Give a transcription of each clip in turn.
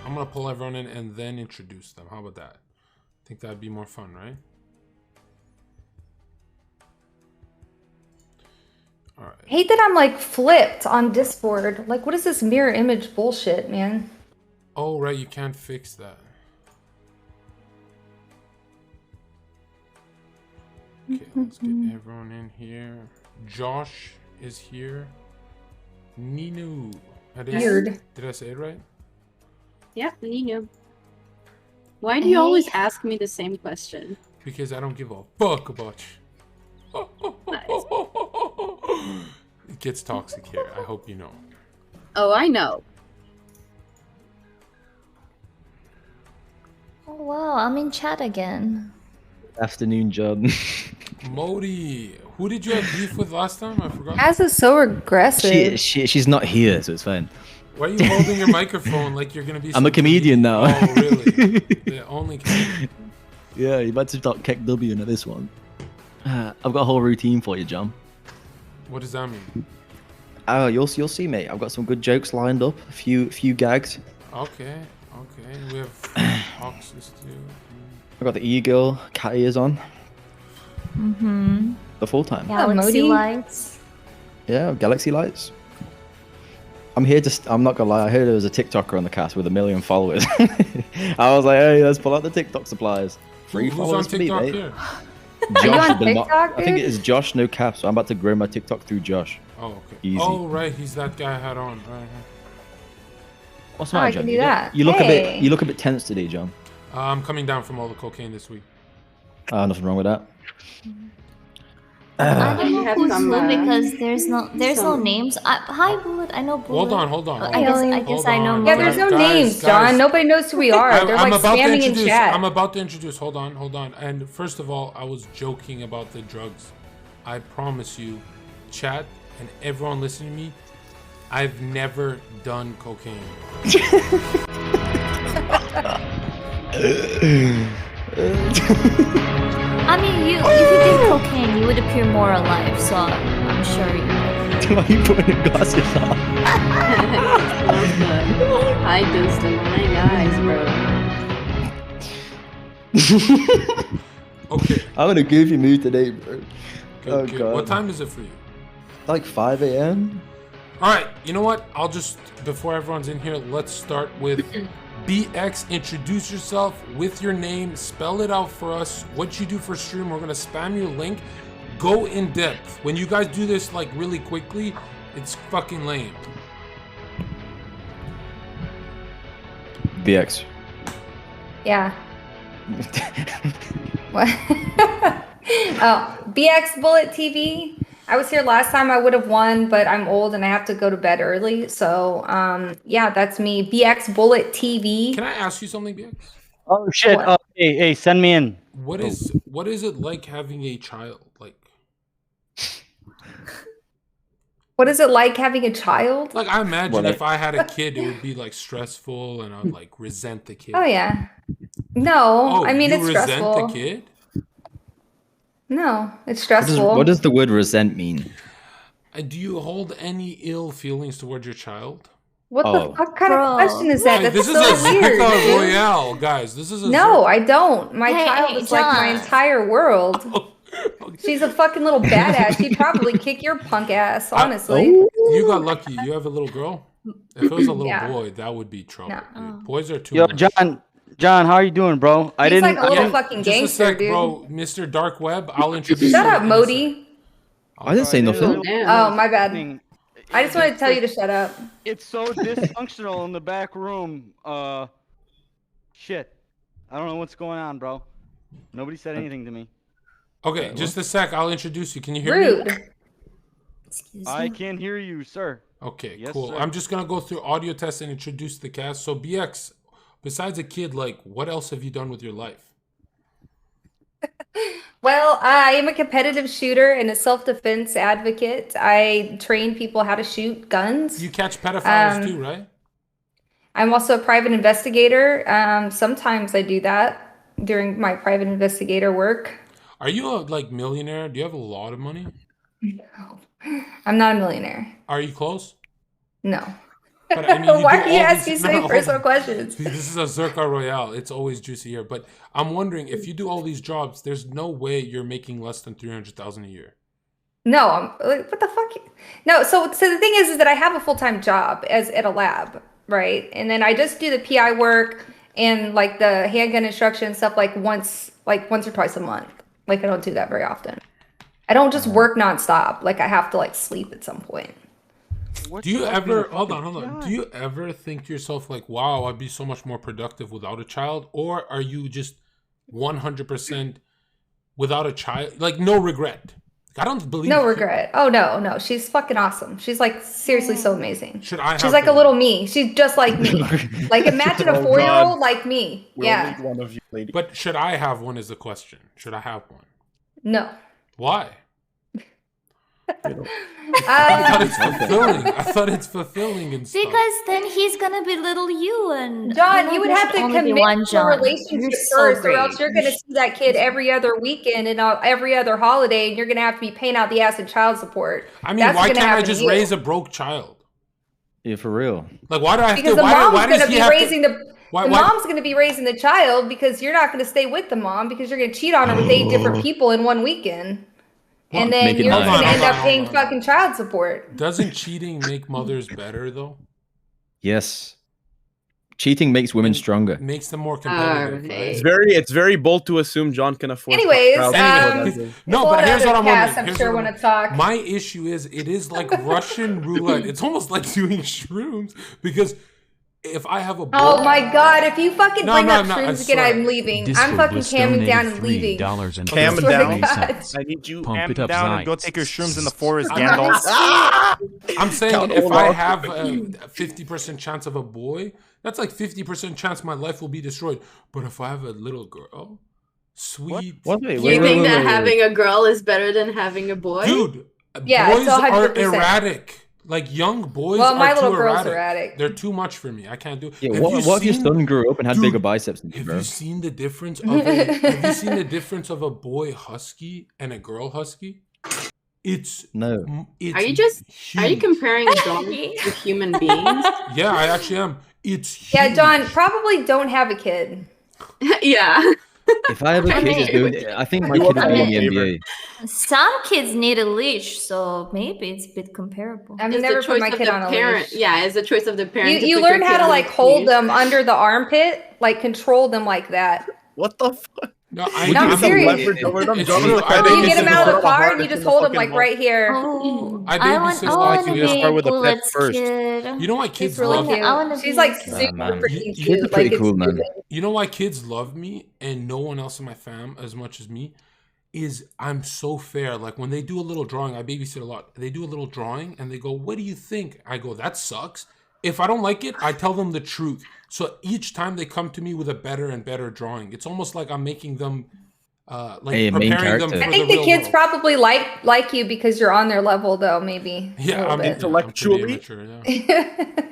I'm gonna pull everyone in and then introduce them. How about that? I think that'd be more fun, right? All right. Hate that I'm like flipped on Discord. Like, what is this mirror image bullshit, man? Oh, right, you can't fix that. Okay, let's get everyone in here. Josh is here. Ninu. Weird. Did I say it right? Yeah, Nino. Why do you always ask me the same question? Because I don't give a fuck about you. Nice. It gets toxic here. I hope you know. Oh, I know. Oh wow, I'm in chat again. Afternoon, John. Modi, who did you have beef with last time? I forgot. As is so aggressive. She's not here, so it's fine. Why are you holding your microphone like you're gonna be? I'm a comedian now. Oh, really? The only comedian. Yeah, you're about to start Keck W into this one. I've got a whole routine for you, John. What does that mean? Oh, you'll see, mate. I've got some good jokes lined up. A few gags. Okay. We have Oxus too. I got the e-girl cat ears on. Mm-hmm. The full time. Galaxy Modi? lights. Yeah, galaxy lights. I'm here to. I'm not gonna lie. I heard there was a TikToker on the cast with 1 million followers. I was like, hey, let's pull out the TikTok supplies. Free Who's followers on for me, TikTok mate. here? you on Josh, TikTok, I think it dude? is Josh, no cap. So I'm about to grow my TikTok through Josh. Oh, okay. Easy. Oh, right. He's that guy I had on. Right. What's Oh, the I matter, can John? do that. You look Hey. you look a bit tense today, John. I'm coming down from all the cocaine this week. Nothing wrong with that. I don't You know have who's some, who because there's no some- names. Hi, Bullet. I know Bullet. Hold on. I guess Hold I know. on. Yeah, there's no Guys, names, John. guys. Nobody knows who we are. They're like spamming in chat. I'm about to introduce. Hold on. And first of all, I was joking about the drugs. I promise you, chat and everyone listening to me, I've never done cocaine. I mean, if you did cocaine, you would appear more alive. So I'm sure you. Why are you putting your glasses on? I just lying eyes, bro. Okay. I'm in a goofy mood today, bro. Oh, God. What time is it for you? Like 5 a.m. All right. You know what? I'll just, before everyone's in here, let's start with BX. Introduce yourself with your name. Spell it out for us. What you do for stream. We're going to spam your link. Go in depth. When you guys do this like really quickly, it's fucking lame. BX. Yeah. What? Oh, BX Bullet TV. I was here last time. I would have won, but I'm old and I have to go to bed early. So, yeah, that's me. BX Bullet TV. Can I ask you something, BX? Oh shit! What? Hey, send me in. What is it like having a child? Like What is it like having a child? I imagine Well, if I had a kid, it would be like stressful, and I'd like resent the kid. Oh yeah. No, I mean you it's resent stressful. the kid? No, it's stressful. What does the word resent mean? Do you hold any ill feelings towards your child? What Oh. the fuck kind Bro. of question is that? Hey, That's this so is a weird. Zherka dude. Royale, guys. This is a No, I don't. My Hey, child hey, is like my John. entire world. Okay. She's a fucking little badass. She'd probably kick your punk ass, honestly. You got lucky. You have a little girl. If it was a little Yeah. boy, that would be trouble. No. Dude. Boys are too Yo, much. John, how are you doing, bro? I He's didn't. like a little I fucking Just a gangster, sec, dude. bro. Mr. Dark Web, I'll introduce Shut you up, in a sec. Modi. I didn't say nothing. Oh, my bad. I just wanted to tell you to shut up. It's so dysfunctional in the back room. Shit. I don't know what's going on, bro. Nobody said anything to me. Okay, just a sec. I'll introduce you. Can you hear me? Rude. Excuse I me. can't hear you, sir. Okay, Yes, cool. sir. I'm just gonna go through audio tests and introduce the cast. So BX, besides a kid, like what else have you done with your life? Well, I am a competitive shooter and a self-defense advocate. I train people how to shoot guns. You catch pedophiles too, right? I'm also a private investigator. Sometimes I do that during my private investigator work. Are you a like millionaire? Do you have a lot of money? No, I'm not a millionaire. Are you close? No. But I mean, Why do are you all asking these- so many hold personal on. questions? This is a Zherka Royale. It's always juicy here. But I'm wondering, if you do all these jobs, there's no way you're making less than 300,000 a year. No, what the fuck? No, so the thing is that I have a full-time job at a lab, right? And then I just do the PI work and like the handgun instruction and stuff like once or twice a month. Like I don't do that very often. I don't just work nonstop. Like I have to like sleep at some point. Do you ever hold on? Do you ever think to yourself like, "Wow, I'd be so much more productive without a child," or are you just 100% without a child, like no regret? I don't believe. No regret. Oh no. She's fucking awesome. She's like seriously so amazing. Should I? She's like a little me. She's just like me. Like imagine a 4-year-old like me. We'll Yeah. need one of you, lady. But should I have one? Is the question. Should I have one? No. Why? I thought it's fulfilling. I thought it's fulfilling and stuff. Because then he's gonna be little you and John, you would have to commit to a relationship You're first, so or else great. you're going to see that kid every other weekend and every other holiday, and you're going to have to be paying out the ass in child support. I mean, That's why gonna can't I happen to just you. raise a broke child? Yeah, for real. Like, why do I have Because to? the Why mom's does going to he be have raising to? the Why? mom's going to be raising the child because you're not going to stay with the mom because you're going to cheat on her with 8 different people in one weekend. And then Make it you're nice. going to end Hold up on, paying hold on. fucking child support. Doesn't cheating make mothers better though? Yes. Cheating makes women stronger. It makes them more competitive. Alright. Right? It's very bold to assume John can afford. Anyways, child Anyways, support. no, People but in here's other what I'm casts, wondering. I'm sure want to talk. My issue is it is like Russian roulette. It's almost like doing shrooms because if I have a boy, Oh my god, if you fucking No, bring no, up no, I shrooms again, swear. I'm leaving. I'm Discord fucking was camming down and donated leaving. $3 Cam I swear to down. God. I need you Pump am it up, down and Zion. go take your shrooms in the forest, I'm Gandalf. I'm saying Count if all I out. have a 50% chance of a boy, that's like 50% chance my life will be destroyed. But if I have a little girl, sweet, What? Wait, Do wait, you wait, think wait, that wait, wait. having a girl is better than having a boy? dude, Yeah, boys it's are 100%. erratic. Like young boys Well, my are little too girl's erratic. erratic. They're too much for me. I can't do. Yeah, Have what, you what if your seen- son grew up and had Dude, bigger biceps than you, Have bro? you seen the difference of have you seen the difference of a boy husky and a girl husky? It's No. It's Are you huge. comparing dogs to human beings? Yeah, I actually am. It's huge. Yeah, John, probably don't have a kid. Yeah. If I have a I kid, mean- dude, I think my You kid would are be in a the favor. NBA. Some kids need a leash, so maybe it's a bit comparable. I've It's never the put choice my of kid the on a parent. leash. Yeah, it's the choice of the parent. You learn how to like hold them under the armpit, like control them like that. What the fuck? No, No, I'm Have serious. leverage over them? It's John true. is the I kind that think You needs get to them out of the put a car and harness you just in the hold them fucking like right here. Oh, I I want babysit to like be this. a Start with the pet bullet first. kid. You know why She's kids really love cute. I wanna She's be like a kid. super man. freaking Kids cute. are pretty Like, cool, it's man. stupid. You know why kids love me and no one else in my fam as much as me? Is I'm so fair. Like when they do a little drawing, I babysit a lot. They do a little drawing and they go, "What do you think?" I go, "That sucks." If I don't like it, I tell them the truth. So each time they come to me with a better and better drawing, it's almost like I'm making them like Hey, main preparing them character. for I think the the real kids world. probably like you because you're on their level, though. Maybe. a Yeah, little I'm bit. Intellectually? I'm pretty immature, yeah.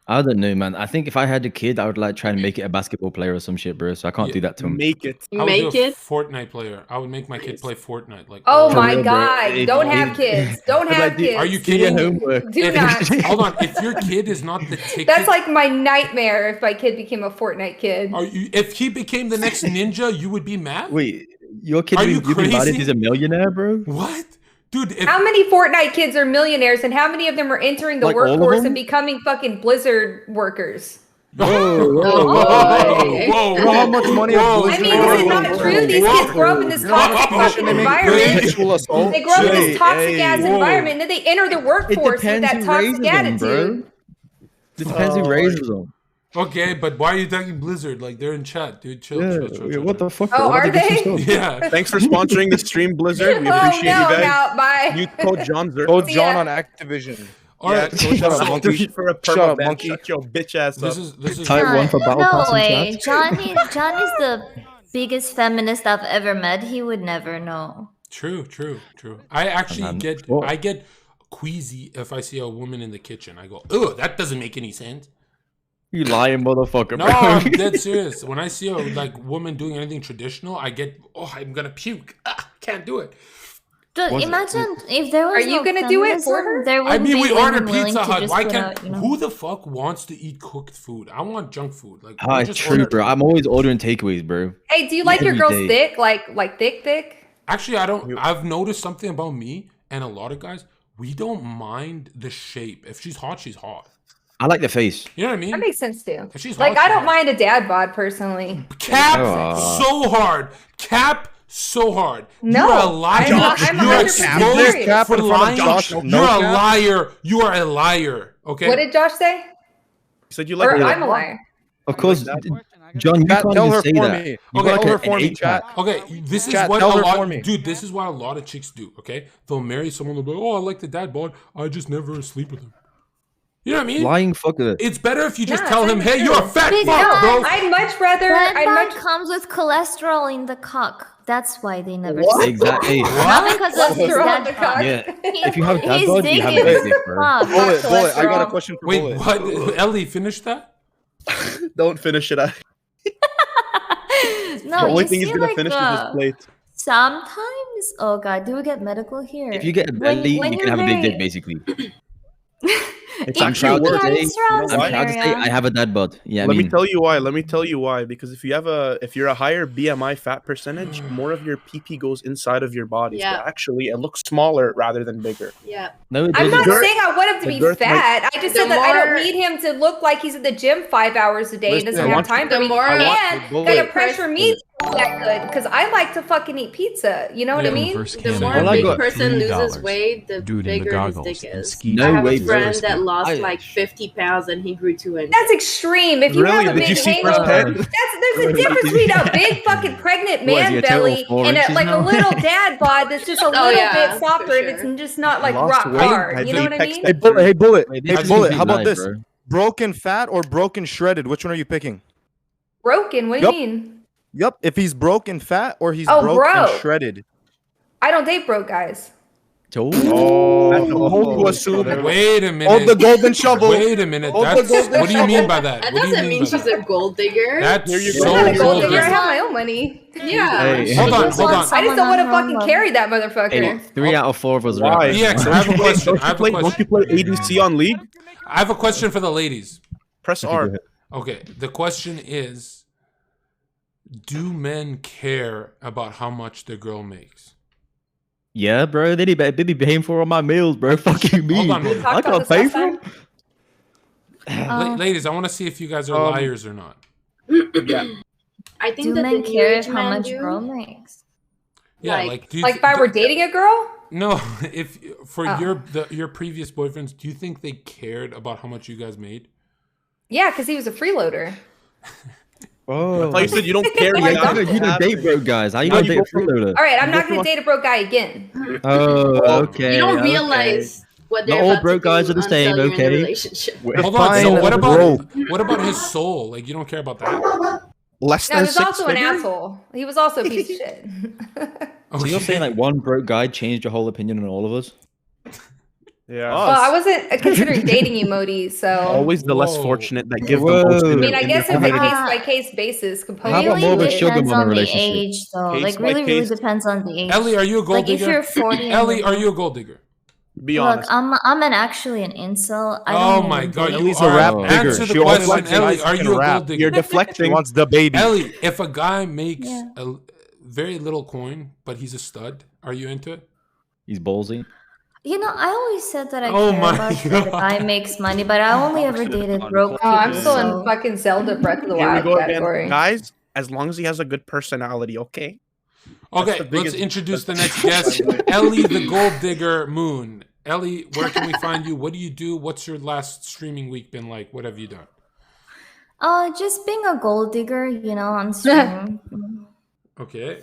I don't know, man. I think if I had a kid, I would like try and make it a basketball player or some shit, bro. So I can't Yeah. do that to him. Make it. I would Make do a it. Fortnite player. I would make my kid play Fortnite. Like, Oh For my real, bro. God! If- Don't if- have kids. Don't But, have like, dude, kids. Are you Do your kidding? homework. Do If- not. Hold on. If your kid is not the ticket, That's like my nightmare if my kid became a Fortnite kid. Are you? If he became the next ninja, you would be mad. Wait, your kid, Are you you'd be mad if crazy? he's a millionaire, bro? What, dude? If, How many Fortnite kids are millionaires, and how many of them are entering the Like all of workforce them? and becoming fucking Blizzard workers? Whoa, Oh, whoa, boy. whoa, You know how much money a whoa, I Blizzard mean, is it not whoa, true? These whoa, kids grow up in this whoa, toxic whoa, fucking whoa, environment. Sexual assault. They grow up in Hey, this toxic ass hey, whoa. environment, and then they enter the It workforce with depends that who toxic raises them, attitude. bro. It depends who raises them. Okay, but why are you talking Blizzard? Like they're in chat, dude. Chill, Yeah, chill. yeah, what the fuck? Oh, bro? Why'd are you get they? some stuff? Yeah. Thanks for sponsoring the stream, Blizzard. We Oh appreciate no, you guys. now bye. You code John Zherka. Code See John ya. on Activision. All Yeah, right. so Shut up, so monkey. for a Shut up, permaban. monkey. Shut your bitch ass up. this is Type 1 for battle no pass and way. chat. John is the biggest feminist I've ever met. He would never know. true. I actually man, get what? I get queasy if I see a woman in the kitchen. I go, "Ugh, that doesn't make any sense." You lying motherfucker, No, bro. I'm dead serious. When I see a like woman doing anything traditional, I get, "Oh, I'm gonna puke. Ah, can't do it." Was it? Imagine if there was Are you no gonna do it for feminism, her? there I wouldn't mean, be we order women willing Pizza to Hut. just Why put can't? out, you know? Who the fuck wants to eat cooked food? I want junk food. Like, Ah, we it's just true, order- bro. I'm always ordering takeaways, bro. Hey, do you like your Every girls day. thick? Like thick? Actually, I don't. I've noticed something about me and a lot of guys. We don't mind the shape. If she's hot, she's hot. I like the face. You know what I mean? That makes sense too. If she's Like hot, I she's don't hot. mind a dad bod personally. Cap Oh. so hard. Cap so hard. No, You're a liar. I'm You're 100% exposed serious. Cap for in front of lying. Josh, no You're a cap? liar. You are a liar. Okay. What did Josh say? You said you like Or the I'm a liar. Of course, That question, I got- John, you Chat, can't tell even her say for that. me. You Okay, got tell her like for an me, 8-pack. chat. Okay, this is Chat, what a tell her lot, for me. dude. This is what a lot of chicks do. Okay, they'll marry someone. They'll be like, "Oh, I like the dad bod. I just never sleep with him." You know what I mean? Lying fucker. It's better if you just Nah, tell him, it's "Hey, true. you're a fat Big fuck, guy. bro." I'd much rather. That I'd bod much. comes with cholesterol in the cock. That's why they never What? sleep. Exactly. Not because of his Cholesterol in dad the bod. cock. Yeah. If you have dad His bod, you dick have a is big dick, bro. cock. Bullet, Bullet, I got a cholesterol. question for Wait, Bullet. what? Ellie, finish that. Don't finish it. No, The only you thing he's see, gonna like, finish is his plate. sometimes. Oh god, do we get medical here? If you get a belly, you can have a big dick, basically. It's I'm actually proud to worse. say, It surrounds I'm the proud to say area. I have a dad bod. Yeah, I Let me mean, tell you why. Let me tell you why. Because if you're a higher BMI fat percentage, more of your PP goes inside of your body. Yeah. So actually, it looks smaller rather than bigger. Yeah. no, it I'm doesn't. not saying I want him to the be girth might- fat. I just The said that I don't more- need him to look like he's at the gym 5 hours a day. He Listen, doesn't I have want you- time for the me. more- And Bullet. gonna pressure me to eat that good because I like to fucking eat pizza. You know what I Yeah. mean? The more All a I big got person loses $3. weight, the Dude in the bigger his goggles dick and is. ski No I have way, a friend bro. that lost I- like 50 pounds and he grew 2 inches. That's extreme. If you Really? have a Did big you see hangover, firsthand? there's a difference between a big fucking pregnant What, is he man a total belly 4 and inches like now? a little dad bod that's just a little yeah, bit softer for and it's sure. just not like Lost rock weight? hard. You know what I Apex mean? Hey, Bullet. Hey, Bullet. Wait, Hey, this is Bullet. complete How about lies, this? bro. Broken fat or broken shredded? Which one are you picking? Broken. What do Yup. you mean? Yep. If he's broken fat or he's Oh, broke bro. and shredded. I don't date broke guys. That's a hold to assume. Wait a Hold minute. the golden shovel. Wait a minute. Hold the That's golden what do you mean by that? That What do you doesn't mean by she's that? a gold digger. That's Here you so go. I'm not a gold digger. I different. have my own money. yeah. Hey, Hold on, Just hold want on. I just don't want to someone on fucking her carry that motherfucker. Hey, 3 out of 4 of us are Why? right. BX, I have a question. I have a Don't question. you play ADC on League? I have a question for the ladies. Press R. Okay, the question is, do men care about how much the girl makes? Yeah, bro. They be paying for all my meals, bro. Fucking me. Hold on, hold on. I Talked about can't this pay last for them. Ladies, I want to see if you guys are liars or not. I think Do that men the care new age how men much do. girl makes? Yeah, Like- like do you Like if I were dating a girl? no, if for Oh. your previous boyfriends, do you think they cared about how much you guys made? Yeah, because he was a freeloader. Oh, I thought you said you don't care. Oh my you God. have to you don't have date it. bro guys. How you Now gonna you date go a from- freeloader? All right, I'm not Go going to date a broke guy again. Oh, okay. You don't okay. realize what they're Not all about broke to guys do are the same, until you're in a okay? relationship. Hold on. So Define what about broke. what about his soul? Like you don't care about that? Less No, than he was 6 also an figures? asshole. He was also a piece of shit. So you're saying like one broke guy changed your whole opinion on all of us? Yeah. Well, I wasn't considering dating emojis, so Always the less Whoa. fortunate that give the Whoa. most. I mean, I guess it's a How case about- by case basis. How about Component. more of a Really sugar depends mama on the relationship? age, though. Case Like, by really case. depends on the age. Ellie, are you a gold Like, if digger? you're 40 and Ellie, are over- you a gold digger? Be Look, honest. I'm actually an incel. I Oh don't my even god, date you Ellie's a are. rap Answer digger. the She only question, likes Ellie. guys Are who you can a rap. gold digger? You're She deflecting. wants the baby. Ellie, if a guy makes Yeah. a very little coin, but he's a stud, are you into it? He's ballsy. You know, I always said that I Oh care my about that God. the guy makes money, but I only ever dated broke people. Oh, I'm still so- in fucking Zelda Breath of the Here we Wild go again. category. Guys, as long as he has a good personality, okay? Okay, the let's biggest- introduce the next guest, Ellie the Gold Digger Moon. Ellie, where can we find you? What do you do? What's your last streaming week been like? What have you done? Just being a gold digger, you know, on stream. Okay.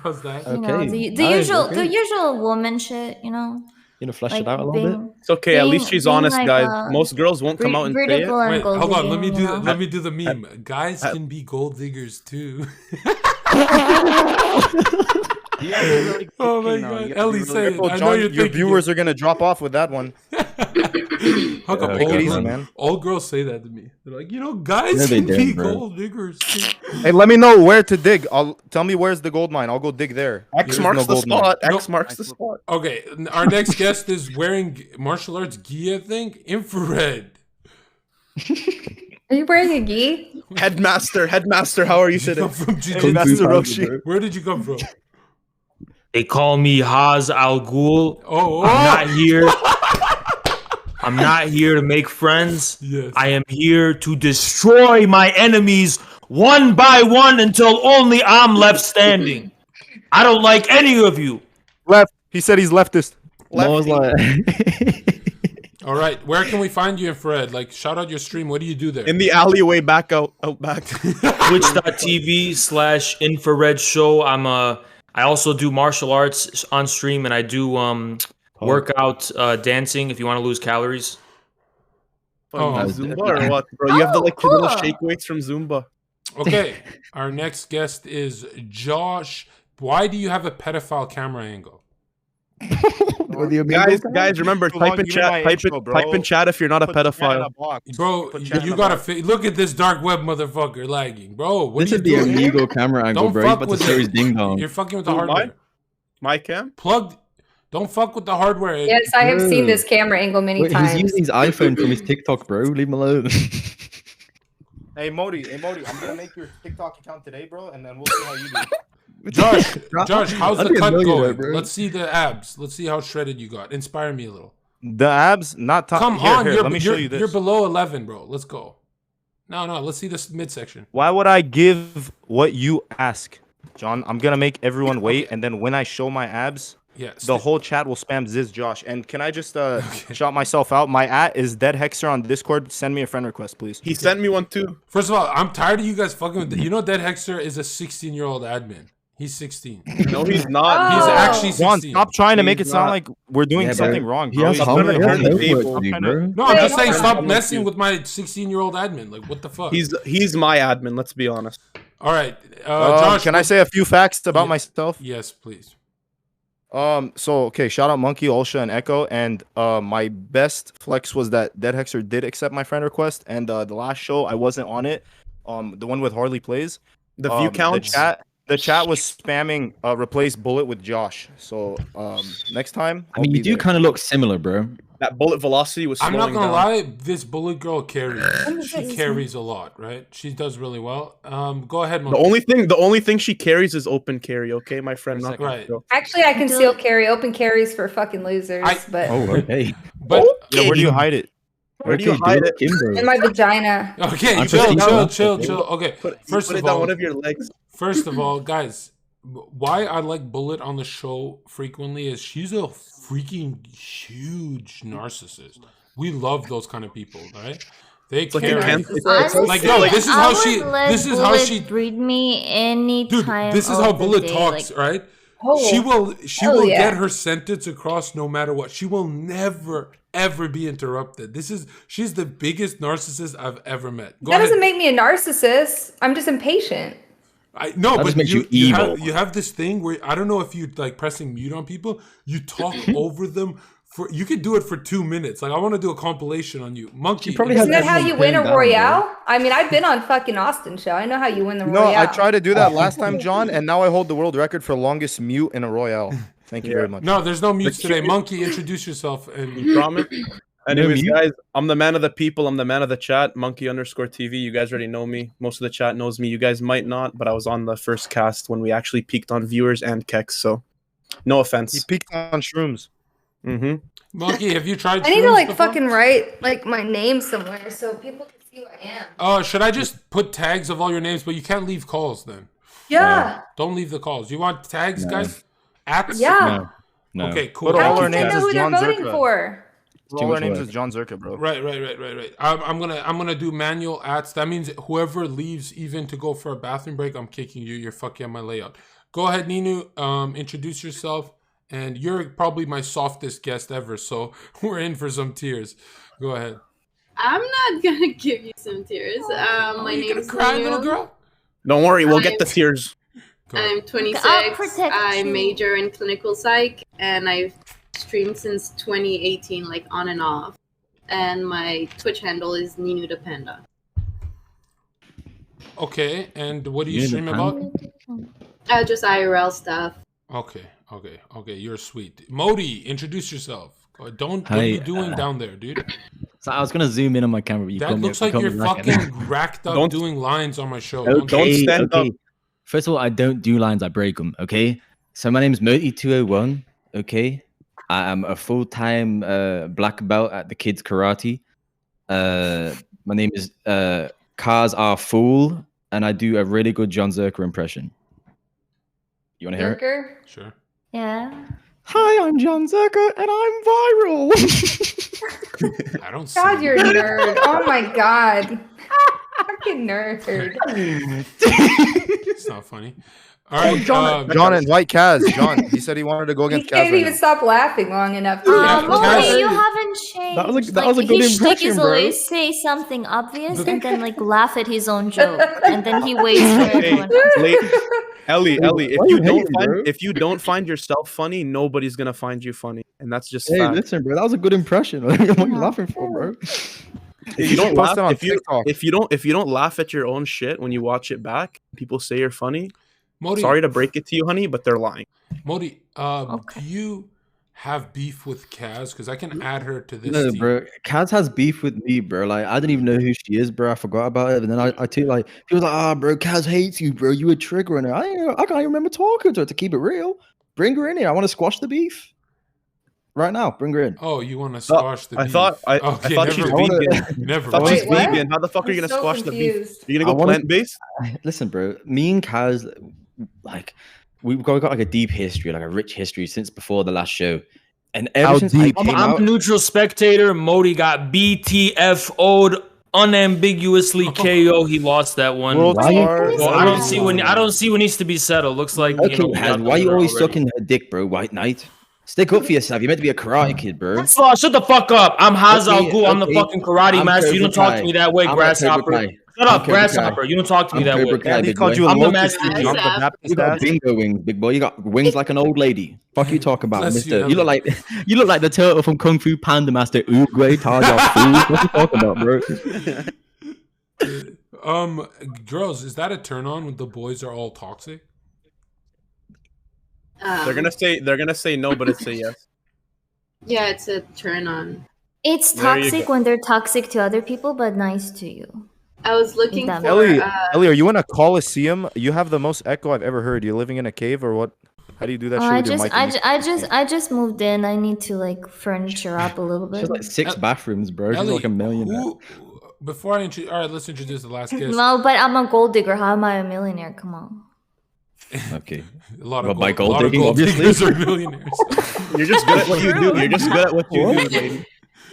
How's that? You know, Okay, the nice, usual okay. the usual woman shit, you know. You know, flesh Like it out a little bit. being It's okay. At least Being- she's being honest, like guys. a Most girls won't come out and say it. vertical and Wait, gold hold on. digging, you know? Let me do the meme. Guys can be gold diggers too. Oh my god, Ellie, say it. Careful, I know John, you're your thinking viewers are gonna drop off with that one. it. How come Take old, it easy, girls, man. old girls say that to me? They're like, guys No, they can be don't, bro. gold diggers. Hey, let me know where to dig. Tell me where's the gold mine. I'll go dig there. X There's marks no the gold mine. spot. No. X marks the spot. Okay, our next guest is wearing martial arts gi, I think. Infrared. Are you wearing a gi? Headmaster, how are you Did you today? come from Hey, jiu-jitsu? Master Roshi. Where did you come from? They call me Haz Al Ghul. Oh, I'm not here. I'm not here to make friends. Yes. I am here to destroy my enemies one by one until only I'm left standing. I don't like any of you. Left. He said he's leftist. Mo was like, All right, where can we find you, Infrared? Like, shout out your stream. What do you do there? In the alleyway back out back. Twitch.tv/infrared show. I also do martial arts on stream, and I do workout dancing if you want to lose calories. Oh. Zumba or what, bro? You have the Oh, like little cool. shake weights from Zumba. Okay, our next guest is Josh. Why do you have a pedophile camera angle? with your Guys, remember, Too long, type in give me chat. my Type intro, in, bro. type in chat if you're not a Put chat in pedophile. a box. Bro, Put chat in you a gotta box. look at this dark web motherfucker lagging, bro. What This are is you the doing? illegal camera angle, Don't bro. He's fuck about to with show his it. ding dong. You're fucking with the Who, hardware. My cam? Plugged. Don't fuck with the hardware. Yes, I have seen Bro. this camera angle many Wait, times. he's using his iPhone from his TikTok, bro. Leave him alone. Hey Modi, I'm gonna make your TikTok account today, bro, and then we'll see how you do. Josh, how's I'd the be a cut millionaire, going? bro. Let's see the abs. Let's see how shredded you got. Inspire me a little. The abs, not top. Come here, on, here, you're, let me show you're, you this. you're below 11, bro. Let's go. No, let's see this midsection. Why would I give what you ask, John? I'm gonna make everyone wait, and then when I show my abs, Yes. the whole chat will spam Ziz Josh. And can I just shout myself out? My @ is Dead Hexer on Discord. Send me a friend request, please. He sent me one too. First of all, I'm tired of you guys fucking with You know Dead Hexer is a 16-year-old admin. He's 16. No, he's not. He's Oh. actually John, 16. stop trying to make He's it sound not. like we're doing Yeah, something bro. wrong, He bro. has Stop homework. trying He to has turn the homework table. to do, Stop trying to- bro. No, I'm just saying Wait, stop hold on. messing with my 16-year-old admin. Like, what the fuck? He's my admin. Let's be honest. All right. Josh. Can I say a few facts about myself? Yes, please. So okay, shout out Monkey, Olsha, and Echo. And my best flex was that Dead Hexer did accept my friend request. And the last show I wasn't on it. The one with Harley Plays. The view counts. The chat was spamming replace Bullet with Josh. So next time. I mean, I'll you be do there. kind of look similar, bro. That bullet velocity was. I'm not slowing gonna down. lie, this bullet girl carries. She carries a lot, right? She does really well. Go ahead, The Monkey. only thing she carries is open carry. Okay, my friend. Not gonna Right. joke. Actually, I can still carry open carries for fucking losers, but Oh, okay. But Yeah, where do you hide it? Where do you Okay, hide do it? Kimbo. in my vagina. okay, I'm chill. pretty- Okay, first Put it of down all, one of your legs. First of all, guys, why I like Bullet on the show frequently is she's a freaking huge narcissist. We love those kind of people, right? They like a carry. can- Honestly, Like, yo, this is I how would she- let this is how Bullet she- breed me any Dude, time. this is of how the Bullet day, talks, like, right? Oh, She hell will yeah. get her sentence across no matter what. She will never ever be interrupted. She's the biggest narcissist I've ever met. Go That ahead. doesn't make me a narcissist. I'm just impatient. No, That but just makes you you evil. have, you have this thing where I don't know if you like pressing mute on people. You talk over them for. You could do it for 2 minutes. Like I want to do a compilation on you, Monkey. She probably has Isn't that how you win a pinned down, Royale? I mean, I've been on fucking Austin show. I know how you win the No, Royale. I tried to do that last time, John, and now I hold the world record for longest mute in a Royale. Thank you very much. No, there's no mutes today. Monkey, introduce yourself. And You promise? Anyways, mute? guys, I'm the man of the people. I'm the man of the chat. Monkey_TV. You guys already know me. Most of the chat knows me. You guys might not, but I was on the first cast when we actually peaked on viewers and keks. So, no He offense. peaked on shrooms. Mm-hmm. Monkey, have you tried? I need to shrooms like before? fucking write like my name somewhere so people can see who I am. Oh, should I just put tags of all your names? But you can't leave calls then. Yeah. Don't leave the calls. You want tags, guys? Ats? Yeah. No. Okay, cool. Put How all can our they names know is who they're John voting Zherka. for? too All much our names work. is John Zherka, bro. Right. I'm gonna do manual ats. That means whoever leaves even to go for a bathroom break, I'm kicking you. You're fucking on my layout. Go ahead, Ninu. Introduce yourself, and you're probably my softest guest ever. So we're in for some tears. Go ahead. I'm not gonna give you some tears. My you name gonna is cry, Nunu. little girl? Don't worry, we'll get the tears. Go ahead. I'm 26. I'll protect I you. major in clinical psych, and I've streamed since 2018, like on and off. And my Twitch handle is Ninu the Panda. Okay, and what do you Ninu stream the about? Just IRL stuff. Okay, you're sweet. Modi, introduce yourself. What are Hi, you doing down there, dude? So I was gonna zoom in on my camera, but you That caught me- looks like caught me you're lacking. fucking racked up Don't- doing lines on my show. Don't stand up. First of all, I don't do lines, I break them, okay? So my name's Moti201, okay? I am a full-time black belt at the kids karate. My name is Cars Are Fool, and I do a really good John Zherka impression. You wanna hear it? Zherka? Sure. Yeah. Hi, I'm John Zherka, and I'm viral. I don't see God, you're a nerd. Oh my god. Fucking nerd. It's not funny. All right, John, invite Kaz. John, he said he wanted to go He against Kaz. can't Right even now. stop laughing long enough. Modi, you haven't changed. That was a good his shtick impression, is bro. always say something obvious and then like laugh at his own joke, and then he waits for everyone. Ellie, Why if are you you don't hating, find bro? if you don't find yourself funny, nobody's gonna find you funny, and that's just Hey, fact. listen, bro, that was a good impression. What are you laughing for, bro? If you don't Post laugh, it on if you TikTok. if you don't laugh at your own shit when you watch it back, people say you're funny. Modi, Sorry to break it to you, honey, but they're lying. Modi, Okay. do you have beef with Kaz? Because I can add her to this No, team. bro. Kaz has beef with me, bro. Like, I didn't even know who she is, bro. I forgot about it. And then I too, like, he was like, bro, Kaz hates you, bro. You were triggering her. I can't even remember talking to her, to keep it real. Bring her in here. I want to squash the beef. Right now, bring her in. Oh, you want to squash the I beef? thought Okay, she's never mind. vegan. Never I thought mind. she's Wait, what? vegan. How the fuck are you I'm gonna so squash the beef? confused. Are you gonna I go wanna- plant based? Listen, bro. Me and Kaz, like, we've got like a deep history, like a rich history since before the last show. And ever How since I deep? came I'm out, a neutral spectator. Modi got BTFO'd unambiguously KO. He lost that one. World Why you- star. Well, I don't see what needs to be settled. Looks like okay, you know. we Kaz, got why the you winner always already. sucking her dick, bro? White Knight. Stick up for yourself. You're meant to be a karate kid, bro. Shut the fuck up. I'm Hazal Okay, Gu. I'm the okay. fucking karate I'm master. You Cobra don't talk to Kai. me that way, I'm like Cobra grasshopper. Kai. Shut I'm up, Cobra Kai. grasshopper. You don't talk to me I'm that Cobra way. Kai, Yeah, he big called boy. you a I'm the locust. master. You Nice, the Baptist You got ass. bingo wings, big boy. You got wings like an old lady. Fuck you talk about, Bless Mister. you, You look like you look like the turtle from Kung Fu Panda Master Uruguay Tarja fool. What you talking about, bro? Girls, is that a turn on when the boys are all toxic? They're gonna say no, but it's a yes. Yeah, it's a turn on. It's There you toxic go. when they're toxic to other people, but nice to you. I was looking That for. Ellie, are you in a coliseum? You have the most echo I've ever heard. You're living in a cave or what? How do you do that shit I with your just, mic? I just moved in. I need to like furniture up a little bit. She's like 6 bathrooms, bro. She's Ellie, like a millionaire. Before I introduce, all right, let's introduce the last guest. No, but I'm a gold digger. How am I a millionaire? Come on. Okay. A lot But of by gold, a lot gold of digging, gold obviously. diggers are millionaires. You're just good at what you do. You're just good at what you do, lady.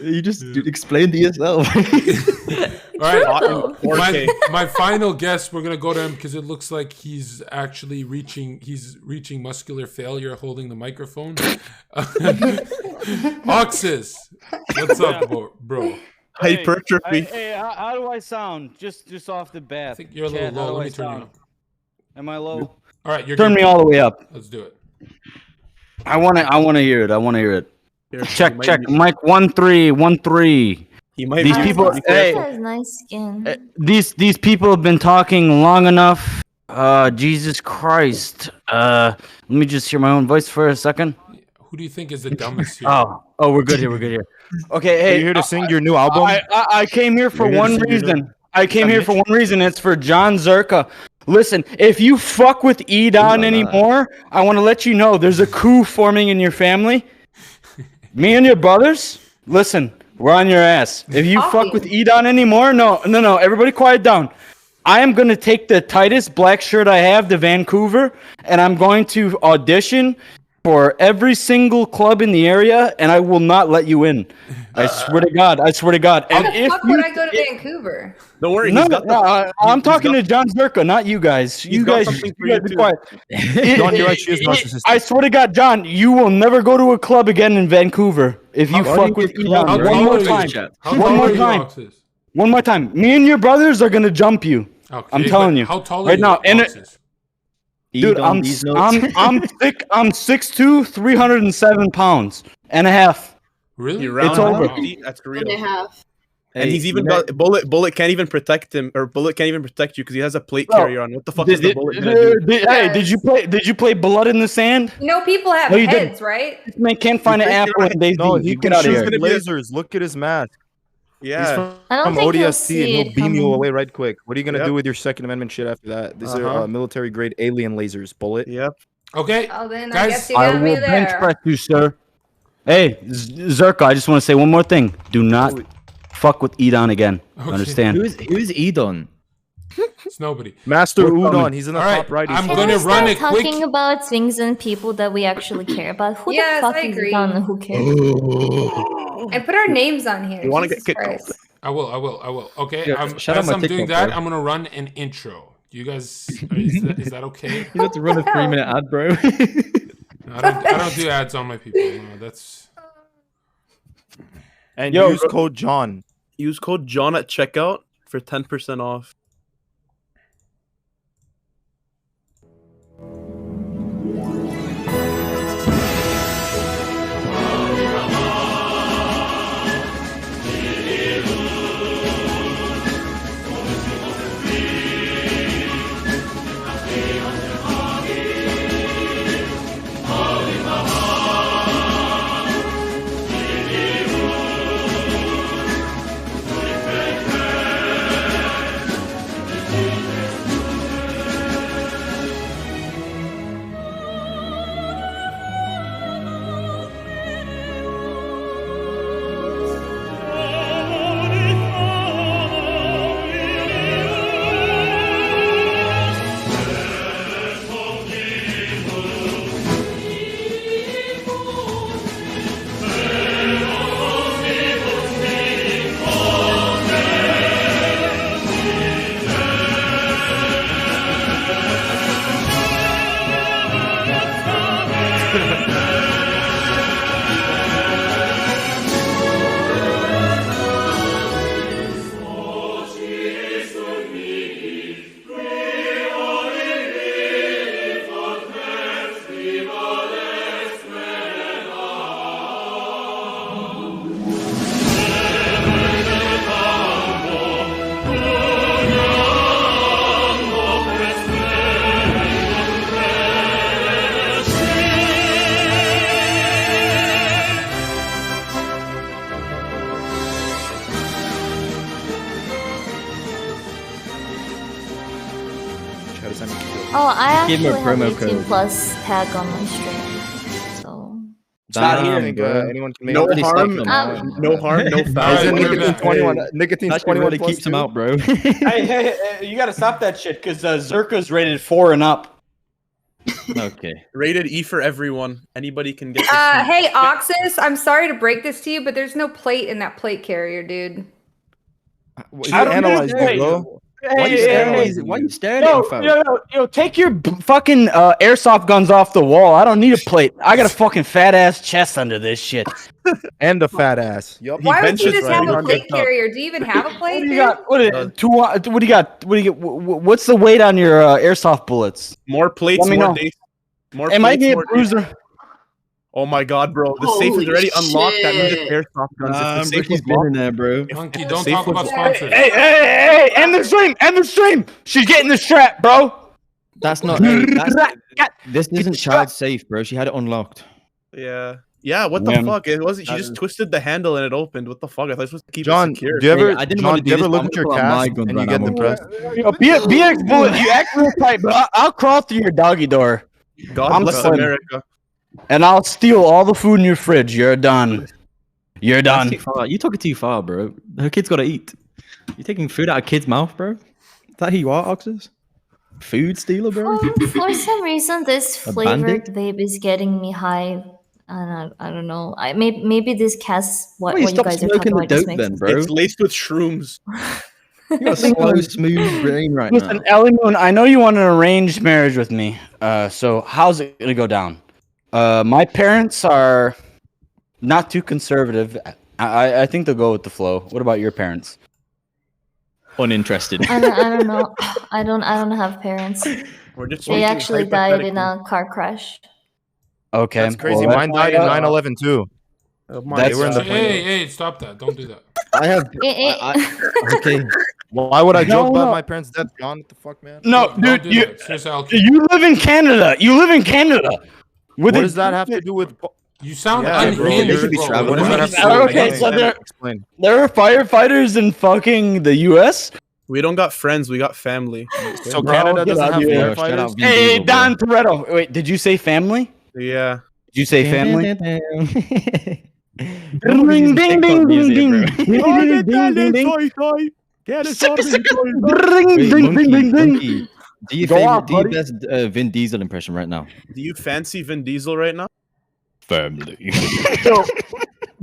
You just explain to yourself. All right, True. 4K. my final guess, we're gonna go to him because it looks like he's actually reaching muscular failure holding the microphone. Oxus, what's up, bro? Hypertrophy. Hey, how do I sound? Just off the bat. I think you're a little Chat, how low. do Let I me turn you sound? up. Am I low? All right, you're Turn good. me all the way up. Let's do it. I want to hear it. I want to hear it. Here, Check, he might check. be- Mic 1 3 1 3. He might These be- people- be hey. careful. Has nice skin. These people have been talking long enough. Jesus Christ. Let me just hear my own voice for a second. Who do you think is the dumbest here? Oh, we're good here. We're good here. Okay, Are hey, you here to sing your new album? I came here for You're here to one sing your new- reason. I came here for one reason. It's for John Zherka. Listen, if you fuck with Edon anymore, I want to let you know there's a coup forming in your family. Me and your brothers, listen, we're on your ass. If you fuck with Edon anymore, no, everybody quiet down. I am going to take the tightest black shirt I have to Vancouver, and I'm going to audition for every single club in the area, and I will not let you in. I swear to God. I swear to God. How And the if fuck you, would I go to Vancouver? Don't worry. no, he's got the, I'm he's talking got- to John Zherka, not you guys. You got guys, something for you you guys be too. quiet. John, you're right. She is narcissistic. I swear to God, John, you will never go to a club again in Vancouver if you How fuck with do you Elon. get How One tall more are you? time. How One tall more are you, time. Oxus? One more time. Me and your brothers are gonna jump you. Okay, I'm telling but you. How tall are Right you, now, and Oxus? Dude, I'm thick. I'm 6'2", 307 pounds. and a half. Really? You round It's it over. up, that's And real. a half. And he's Hey, even you know- got Bullet can't even protect him, or Bullet can't even protect you because he has a plate Bro, carrier on. What the fuck is the Bullet gonna do? Hey, did you play Blood in the Sand? You know, people have No, you didn't. heads, right? This man can't find an think apple you're in Daisy. No, he You can get out of shoot here. lasers. Look at his mask. He's Yeah. I don't from think you'll ODST, see and it he'll beam you coming. away right quick. What are you gonna Yep. do with your Second Amendment shit after that? These Uh-huh. are military grade alien lasers. Bullet. Yep. Okay. Oh, then I Guys, guess you I gotta be will bench there. press you, sir. Hey, Zherka, I just want to say one more thing. Do not fuck with Edon again. Okay. Understand? Who is Edon? It's nobody. Master We're coming. Udon. He's in the All right, top right. He's I'm Can gonna we run start it quick. talking about things and people that we actually care about? Who Yes, the fuck I is agree. Don? Who cares? And put our names on here. You wanna Jesus get kicked Christ. I will. Okay. Yeah, shout out as my I'm doing TikTok, that, bro. I'm gonna run an intro. You guys, is that okay? You have to run a 3-minute ad, bro. I don't do ads on my people. No, that's And Yo, use code John. Use code John at checkout for 10% off. Oh, I Give him actually a have promo 18 code. plus tag on my stream. So Not here. I think anyone can make No it. harm, no no All foul. right, Isn't we're nicotine back. 21? Nicotine's That shit 21 really plus keeps him too? out, bro. Hey, you gotta stop that shit because Zherka's rated 4 and up. Okay. Rated E for everyone. Anybody can get this. Hey, Oxus, I'm sorry to break this to you, but there's no plate in that plate carrier, dude. You I don't analyzed know. it, bro. Why you staring? Why you staring at him, fam? Yo, take your fucking airsoft guns off the wall. I don't need a plate. I got a fucking fat ass chest under this shit. And a fat ass. Yup. Why would you benches just right. have a Run plate gets up. carrier? Do you even have a What plate, do you dude? got? What do you got? What's the weight on your airsoft bullets? More plates, Let me more know. days. More Am I plates, getting a more days. bruiser? Oh my god, bro. The safe is Holy already unlocked. That means it's shit. airsoft guns. Nah, If the bro, safe he's was been locked, in there, bro. Monkey, the don't safe talk was about locked- sponsors. Hey, end the stream, end the stream. She's getting the strap, bro. That's not. This isn't child safe, bro. She had it unlocked. Yeah. Yeah, what the Yeah. fuck? It wasn't. She That just is- twisted the handle and it opened. What the fuck? I thought I was supposed to keep John, it secure. do you ever, Hey, I didn't John, wanna do you do ever this, look I'm at your gonna pull out my cast gun and you right get now. depressed? Yo, BX Bullet, you act real tight, but I'll crawl through your doggy door God I'm bless slim. America. and I'll steal all the food in your fridge. You're done. You're That's done. too far. You took it too far, bro. Her kid's gotta eat. You taking food out of kid's mouth, bro? Is that who you are, Oxus? Food stealer, bro? for some reason, this A flavored bandit? vape is getting me high. I don't know. Maybe this cast what Why you you stop guys are smoking talking the about just dope makes then, sense. bro? It's laced with shrooms. You got a slow, smooth brain right Listen, now. Ellie Moon, I know you want an arranged marriage with me. So how's it gonna go down? My parents are not too conservative. I think they'll go with the flow. What about your parents? Uninterested. I don't know. I don't have parents. We're just They speaking actually died in hypothetically. a car crash. Okay, That's crazy. well, Mine died in 9/11 too. They were in the Hey, stop that! Don't do that. I have. Okay. Why would I joke No. about my parents' death, John? What the fuck, man? No, Don't dude, do you, that. Seriously, I'll keep- you live in Canada. You live in Canada. What does that have to do with? You sound Yeah, bro, unhinged, they should be bro. traveling. What What does does that that have have to to do do with with Okay, anything? so Explain. there are firefighters in fucking the U.S. We don't got friends. We got family. So Bro, Canada get doesn't out have of here. Shout firefighters. out Vin Hey, Diesel, bro. Don Toretto. Wait, did you say family? Yeah. Did you say family? Nobody's using Ding, ding, TikTok ding, music, ding, bro. ding, ding, ding, ding, ding. Get it Ring, Wait, ding, Monkey, ding, ding, ding. Monkey, do your Go favorite, on, do your buddy. best Vin Diesel impression right now? Do you fancy Vin Diesel right now? Family.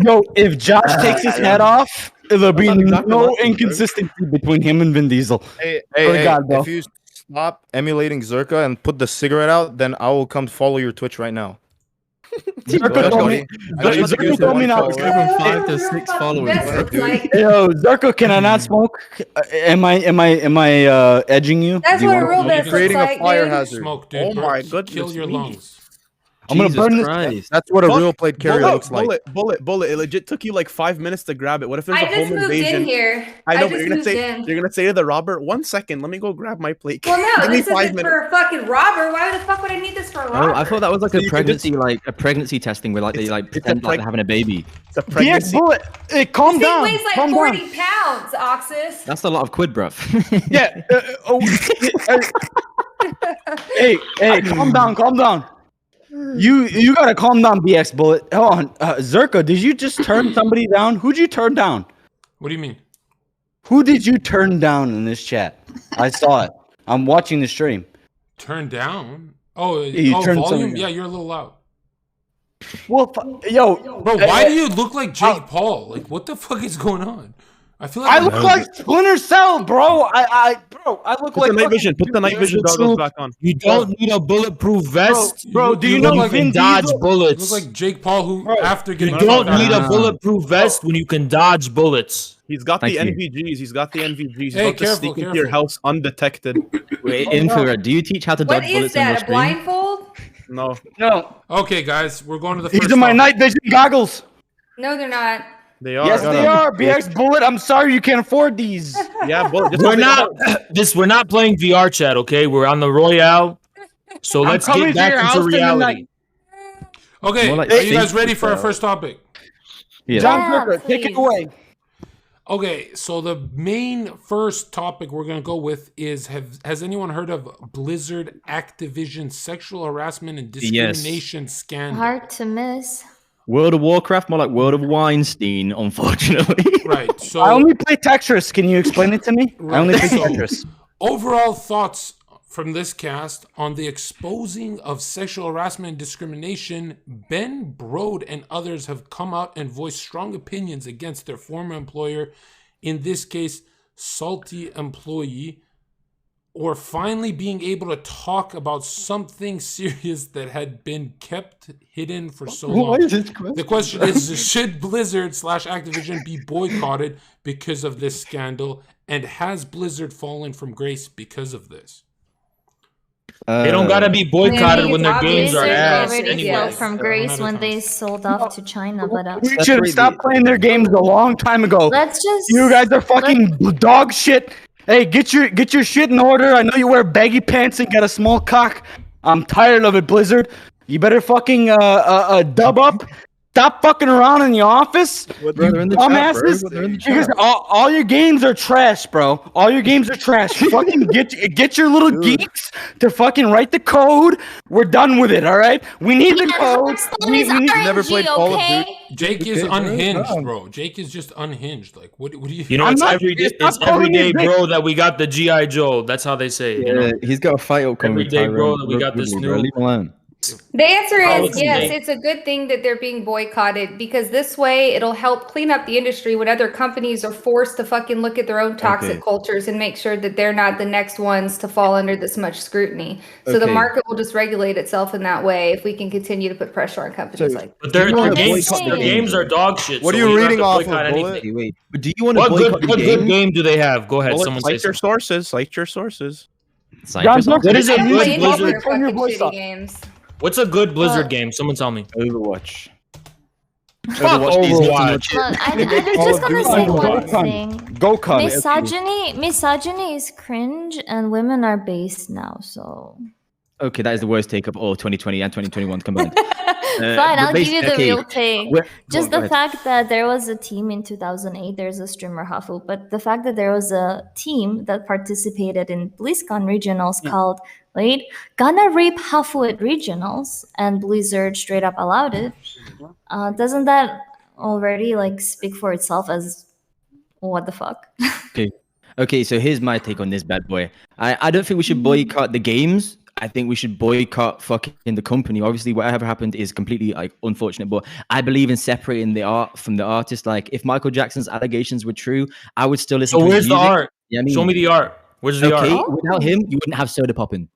Yo, if Josh takes his head off, there'll be not exactly no like him, bro. inconsistency between him and Vin Diesel. Hey, Oh, God, bro. if you stop emulating Zherka and put the cigarette out, then I will come follow your Twitch right now. Zherka told me. Zherka told me not. Go from 5 to 6 followers. That's bro. like Yo, Zherka, can I not smoke? Am I edging you? that's Do you what a want- real You're best looks creating a like, fire dude. hazard. Smoke, dude. Oh bro. my Just goodness Kill your me. lungs. I'm gonna Jesus burn this. Christ. That's what a Fuck, real plate carrier looks like. Bullet. It legit took you like 5 minutes to grab it. What if there's I a just home moved invasion? in here. I know, I but just you're gonna moved say in. you're gonna say to the robber, 1 second, let me go grab my plate. Well, no, Give me this 5 isn't minutes. for a fucking robber. Why the fuck would I need this for a robber? Oh, I thought that was like So a you could just- pregnancy testing where like they like it's a pretend like preg- they're having a baby. It's a BX pregnancy. Bullet, hey, calm This thing down. weighs like Calm 40 down. pounds, Oxus. That's a lot of quid, bruv. Yeah. Hey, calm down. You gotta calm down, BX Bullet. Hold on, Zherka, did you just turn somebody down? Who'd you turn down? What do you mean? Who did you turn down in this chat? I saw it. I'm watching the stream. Turn down? Oh, you turned volume? something Yeah, down. you're a little loud. Well, yo, Bro, why do you look like Jake Paul? Like, what the fuck is going on? I feel like I I'm look hungry. like Splinter Cell, bro. I look Put like the night fucking- vision. Put the night vision goggles back on. You don't need a bulletproof vest. Bro, do you look know like Vin can dodge Diesel? You bullets. look like Jake Paul, who after You getting don't fucked out need of- a bulletproof vest when you can dodge bullets. He's got Thank the you. NVGs. He's got the NVGs. He's Hey, about to sneak into your careful. house undetected. Wait, Infrared, do you teach how to What dodge is bullets on your that? A stream? blindfold? No. No, Okay, guys, we're going to the first these are my topic. night vision goggles. No, they're not. They are. Yes, they are. BX Bullet. I'm sorry you can't afford these. Yeah, but just We're not we're not playing VR chat, okay? We're on the Royale. So I'm let's coming get to your back house into in the reality. night. Okay, More like are you guys safety ready for our style. first topic? Yeah. John Yeah, Zherka, take it please. away. Okay, so the main first topic we're gonna go with is: has anyone heard of Blizzard Activision sexual harassment and discrimination scandal? Hard to miss. World of Warcraft, more like World of Weinstein, unfortunately. Right. So I only play Tetris. Can you explain it to me? I only play So- Tetris. overall thoughts from this cast on the exposing of sexual harassment and discrimination. Ben Brode and others have come out and voiced strong opinions against their former employer, in this case, salty employee, or finally being able to talk about something serious that had been kept hidden for so long. The question is, should Blizzard / Activision be boycotted because of this scandal? And has Blizzard fallen from grace because of this? They don't gotta be boycotted when their games are Blizzard ass already anyway. fell Yes. from grace when they sold off to China, but We should have stopped playing their games a long time ago. let's just You guys are fucking dog shit. Hey, get your shit in order. I know you wear baggy pants and got a small cock. I'm tired of it, Blizzard. You better fucking dub up. Stop fucking around in the office, you They're in the chat, bro. dumbasses. They're in the Because chat. all your games are trash, bro. All your games are trash. Fucking get your little geeks to fucking write the code. We're done with it, all right? We need the code. Hearthstone We is need- never played RNG, Call of okay? Jake is Okay, bro, unhinged, calm. bro. Jake is just unhinged. Like, what do you? You know, I'm it's not- every day. stop It's every calling me day, Vic. bro, that we got the GI Joe. That's how they say it. You know? He's got a fight upcoming. Every with day, bro, Tyrone that we got this Woodley, bro. new- Leave him alone. The answer Oh, is it's yes. Nate. It's a good thing that they're being boycotted because this way it'll help clean up the industry when other companies are forced to fucking look at their own toxic Okay. cultures and make sure that they're not the next ones to fall under this much scrutiny. So the Okay. market will just regulate itself in that way if we can continue to put pressure on companies So- like But their, Do you their wanna games, boycott their the games are dog shit. What so are you we don't have reading to off of, boycott Bullet? anything. Wait, but do you want to What boycott the good game? game do they have? Go ahead, Well, someone say cite your something. sources. Cite your sources. Cypress? John, What is I a don't good play any of Blizzard? their Turn your fucking voice shitty up. games. What's a good Blizzard game? Someone tell me. Overwatch. Fuck Overwatch. Look, I'm just gonna say one Go thing. Go cut it. Misogyny is cringe, and women are base now. So Okay, that is the worst take of all 2020 and 2021 combined. fine, I'll give you the real take. Just go the ahead. fact that there was a team in 2008. There's a streamer Huffle, but the fact that there was a team that participated in BlizzCon regionals called Gonna Rape Huffle at regionals, and Blizzard straight up allowed it. Doesn't that already like speak for itself as what the fuck? Okay, so here's my take on this bad boy. I don't think we should boycott the games. I think we should boycott fucking the company. Obviously, whatever happened is completely like unfortunate, but I believe in separating the art from the artist. Like, if Michael Jackson's allegations were true, I would still listen So to where's his the music. art? Yeah, I mean, Show me the art. Where's the okay, art? without him, you wouldn't have Soda Poppin'.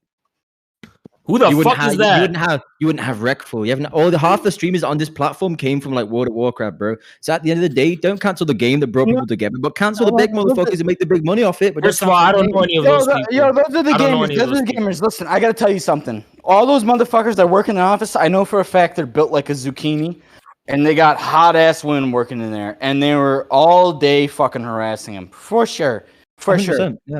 Who the You fuck wouldn't is have, that? You wouldn't have Wreckful. You haven't. All the half the streamers on this platform came from like World of Warcraft, bro. So at the end of the day, don't cancel the game that brought people together, but cancel the big motherfuckers who make the big money off it. But First of all, I don't know any of those people. Yo, those are the I don't know gamers. any of Those are those the people. gamers. Listen, I gotta tell you something. All those motherfuckers that work in the office, I know for a fact they're built like a zucchini, and they got hot ass women working in there, and they were all day fucking harassing them for sure. For sure. 100%, yeah.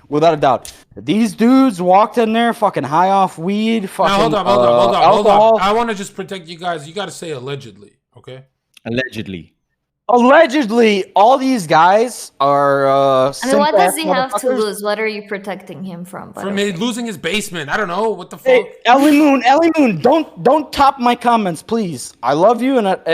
Without a doubt. These dudes walked in there fucking high off weed, fucking Now hold on. alcohol. I want to just protect you guys. You got to say allegedly, okay? Allegedly, all these guys are. I mean, what does simp-ass he have to motherfuckers. lose? What are you protecting him from? By From the way? losing his basement. I don't know. What the fuck? Hey, Ellie Moon, don't top my comments, please. I love you, and Don't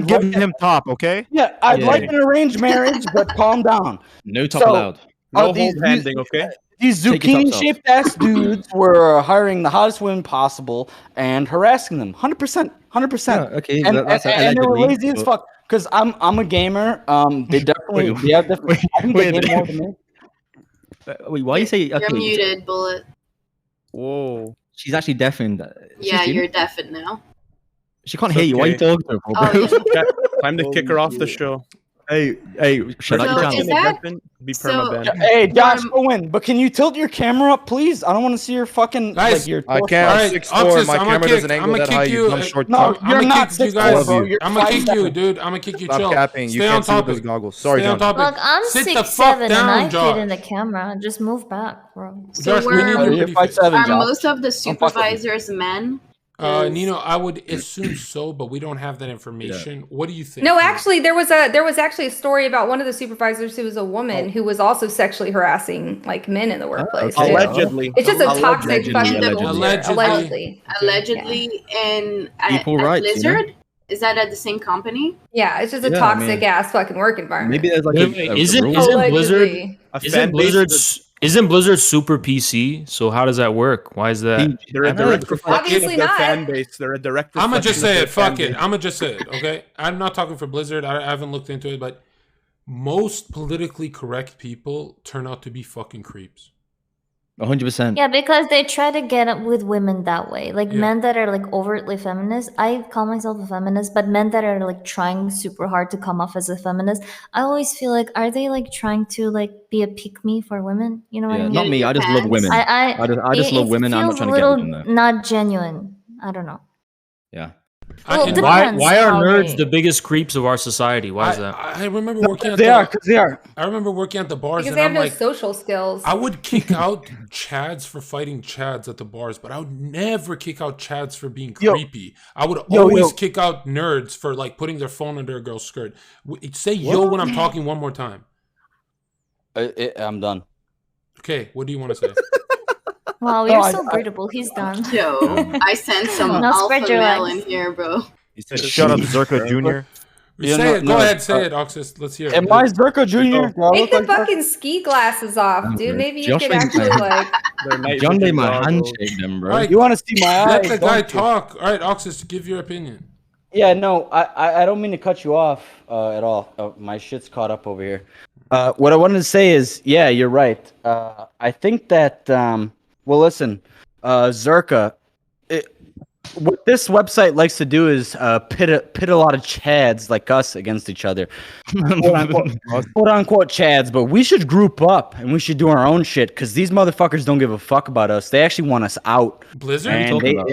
I'd give like- him top, okay? Yeah, I'd Yeah. like an arranged marriage, but calm down. No top So, allowed. No these- hold handing, okay? These Take your tops off. zucchini-shaped ass dudes were hiring the hottest women possible and harassing them. 100%. Yeah, okay, And, that's and they were allegedly, lazy as but- fuck. Because I'm a gamer. They definitely. Wait, Yeah, definitely. I think they wait, game more than me. Wait, why you say? You're Okay, muted, Bullet. Whoa. she's actually deafened. Yeah, you're deafened now. She can't It's hear you. Why are you okay. talking to her, bro? Oh, yeah. Time to kick her off the show. Hey, shut up, So your is channel. that- Be so- permaban. Hey, Josh, go in. But can you tilt your camera up, please? I don't want to see your fucking Guys, like your. I torso. can't. All I'm right, 6'4". Oxus, My I'ma camera kick- doesn't angle I'ma that kick high. you, You dumb short No, top. you're I'm not gonna kick you 6'4", guys. bro. You're I'm gonna kick 5'7". you, dude. I'm gonna kick you. Stop Chill. capping. You Stay on can't see with those topic. goggles. Sorry, Stay on John. topic. Look, I'm Sit the 6'7", fuck and down, I fit Josh. in the camera. Just move back, bro. So Josh, we need we're- your You're pretty face. 5'7", Are Josh. most of the Don't fuck with me. supervisors men? 'Cause- Nino, I would assume so, but we don't have that information. What do you think? No, actually, there was actually a story about one of the supervisors who was a woman who was also sexually harassing like men in the workplace. okay. too. Allegedly. It's just a toxic Allegedly, fucking allegedly. Allegedly, and Equal at rights, you know? Blizzard? Is that at the same company? Yeah, it's just a Yeah, I toxic mean, ass fucking work environment. Maybe there's like Wait, a isn't- rule. isn't Blizzard- Allegedly. A Isn't fan base Isn't Blizzard super PC? So how does that work? Why is that? They're a I know, direct it's reflection Obviously of their not. fan base. They're a direct I'm gonna just say reflection it. of their Fuck fan it. base. I'm gonna just say it. Okay. I'm not talking for Blizzard. I haven't looked into it, but most politically correct people turn out to be fucking creeps. 100%. Yeah, because they try to get up with women that way. Like Yeah. men that are like overtly feminist. I call myself a feminist, but men that are like trying super hard to come off as a feminist, I always feel like, are they like trying to like be a pick me for women? You know what I Yeah, mean? not me. I just love Depends. women. I just love it women. I'm not feels trying a to get little with them though. not genuine. I don't know. Yeah. Well, and depends Why are how nerds they- the biggest creeps of our society? Why is that? I remember working at They are, because they are. I remember working at the bars, Because and they have I'm no like, social skills. I would kick out Chads for fighting Chads at the bars, but I would never kick out Chads for being Yo. creepy. I would Yo, always yo. kick out nerds for like putting their phone under a girl's skirt. Say yo when I'm talking one more time. I'm done. Okay, what do you want to say? Wow, No, you're I- so breathable. He's done. Yo, I sense some Now alpha spread your male legs. in here, bro. Shut up, Zherka Jr. Yeah, say no, it. no, Go ahead, say it, Oxus. Let's hear it. Am I Zherka Jr.? Do I Take look the like that? fucking ski glasses off, I'm dude. good. Maybe you Josh could ain't actually bad. like. They're night John made vision my goggles. handshake them, bro. All right. You want to see my eyes? Let the guy don't you? talk. All right, Oxus, give your opinion. Yeah, no, I don't mean to cut you off at all. My shit's caught up over here. What I wanted to say is, yeah, you're right. I think that, well, listen, Zherka, what this website likes to do is pit a lot of chads like us against each other. Quote unquote chads, but we should group up and we should do our own shit because these motherfuckers don't give a fuck about us. They actually want us out. Blizzard? And talking they- about?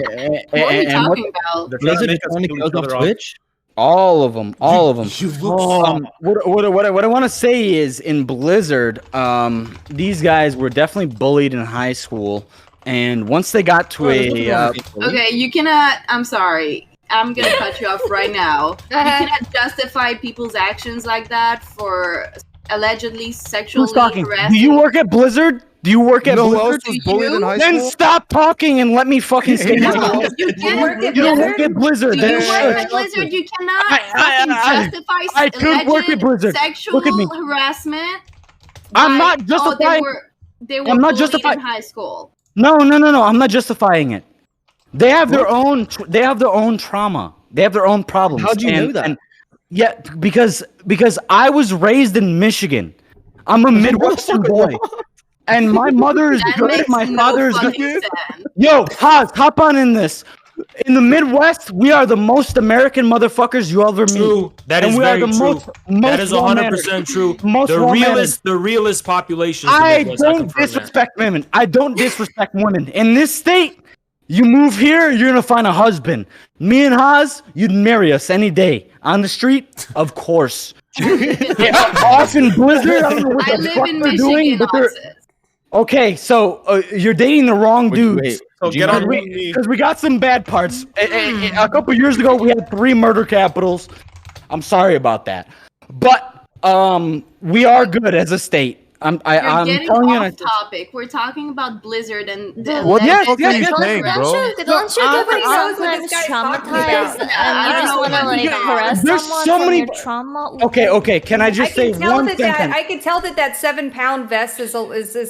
What are you and what- talking about? They're trying to Blizzard make is us only kill goes each off other off. Twitch. All of them. All of them. You look What I want to say is in Blizzard, these guys were definitely bullied in high school, and once they got to Okay, you cannot. I'm sorry. I'm gonna cut you off right now. You cannot justify people's actions like that for allegedly sexually who's talking? harassing. Do you work at Blizzard? Do you work at You know who Blizzard? else was bullied in high Then school? stop talking and let me fucking say No, my you You work at You don't Blizzard? work at Blizzard. Do Then you work shut at up. Blizzard? You cannot I- fucking justify I could work at Blizzard. sexual Look at me. harassment. I'm by- not justifying. They were I'm not bullied justifying- in high school. No. I'm not justifying it. They have their own. They have their own trauma. They have their own problems. How do you know that? Yeah, because I was raised in Michigan. I'm a Midwestern boy, and my mother is That good. makes My no father is fucking good. sense. Yo, Haas, hop on in this. In the Midwest, we are the most American motherfuckers you ever meet. True. That And is we are very the true. most That is 100% well-mannered. true. Most The well-mannered. realest population. Is the I Midwest, don't confirm that. disrespect women. I don't disrespect women. In this state, you move here, you're gonna find a husband. Me and Haas, you'd marry us any day. On the street, of course. Off in Blizzard, I don't know what I the live fuck in they're doing, Michigan, but they're also. okay. So you're dating the wrong dudes. Wait, So do you get know- on with me. Because we got some bad parts. A couple years ago, we had 3 murder capitals. I'm sorry about that, but we are good as a state. I'm You're telling you. getting off topic. We're talking about Blizzard and the What the Yes, fuck yes, are you yes. saying, bro? Don't you get Everybody knows what sometimes this guy's talking about. traumatized and I you don't just know want to what like he's harass There's someone so from many- your trauma? Okay. Can I I just can say tell one that sentence? I can tell that 7-pound vest is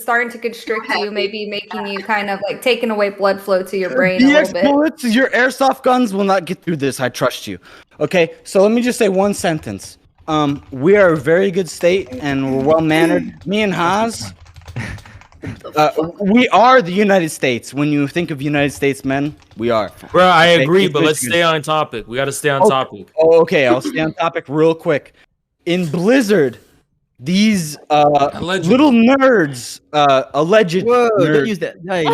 starting to constrict you, maybe making you kind of like taking away blood flow to your brain a DX little bit. bullets, your airsoft guns will not get through this. I trust you. Okay, so let me just say one sentence. We are a very good state and we're well mannered. Me and Haas, we are the United States. When you think of United States men, we are. Bro, I Okay, agree, it's but let's Michigan. stay on topic. We got to stay on Oh, topic. Oh, okay. I'll stay on topic real quick. In Blizzard, these Allegedly. little nerds, alleged Whoa, nerds. don't use that. Hey.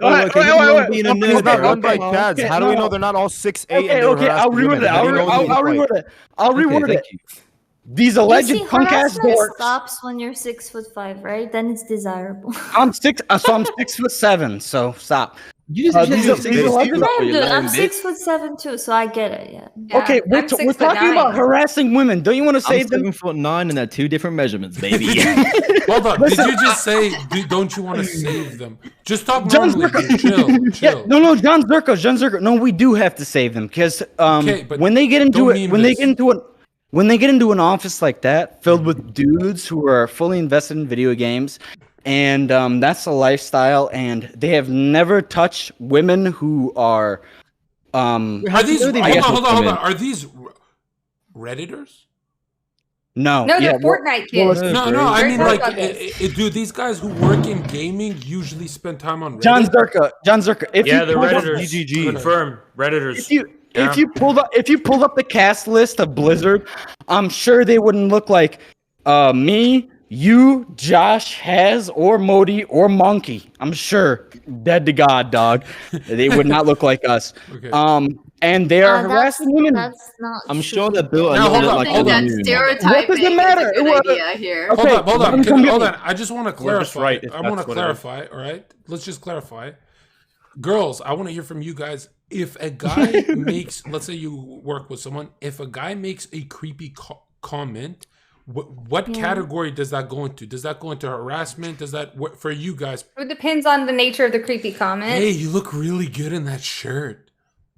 Oh, Wait, okay, wait, you know wait, I'm being a wait. nerd It's not there, run by okay? Cads. Okay, How do we no. know they're not all 6'8"? Okay, I'll reword it. I'll reword it. I'll reword Okay, it. thank you. These You alleged see, punk ass harassment dorks. stops when you're 6'5", right? Then it's desirable. I'm 6'7", so stop. You just These are- these are alleged- Same, dude. I'm 6'7" too, so I get it. Yeah. Okay, we're I'm we're talking 6'9". about harassing women. Don't you want to say I'm them? 7'9", and they're 2 different measurements, baby. Hold on. Did you just say, don't you want to save them? Just talk John normally. Zherka. Chill. Yeah, no, John Zherka. No, we do have to save them because Okay, but when they get into don't it, meme when they this. get into it, when they get into an office like that filled with dudes who are fully invested in video games, and that's a lifestyle, and they have never touched women who are Are these? know they Hold guess on. what's coming? Are these Redditors? no, No, yeah, they're Fortnite kids. No. I mean, They're like, buggers. do these guys who work in gaming usually spend time on Reddit? John Zherka. If Yeah, you the pulled up- Redditors. GGG. Confirm. Redditors. If you pulled up the cast list of Blizzard, I'm sure they wouldn't look like me, you, Josh, Haz, or Modi, or Monkey. I'm sure. Dead to God, dog. They would not look like us. Okay. And they are That's, harassing women. that's not I'm true. sure they're built a Now, little hold bit on, like I hold think on. that What stereotyping does it is matter? a good idea here. Okay, Hold let on. me come get Hold me. on. I just want to We're just clarify. right, if I want to that's what it is. clarify. All right. Let's just clarify. Girls, I want to hear from you guys. If a guy makes, let's say you work with someone, if a guy makes a creepy comment, what category does that go into? Does that go into harassment? Does that for you guys? It depends on the nature of the creepy comment. Hey, you look really good in that shirt.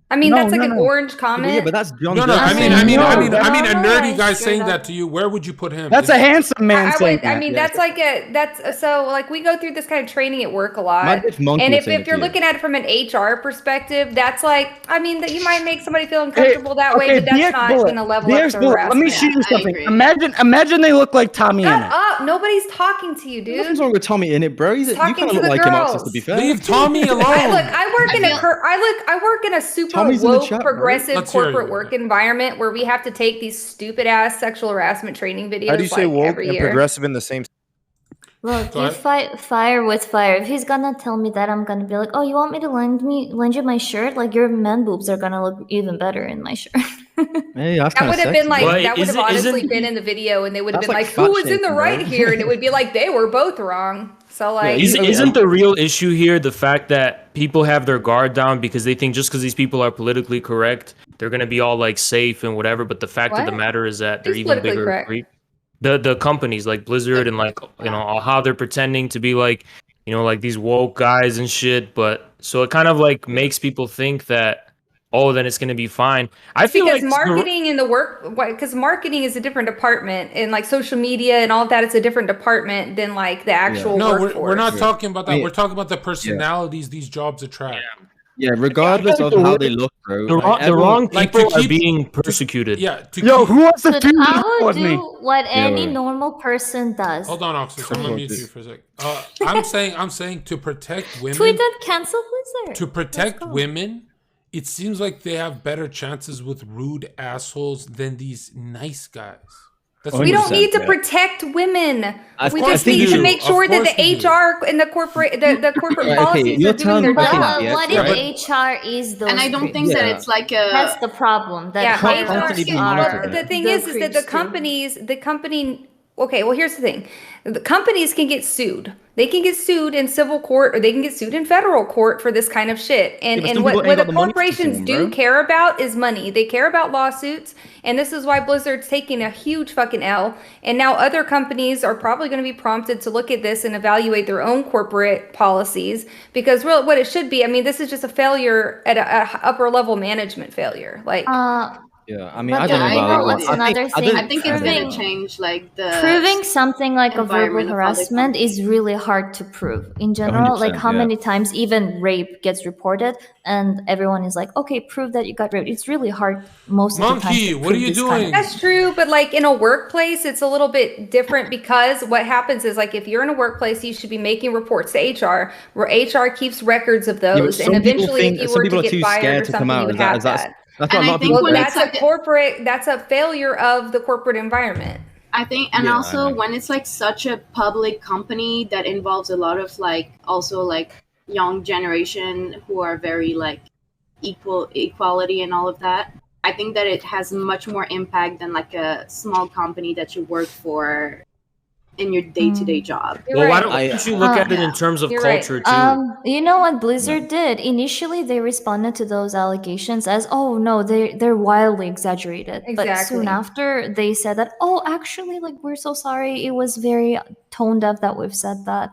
I mean, No, that's like no, an no. orange comment. Yeah, but that's John. No, I Zherka. mean, a No, nerdy I guy straight saying up- that to you. Where would you put him? That's a handsome man saying that. I mean, that's so like we go through this kind of training at work a lot. Imagine if Monkey And was if saying it you're to you. looking at it from an HR perspective, that's like, I mean, that you might make somebody feel uncomfortable that way, Okay, but that's DX not Bullet, going to level up DX to Bullet, let harassment. me show you I something. agree. Imagine they look like Tommy in Shut it. up! Nobody's talking to you, Nothing's dude. wrong with Tommy in it, bro. You Talking kind to of look the like him, Access, girls. to be fair. Leave Tommy alone. I work in a super Tommy's in the woke, chat, bro. progressive Let's hear corporate you. work environment where we have to take these stupid ass sexual harassment training videos How do you say like woke every and year. progressive in the same? Look, Go you ahead. fight fire with fire. If he's gonna tell me that, I'm gonna be like, oh, you want me to lend you my shirt? Like your man boobs are gonna look even better in my shirt. Hey, that's That kind of would have sexy. been like But that would have honestly isn't been in the video, and they would have That's been like like, "Who fat was in the shaming, right bro. here?" And it would be like they were both wrong. So like, isn't the real issue here the fact that people have their guard down because they think just because these people are politically correct, they're gonna be all like safe and whatever. But the fact of the What? matter is that they're Who's even politically bigger correct? creep. The companies like Blizzard and like how they're pretending to be like like these woke guys and shit. But so it kind of like makes people think that then it's gonna be fine. I feel because like marketing in the work, because marketing is a different department, and like social media and all of that, it's a different department than like the actual No, workforce. we're not talking about that. I mean, We're talking about the personalities these jobs attract. Yeah, regardless of how they look, bro. the wrong like, people to are keep- being persecuted. Yo, who wants to But do I this would with do me? what any Yeah. normal person does. Hold on, Oxus. I'm gonna mute you for a sec. I'm saying to protect women. Tweet that cancel Blizzard. To protect Let's go. women, it seems like they have better chances with rude assholes than these nice guys. That's We don't 100%, need to yeah. protect women. Of We course just we need to do. make Of sure that course the we do. HR and the corporate Okay, policies you're are doing telling their me- okay, job. yeah, What right. if HR is those And I don't think creeps? that Yeah. it's like That's a. the problem. That Yeah, Can't HR constantly be are- monitored. the thing The is that the creeps too. company. Okay, well, here's the thing: the companies can get sued. They can get sued in civil court, or they can get sued in federal court for this kind of shit. And but and some what people ain't what got the the money to sue corporations them, do bro. care about is money. They care about lawsuits, and this is why Blizzard's taking a huge fucking L. And now other companies are probably going to be prompted to look at this and evaluate their own corporate policies, because really, what it should be. I mean, this is just a failure at a upper level management failure. Like. Yeah, I mean, But I don't know I about agree that with one. you. another thing. I think it's proving, gonna change like the proving something like a verbal environment of how they harassment come. is really hard to prove. In general, like 100%, how yeah. many times even rape gets reported, and everyone is like, "Okay, prove that you got raped." It's really hard most of the time. Monkey, to what are prove you this kind doing? of- That's true, but like in a workplace, it's a little bit different, because what happens is, like, if you're in a workplace, you should be making reports to HR, where HR keeps records of Yeah, but those, and some people eventually, think if you some were people to are too get fired scared or to come something, you out. would have That's that. what And a I lot of think people Well, when think. it's that's a failure of the corporate environment. I think, and Yeah, I also know. when it's like such a public company that involves a lot of like also like young generation who are very like equality and all of that. I think that it has much more impact than like a small company that you work for in your day-to-day job. You're Well, why right. don't you look at it in terms of You're right. culture too? You know what Blizzard did? Initially, they responded to those allegations as, "Oh no, they're wildly exaggerated." But soon Exactly. after, they said that, "Oh, actually, like we're so sorry. It was very tone deaf that we've said that."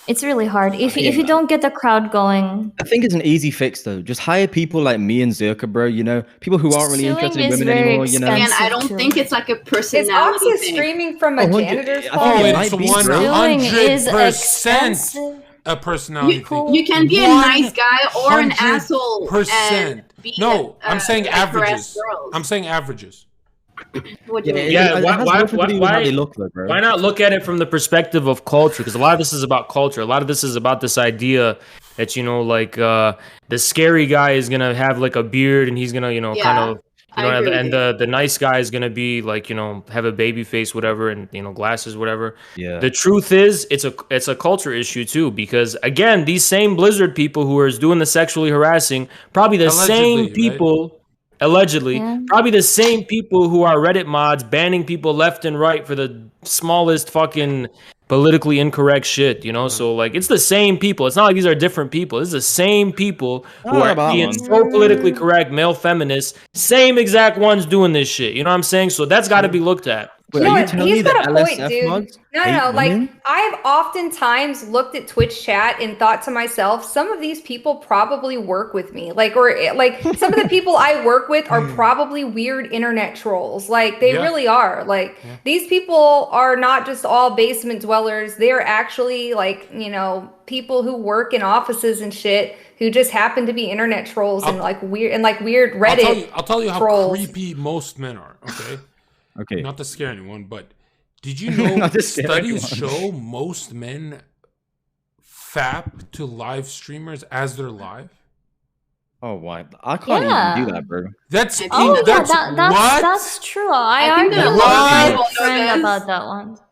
It's really hard if you don't get the crowd going. I think it's an easy fix though. Just hire people like me and Zherka, bro. You know, people who aren't really Suing interested in is women very anymore. You know, Again, I expensive don't too. think it's like a Is personality Oxus thing. streaming from a 100 janitor's I think fault? Oh, it it's might be, bro. Suing is 100% expensive. a personality thing. You can be a nice guy or an asshole 100%. and be No, I'm saying like, harass averages. girls. I'm saying averages. What do you mean? Yeah, it has nothing to do with how they look, though, bro. Why not look at it from the perspective of culture? Because a lot of this is about culture. A lot of this is about this idea that like the scary guy is gonna have like a beard and he's gonna kind of and the nice guy is gonna be like have a baby face, whatever, and glasses, whatever. Yeah. The truth is, it's a culture issue too, because again, these same Blizzard people who are doing the sexually harassing, probably the Allegedly, same people. Allegedly, probably the same people who are Reddit mods banning people left and right for the smallest fucking politically incorrect shit, So like, it's the same people. It's not like these are different people. It's the same people who are being so politically correct, male feminists, same exact ones doing this shit. You know what I'm saying? So that's got to be looked at. Wait, You know are you what? telling He's me that got a point, LSF dude. mods No, hate like women? I've oftentimes looked at Twitch chat and thought to myself, some of these people probably work with me. Like some of the people I work with are probably weird internet trolls. Like they really are. Like these people are not just all basement dwellers. They're actually like, people who work in offices and shit who just happen to be internet trolls and like weird Reddit. I'll tell you how trolls. creepy most men are, okay? Okay. Not to scare anyone, but did you know Not to scare studies anyone. show most men fap to live streamers as they're live? Oh, why? I can't even do that, bro. That's Oh yeah, that's that's what? that's true. I I think argued that a with lot of my people know friend this. about that one.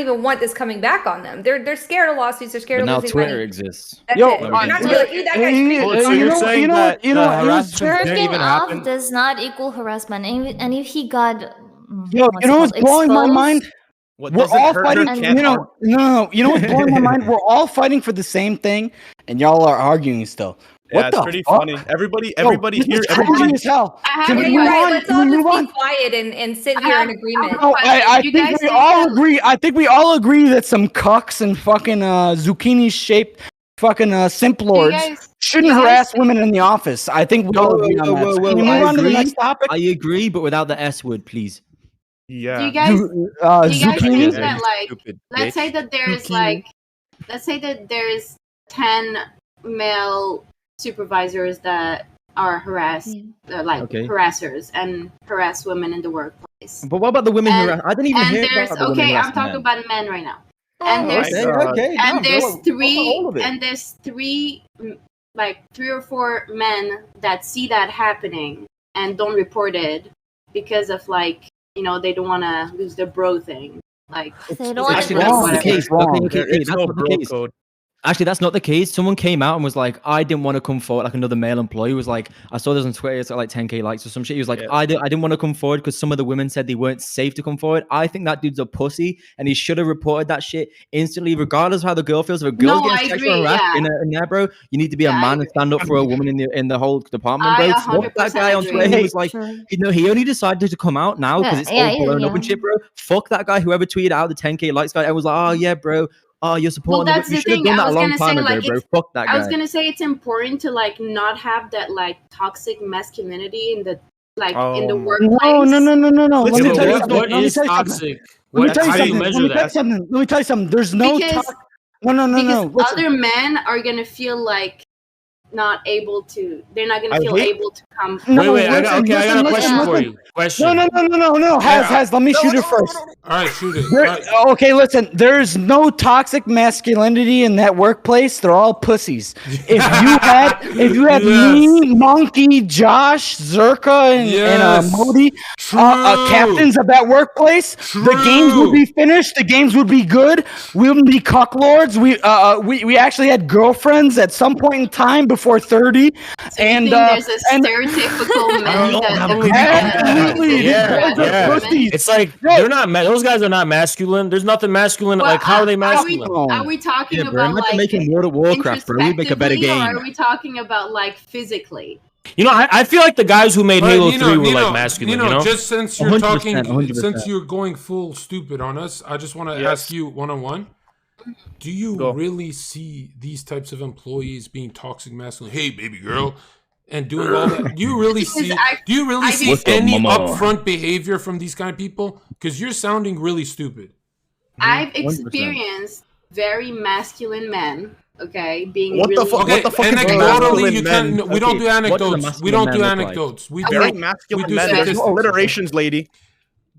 even want this coming back on them. They're scared of lawsuits. They're scared But of now losing Twitter money. exists. That's Yo, it. They're not gonna be like, "Ooh, that guy's you crazy." know, So you're saying that it was harassment's very jerking off does not equal harassment, and if he got, Yo, you know what's blowing my mind? What, We're does it all hurt fighting. or You can't know, harm? no. You know what's blowing my mind? We're all fighting for the same thing, and y'all are arguing still. Yeah, What it's the pretty fuck? funny. Everybody Yo, here, this is everybody. crazy as hell. Can Yeah, we you're move right. on? Let's Can all we just move be on? quiet and sit here in agreement. No, I You think guys we think all that- agree. I think we all agree that some cucks and fucking zucchini-shaped fucking simp lords shouldn't harass women in the office. I think we all agree on that. So can we move on to the next topic? I agree, but without the S word, please. Yeah. Do you guys, do you guys zucchini? think that like, let's say that there's like, let's say that there's 10 male supervisors that are harassers and harass women in the workplace. But what about the women who And- I didn't even and hear there's about the women okay, I'm harassing talking men. about men right now. And there's okay, and damn, there's bro, three all of it. and there's three or four men that see that happening and don't report it because of like, you know, they don't want to lose their bro thing. Like They don't want Actually, to that's not the whatever. case. Okay, It's that's no not the bro case. code. Actually, that's not the case. Someone came out and was like, I didn't want to come forward. Like another male employee was like, I saw this on Twitter. It's got like 10K likes or some shit. He was like, I didn't want to come forward because some of the women said they weren't safe to come forward. I think that dude's a pussy and he should have reported that shit instantly, regardless of how the girl feels. If a girl No, I gets sexual agree, harassed yeah. in there, bro, you need to be a man and stand up for a woman in the whole department, bro. I Fuck that 100% guy on agree. Twitter. He was like, you know, he only decided to come out now because it's all blown up and shit, bro. Fuck that guy. Whoever tweeted out the 10K likes guy, I was like, oh yeah, bro. Oh, you're supporting. Well, that's you the should have thing. done I that a was long gonna time say, ago, like, bro. Fuck that guy. I was gonna say it's important to like not have that like toxic masculinity in the in the workplace. No. Let me Listen, tell you what something. is toxic? How do you measure that? Let me tell you something. There's no Because, no. because Listen. other men are gonna feel like not able to. They're not gonna feel able to come. Wait. I got a question for you. Question. No. Has let me shoot it first. All right, shoot it. Okay, listen. There's no toxic masculinity in that workplace. They're all pussies. If you had me, Monkey, Josh, Zherka, and Modi, captains of that workplace, the games would be finished. The games would be good. We wouldn't be cucklords. We actually had girlfriends at some point in time before 30. So you think there's a stereotypical man that It's like they're not. Those guys are not masculine. There's nothing masculine. Like how are they masculine? Are we talking bro, about imagine like making World of Warcraft, bro. We'd make a better introspectively, game. or are we talking about like physically? You know, I feel like the guys who made Halo 3 were like masculine. Nino, you know, just since you're 100%, talking, 100%. since you're going full stupid on us, I just want to ask you one-on-one. Do you really see these types of employees being toxic masculine? Hey, baby girl, and doing all that. Do you really see? Do you really see any upfront behavior from these kind of people? Because you're sounding really stupid. I've experienced very masculine men. Okay, being What the really fuck? What the fuck is Anecdotally, you masculine can. men? We don't do Okay, what does a anecdotes. We masculine don't man do look like? anecdotes. We Very do. masculine do men. There's statistics. no alliterations, lady.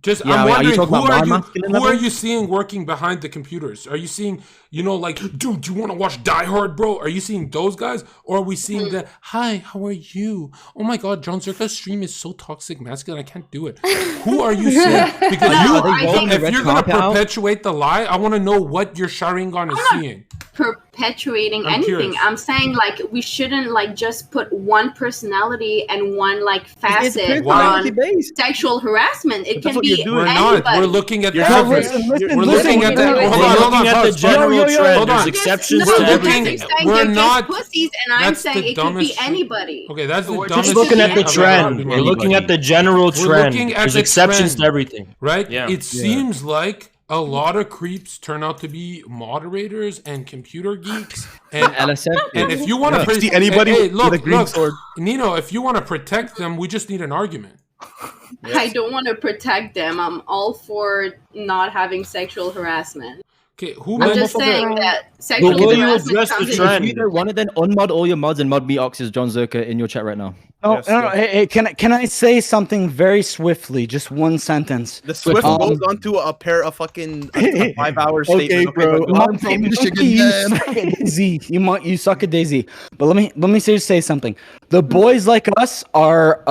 Just Yeah, I'm are you wondering talking about my masculine who level? are you seeing working behind the computers? Are you seeing, like, dude, do you want to watch Die Hard, bro? Are you seeing those guys, or are we seeing the hi, how are you? Oh my God, John Zherka's stream is so toxic masculine, I can't do it. Who are you seeing? Because if you're gonna perpetuate the lie, I want to know what your Sharingan is seeing. Perpetuating I'm anything. curious. I'm saying like we shouldn't like just put one personality and one like facet on sexual harassment. It can be We're anybody. not. We're looking at the Yeah, average. listen, We're looking at the. We're looking at the general trend. Hold on. There's exceptions No, to you guys everything. are saying We're they're not- just pussies, and I'm that's the saying it could be dumbest shit. anybody. Okay, that's the We're dumbest Just looking at shit the I've ever heard trend. in my We're life. looking at the general We're trend. looking at There's the exceptions trend. to everything. Right? Yeah. It seems like a lot of creeps turn out to be moderators and computer geeks. And LSF. and if you want to See anybody look, with a green sword? Nino, if you want to protect them, we just need an argument. I don't want to protect them. I'm all for not having sexual harassment. Okay, who I'm made just saying that sexual will you harassment address the comes in. trend? If you don't want it, then unmod all your mods and mod me Ox's John Zherka in your chat right now. No. Hey, can I say something very swiftly? Just one sentence. The Swift goes onto a pair of fucking 5-hour statements. Okay, bro. I'm from Michigan, You man. suck at Daisy. You suck at Daisy. But let me say something. The boys like us are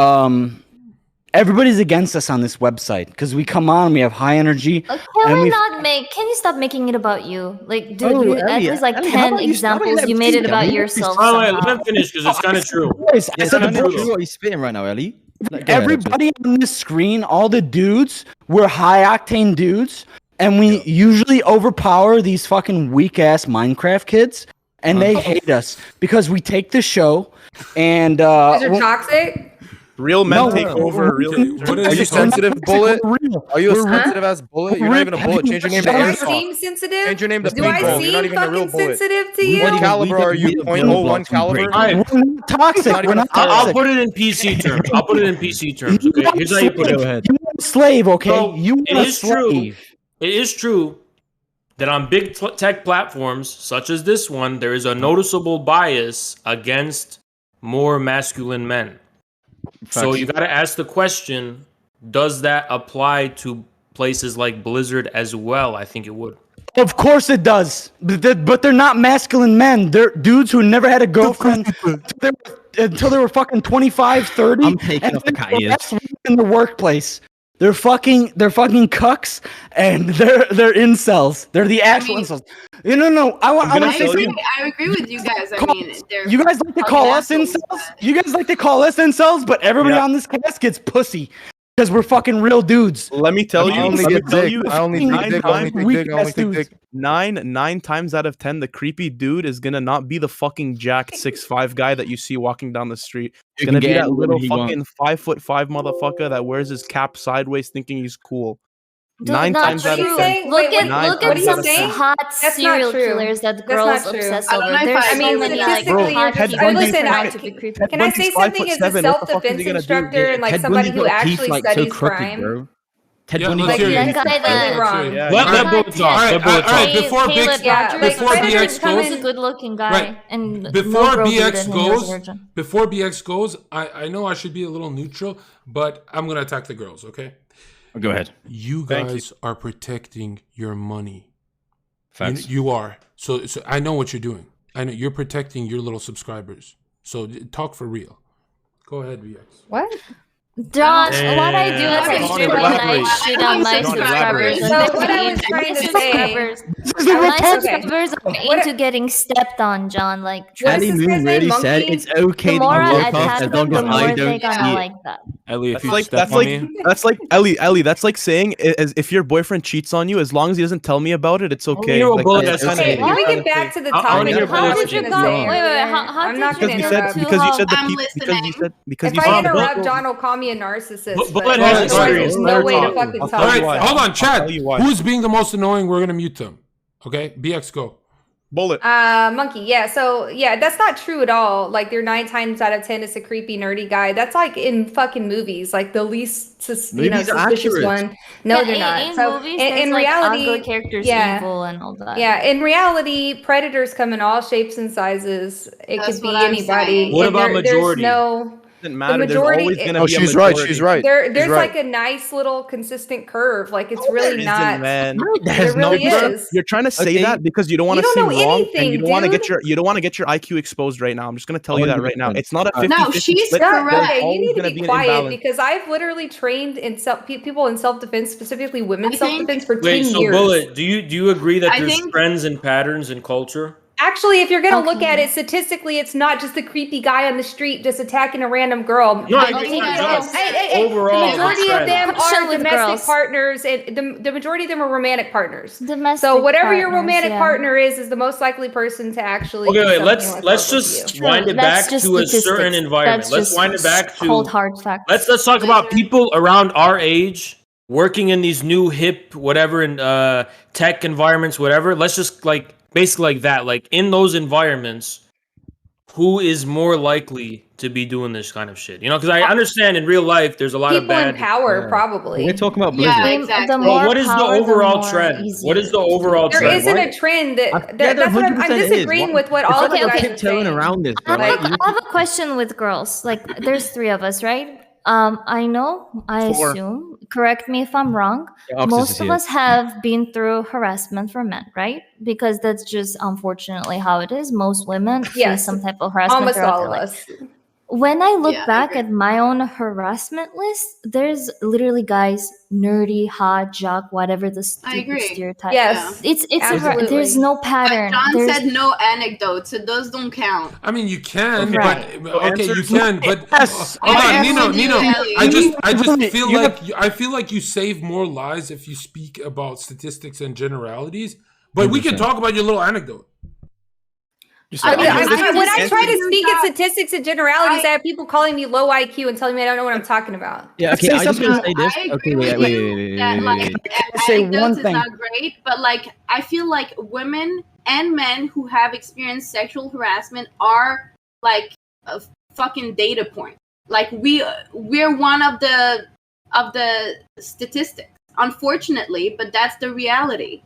everybody's against us on this website because we come on, we have high energy. Can and we we not make? Can you stop making it about you? Like, dude, Oh, you at Ellie, least like Ellie, how 10 about you stop examples. it? You made it about Ellie, yourself Oh, wait, let somehow. him finish because it's kind of true. Boys, I Yeah, said I the know boys. true what he's spitting right now, Ellie. Like, go ahead, Everybody on this screen, all the dudes, we're high octane dudes, and we usually overpower these fucking weak ass Minecraft kids, and they hate us because we take the show and Because you're toxic. Real men No, take over. Real. What Are is you he talking sensitive, We're Bullet? real. Are you a We're real. sensitive ass Bullet? You're not even a bullet. Change your name to Do I Shut Airsoft. seem sensitive? Change your name to Do I Paintball. You're seem not even a real fucking bullet. sensitive to We you? don't What even- caliber we are don't you? even build 0.01 blocks and caliber? break. All right, We're not toxic. Not We're even a not thousand. I'll toxic. put it in PC terms. I'll put it in PC terms. You Okay, want here's a how you put slave. it. Go ahead. You want a slave, okay? So, You want it a is true. slave. It is true that on big tech platforms such as this one, there is a noticeable bias against more masculine men. So you got to ask the question: does that apply to places like Blizzard as well? I think it would. Of course it does, but they're not masculine men. They're dudes who never had a girlfriend until they were fucking 25, 30. I'm taking and off the they're cat ears. best in the workplace. They're fucking cucks, and they're incels. They're the actual incels. No. I want to say something. I agree with you guys. I mean, they're You guys like to call us incels? You guys like to call us incels, but everybody on this cast gets pussy because we're fucking real dudes. Let me tell you. I only let me get tell dick. you, I only take nine dick. I only times- take dick. I only take dick. nine times out of 10, the creepy dude is gonna not be the fucking jacked 6'5" guy that you see walking down the street. It's You gonna can be get that any little woman he fucking 5'5" motherfucker that wears his cap sideways, thinking he's cool. Dude, Nine not times out true. of 10. Look at Nine look times at some out of 10. hot That's not serial true. killers that That's girls not true. obsess I don't over. know if There's I so agree with many that. like Statistically, hot you're just, people Bundy's listen, found I, to be creepy. Ted can I Bundy's say something as a 5'7". What the fuck is self-defense he gonna do? instructor and like Ted somebody Bundy's who got teeth, actually like, so studies crooked, crime? bro. Ted Yeah, Bundy's let's got hear Like, you. he's That guy completely that- wrong. Yeah, Let yeah. Bullet talk. All right, Let Bullet all right, talk. before Caleb Big- Yeah, Rogers like, before Predator BX come goes, in- was a good-looking guy, right. and no Before girl dated BX him. He was a goes, virgin. before BX goes, I know I should be a little neutral, but I'm gonna attack the girls. Okay, Go ahead. you Thank guys are protecting your money. Facts. You are. So I know what you're doing. I know you're protecting your little subscribers. So talk for real. Go ahead, VX. What? John, what I do as Okay, a John, streamer when I elaborate. shoot on my John, subscribers. elaborate. like, So what I was trying to say- This is I a was- my retarded. subscribers are What- into getting stepped on, John. Like, What is Ellie this Moon guy's name? really said Monkey? it's okay the that more you I look up attack as them, long the as more I they don't gonna see it. like that. Ellie, if That's you like step that's on like me, that's like Ellie. That's like saying if your boyfriend cheats on you, as long as he doesn't tell me about it, it's okay. hear what Like, Bullet that's has to kinda- say. Okay, can we get back to the I wanna topic? hear of what I Bullet's was How did you gonna go? say Wait, earlier? how I'm did not you gonna because you get said interrupt. to because you said the I'm people because you said because If you I said interrupt, John will call me a narcissist. Bullet but has otherwise, experience. there's Let her no way to talk. fucking I'll talk. tell All you right, why. hold on, I'll Chad. tell you why. Who's being the most annoying? We're gonna mute them. Okay, BX go. Bullet. Monkey, yeah. So yeah, that's not true at all. Like they're 9 times out of 10 is a creepy nerdy guy. That's like in fucking movies, like the least Movies are suspicious accurate. one. No, Yeah, they're not. in So movies, in there's like reality, ugly characters yeah. evil and all that. Yeah, in reality, predators come in all shapes and sizes. It That's could be what I'm anybody. saying. What And about majority? There's no. Doesn't matter. majority- There's always gonna Oh, be a she's right. majority. She's right. There's She's right. like a nice little consistent curve. Like it's No, there really isn't, not. man. There really is. You're trying to say Okay. that because you don't want You to don't seem know wrong anything, and you don't want to dude. get your IQ exposed right now. I'm just gonna tell you that right now. 100%. It's not a 50 No, she's split. correct. There's Okay, you always need to gonna be an quiet imbalance. because I've literally trained in people in self-defense, specifically women's I think- self-defense, for 10 Wait, so years. Bullet, do you agree that I there's think- trends and patterns in culture? Actually, if you're gonna look Okay. at it statistically, it's not just the creepy guy on the street just attacking a random girl. No, I The agree. majority- Just the overall, majority the of them trend. are With domestic girls. partners, and the majority of them are romantic partners. Domestic So whatever your partners, romantic yeah. partner is the most likely person to actually. Okay, do wait. something Let's like let's that with just you. wind it That's back just to a certain statistics. environment. That's Let's just wind it back to cold hard facts. let's talk about people around our age working in these new hip whatever in tech environments, whatever. Let's just like basically like that. Like in those environments, who is more likely to be doing this kind of shit? You know, because I understand in real life there's a lot People of in bad. power, probably. We're talking about Blizzard. Yeah, The exactly. more Well, what is the power, the overall more trend? easier What is the it is. overall There trend? isn't a trend Yeah, that. there That's what I'm 100% is. disagreeing with what It's all not of like you we're guys are tiptoeing saying. around this, bro. I have, Like, a, I have a question with girls. Like, there's 3 of us, right? I know, I 4. assume, correct me if I'm wrong, Oxus is most of here. us have been through harassment from men, right? Because that's just unfortunately how it is. Most women Yes. face some type of harassment Almost throughout all their of life. us. When I look Yeah, I back agree. at my own harassment list, there's literally guys nerdy, hot, jock, whatever the I stupid agree. stereotype. Yes, It's there's absolutely. no But pattern. John There's said no anecdotes, so those don't count. I mean, you can, Right. but So okay, you answers- can, but Yes. hold I on, agree Nino, with you, Nino. Ellie. I just feel You like I feel like you save more lives if you speak about statistics and generalities. But we can 100%. talk about your little anecdote. I mean, I when I just try to think speak that- in statistics and generalities, I have people calling me low IQ and telling me I don't know what I'm talking about. Yeah, okay, Say I just want to something- say this. I Okay, agree wait, with wait, you wait, wait, that wait, like wait, wait. Say anecdotes one is thing. not great, but like I feel like women and men who have experienced sexual harassment are like a fucking data point. Like we're one of the statistics, unfortunately, but that's the reality.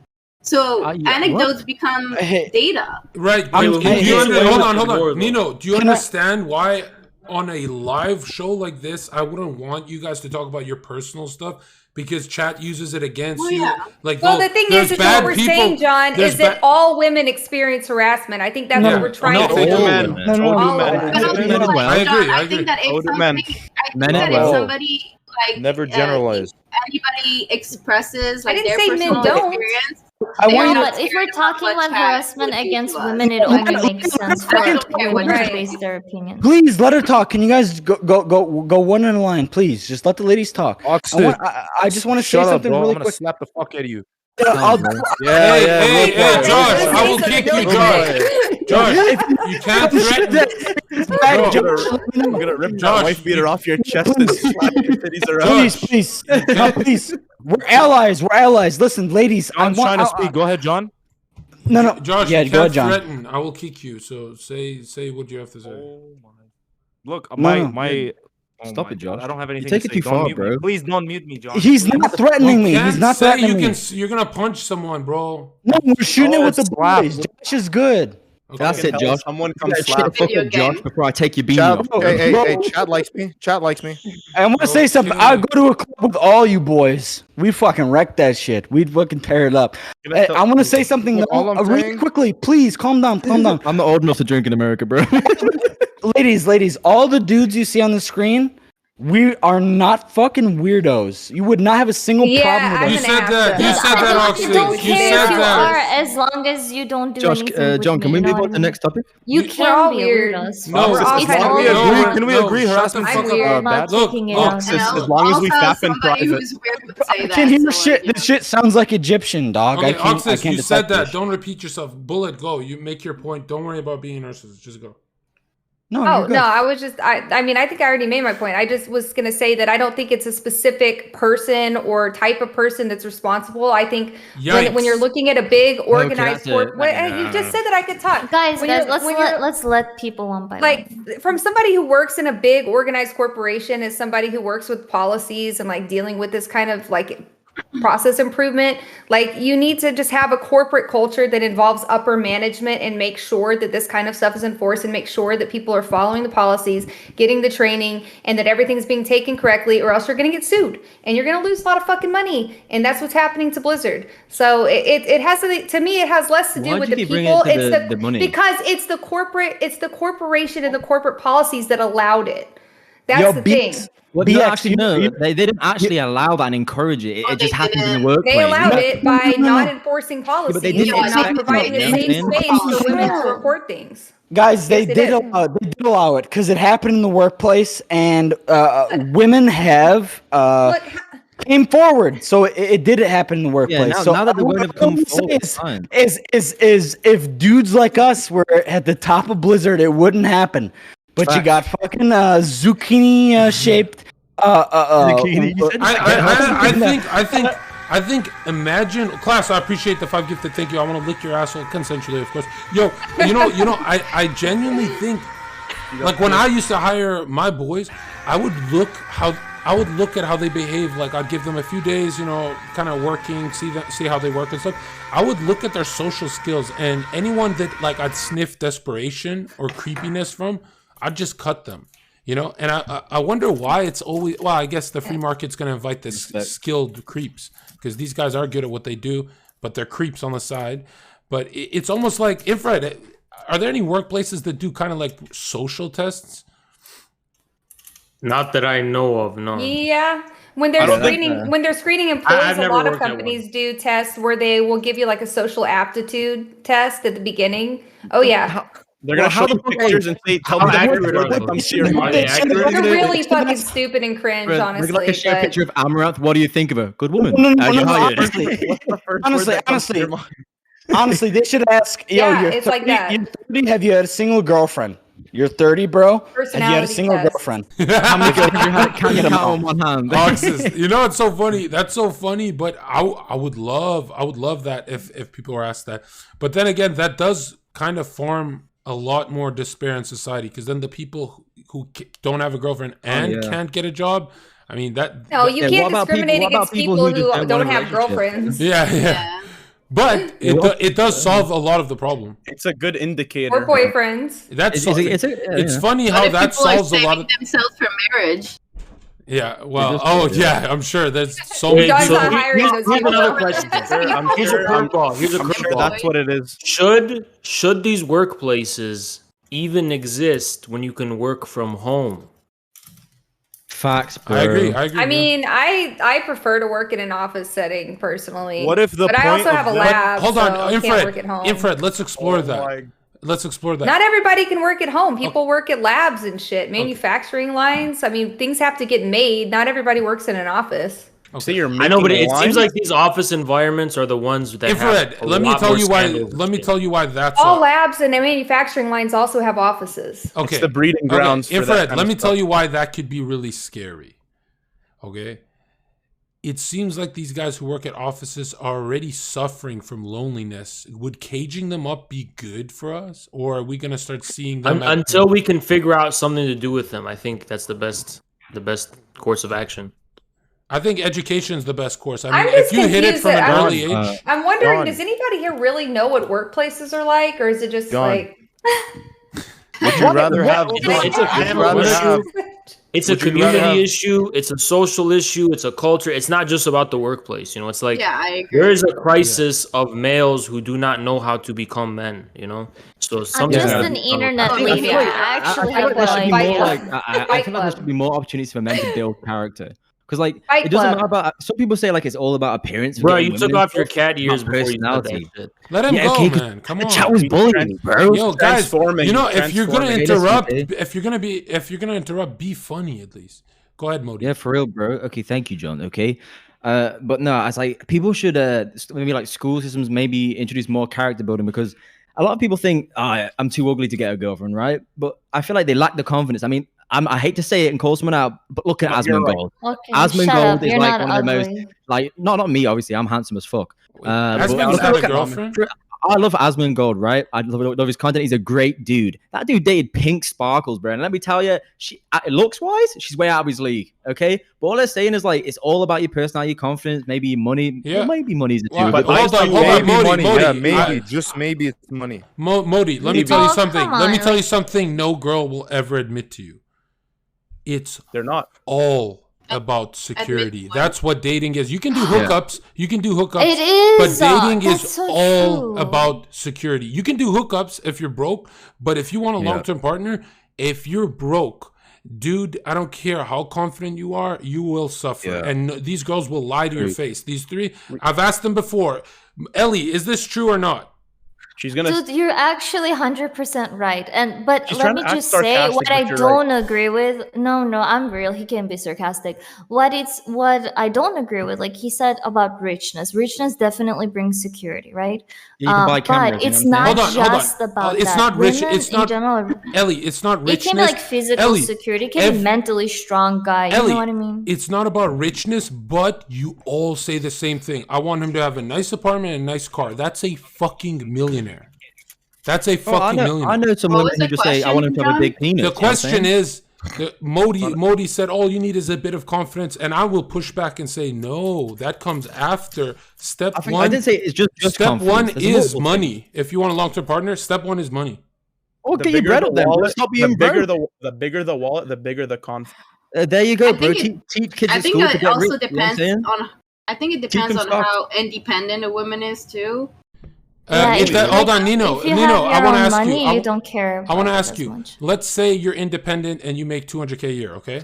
So Yeah, anecdotes become Hey. data. Right. I'm- But hey, do you hey, under, wait, hold wait, on, hold more, on. though. Nino, do you Can I- understand why on a live show like this, I wouldn't want you guys to talk about your personal stuff because chat uses it against Well, you. yeah. Like, Well, oh, the thing there's is bad what we're people- saying, John, there's is that ba- all women experience harassment. I think that's No, what we're trying no, to older do. men. No, no, All no, of no, us. But no, also, no, no, like, I agree, John, I I agree. think that if Older somebody, men. I think Men that as if well. somebody like Never generalize. anybody expresses like didn't their say men personal don't. experience, I they're want you No, not but if scared we're about talking what about chat harassment would do against to us. women, it only makes sense for I don't care what women you to say. base their opinions. Please let her talk. Can you guys go one in a line, please? Just let the ladies talk. Oxford, I just want to say shut up, something bro. really I'm gonna quick. slap the fuck out of you. I'll- Yeah, Hey, yeah. hey, real hey, quiet, Josh, real I will quiet. kick you, Real Josh. quiet. Josh, you can't threaten. I'm Bro, gonna rip Josh, that wife beater you- off your chest and slap your titties around. Please, Josh. please, please. We're allies. We're allies. Listen, ladies. John's trying to speak. Go ahead, John. No. Josh, Yeah, you go can't ahead, John. threaten. I will kick you. So say what you have to say. Oh my. Look, No, my. Oh Stop my it, Josh. God, I don't have anything take to it say. too Don't far, mute me. bro. Please don't mute me, John. He's Please. not threatening me. Can't He's not say threatening you me. can. You're gonna punch someone, bro. No, we're shooting it Oh, with the slap. boys. Josh is good. Okay. That's it, Hell, Josh. someone You come better slap. shut the fuck Video up, Josh, game. before I take your beanie Chat, off. hey, Chad likes me. Chad likes me. I want to say something. Okay. I'll go to a club with all you boys. We fucking wreck that shit. We'd fucking tear it up. Hey, I want to say something Look, all though, I'm really saying- quickly. Please calm down. Calm down. I'm not old enough to drink in America, bro. Ladies, all the dudes you see on the screen, we are not fucking weirdos. You would not have a single Yeah, problem with I'm You us. gonna said have that. to- You Dude, said that, I Oxy. don't You care said if you that. are, as long as you don't do Josh, anything with John, can me, we you know move what on to I the mean? next topic? You We're can all be a weird. weirdo. No, We're all it's kind of all Can we weird. agree? No, Can we no, agree? shut the Harassment fuck I'm up. weird. I'm not Look, taking it look, out. Sis, And as long as we also fap in somebody private. who's weird would say I that. can't hear so, shit. you know. This shit sounds like Egyptian, dog. Okay, I can't Oxys, you said decipher that. this. Don't repeat yourself. Bullet, go. You make your point. Don't worry about being nurses. Just go. No, Oh you're good. no, I was just I mean I think I already made my point. I just was gonna say that I don't think it's a specific person or type of person that's responsible. I think when Yikes. you're looking at a big organized that's corp, it. wait, you just said that I could talk. Guys, When guys, you're- let's let people one by like one. from somebody who works in a big organized corporation as somebody who works with policies and like dealing with this kind of like process improvement, like you need to just have a corporate culture that involves upper management and make sure that this kind of stuff is enforced and make sure that people are following the policies, getting the training, and that everything's being taken correctly, or else you're going to get sued and you're going to lose a lot of fucking money. And that's what's happening to Blizzard. So it has to me, it has less to do Why'd with you the keep bringing people. it to It's the money? because it's the corporation and the corporate policies that allowed it. That's Yo, the BX, thing. Well, BX, no, actually, you- no. you- They didn't actually allow that and encourage it. It Oh, just they happened in didn't. the workplace. They allowed No, it by no, no. not enforcing policies but they didn't and not expect providing it, a you know safe what I'm space saying? for women to report things. Guys, they Yes, they did did. allow it. They did allow it because it happened in the workplace, and women have Look, came forward. So it did happen in the workplace. now- so now that the what women have I'm come gonna say forward, it's fine. is if dudes like us were at the top of Blizzard, it wouldn't happen. But you got fucking zucchini shaped. Zucchini, you said I think imagine class, I appreciate the 5 gifted, thank you. I want to lick your asshole consensually, of course. Yo, I genuinely think like when I used to hire my boys, I would look at how they behave. Like I'd give them a few days, kind of working, see how they work and stuff. I would look at their social skills, and anyone that like I'd sniff desperation or creepiness from, I'd just cut them. And I wonder why it's always, well, I guess the free market's going to invite the skilled creeps because these guys are good at what they do, but they're creeps on the side. But it's almost like, Infrared, are there any workplaces that do kind of like social tests? Not that I know of, no. Yeah. When I they're don't think, screening I've employees, a never lot of worked at companies do tests where they will give you like a social aptitude test at the beginning. Oh yeah. They're gonna show you pictures and say, "Tell me that you're accurate are good, those? come see your Are they mom." accurate? They're really fucking stupid and cringe, Bro, honestly. Look like a share but picture of Amaranth. What do you think of her? Good woman. No, no, no, You're no, hired. honestly, What's the first word honestly, that comes to your honestly, mind? honestly, they should ask. Yo, Yeah, you're it's 30, like that. You're 30. Have you had a single girlfriend? You're 30, bro. Have you had a Personality single test. girlfriend? How many girls have you had? Can you Get 'em count all. on one hand? Oxus, you know, it's so funny. That's so funny, but I would love that if people were asked that. But then again, that does kind of form a lot more despair in society, because then the people who don't have a girlfriend and can't get a job, I mean that. No, you Yeah, can't what about discriminate people- what against about people people who just who don't want don't a have relationship? girlfriends. Yeah. But it does solve a lot of the problem. It's a good indicator. Or boyfriends. That's It's funny What how if that people are solves a lot saving of. themselves for marriage? Yeah. Well. just- Oh yeah. yeah. I'm sure there's so Wait, many. God's people- not hiring those here's people. another question. Here's a curveball. Here's a I'm sure curveball. that's what it is. Should these workplaces even exist when you can work from home? Facts, bro. I agree. I agree. I man. mean, I prefer to work in an office setting personally. What if the But I point also of have a that- lab. Hold so on, I can't work at home. Infrared. Let's explore Oh that. my- Let's explore that. Not everybody can work at home. People work at labs and shit, manufacturing lines. I mean, things have to get made. Not everybody works in an office. Say you're I know, but making it lines? seems like these office environments are the ones that Infrared. have a Let me lot tell more you why. scandals and Let me shit. tell you why that's All up. labs and manufacturing lines also have offices. Okay. It's the breeding grounds for that Infrared, kind let of me stuff. tell you why that could be really scary. Okay. It seems like these guys who work at offices are already suffering from loneliness. Would caging them up be good for us, or are we going to start seeing them Until we can figure out something to do with them? I think that's the best course of action. I think education is the best course. I I'm mean, just if you hit it confused from an that early age, I'm wondering, John. does anybody here really know what workplaces are like, or is it just John. like? Would you rather have? It's a would you family rather issue. have- It's a Would you rather community have- issue. It's a social issue. It's a culture. It's not just about the workplace. You know, it's like Yeah, I agree. there is a crisis of males who do not know how to become men. You know, so I'm something's just gotta an be done. internet I feel lady. like- I actually I feel have like there no should be Fight more Club. like I Fight feel like there Club. should be more opportunities for men to build character. Because like Fight it doesn't Club. matter about. Some people say like it's all about appearance. Bro, forgetting you took women and off your stuff. cat It's ears about before you said that personality. shit. let him Yeah, go, okay, 'cause man. Come The on. chat was bullying, bro. Yo, guys, Transforming, you know, if you're gonna transforming. interrupt, Hey, listen, if you're gonna interrupt, be funny at least. Go ahead, Modi. Yeah, for real, bro. Okay, thank you, John. Okay, but no, it's like people should maybe like school systems maybe introduce more character building, because a lot of people think I'm too ugly to get a girlfriend, right? But I feel like they lack the confidence. I mean, I hate to say it and call someone out, but look at You're right. Asmongold. Okay, Asmongold shut up. is You're like not one of the most ugly. like not me, obviously. I'm handsome as fuck. Asmongold but had look a at- girlfriend? I love Asmongold, right? I love his content. He's a great dude. That dude dated Pink Sparkles, bro. And let me tell you, looks wise, she's way out of his league. Okay, but all they're saying is like it's all about your personality, confidence, maybe money. Yeah. Well, maybe money's the Well, two. but But hold on, Maybe Modi, money. Modi. Yeah, maybe. I- Just maybe it's money. Modi, let me Maybe. tell you Oh, something. come Let me on. tell you something no girl will ever admit to you. It's They're not. all about security. what? That's what dating is. You can do hookups. You can do hookups. It is. But dating That's is so all true. about security. You can do hookups if you're broke, but if you want a Yeah. long-term partner, if you're broke, dude, I don't care how confident you are, you will suffer. Yeah. And these girls will lie to your Right. face. These three, I've asked them before. Ellie, is this true or not? She's gonna. Dude, you're actually 100% right. But She's let trying me to act just say sarcastic, what but I you're don't agree with. No, I'm real. He can be sarcastic. What I don't agree with, like he said about richness. Richness definitely brings security, right? you can buy cameras. But it's you know what I'm not saying? Hold on, just hold on. about It's that. not rich- Women it's not- in general. Ellie, it's not It richness. can be like physical Ellie, security. It can be mentally strong guy. You Ellie, know what I mean? it's not about richness, but you all say the same thing. I want him to have a nice apartment and a nice car. That's a fucking millionaire. That's a Oh, fucking millionaire. I know some What women was who the just say, "I want him to have a question, big penis." The you know what I'm question saying? is, Modi said, all you need is a bit of confidence, and I will push back and say, no, that comes after step I one. didn't say it's just Step confidence. one There's is multiple money. things. If you want a long-term partner, step one is money. Oh, The get your bigger bread the up then, bro. wallet, Stop the being bigger broke. the bigger the wallet, the bigger the confidence. There you go, I bro. think Teach kids I at think school to it get also rich. You know what I'm depends saying? on. I think it depends them on stocks. how independent a woman is too. Yeah, If that, hold on, Nino. If you Nino, have I your want to own ask money, you. you don't care. I want to about it ask as you. much. Let's say you're independent and you make 200K a year, okay?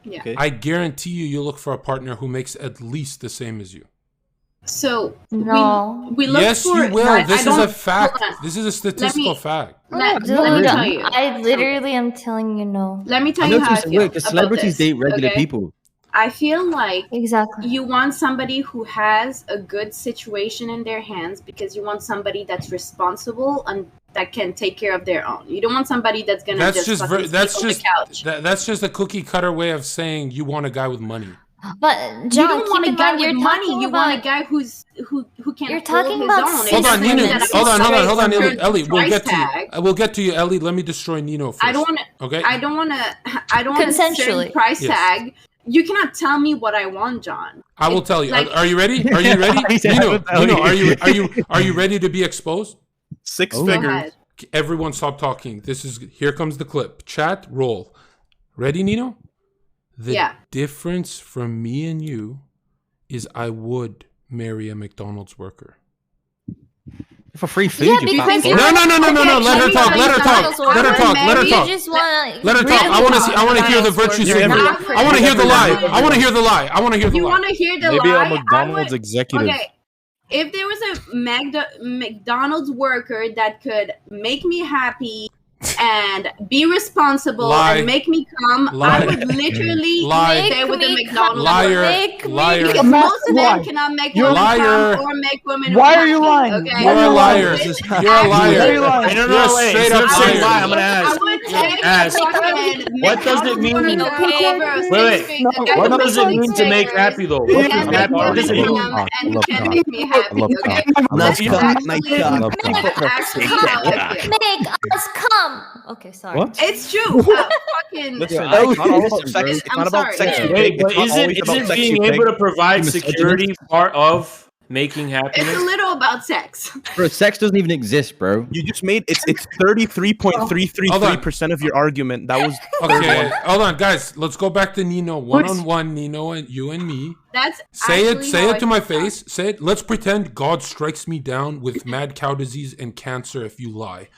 Yeah. Okay. I guarantee you'll look for a partner who makes at least the same as you. So No. we look Yes, for. you will. I This is don't- a fact. hold on. This is a statistical fact. Let Dude, me tell you. I literally am telling you no. Let me tell I you know how I to feel work because about celebrities this, date regular okay? people. I feel like Exactly. you want somebody who has a good situation in their hands because you want somebody that's responsible and that can take care of their own. You don't want somebody that's gonna That's just just fucking that's sleep on just the couch. that's just a cookie cutter way of saying you want a guy with money. But You John, don't want keep a in guy mind with you're money. talking You about. want a guy who can You're hold talking his about own. cis Hold on, women. Nino. That Hold on, Straight Ellie. from Ellie, we'll price get to tag. you. We'll get to you, Ellie. Let me destroy Nino first. I don't want to. Okay. I don't want to. I don't want a certain Consensually. price Yes. tag. You cannot tell me what I want, John. I will It's tell you. like- Are you ready? Are you ready? He said, I Nino, will tell you. are you ready to be exposed? Six Oh. Go figures. ahead. Everyone stop talking. Here comes the clip. Chat, roll. Ready, Nino? The Yeah. difference from me and you is I would marry a McDonald's worker. For free food, Yeah, you because fuck. you're- No. Okay, Let her me talk. tell Let her you talk. something. Let her I talk. would Let her marry- talk. You just want. Let her talk. I want to hear the virtue Really? signal. Yeah, I want to hear the lie. I would- I want to hear the lie. I want to hear the You lie. want to hear the Maybe lie? a McDonald's executive. Okay. If there was a McDonald's worker that could make me happy and be responsible Lie. and make me come, Lie. I would literally Lie. stay with the Make me McDonald's Liar. worker. Make me Liar. Because most men cannot make You're a women liar. come or make women Why are you happy, lying? Okay? You're a You're liar. This is You're a actually- liar. You're lying. No, You're a wait. straight Instead up of saying liar. lie, I'm gonna I ask. would take Ask. fucking What does it mean? McDonald's Okay. worker over a Wait. six-figure- a guy What who does makes it mean to make figures happy though? What and does make happy? What does it women mean? come I and who love can cock. make me happy, love okay? cock. That's Nice cock. actually- I love that's cock. actually how I feel. Make us come. Okay, sorry. What? It's true. Fucking. Listen, Oh, it's not all about listen, sex. bro. It's I'm not about sorry. sex. you Wait, pig. but It's not isn't always about sex. being you able pig. to provide Misogynist. security part of making It's happiness? a little about sex. Bro, sex doesn't even exist, bro. You just made it's 33.333% of your argument. That was Okay, hold on, guys. Let's go back to Nino. One-on-one, Nino and you and me. That's Say actually it how I to my feel. face. Say it. Let's pretend God strikes me down with mad cow disease and cancer if you lie.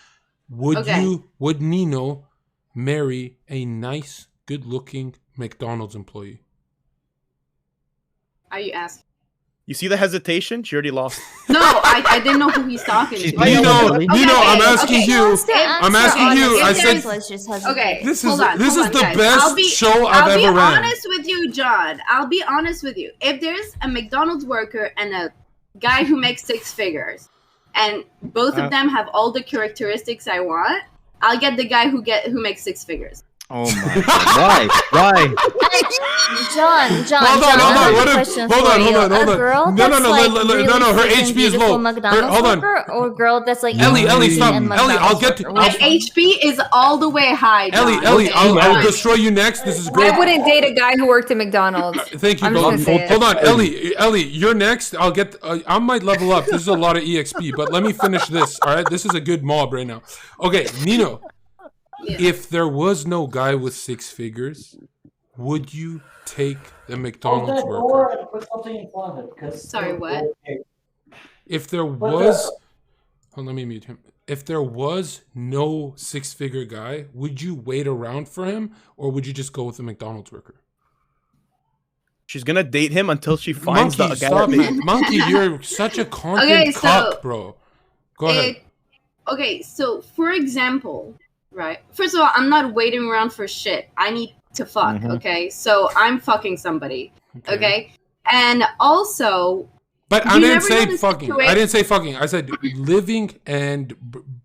Okay. Would Nino marry a nice, good-looking McDonald's employee? Are you asking? You see the hesitation? She already lost. No, I didn't know who he's talking She's to. Nino, Okay, I'm asking okay. you. If- I'm asking you. I said Okay, this hold is on, this hold is on, the guys. best show I've ever I'll be ran. honest with you, John. I'll be honest with you. If there's a McDonald's worker and a guy who makes six figures, and both of them have all the characteristics I want, I'll get the guy who makes six figures. Oh my god. Why? John, Hold on, I have a What if? question Hold for on, you. hold on. A girl No. that's Her really fit and HP is low. beautiful McDonald's Hold on. worker, or a girl that's like Ellie, really stop. and Ellie, I'll McDonald's get to. worker? My Which one? HP is all the way high. John. Ellie, I'll Okay? destroy you next. This is great. I wouldn't date a guy who worked at McDonald's. Thank you, I'm just Golden. gonna say it. Hold on, Ellie, you're next. I'll get. I might level up. This is a lot of EXP, but let me finish this. All right, this is a good mob right now. Okay, Nino. Yeah. If there was no guy with six figures, would you take the McDonald's worker? Sorry, what? If there was, let me mute him. If there was no six-figure guy, would you wait around for him, or would you just go with the McDonald's worker? She's gonna date him until she finds Monkey, the guy. stop, that man. Monkey, you're such a content Okay, so cock, bro. Go ahead. Okay, so for example, right? First of all, I'm not waiting around for shit. I need to fuck, okay? So I'm fucking somebody, okay? And also, But I you didn't never say know the fucking. I situation- didn't say fucking. I said living and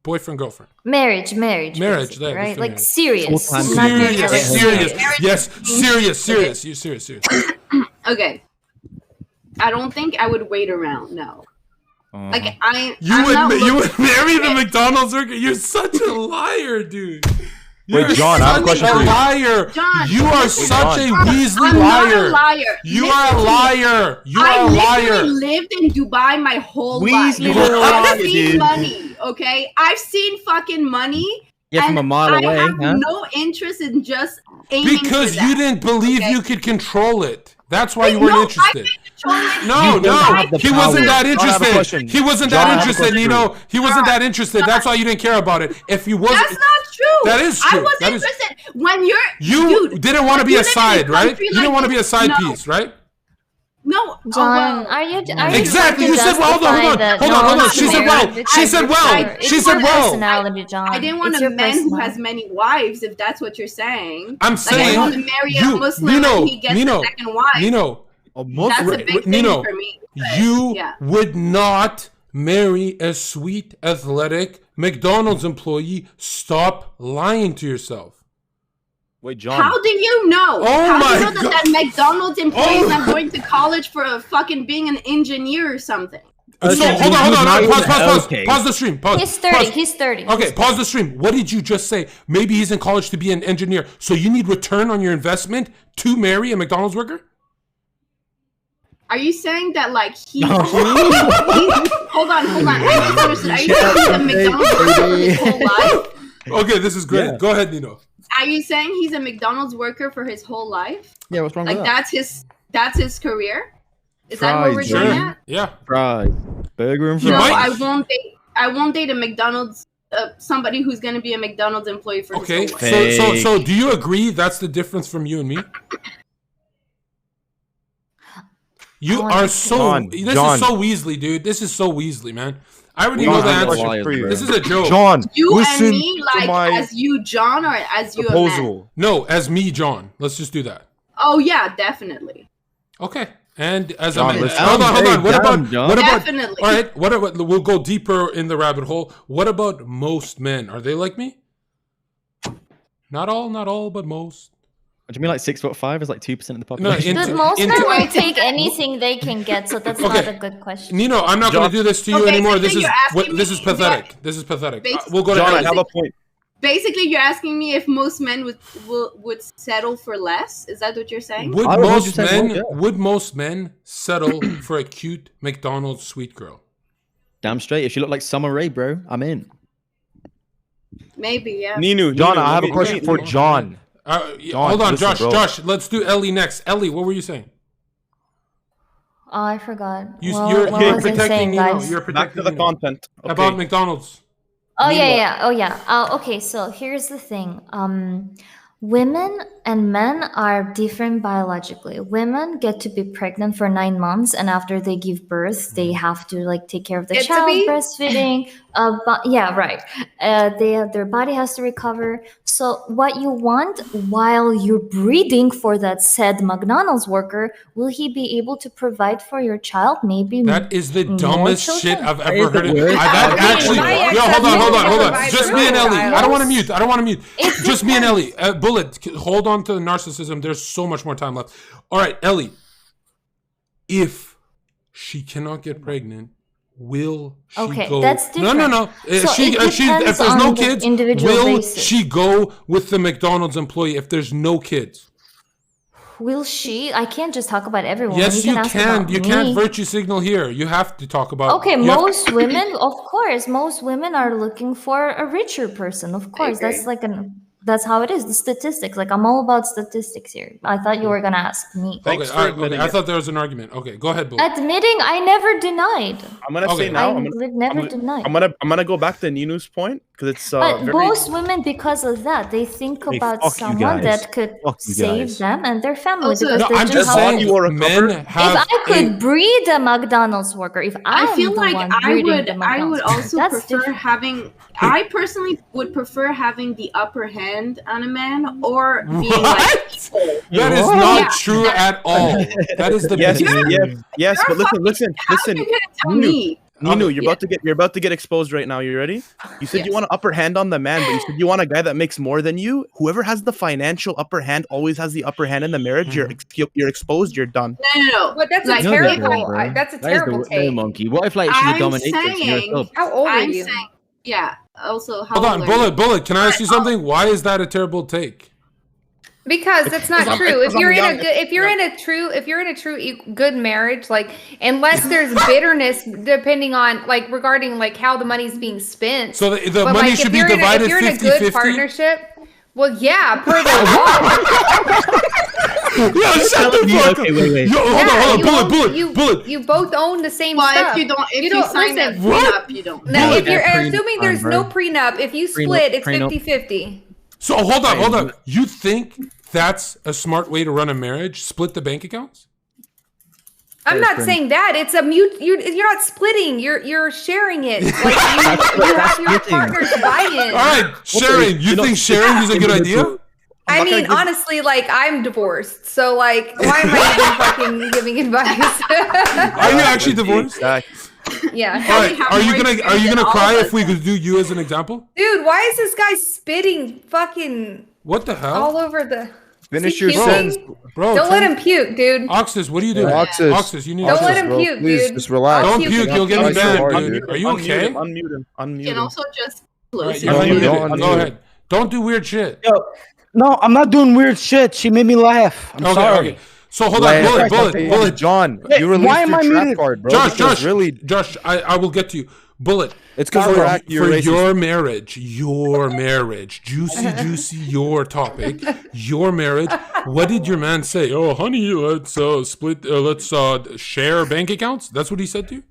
boyfriend, girlfriend. Marriage, Marriage, basically, that was right? the Like marriage. serious, Full-time not marriage. just like Serious. serious. Yes, serious. You're serious. okay, I don't think I would wait around. No, like I'm You not would looking- marry the McDonald's worker? You're such a liar, dude. You're Wait, John, I have a such question a for you. liar. John, You are listen, such a John, Weasley I'm not liar. a liar. You Listen are a to me. liar. You I are a literally liar. lived in Dubai my whole Weasley life. little I've liar, seen dude. money, okay? I've seen fucking money. Yeah, from and a mile I away, have huh? no interest in just aiming Because for you that. didn't believe okay? you could control it. That's why you Wait, weren't no, interested. No, You don't have the he wasn't power. that John, I have a interested. question. He wasn't John, I that have a interested, question for Nino. He wasn't that interested. That's why you didn't care about it. If he wasn't, That's not true. That is true. I was That is- interested when you're. You dude, didn't want to be you a live in side, right? country You didn't like want to be a this. side No. piece, right? No, John, are you Exactly. trying You to said well. Hold justify on. that Hold no on. Hold on. one's She said married? well. It's She your said well. personality. She It's said your well. personality, John. I didn't want It's a your man who personality. has many wives, if that's what you're saying. I'm Like, saying I want to marry a you, Muslim Nino, and he gets Nino, a second wife. Nino. That's a big thing Nino, for me. But, you yeah. would not marry a sweet, athletic McDonald's employee. Stop lying to yourself. Wait, John. How do you know? Oh How my do you know God. that McDonald's employee is Oh. not going to college for a fucking being an engineer or something? So Okay, hold on. Pause. okay. Pause the stream. Pause. He's 30. Pause. He's 30. Okay, pause the stream. What did you just say? Maybe he's in college to be an engineer. So you need return on your investment to marry a McDonald's worker? Are you saying that like hold on. I misunderstood. Are you saying he's a McDonald's worker for his whole life? Okay, this is great. Yeah. Go ahead, Nino. Are you saying he's a McDonald's worker for his whole life? Yeah, what's wrong Like with that? that's his career? Is that what we're Fries, doing John. at? Yeah. Fries. Burger and You No, fries. might- I won't date a McDonald's somebody who's going to be a McDonald's employee for Okay. his whole life. So do you agree that's the difference from you and me? You are so. John, This John. is so Weasley, dude. This is so Weasley, man. I already John, know the I have a answer. question for you. This is a joke. John, You listen and me, to like my as you, John, or as you, a man? proposal. No, as me, John. Let's just do that. Oh yeah, definitely. Okay. And as John, a man, listen. hold on. Hey, What about? John. What about? Definitely. All right. What about? We'll go deeper in the rabbit hole. What about most men? Are they like me? Not all, but most. What do you mean, like 6'5" is like 2% of the No, population? Dude, most men into- will take anything they can get, so that's not Okay. a good question. Nino, I'm not going to do this to you Okay, anymore. so This is you're asking this is me pathetic. This is pathetic. We'll go to John, I Ellie. have a point. Basically, you're asking me if most men would settle for less. Is that what you're saying? Would I would most 100% men vote, yeah. would most men settle for a cute McDonald's sweet girl? Damn straight. If you look like Summer Rae, bro, I'm in. Maybe, yeah. Nino, John, I have a question for John. Hold on, listen, Josh. bro. Josh, let's do Ellie next. Ellie, what were you saying? Oh, I forgot. You're what was I protecting saying, Nino. guys? You're Back protecting to the Nino. content. About Okay. McDonald's. Oh yeah, Meanwhile- yeah, oh yeah. Okay, so here's the thing. Women and men are different biologically. Women get to be pregnant for 9 months, and after they give birth, they have to like take care of the Get to child, be? breastfeeding. Yeah, right. Their body has to recover. So what you want while you're breeding for that said McDonald's worker, will he be able to provide for your child? Maybe That is the more dumbest shit children? I've That ever is the heard. worst. I've actually. My ex Yo, has hold on. no provide Just for me and my Ellie. child. I don't want to mute. It Just me and Ellie. depends. Bullet, hold on to the narcissism. There's so much more time left. All right, Ellie. If she cannot get pregnant, will she Okay, go? that's No. different. So So she, it if depends there's no on the kids, individual will basis. she go with the McDonald's employee if there's no kids? Will she? I can't just talk about everyone. Yes, you ask can. about You can't me. virtue signal here. You have to talk about. Okay, you have- most women, of course, most women are looking for a richer person. Of course, that's agree. like that's how it is. The statistics. Like I'm all about statistics here. I thought you were gonna ask me. Thanks Okay, for I admitting I it. thought there was an argument. Okay, go ahead, Bull. Admitting, I never denied. I'm gonna Okay. say now. I never denied. I'm gonna go back to Nino's point because it's But very. most women, because of that, they think Hey, about fuck you someone guys. that could Fuck you save guys. them and their family. Also, because No, they're I'm just how- saying you are a men cover. have. If I could breed a McDonald's worker, if I I'm feel the like one I breeding would the I McDonald's would worker, also that's prefer different. having I personally would prefer having the upper hand on a man or being like equal. That is What? not Yeah. true at all. That is the Yes, biggest. yes, but You're listen. How are you gonna tell Nino, me? Nino, Okay. you're about to get exposed right now. You ready? You said you Yes. want an upper hand on the man, but you said you want a guy that makes more than you. Whoever has the financial upper hand always has the upper hand in the marriage. You're exposed. You're done. No. But that's Like, a No, they're terrible. not, bro. That's a That is terrible no take. monkey. What if like she's a I'm dominatrix and you're a saying- sub? How old are I'm you? saying, yeah. Also, how Hold on, old are you? Bullet. Can I ask you something? Why is that a terrible take? Because that's not I'm- true. If because you're I'm in a young. good, if you're in a true good marriage, like unless there's bitterness, depending on like regarding like how the money's being spent. So the But, money like, should if be you're in a- divided if you're in a 50-50? good partnership, well, yeah, per the law. Yo, shut the fuck up. Okay, wait. Yo, hold on, you own- Bullet. You both own the same Well, stuff. if you don't- sign that listen, What? prenup, you don't. No, if That you're prenup assuming fine, there's bro. no prenup, if you Prenup- split, it's prenup. 50-50. So hold on. You think that's a smart way to run a marriage? Split the bank accounts? I'm not saying that. It's a mute. You're not splitting. You're sharing it. Like you have your partner's buy-in. All right, sharing. You think sharing is a good idea? I mean, honestly, like I'm divorced, so like, why am I even fucking giving advice? Are you actually divorced? Yeah. All right. Are you gonna cry if we could do you as an example? Dude, why is this guy spitting fucking What the hell? all over the? Finish your sentence, bro. Don't let him puke, dude. Oxus, what are you doing? Oxus, you need. Don't let to him bro, puke, please, dude. just relax. Don't puke. You'll get me banned, dude. Are you okay? Unmute him. You can also just Right, close you're it. muted. Go ahead. Don't do weird shit. Yo, no, I'm not doing weird shit. She made me laugh. I'm sorry. Okay. So hold on, bullet. John, Wait, you released why am your I trap muted? card, bro. Josh, really, Josh, I will get to you. Bullet. it's because For you're racist. your marriage, juicy, your topic, your marriage. What did your man say? Oh, honey, let's split, let's share bank accounts. That's what he said to you.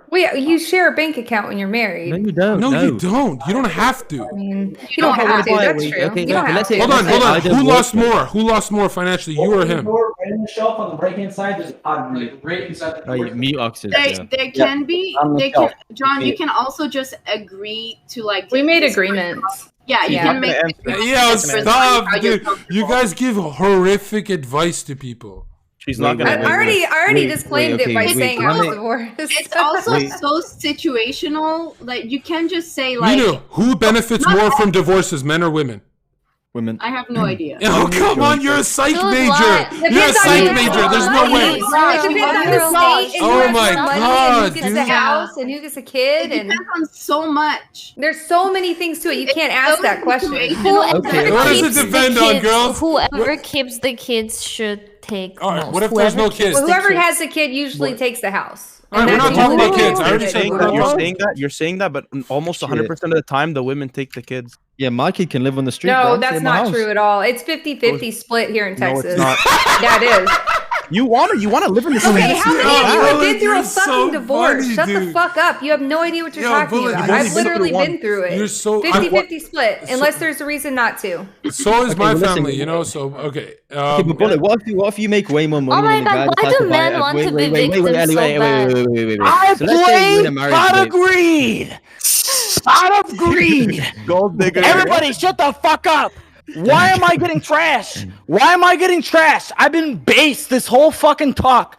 Wait, you share a bank account when you're married. No, you don't. No, you don't. You don't have to. I mean, you don't have to. That's true. Okay, You don't have let's to. say- Hold on. I Who don't lost work. more? Who lost more financially, you or him? Right in the shelf on the right hand side, there's a pod right inside the door. Mute Oxus. There can be. On the They can, shelf. John, you can also just agree to like. We made this- agreements. Yeah, you Yeah. can make. Yo, stop, How you're dude. comfortable. You guys give horrific advice to people. She's not gonna. I already disclaimed it by wait, saying can I was I- divorced. It's also Wait. so situational. Like you can't just say like. Nino, who benefits Not more all- from divorces, men or women? Women. I have no idea. Oh, come on, you're a psych Dude, major. what? You're a Depends on psych who major. has There's the no money. way. It depends on the state and Oh who has my the money God, and who gets dude. the house and who gets a kid It and depends on so much. there's so many things to it. You can't ask that question. Whoever Okay, what does it keeps the depend on, kids- girls? Whoever keeps the kids should take All right, most. what if there's no Whoever kids? keeps the Whoever kids. has a kid usually takes the house. All right, And we're not that's talking about usually kids. I what already it said is. we're not talking. You're saying that, but almost Shit. 100% of the time, the women take the kids. Yeah, my kid can live on the street. bro. No, I'm that's staying in my not house. true at all. It's 50-50 split here in No, it's Texas. not. Yeah, it is. You want to live in the same. Okay, how many of you have Bullet, been through you're a fucking so divorce? funny, Shut the dude. fuck up. You have no idea what you're Yo, talking Bullet, about. you've I've only been literally through one. been through it. You're so 50-50 split, unless there's a reason not to. So is my well, listen, family, you know. So okay. Okay, but Bullet, what if you make way more money Oh my than the guy God, that why has do to buy men a- want wait, to be wait, wait, wait, victims Ellie, so wait, bad? wait. I So let's say you're in a play marriage, out babe. of greed. Out of greed. Gold digger. Everybody, shut the fuck up. Why am I getting trashed? Why am I getting trashed? I've been based this whole fucking talk.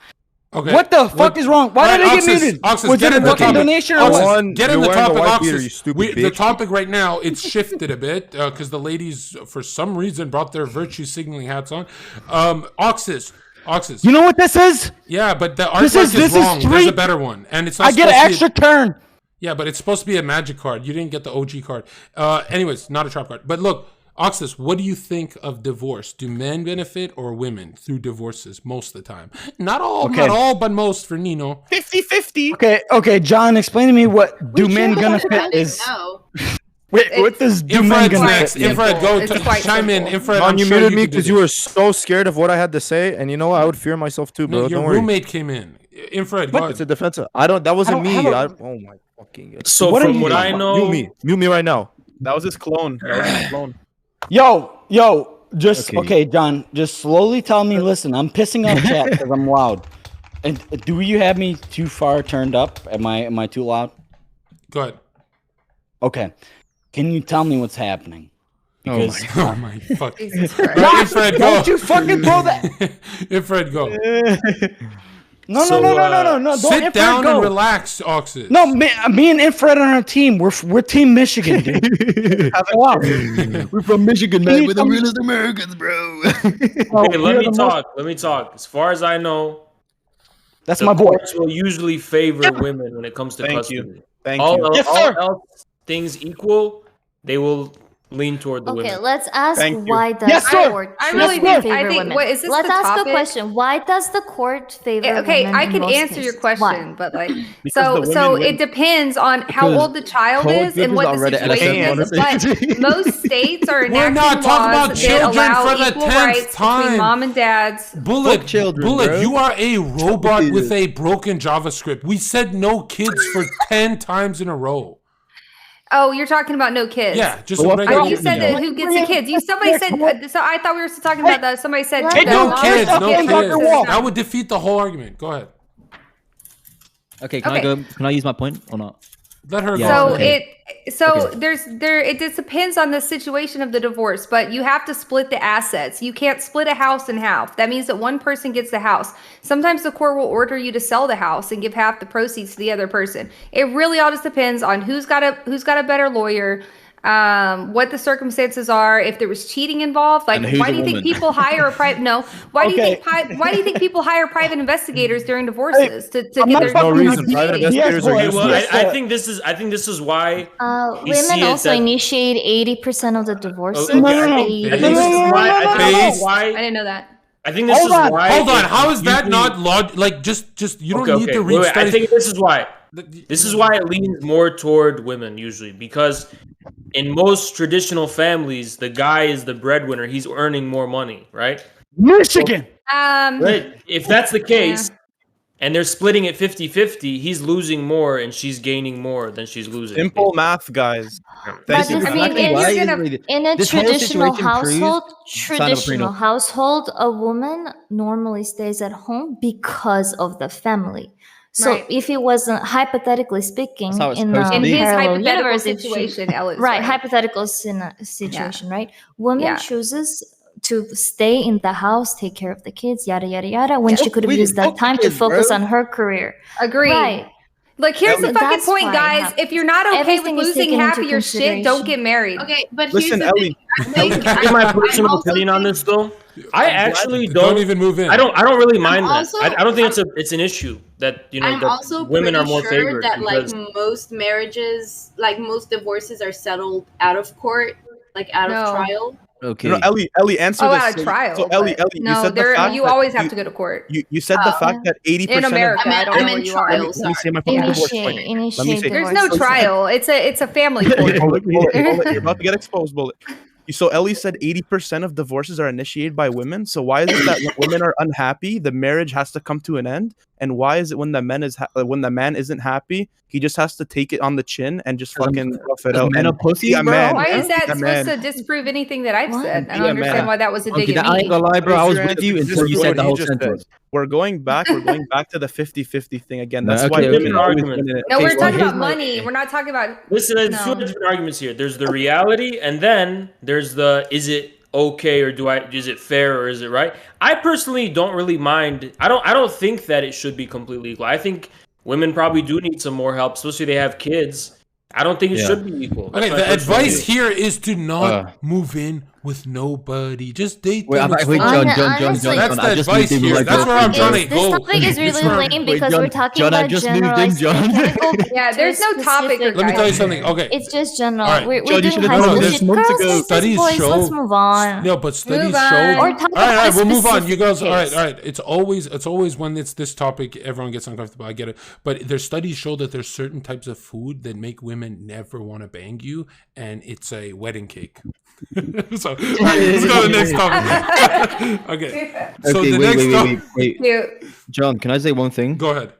Okay. What the fuck is wrong? Why did I get muted? Oxus, Was get it in a the fucking topic. donation or Oxus, what? One, get in you're the wearing a topic, white beater, Oxus. you stupid The bitch. topic right now, it's shifted a bit because the ladies, for some reason, brought their virtue signaling hats on. Oxus. You know what this is? Yeah, but the This artwork is- is this is wrong. There's three- a better one, and it's not I get an supposed to extra be- turn. Yeah, but it's supposed to be a magic card. You didn't get the OG card. Anyways, not a trap card. But look, Oxus, what do you think of divorce? Do men benefit or women through divorces most of the time? Not all, but most for Nino. 50-50. Okay, John, explain to me what do men benefit is. No. Wait, what does do men Infrared's next. benefit? Infrared, go It's quite chime in. simple. Infrared, John, I'm you sure muted me can do because you this. were so scared of what I had to say, and you know what? I would fear myself too, bro. No, your Don't worry. roommate came in. Infrared, go It's a ahead. defensive. That wasn't I me. don't have Oh my fucking God. So What are from you what doing? I know, Mute me right now. That was his clone. Yo, just Okay. okay, John. Just slowly tell me. Listen, I'm pissing off chat because I'm loud. And do you have me too far turned up? Am I too loud? Go ahead. Okay. Can you tell me what's happening? Because Oh my fuck. Jesus Christ. Right, Infrared, go. don't you fucking throw that. Infrared, go. No. Don't Sit Infrared down go. and relax, Oxus. No, me and Infrared on our team. We're Team Michigan, dude. Wow. We're from Michigan, Can man. you We're the tell me- realest Americans, bro. okay, let me talk. Let me talk. As far as I know, That's the my boy. courts will usually favor women when it comes to Thank custody. you. Thank all, you. Yes, all sir. else things equal, they will lean toward the Okay, women. let's ask Thank you. why does Yes, the sir. court I choose really to do. favor I think. women? What is this? Let's the ask topic? a question. Why does the court favor Okay, women I in can most answer your cases? question, Why? but like, Because the so women win. it depends on how Because old the child Cole is and Gibbons what the already situation is. understands But most states are We're enacting not talking about laws that children allow for the equal 10th rights time. between mom and dads. Bullet, Fuck children, Bullet, bro. you are a robot with a broken JavaScript. We said no kids for 10 times in a row. Oh, you're talking about no kids. Yeah, just Well, a regular. You said that who gets the kids? Somebody said. So I thought we were still talking about that. Somebody said Hey, No that kids, moms no get kids. boxes. That would defeat the whole argument. Go ahead. Okay, can I Okay. go? Can I use my point or not? Let her Yeah, go. So okay. it just depends on the situation of the divorce, but you have to split the assets. You can't split a house in half. That means that one person gets the house. Sometimes the court will order you to sell the house and give half the proceeds to the other person. It really all just depends on who's got a better lawyer, what the circumstances are, if there was cheating involved. Like, And who's why the do you think woman? people hire a private? No, why do you think people hire private investigators during divorces to I'm get not their fucking No reason. with Private you. investigators are Yes, Well, useless. I think this is why we Women see it also that- initiate 80% of the divorces. Okay, I no, think They- this is why. I think this is Based- why. I didn't know that. I think this Hold is on. why. Hold on. it How is that usually- not like just you don't Okay, need okay. to Wait, read wait, I studies. think this is why. This is why it leans more toward women usually, because in most traditional families, the guy is the breadwinner. He's earning more money, right? Michigan. Right. If that's the case, and they're splitting it 50-50, he's losing more and she's gaining more than she's losing. Simple math, guys. But Thank you. this- for I mean, that. if Why you're is gonna- really- in a this whole traditional situation proves household, sign of a prenup. a woman normally stays at home because of the family. So Right. if it wasn't, hypothetically speaking, That's how it's in supposed to In be. his parallel hypothetical universe, if she- situation, Ella's right, hypothetical situation, right? Woman Yeah. chooses to stay in the house, take care of the kids, yada yada yada, when she could have we used that fuck time to kids, focus bro. on her career. Agreed. Right. Like, here's the So fucking that's point, why it guys. happens. If you're not okay Everything with is losing taken half into of your shit, don't get married. Okay, but Listen, here's the Ellie. thing. I think, Here's my personal also opinion on think- this, though. I actually Don't even move in. I don't really mind that. also- I don't think it's an issue that I'm that also women pretty are more sure favored that because most marriages, like most divorces, are settled out of court, like out No. of trial. Okay. No, Ellie, answer Oh, this. out of trial. So, Ellie, but- you no, said the fact you that always have to go to court. You said the fact that 80% In America, of I don't know I'm where in you are. trial. let me say my fucking divorce point. Let me Initiate say- There's divorce. no trial. It's a family court. Bullet, you're about to get exposed, Bullet. So Ellie said 80% of divorces are initiated by women. So why is it that when women are unhappy, the marriage has to come to an end? And why is it when the man isn't happy, he just has to take it on the chin and just fucking rough it out? Men And are pussies, be a bro. man. Why is that Be a supposed man. to disprove anything that I've What? said? I Be don't a understand man. why that was a dig Okay, at I ain't me. gonna lie, bro. I was Answer with you just until you what said the whole just said. sentence. We're going back to the 50-50 thing again. No, That's okay, why okay. women always Argument. win it. No, Okay, we're well, talking here's about my- money. We're not talking about. listen, there's No. two different arguments here. There's the reality, and then there's the is it okay or is it fair or is it right? I personally don't really mind. I don't think that it should be completely equal. I think women probably do need some more help, especially if they have kids. I don't think it Yeah. should be equal. That's Okay, my the personal advice view. here is to not move in with nobody. Just date Wait, them. wait, it's wait, fine. Honestly, That's John, the I just advice moved in here. with That's my where I'm girlfriend. trying to This go. topic is really lame because John- we're talking John, I about just moved in, generalized John. mechanical Yeah, there's no topic or Let me tell you guys. something. Okay. It's just general. All right. We're John, you doing should've high known school this shit. months Girls ago. versus Studies boys. show- Let's move on. No, but studies Move show. on. Or talk All right, about a we'll move on. You specific guys, all right, case. all right. It's always when it's this topic, everyone gets uncomfortable. I get it, but their studies show that there's certain types of food that make women never want to bang you, and it's a wedding cake. So all right, let's go to the next topic. Okay, so Okay, the wait, next wait, topic. wait, wait. Cute. John, can I say one thing? Go ahead.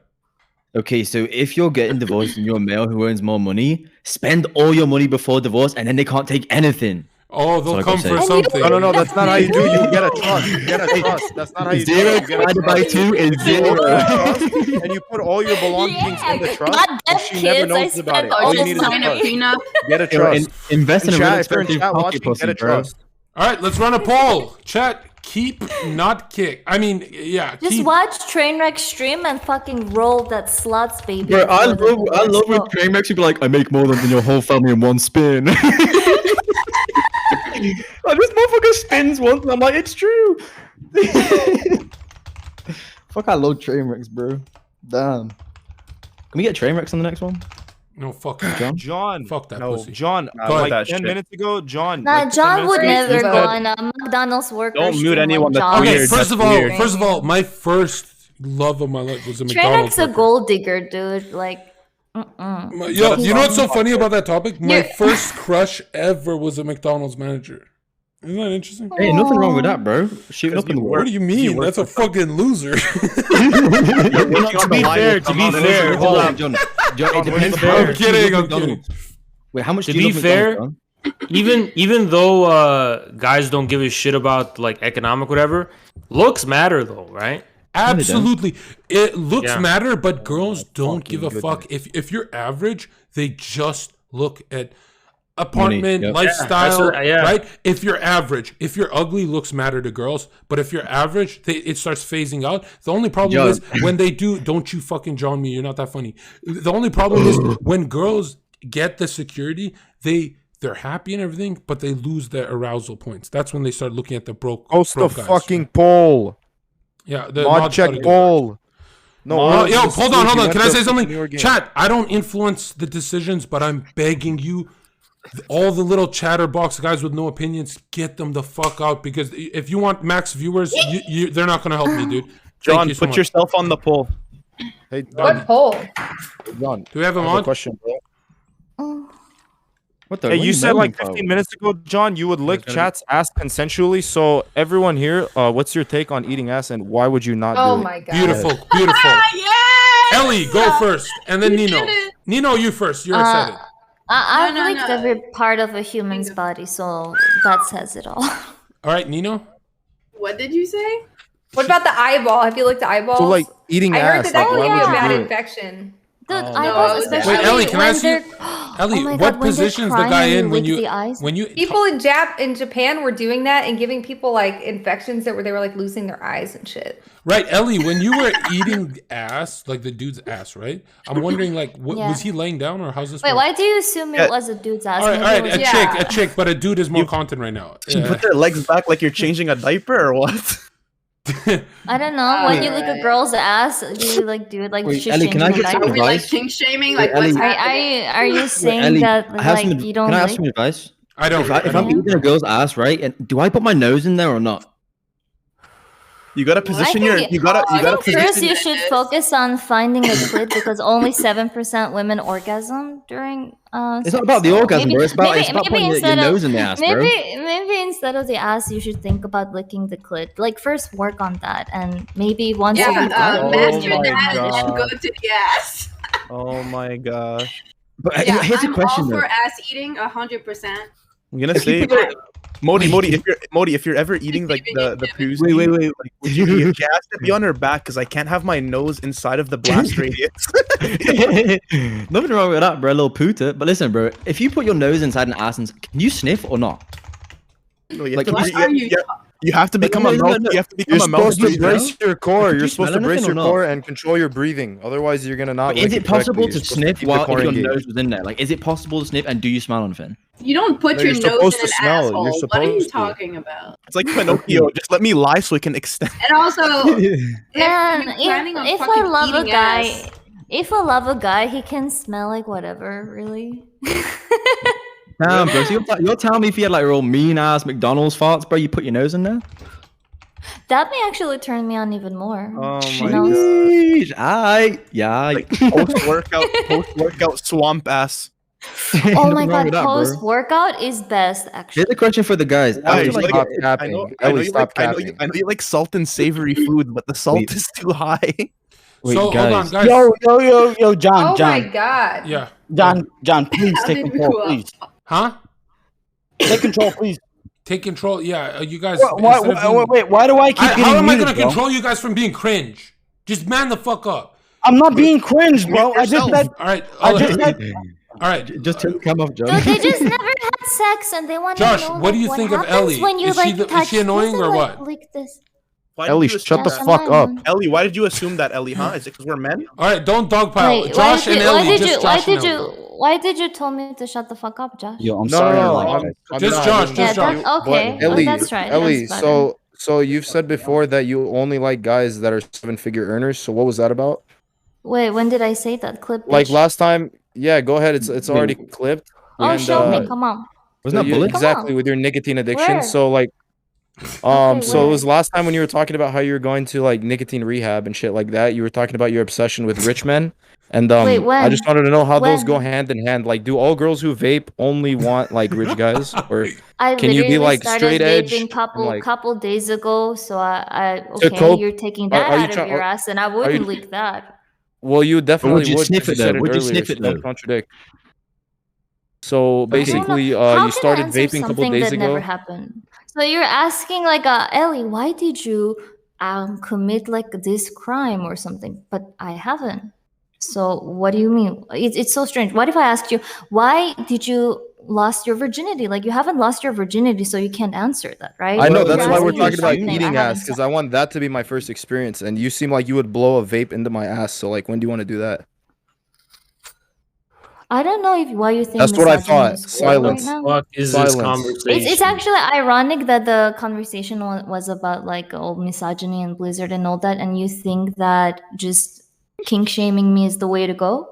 Okay, so if you're getting divorced and you're a male who earns more money, spend all your money before divorce, and then they can't take anything. Oh, they'll That's all I come gotta for say. something. No, that's not how you do. You get a trust. You get a trust. That's not how you do Zero it. You get a divided by trust. 2 is You put 0. a trust, and you put all your belongings in the trust. goddamn And she never kids, I knows about it. spent All you Just need is a sign a trust. prenup. Get a Yo, trust. invest in a really If you're in expensive chat pocket watching, pussy, get a bro. trust. All right, let's run a poll. Chat, keep, not kick. I mean, yeah, Just keep. watch Trainwreck stream and fucking roll that sluts, baby. Bro, I before the love divorce. when train wrecks people like, I make more than your whole family in one spin. Like, this motherfucker spins once, and I'm like, it's true. Fuck, I love train wrecks, bro. Damn. Can we get train wrecks on the next one? No, fuck John? John. Fuck that No, pussy. John. Go Like that 10 shit. minutes ago, John. Nah, like 10 John minutes would ago, never you go said- on a McDonald's worker Don't mute stream anyone like that's John. Okay, weird. first of That's all, weird. my first love of my life was a McDonald's. Trainwreck's a worker. gold digger, dude. Like, Yo, you know what's so funny about that topic? My Yeah. first crush ever was a McDonald's manager. Isn't that interesting? Hey, nothing wrong with that, bro. Shooting up in the What world. do you mean? That's a fucking loser. To be fair, hold on, John, it depends. I'm kidding. I'm kidding. Wait, how much To do you be love fair, McDonald's, even though guys don't give a shit about like economic whatever, looks matter though, right? Absolutely. It looks Yeah. matter, but girls don't give a fucking fuck. If you're average, they just look at Money, apartment, yep. lifestyle, Yeah. right? If you're average, if you're ugly, looks matter to girls. But if you're average, it starts phasing out. The only problem John. is when they do, don't you fucking John me, you're not that funny. The only problem is when girls get the security, they're happy and everything, but they lose their arousal points. That's when they start looking at the broke Post the guys. fucking poll. Yeah, the Mod mods check gotta do it. poll. No, Yo, hold on. Can I say something? Game. Chat, I don't influence the decisions, but I'm begging you, all the little chatterbox guys with no opinions, get them the fuck out, because if you want max viewers, they're not going to help me, dude. Thank John, you so put much. yourself on the poll. Hey, What poll? John, Do we have him I have a on? question, bro. What the? Hey, what you are said like moaning 15 about? minutes ago, John, you would lick gotta be- chat's ass consensually. So everyone here, what's your take on eating ass, and why would you not Oh do it? my god. Beautiful, beautiful. Yes! Ellie, go first, and then You Nino. did it. Nino, you first. You're excited. I've No, licked no. every part of a human's body, so that says it all. All right, Nino. What did you say? What about the eyeball? Have you looked at eyeballs? So like eating I heard ass, that like can why give you would a you bad do it? infection. Dude, Oh, eyeballs, no. especially Wait, Ellie, can I when ask you? they're- Ellie, oh my what God, when they're position's the crying guy and in when lick you the eyes. People in Japan were doing that and giving people like infections they were like losing their eyes and shit. Right, Ellie, when you were eating ass, like the dude's ass, right? I'm wondering, like, Yeah. was he laying down or how's this Wait, work? why do you assume it was a dude's ass? All right, Maybe it was a chick, but a dude is more content right now. You put their legs back like you're changing a diaper or what? I don't know. When you lick a girl's ass, do you like do it like Wait, she's Ellie, can I changing get a some Are diaper? we like advice? kink shaming? Wait, Like what's Ellie- happening? Are you saying Ellie, that I have like some, you don't can I have lick? some advice? I don't. If I'm eating a girl's ass, right, and do I put my nose in there or not? You gotta position your. You gotta First, position. you should focus on finding a clit because only 7% women orgasm during. It's not about the orgasm, bro. It's about putting your instead nose in the ass, bro. maybe instead of the ass, you should think about licking the clit. Like first, work on that, and maybe once Yeah, you master my that and then God. go to the ass. Oh my gosh. But Yeah, here's a I'm question, all though. for ass eating 100%. I'm gonna say, Modi, if you're ever eating like the poos, Wait. like, would you have to be on her back because I can't have my nose inside of the blast radius. Nothing wrong with that, bro. A little pooter. But listen, bro. If you put your nose inside an ass, and can you sniff or not? No, you Like, have to, What are you you have to become no, a no, mouth. no. You have to become You're a mouth. supposed to breathe, brace bro. your core. Like, You're you supposed to smell brace anything your or not? core and control your breathing. Otherwise, you're gonna not. But is lick it possible correctly. to You're supposed sniff keep the while core if your engaged. nose was in there? Like, is it possible to sniff and do you smell anything? You don't put No, your you're nose supposed in to an smell. You're asshole. What are you supposed to. talking about? It's like Pinocchio. Just let me lie so we can extend. And also, Man, you're planning on if I fucking love a eating guy, ass- he can smell like whatever. Really. Damn, bro. So you're telling me if you had like real mean ass McDonald's farts, bro, you put your nose in there? That may actually turn me on even more. Oh Who my knows? Jeez. Aight. Yeah. Like post-workout swamp ass. Oh my god, post workout is best actually. Here's a question for the guys. Why? After, like, Stop I capping. know Ellie, you stop like. capping. I know you like salt and savory food, but the salt Wait. is too high. wait, So, hold on, guys. Yo, John, Oh John, my god. Yeah. John, please How take did we control, go up? please. Huh? Take control, please. Take control. Yeah, you guys. Why, instead of being- wait, why do I keep getting How am I muted, going to bro? control you guys from being cringe? Just man the fuck up. I'm not being cringe, bro. I just yourself. said. All right. I just said. All right. just turn the camera off, John. Dude, they just never had sex and they want to Josh, know what do like, you think of happens Ellie? when you Is she like is touch she annoying this or and, what? like, lick this. Why did Ellie, you shut the assume fuck that? up. Ellie, why did you assume that, Ellie? Huh? Is it because we're men? All right, don't dogpile. Wait, Josh and Ellie, just Josh and Ellie. why did you tell me to shut the fuck up, Josh? Yo, I'm No, sorry. no, I no. lied. I'm Just not. Josh, Yeah, just Josh. that's okay. But Ellie, That's right. Ellie, That's better. so you've said before that you only like guys that are 7-figure earners. So what was that about? Wait, when did I say that? Clip. Like bitch. last time, yeah. Go ahead. It's already clipped. Oh, and, show me. Come on. Wasn't that you- bullet? exactly Come on. with your nicotine addiction. Where? So like, Okay, so it where? was last time when you were talking about how you were going to like nicotine rehab and shit like that. You were talking about your obsession with rich men, and Wait, I when? just wanted to know how those When? go hand in hand. Like, do all girls who vape only want like rich guys, or I Can you be, literally like, started straight edge vaping and, couple like- couple days ago. So I To okay, cope- you're taking are that you out try- of your are- ass, and I you- wouldn't leak that. well, you definitely you would. sniff 'cause it, you said though? it Would you earlier, sniff so it, don't though? contradict. So basically, you started vaping a couple days that ago. never happened. So you're asking like, Ellie, why did you commit like this crime or something? But I haven't. So what do you mean? It's so strange. What if I asked you, why did you lost your virginity? Like you haven't lost your virginity, so you can't answer that, right? I know, You're that's why we're asking me talking about something eating I haven't ass, because I want that to be my first experience. And you seem like you would blow a vape into my ass. So like, when do you want to do that? I don't know why you think That's what I misogyny thought. is cool Silence. right now. What is this conversation? It's actually ironic that the conversation was about like misogyny and Blizzard and all that, and you think that just kink shaming me is the way to go?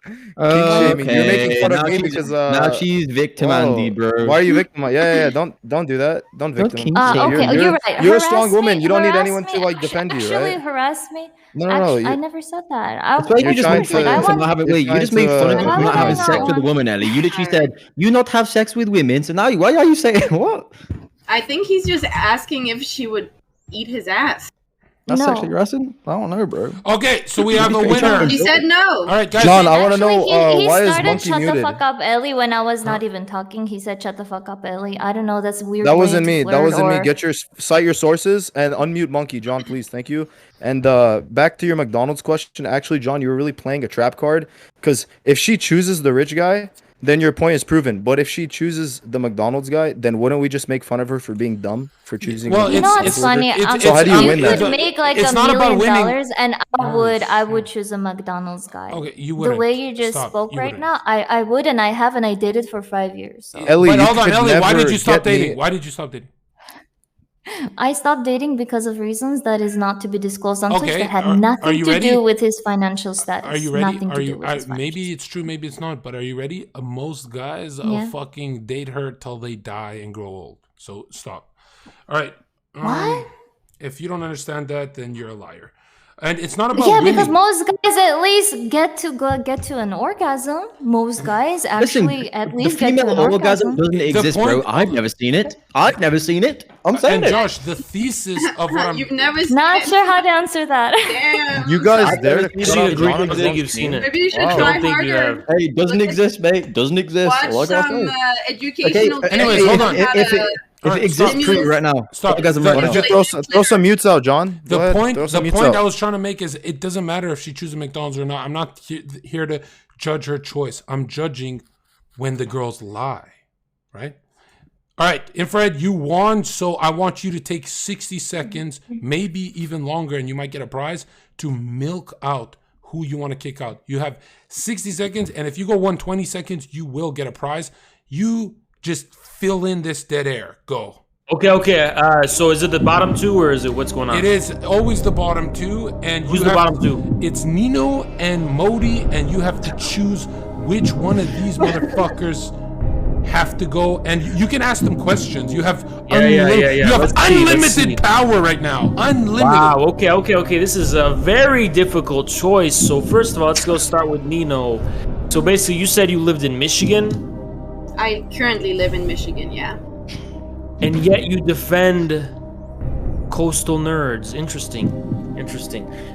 Kink shaming. You're making fun of me because now she's victim Andy, bro. Why are you victim? Yeah. Don't do that. Don't victim. kink shame. Okay, you're right. You're a strong Harass woman. me- You don't need harass anyone to me. like defend you, Actually, right? harass me. No. Actually, I you- never said that. That's why you just trying made to- fun of I not having. you're Wait, you trying just made to, fun of Why not would having I sex not with a want- woman, Ellie. You literally said you not have sex with women, so now why are you saying what? I think he's just asking if she would eat his ass. That's No. sexually harassing? I don't know, bro. Okay, so we have a winner. He said no. All right, guys. John, I want to Actually, know he why is started Monkey shut muted? the fuck up, Ellie, when I was not even talking. He said, "Shut the fuck up, Ellie." I don't know. That's a weird. That way wasn't to me. That flirt wasn't me. or- Cite your sources and unmute Monkey, John, please. Thank you. And back to your McDonald's question. Actually, John, you were really playing a trap card because if she chooses the rich guy, then your point is proven. But if she chooses the McDonald's guy, then wouldn't we just make fun of her for being dumb for choosing? Well, You know it's- what's funny? So how do you win You that? could make like It's $1 not about million, winning. and I would choose a McDonald's guy. Okay, you The wouldn't. way you just Stop. spoke You right wouldn't. now, I would, and I have, and I did it for 5 years. So. Ellie, But you hold on, could Ellie. Why never did you stop get me- dating? Why did you stop dating? I stopped dating because of reasons that is not to be disclosed on Twitch Okay, that had are nothing you to ready? do with his financial status. Are you ready? Nothing Are to you? do with his financial Maybe it's true, maybe it's not. But are you ready? Most guys Yeah. fucking date her till they die and grow old. So stop. All right. What? If you don't understand that, then you're a liar. And it's not about Yeah, winning. because most guys at least get to an orgasm. Most guys actually at the least get to female an orgasm orgasm. doesn't exist, bro. point- I've never seen it. I'm saying and it. Josh, the thesis of what I'm You've never seen Not it. sure how to answer that. Damn. You guys I've dare never to seen cut it. off I John don't and think you've Monkey? seen it. Maybe you should Wow. try Don't think you harder. have. Hey, it doesn't exist, mate. Doesn't exist. Watch All I gotta some say. educational. Anyways, videos hold on. on how If to- it Alright, exists, stop. prove it right now. Stop. Orgasm Why right Why now. don't you throw some mutes out, John? Go The ahead, point throw some the mutes point out. I was trying to make is it doesn't matter if she chooses McDonald's or not. I'm not here to judge her choice. I'm judging when the girls lie, right? All right, Infrared, you won, so I want you to take 60 seconds, maybe even longer, and you might get a prize to milk out who you want to kick out. You have 60 seconds, and if you go 120 seconds, you will get a prize. You just fill in this dead air. Go. Okay. So is it the bottom two or is it what's going on? It is always the bottom two, and Who's you the have- bottom two? It's Nino and Modi, and you have to choose which one of these motherfuckers have to go. And you can ask them questions. You have Yeah. You have Let's see, let's see. unlimited power right now. Unlimited. Wow. Okay. This is a very difficult choice. So first of all, let's go start with Nino. So basically, you said you lived in Michigan, I currently live in Michigan. Yeah. and yet you defend coastal nerds. Interesting.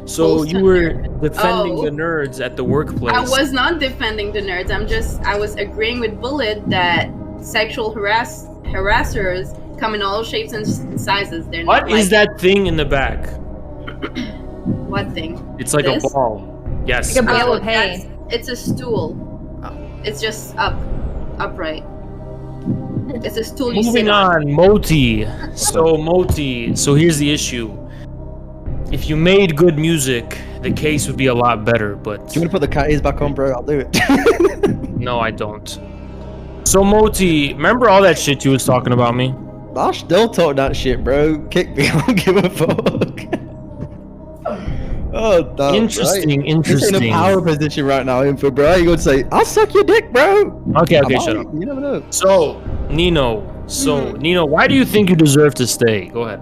So you Coastal were nerd. defending Oh. the nerds at the workplace. I was not defending the nerds. I was agreeing with Bullet that sexual harassers come in all shapes and sizes. They're What not is that thing in the back? What thing? It's like This? a ball. Yes. Like a bale Oh, of hay. it's a stool. It's just upright. It's a stool you Moving sit on. on, Moti. So here's the issue. If you made good music, the case would be a lot better, but Do you want to put the cat ears back on, bro? I'll do it. no, I don't. So Moti, remember all that shit you was talking about me? I still talk that shit, bro. Kick me. I don't give a fuck. Oh, damn, Interesting, right? This ain't interesting. a power position right now, Info, bro. You gonna say, I'll suck your dick, bro. Okay, I shut might. up. You never know. So, Nino. Nino, why do you think you deserve to stay? Go ahead.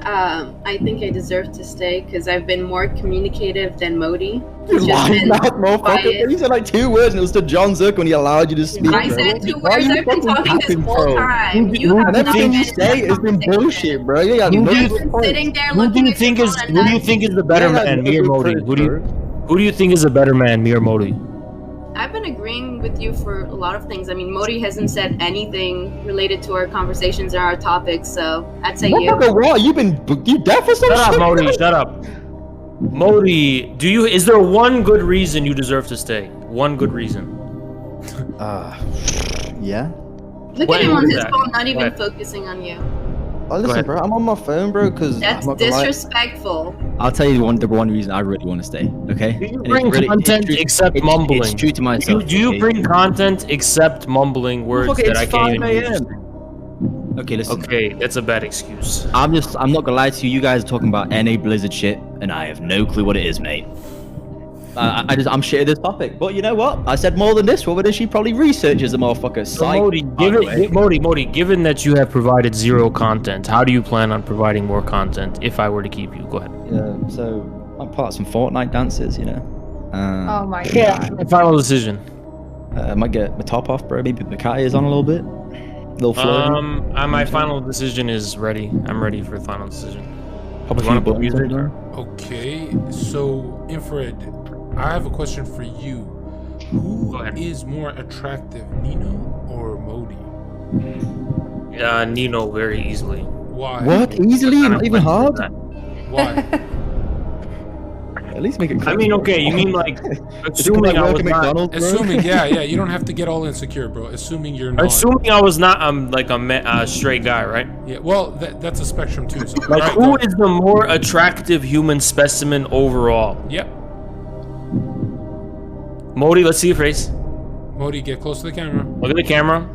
I think I deserve to stay because I've been more communicative than Modi. You He's just lying been mouth, motherfucker. quiet. You said like 2 words and it was to John Zherka when he allowed you to speak, I bro. said 2 Why are words. you I've been fucking talking this capping, whole bro? time. You have And not everything you been say has been bullshit, bro. You got Who no do you- response. sitting there Who do looking you at think your is phone who do you and think is the better Yeah, man, no me or good Modi? proof, Who do you bro. think is the better man, me or Modi? I I've been agreeing with you for a lot of things. I mean, Modi hasn't said anything related to our conversations and our topics, so I'd say you. What? You deaf or some Shut up, shit? Modi. Shut up. Modi, is there one good reason you deserve to stay? One good reason. Yeah. Look at him on his phone, not even focusing on you. Oh, listen, bro, I'm on my phone, bro, because That's disrespectful. I'll tell you the one reason I really want to stay. Okay. Do you bring content except mumbling? It's true to myself. Do you bring content except mumbling words that I can't even use? Okay, listen. Okay, that's a bad excuse. I'm not gonna lie to you. You guys are talking about NA Blizzard shit, and I have no clue what it is, mate. I'm shit at this topic, but you know what? I said more than this woman, and she probably researches the motherfucker. So Modi, given that you have provided zero content, how do you plan on providing more content if I were to keep you? Go ahead. Yeah, so I'm part of some Fortnite dances, you know. Oh my god. Yeah. Final decision. I might get my top off, bro. Maybe the cat is on a little bit. Little floaty. My final decision is ready. I'm ready for the final decision. Pop a You wanna few put music? Okay, so Infrared, I have a question for you. Who is more attractive, Nino or Modi? Nino, very easily. Why? What? Easily? Not even hard? Why? At least make it. I mean, okay, you mean like assuming I was not. Assuming, yeah, you don't have to get all insecure, bro. Assuming you're not. Assuming I was not, like a straight guy, right? Yeah, well, that's a spectrum too. So, Like, right, who is the more attractive human specimen overall? Yep. Modi, let's see your face. Modi, get close to the camera. Look at the camera.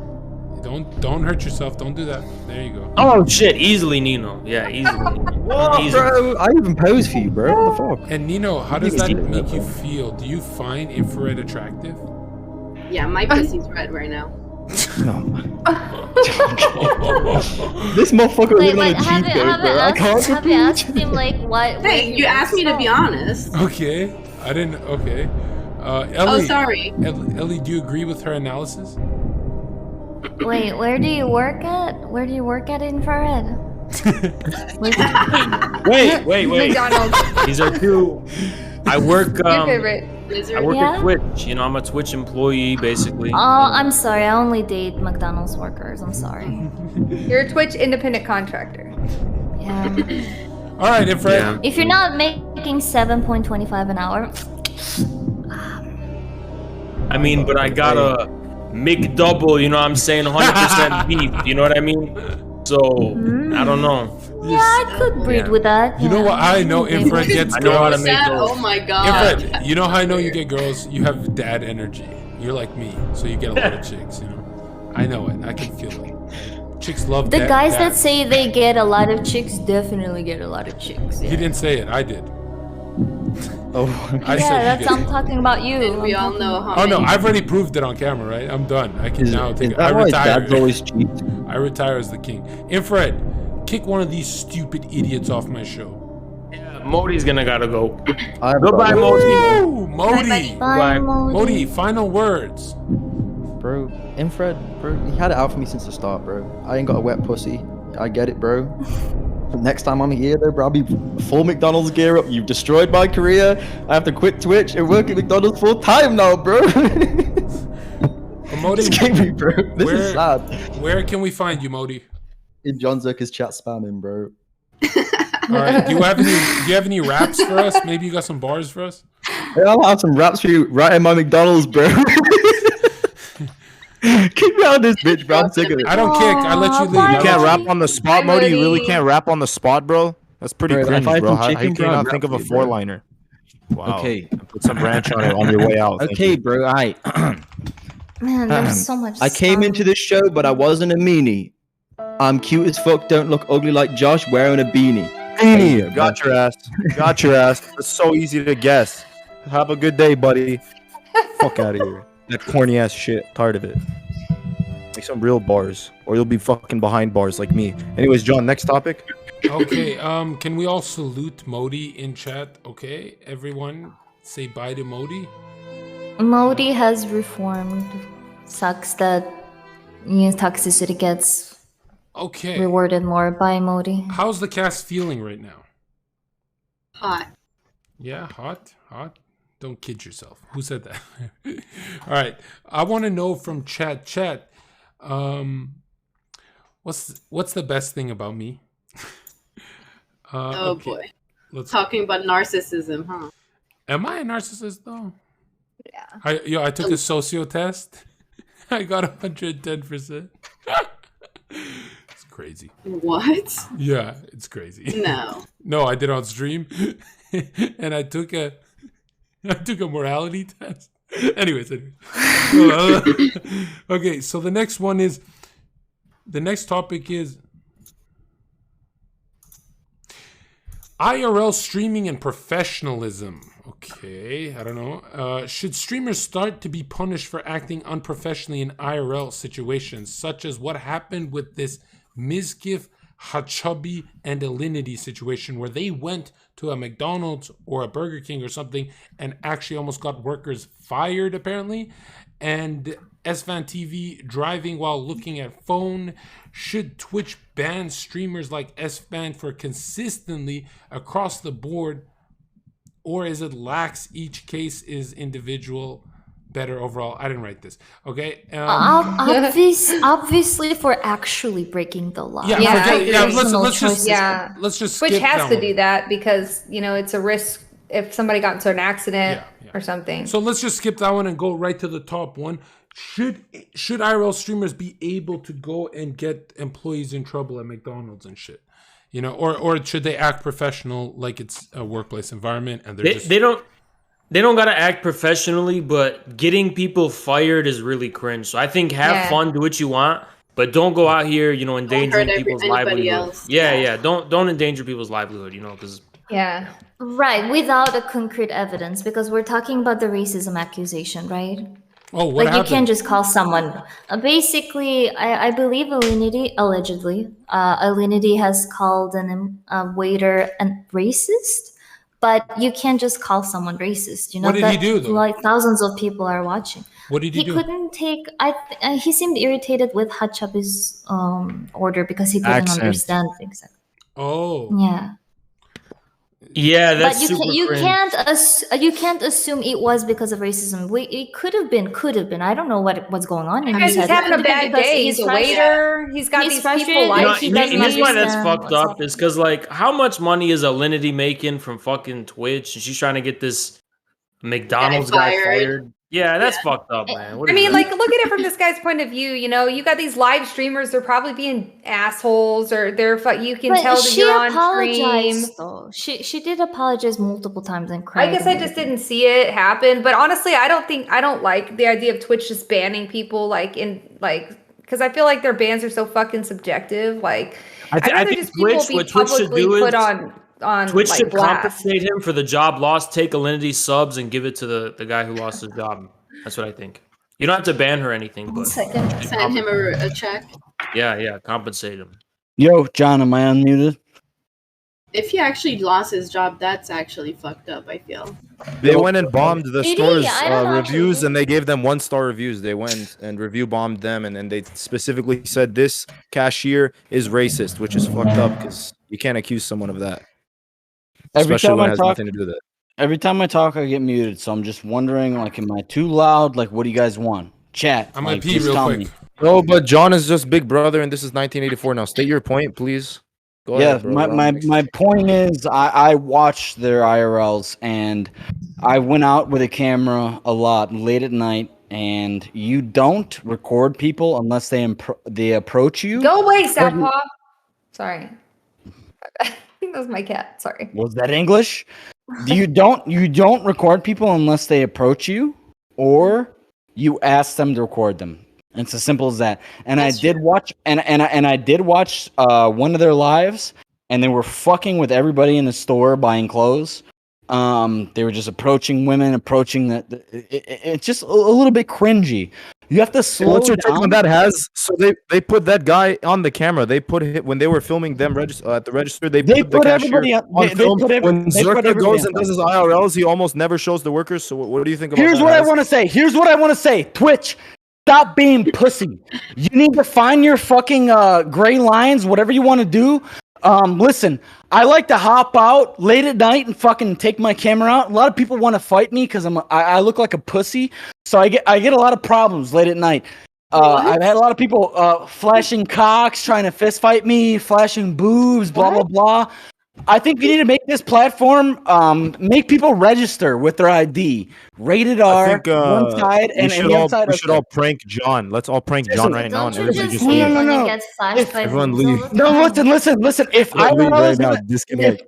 Don't hurt yourself. Don't do that. There you go. Oh shit, easily Nino. Yeah, easily. What, bro? I even pose for you, bro. What the fuck? And Nino, how does that make you feel? Do you find infrared attractive? Yeah, my pussy's red right now. This motherfucker Wait, living on a wait, cheat code, bro. I can't have you asked him like what? Hey, you asked me to be honest. Okay, I didn't. Okay, Ellie. Oh, sorry. Ellie, do you agree with her analysis? Wait, where do you work at? Where do you work at Infrared? Wait. McDonald's. These are two. I work. Your favorite. I work at Twitch. You know, I'm a Twitch employee, basically. Oh, I'm sorry. I only date McDonald's workers. I'm sorry. You're a Twitch independent contractor. Yeah. All right, Infrared. If you're not making 7.25 an hour. I mean, but I got a McDouble, you know what I'm saying? 100% beef, you know what I mean? So, I don't know. Yeah, I could breed with that. You know what? I know Infrared gets I know how to girls. make those. Oh my god. Infrared, you know how I know you get girls? You have dad energy. You're like me, so you get a lot of chicks, you know? I know it. I can feel it. Chicks love The dad. guys that say they get a lot of chicks definitely get a lot of chicks. He didn't say it. I did. Oh, I yeah, said that's I'm talking about you. We all know how. Oh no, I've already proved it on camera, right? I'm done. I can now take it. I why retire. dad's always cheap? I retire as the king. Infrared, kick one of these stupid idiots off my show. Modi's gonna gotta go. Goodbye, Modi. Woo! Modi! Bye, Modi. Modi, final words. Bro, Infrared, bro, he had it out for me since the start, bro. I ain't got a wet pussy. I get it, bro. Next time I'm here, though, bro, I'll be full McDonald's gear up. You've destroyed my career. I have to quit Twitch and work at McDonald's full time now, bro. Modi, This gave me, bro. This is sad. Where can we find you, Modi? In John Zherka's chat spamming, bro. All right. Do you have any raps for us? Maybe you got some bars for us? Hey, I'll have some raps for you right in my McDonald's, bro. Kick me out of this bitch, bro. I'm sick of it. I don't kick. I let you leave. You can't rap on the spot, Modi? You really can't rap on the spot, bro? That's pretty Bro, if cringe, I had bro. some How chicken, can bro, you I'd not rap think of a for you, bro. four-liner? Wow. Okay. Put some ranch on it on your way out. Thank Okay, you. bro. Man, there's so much I came stuff. into this show, but I wasn't a meanie. I'm cute as fuck. Don't look ugly like Josh wearing a beanie. Beanie, got your ass. Got your ass. It's so easy to guess. Have a good day, buddy. Fuck out of here. That corny ass shit. Tired of it. Make some real bars, or you'll be fucking behind bars like me. Anyways, John, next topic. Okay, can we all salute Modi in chat? Okay, everyone, say bye to Modi. Modi has reformed. Sucks that toxicity gets Okay. rewarded more by Modi. How's the cast feeling right now? Hot. Yeah, hot. Don't kid yourself. Who said that? All right. I want to know from chat. What's the best thing about me? Oh okay. boy. Let's Talking about narcissism, huh? Am I a narcissist though? Yeah. I took a socio test. I got 110%. It's crazy. What? Yeah, it's crazy. No. No, I did it on stream, and I took a morality test. Anyways. Okay, so the next topic is IRL streaming and professionalism. Okay, I don't know. Should streamers start to be punished for acting unprofessionally in IRL situations, such as what happened with this Mizgif, Hachabi, and Alinity situation, where they went to a McDonald's or a Burger King or something and actually almost got workers fired, apparently? And SVAN TV driving while looking at phone. Should Twitch ban streamers like SVAN for consistently across the board, or is it lax? Each case is individual, better overall. I didn't write this. Okay. Obviously, for actually breaking the law. Let's just Twitch skip has that to one. do that because it's a risk if somebody got into an accident or something. So let's just skip that one and go right to the top one. Should IRL streamers be able to go and get employees in trouble at McDonald's and shit? Or should they act professional like it's a workplace environment and they don't gotta act professionally, but getting people fired is really cringe. So I think have fun, do what you want, but don't go out here, endangering people's livelihood. Yeah. Don't endanger people's livelihood, because Right, without a concrete evidence, because we're talking about the racism accusation, right? Oh, what happened? You can't just call someone. Basically, I believe allegedly, Alinity has called a waiter a racist, but you can't just call someone racist. What did he do, though? Like thousands of people are watching. What did he do? He couldn't take. He seemed irritated with Hachabi's order because he couldn't understand things. Oh. Yeah. Yeah, that's but super you cringe. you can't assume it was because of racism. It could have been. I don't know what's going on. Because he's having a bad day. He's a waiter. He's got these people like and here's why that's fucked up is because how much money is Alinity making from fucking Twitch, and she's trying to get this McDonald's guy fired. Yeah, that's fucked up, man. Look at it from this guy's point of view. You got these live streamers. They're probably being assholes, or you can tell that you're on stream. Though. She did apologize multiple times and cried. I guess I just didn't see it happen. But honestly, I don't like the idea of Twitch just banning people because I feel like their bans are so fucking subjective. I'd rather just people be publicly put on. Twitch should compensate him for the job lost, take Alinity subs, and give it to the guy who lost his job. That's what I think. You don't have to ban her or anything, but send him a check. Yeah, compensate him. Yo, John, am I unmuted? If he actually lost his job, that's actually fucked up, I feel. They went and bombed the store's reviews, and they gave them 1-star reviews. They went and review bombed them, and then they specifically said this cashier is racist, which is fucked up because you can't accuse someone of that. Especially when it has nothing to do with it. Every time I talk, I get muted. So I'm just wondering, am I too loud? What do you guys want? Chat. I'm gonna pee real quick. No, but John is just Big Brother, and this is 1984 now. State your point, please. Go ahead, bro. my point is, I watch their IRLs, and I went out with a camera a lot late at night, and you don't record people unless they approach you. Go away, Southpaw. Sorry. I think that was my cat. Sorry. Was that English? You don't record people unless they approach you, or you ask them to record them. It's as simple as that. And I did watch one of their lives, and they were fucking with everybody in the store buying clothes. They were just approaching women, it's just a little bit cringy. You have to slow down. They put that guy on the camera. They put it when they were filming them at the register. They put the everybody cashier on film. When Zherka goes and does his IRLs, he almost never shows the workers. So what do you think about that? Here's what I want to say. Twitch, stop being pussy. You need to find your fucking gray lines, whatever you want to do. Listen, I like to hop out late at night and fucking take my camera out. A lot of people want to fight me because I look like a pussy, so I get a lot of problems late at night. I've had a lot of people flashing cocks, trying to fist fight me, flashing boobs, blah blah blah. I think you need to make this platform make people register with their ID. Rated R, I think one side, and we the other side. should all prank John. Let's all prank John right now, and Don't you everybody just just hate leave. when No. you get flashed by Everyone boobs all leave. the time? No, listen. If Leave IRL right is now. gonna, Disconnect.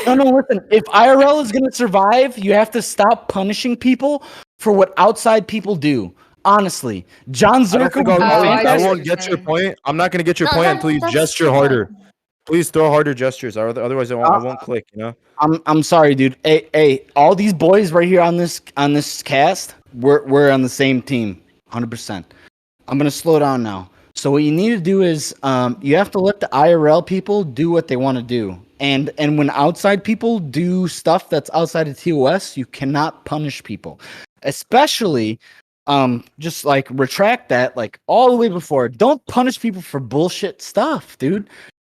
listen. If IRL is gonna survive, you have to stop punishing people for what outside people do. Honestly, John I don't Zherka. think would be I fantastic. won't get your point. I'm not gonna get your No, point until you that's gesture the harder. point. Please throw harder gestures, otherwise I won't click. You know. I'm sorry, dude. Hey, all these boys right here on this cast, we're on the same team, 100%. I'm gonna slow down now. So what you need to do is you have to let the IRL people do what they want to do. And when outside people do stuff that's outside of TOS, you cannot punish people. Especially just like retract that like all the way before. Don't punish people for bullshit stuff, dude.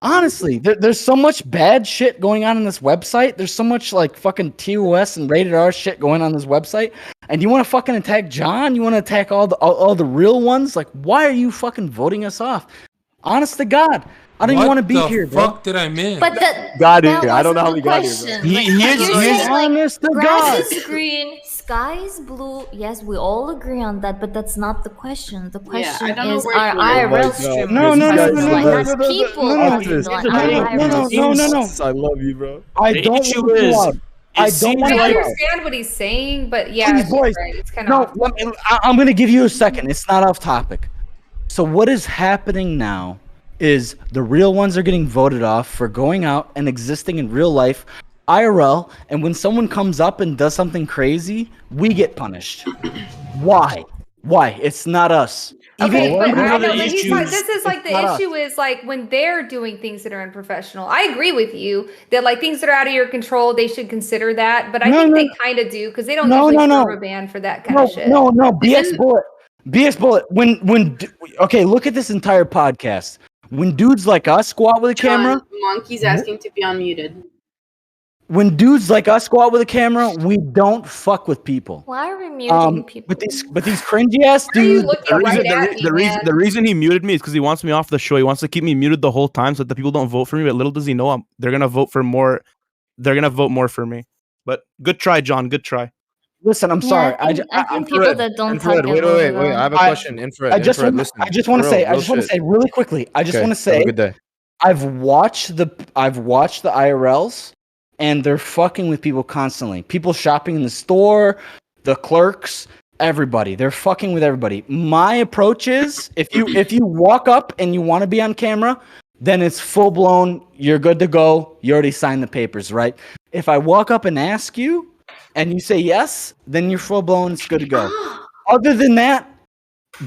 Honestly, there's so much bad shit going on this website. There's so much like fucking TOS and rated R shit going on this website. And you want to fucking attack John? You want to attack all the real ones? Like, why are you fucking voting us off? Honest to God, I don't even want to be here, bro. What the fuck did I miss? But that, Got that here. I don't know how wasn't we the got here, bro. question. He- Like, here's- you're here's- saying, like, Honest to grass God. is green, sky is blue. Yes, we all agree on that, but that's not the question. The question don't know is, where are you- IRL Oh my God. streamers No, violent? no. Not people No, are no, violent. no. I love you, bro. I The don't issue want to is, go out. it I don't seems want I to like- go out. understand what he's saying, but yeah, Please, he's boys. right. It's kind No, of I'm going to give you a second. It's not off topic. So what is happening now is the real ones are getting voted off for going out and existing in real life IRL, and when someone comes up and does something crazy, we get punished. Why? It's not us. Okay, Even- but one I of the know that he's issues- not, this is like the not us. issue is like when they're doing things that are unprofessional. I agree with you that like things that are out of your control, they should consider that. But I No, think no. they kind of do because they don't No, usually no, serve no. a ban for that kind No, of shit. no, BS bullet. Okay, look at this entire podcast. When dudes like us go out with a camera, John, Monkey's asking to be unmuted. when dudes like us go out with a camera, we don't fuck with people. Why are we muting people? But these cringy ass Why are you dudes. looking right at me, man? The reason he muted me is because he wants me off the show. He wants to keep me muted the whole time so that the people don't vote for me. But little does he know, they're gonna vote for more. They're gonna vote more for me. But good try, John. Good try. Listen, I'm sorry. I think people Infrared, that don't Infrared, talk wait, about wait. I have a question. Infrared, I just Infrared, want. listen. I just want to For say. real, I just want to shit. say really quickly. I just Okay, want to have say. a good day. I've watched the IRLs, and they're fucking with people constantly. People shopping in the store, the clerks, everybody. They're fucking with everybody. My approach is if you walk up and you want to be on camera, then it's full blown. You're good to go. You already signed the papers, right? If I walk up and ask you, and you say yes, then you're full blown. It's good to go. Other than that,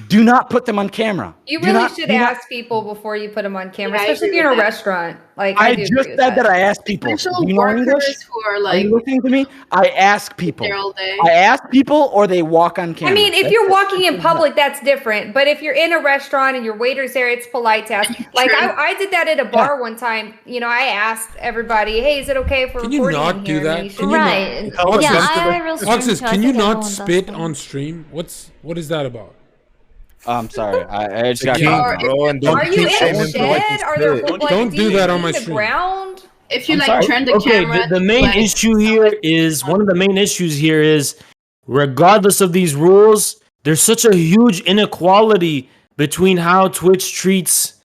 do not put them on camera. You Do really not- should do not- ask people before you put them on camera, Yeah, I especially if agree you're in a with that. restaurant. Like I do just agree with said that I asked people. Essential Do you know workers English? who are Are like you listening to me? I ask people. there all day. I ask people, or they walk on camera. I mean, if That's you're it. walking in public, that's different. But if you're in a restaurant and your waiter's there, it's polite to ask. Like I did that at a bar one time. You know, I asked everybody, "Hey, is it okay if we're Can you recording not in do here?" that? And you Can should- you Right. not? Yeah, Alexis, IRL stream Alexis, too. I can you think everyone not does spit that. on stream? What is that about? I'm sorry. I just got. Are, Bro, and don't are you keep in shaming a him for liking shed? Are there spit. like, Don't do you that on clean my the stream. ground? If you I'm like sorry. turn the Okay, camera, the main like, issue here is one of the main issues here is regardless of these rules, there's such a huge inequality between how Twitch treats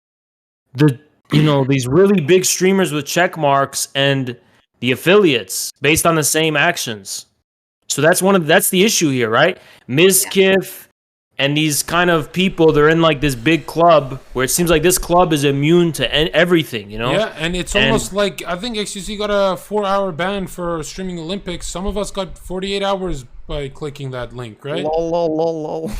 these really big streamers with check marks and the affiliates based on the same actions. So that's the issue here, right? Mizkif and these kind of people, they're in like this big club where it seems like this club is immune to everything, you know? Yeah, and it's almost like I think XQC got a 4-hour ban for streaming Olympics. Some of us got 48 hours by clicking that link, right? Lol.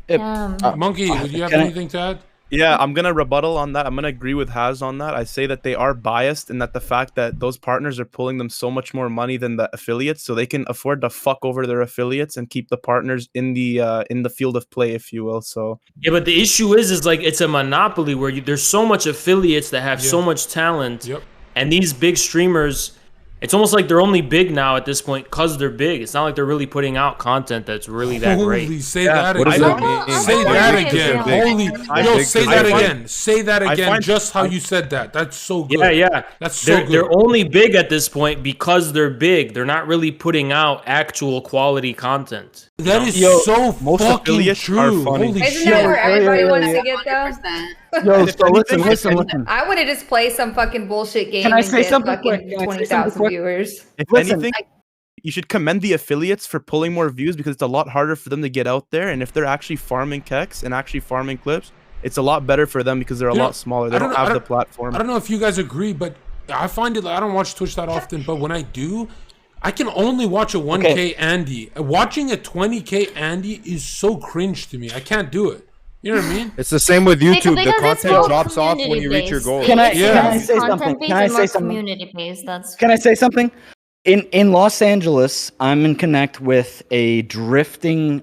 Yeah. Monkey, would you have Can I- anything to add? Yeah, I'm gonna rebuttal on that. I'm gonna agree with Haz on that. I say that they are biased and that the fact that those partners are pulling them so much more money than the affiliates, so they can afford to fuck over their affiliates and keep the partners in the field of play, if you will. So Yeah, but the issue is like it's a monopoly where there's so much affiliates that have so much talent, and these big streamers, it's almost like they're only big now at this point because they're big. It's not like they're really putting out content that's really that great. Holy, say that What does again. that mean? Say Why that big is again. big? Holy, Why yo, big say is that big? again. Say that I again. find- Just how you said that. That's so good. Yeah. That's so They're, good. they're only big at this point because they're big. They're not really putting out actual quality content. That is so most fucking affiliates true. are funny. Holy Isn't shit. that where everybody wants to 100%. get though? Yo, so listen. I would have just played some fucking bullshit game Can I and say get something fucking quick? Can I say 20,000 something quick? viewers. If Listen, anything, you should commend the affiliates for pulling more views because it's a lot harder for them to get out there. And if they're actually farming keks and actually farming clips, it's a lot better for them because they're a lot smaller. They don't have the platform. I don't know if you guys agree, but I find it. I don't watch Twitch that often, but when I do, I can only watch a 1K Andy. Watching a 20K Andy is so cringe to me. I can't do it. You know what I mean? It's the same with YouTube. The Because it's content more drops off when you reach your community-based. goal. Can I It's say less something? content-based Can I and say more something? community-based. That's Can I say something? In Los Angeles, I'm in connect with a drifting.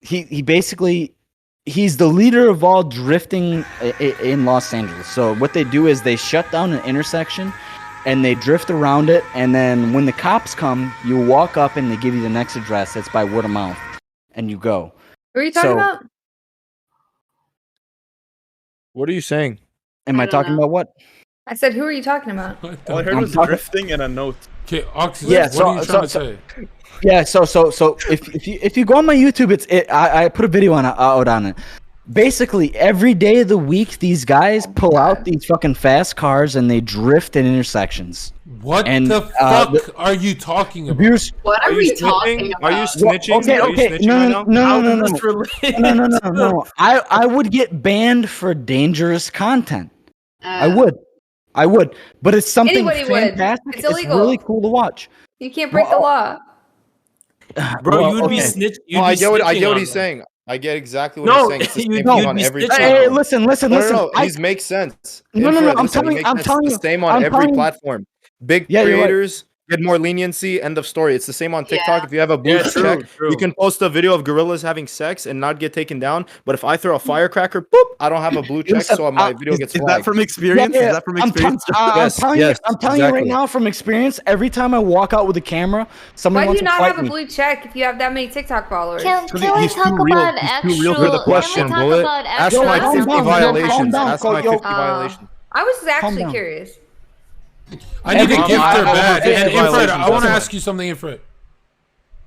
He basically he's the leader of all drifting in Los Angeles. So what they do is they shut down an intersection, and they drift around it. And then when the cops come, you walk up and they give you the next address. It's by word of mouth, and you go. Who are you talking So- about? What are you saying? Am I talking about what? I said, who are you talking about? All I heard I'm was talking- drifting and a note. Okay, Oxy, Yeah, what are you trying to say? Yeah, so if you go on my YouTube, I put a video out on it. Basically, every day of the week, these guys pull out these fucking fast cars and they drift in intersections. What And, the fuck are you talking about? Abuse. What are we talking Are you about? snitching? Okay, Are you okay, snitching right now? no. I would get banned for dangerous content. I would, but it's something Anybody would. fantastic. It's illegal. really cool to watch. You can't break the law. Bro, Well, you would be okay. snitch. No, I get what he's saying. saying. I get exactly what No, he's saying. It's the you'd- same thing you'd on be every snitching. platform. Hey, listen. No, I- these make sense. No, Infrared, I'm listen, telling they you- make I'm sense. telling It's you- the same on I'm every telling you- platform. Big Yeah, you're right. creators get more leniency. End of story. It's the same on TikTok. Yeah. If you have a blue Yeah, check, true. you can post a video of gorillas having sex and not get taken down. But if I throw a firecracker, boop, I don't have a blue check, Listen, so my video gets Is that flagged. from experience? Is that from experience? Yes, I'm yes, telling you right exactly. now from experience. Every time I walk out with a camera, somebody Why do wants you to not fight have a me. blue check if you have that many TikTok followers? Can we he's talk too real. about He's actual? too real for the question, Can we talk Bullet. about Ask actual? my calm 50 down, violations. calm Ask down, my yo. 50 violations. I was actually down. curious. I need a Every- gift I- her bad. I- And I- Infrared, I want to definitely. ask you something, Infrared.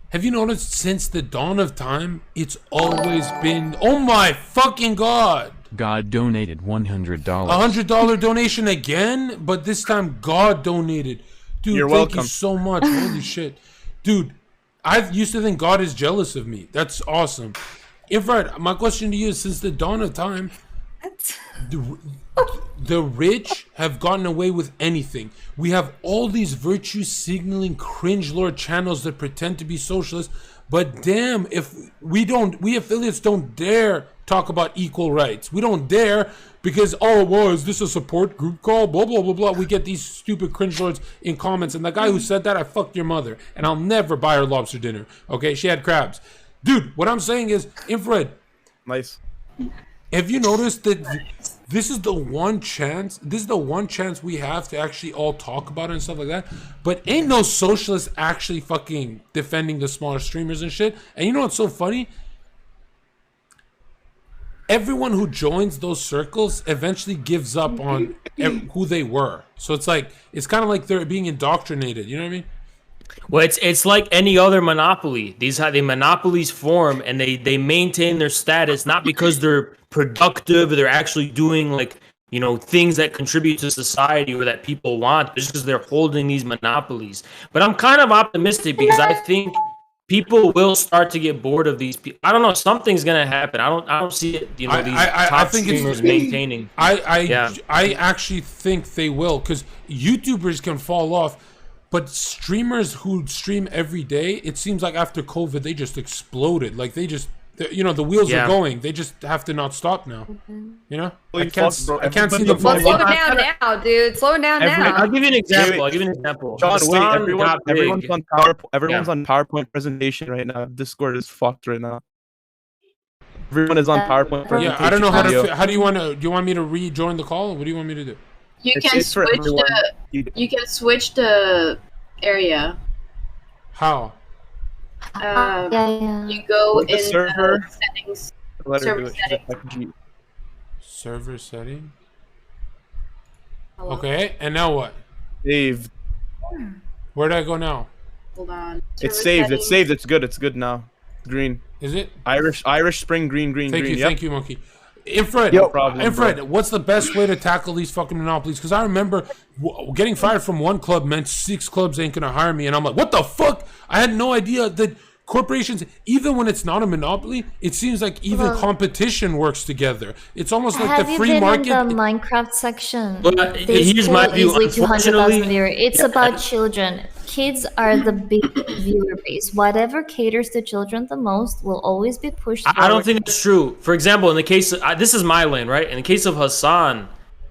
Have you noticed since the dawn of time, it's always been, oh my fucking god, God donated $100. $100 donation again, but this time God donated. Dude, You're thank you welcome. so much. Holy shit. Dude, I used to think God is jealous of me. That's awesome. Infrared, my question to you is, since the dawn of time, the rich have gotten away with anything. We have all these virtue signaling cringe lord channels that pretend to be socialist, but damn, if we affiliates don't dare talk about equal rights. We don't dare because, oh, well, is this a support group call? Blah, blah, blah, blah. We get these stupid cringe lords in comments, and the guy who said that, I fucked your mother, and I'll never buy her lobster dinner. Okay, she had crabs. Dude, what I'm saying is, Infrared, Nice. have you noticed that this is the one chance we have to actually all talk about it and stuff like that? But ain't no socialist actually fucking defending the smaller streamers and shit. And you know what's so funny? Everyone who joins those circles eventually gives up on who they were. So it's kind of like they're being indoctrinated. You know what I mean? Well, it's like any other monopoly. The monopolies form and they maintain their status not because they're productive or they're actually doing things that contribute to society or that people want, just because they're holding these monopolies. But I'm kind of optimistic because I think people will start to get bored of these people. I don't know, something's gonna happen. I don't see it. These top streamers maintaining. I actually think they will, because YouTubers can fall off. But streamers who stream every day, it seems like after COVID, they just exploded. Like, they just the wheels Yeah. are going. They just have to not stop now. You know, I Holy can't, fuck, bro. I can't see Everybody- them. Well, slow falling. down now, dude. Slow down now. I'll give you an example. John, wait, Hassan everyone, got big. everyone's on PowerPoint. Everyone's Yeah. on PowerPoint presentation right now. Discord is fucked right now. Everyone is on PowerPoint presentation. Yeah, I don't know how video. to. How do you want to? Do you want me to rejoin the call? What do you want me to do? You It's- can it's for switch everyone. you can switch the area. How? You go Go to in server. settings. Let her Server do it. She's settings. a FG. Server setting. Okay, and now what? Saved. Where do I go now? Hold on. It's Server saved. settings. It's saved. It's good. It's good now. Green. Is it? Irish Spring green. Thank green. you, Yep. thank you, Monkey. Infrared, No problem, Infrared, bro. what's the best way to tackle these fucking monopolies? Because I remember getting fired from one club meant 6 clubs ain't gonna hire me, and I'm like, what the fuck? I had no idea that corporations, even when it's not a monopoly, it seems like even Well- competition works together. It's almost like Have the you free been market. in the Minecraft section? Well, They here's my pull view. easily 200,000 Unfortunately- viewers. It's about children. Kids are the big viewer base. Whatever caters to children the most will always be pushed. I don't forward. think that's true. For example, in the case of, this is my lane, right? In the case of Hassan,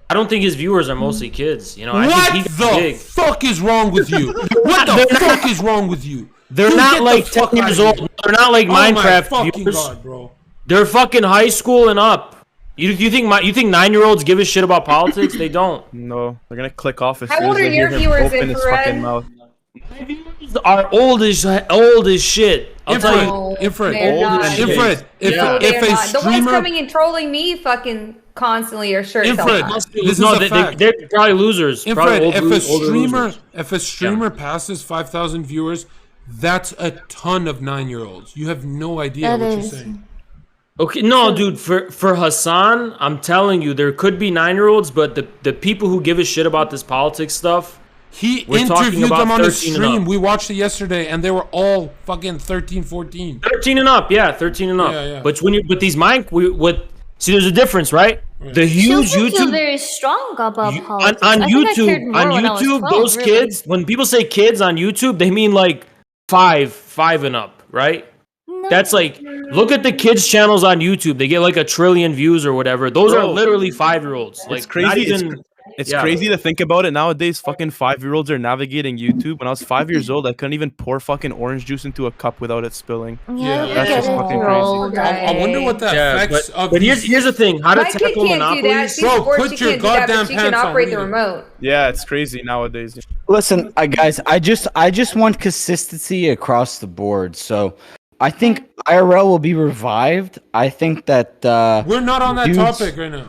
I don't think his viewers are mostly kids. You know, I What think he the got big. fuck is wrong with you? What the fuck is wrong with you? They're Dude, not get like the 10 fuck outta years here. old. They're not like Oh my Minecraft fucking viewers. God, bro. They're fucking high school and up. You think 9-year-olds give a shit about politics? They don't. No, they're gonna click off as How soon old as are they your hear him viewers, open his Infrared? fucking mouth. Are old as shit. I'll tell you. Infrared, they're not. Infrared. If No, if they're a not. The ones streamer, coming and trolling me fucking constantly are sure. Infrared, this is a fact. They're probably losers. Infrared, Probably if a older streamer, losers. if a streamer passes 5,000 viewers, that's a ton of 9-year-olds. You have no idea That what you're is. saying. Okay, no, dude. For Hassan, I'm telling you, there could be 9-year-olds, but the people who give a shit about this politics stuff, We're talking interviewed about them on the 13 and stream. up. We watched it yesterday, and they were all fucking 13, 14. 13 and up, yeah, 13 and up. Yeah, yeah. But these see, there's a difference, right? The huge Children feel YouTube very strong about on politics. I think I cared YouTube, more when I was 12, those really. kids. When people say kids on YouTube, they mean like five and up, right? That's like, look at the kids' channels on YouTube. They get like 1 trillion views or whatever. Those are Bro. literally 5-year-olds. Like, It's crazy. not even. It's Yeah. crazy to think about it nowadays. Fucking 5-year-olds are navigating YouTube. When I was 5 years old, I couldn't even pour fucking orange juice into a cup without it spilling. Yeah, That's just fucking crazy. I wonder what that Yeah, affects. but here's the thing: how to My kid tackle can't do that. monopolies. She's Bro, forced, put she your can't do that, goddamn but she can pants on, operate the read it. remote. Yeah, it's crazy nowadays. Listen, guys, I just want consistency across the board. So I think IRL will be revived. I think that We're not on that dudes- topic right now.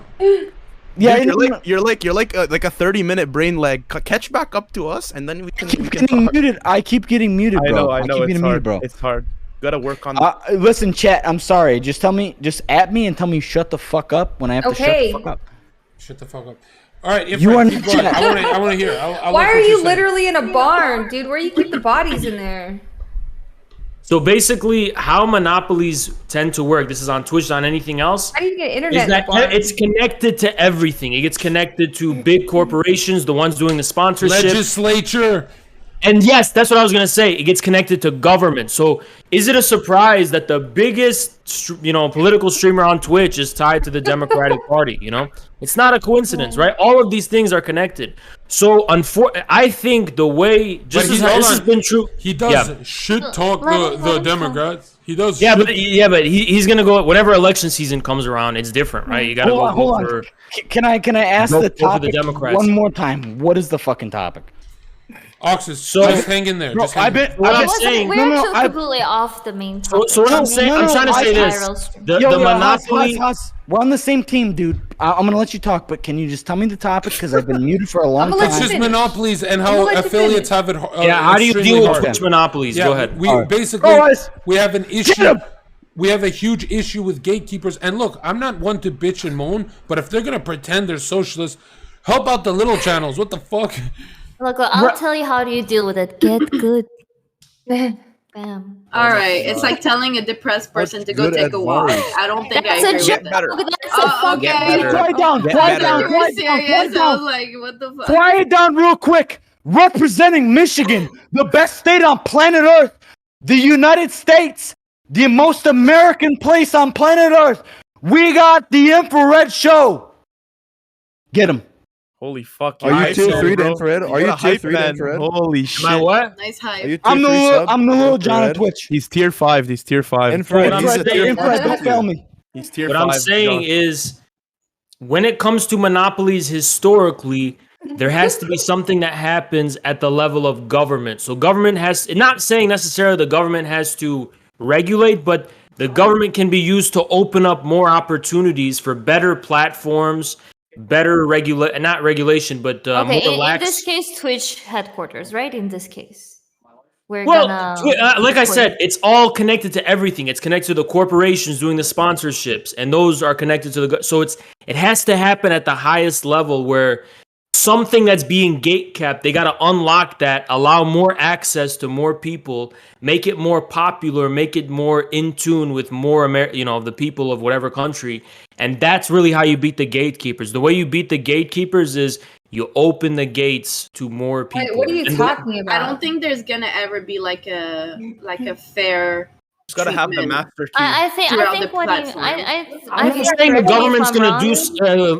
Yeah, Dude, you're like a 30-minute brain lag. Catch back up to us, and then we can. keep getting muted. I keep getting muted, I bro. know. keep It's getting hard. muted, bro. It's hard. Gotta work on. Listen, chat. I'm sorry. Just at me and tell me shut the fuck up when I have to shut Okay. the fuck up. Shut the fuck up. All right, You are keep going. not- I want to hear. I Why like are what you you're saying. literally in a barn, dude? Where you keep the bodies in there? So basically, how monopolies tend to work. This is on Twitch, on anything else. How do you get internet Is in a that barn? it's connected to everything. It gets connected to big corporations, the ones doing the sponsorship. Legislature. And yes, that's what I was gonna say. It gets connected to government. So is it a surprise that the biggest, political streamer on Twitch is tied to the Democratic Party? It's not a coincidence, right? All of these things are connected. So I think the way this has been true. He does shit talk the Democrats. He does. Yeah, but he's gonna go whenever election season comes around. It's different, right? You gotta Hold on. for. Can I ask Go the for the topic Democrats. one more time? What is the fucking topic? Oxus, just hang in there. Bro, Just hang in there. What I'm Wasn't- saying. we're actually completely off the main topic. So what I'm saying, I'm trying to say this: the monopoly. Huss, we're on the same team, dude. I'm gonna let you talk, but can you just tell me the topic? Because I've been muted for a long time. It's just monopolies and how affiliates have it. How do you extremely deal with hard. Twitch monopolies? Yeah, Go ahead. We basically we have an issue. We have a huge issue with gatekeepers. And look, I'm not one to bitch and moan, but if they're gonna pretend they're socialists, help out the little channels. What the fuck? Look, I'll tell you how do you deal with it. Get good. Bam. All right, it's like telling a depressed person to go good take a walk. advice. I don't think That's I a agree joke. with that. That's a Oh, fucking okay. Quiet down. Get Quiet down. better. Quiet down. Serious? Quiet I was down. like, what the fuck? Quiet down, real quick. Representing Michigan, the best state on planet Earth, the United States. The most American place on planet Earth. We got the infrared show. Get him. Holy fuck! Are you hype tier man, 3 to bro. infrared? You Are you got a tier hype 3 to man. infrared? Holy shit! Am I what? Nice hype. Are you tier I'm the 3 little, sub? I'm the little John on Infrared? Twitch. He's tier 5. He's tier 5. Infrared. What He's I'm a tier saying- Infrared, 5 don't fail me. He's tier What 5. I'm saying is, when it comes to monopolies historically, there has to be something that happens at the level of government. So government has, not saying necessarily the government has to regulate, but the government can be used to open up more opportunities for better platforms, better not regulation, but Okay, more in lax. this case, Twitch headquarters, right? In this case, we're Well, gonna like I support said, it's all connected to everything. It's connected to the corporations doing the sponsorships, and those are connected to the. So it has to happen at the highest level where something that's being gate kept, they got to unlock that, allow more access to more people, make it more popular, make it more in tune with more of the people of whatever country, and that's really how you beat the gatekeepers. The way you beat the gatekeepers is you open the gates to more people. Wait, what are you talking about? I don't think there's gonna ever be like a fair. Just gotta have the treatment. master key. I think throughout what the platform. I'm not saying the government's gonna do.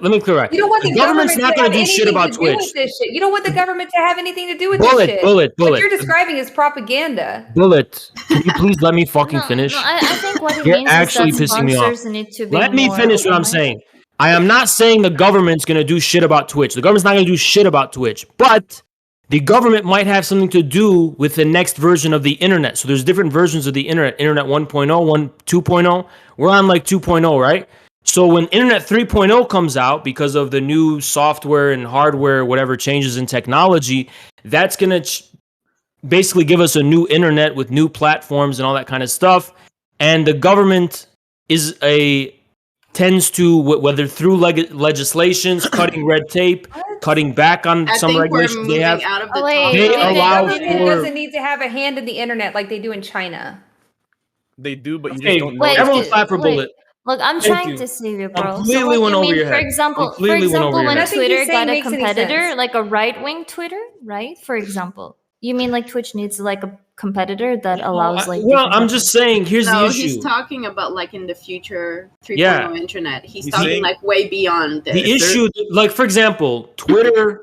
Let me clear. You don't want the government's not government gonna to do have shit anything about to do Twitch. with this shit. You don't want the government to have anything to do with Bullet, this shit. bullet. What you're describing is propaganda. Bullet, can you please let me fucking finish? No, I think what it You're means actually is that pissing me off. sponsors need to be Let me more finish what I'm open-minded. saying. I am not saying the government's going to do shit about Twitch. The government's not going to do shit about Twitch, but the government might have something to do with the next version of the internet. So there's different versions of the internet. Internet 1.0, 2.0. We're on like 2.0, right? So when Internet 3.0 comes out, because of the new software and hardware, whatever changes in technology, that's going to basically give us a new internet with new platforms and all that kind of stuff. And the government tends to, whether through legislations, cutting red tape, cutting back on some regulations they have, they allow the government for. doesn't need to have a hand in the internet like they do in China. They do, but you Okay, just don't know. Wait, everyone wait, clap for wait. Bullet. Look, I'm Thank trying you. to save you, bro. Completely what went you over mean, your for head. example, Completely went over your when head. Nothing he's Twitter saying got a makes any competitor, sense. like a right-wing Twitter, right? For example, you mean like Twitch needs like a competitor that allows like. Well, different I'm just saying. Here's No, the he's issue. talking about like in the future 3.0 Yeah. internet. He's He's talking saying- like way beyond this. The issue, like for example, Twitter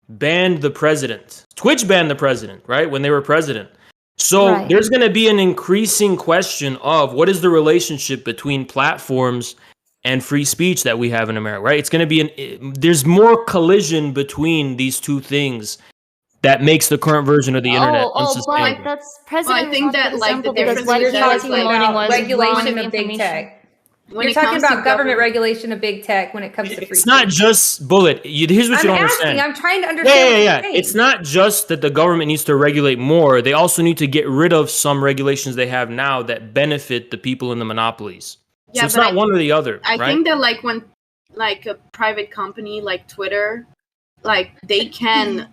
banned the president. Twitch banned the president, right? When they were president. So Right. there's going to be an increasing question of what is the relationship between platforms and free speech that we have in America, right? It's going to be there's more collision between these two things that makes the current version of the internet but unsustainable. that's president. think is not that, the like, the example because difference what is You're that Charles it's talking like Moaning about was regulation wrong of big information. tech. When You're it talking comes to about government regulation of big tech when it comes to free It's not just Bullet. Here's what I'm you don't asking. understand. I'm trying to understand. what you're saying. It's not just that the government needs to regulate more. They also need to get rid of some regulations they have now that benefit the people in the monopolies. Yeah, So it's but not one or the other, I right? think that like when like a private company like Twitter, like they can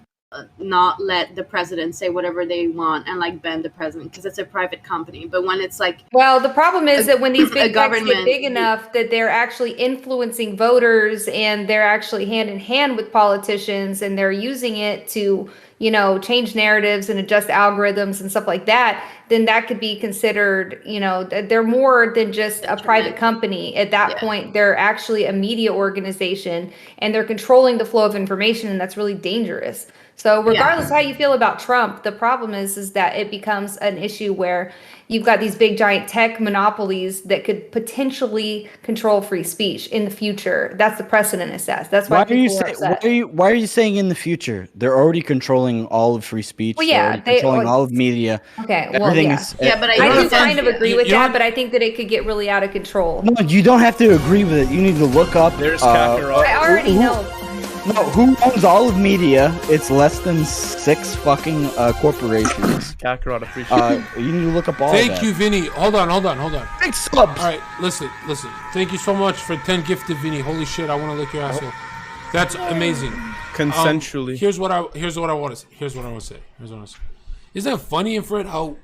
not let the president say whatever they want and like ban the president because it's a private company. But when it's like, Well, the problem is that when these a big techs get government- big enough that they're actually influencing voters and they're actually hand in hand with politicians and they're using it to, change narratives and adjust algorithms and stuff like that, then that could be considered, they're more than just a private company. At that point, they're actually a media organization and they're controlling the flow of information, and that's really dangerous. So regardless of how you feel about Trump, the problem is that it becomes an issue where you've got these big giant tech monopolies that could potentially control free speech in the future. That's the precedent it sets. That's why, people are upset. Why are you saying in the future? They're already controlling all of free speech. Well, they're yeah, already controlling all of media. Okay, well, Everything yeah. is. but I do kind of agree with you know that, but I think that it could get really out of control. No, you don't have to agree with it. You need to look up. There's Kakarot. I already know. No, who owns all of media? It's less than 6 fucking corporations. Kakarot, appreciate You need to look up all Thank that. you, Vinny. Hold on. Big subs. All right, listen. Thank you so much for 10 gifted, Vinny. Holy shit, I want to lick your asshole. That's amazing. Consensually. Here's what I want to say. Isn't that funny, Infrared, how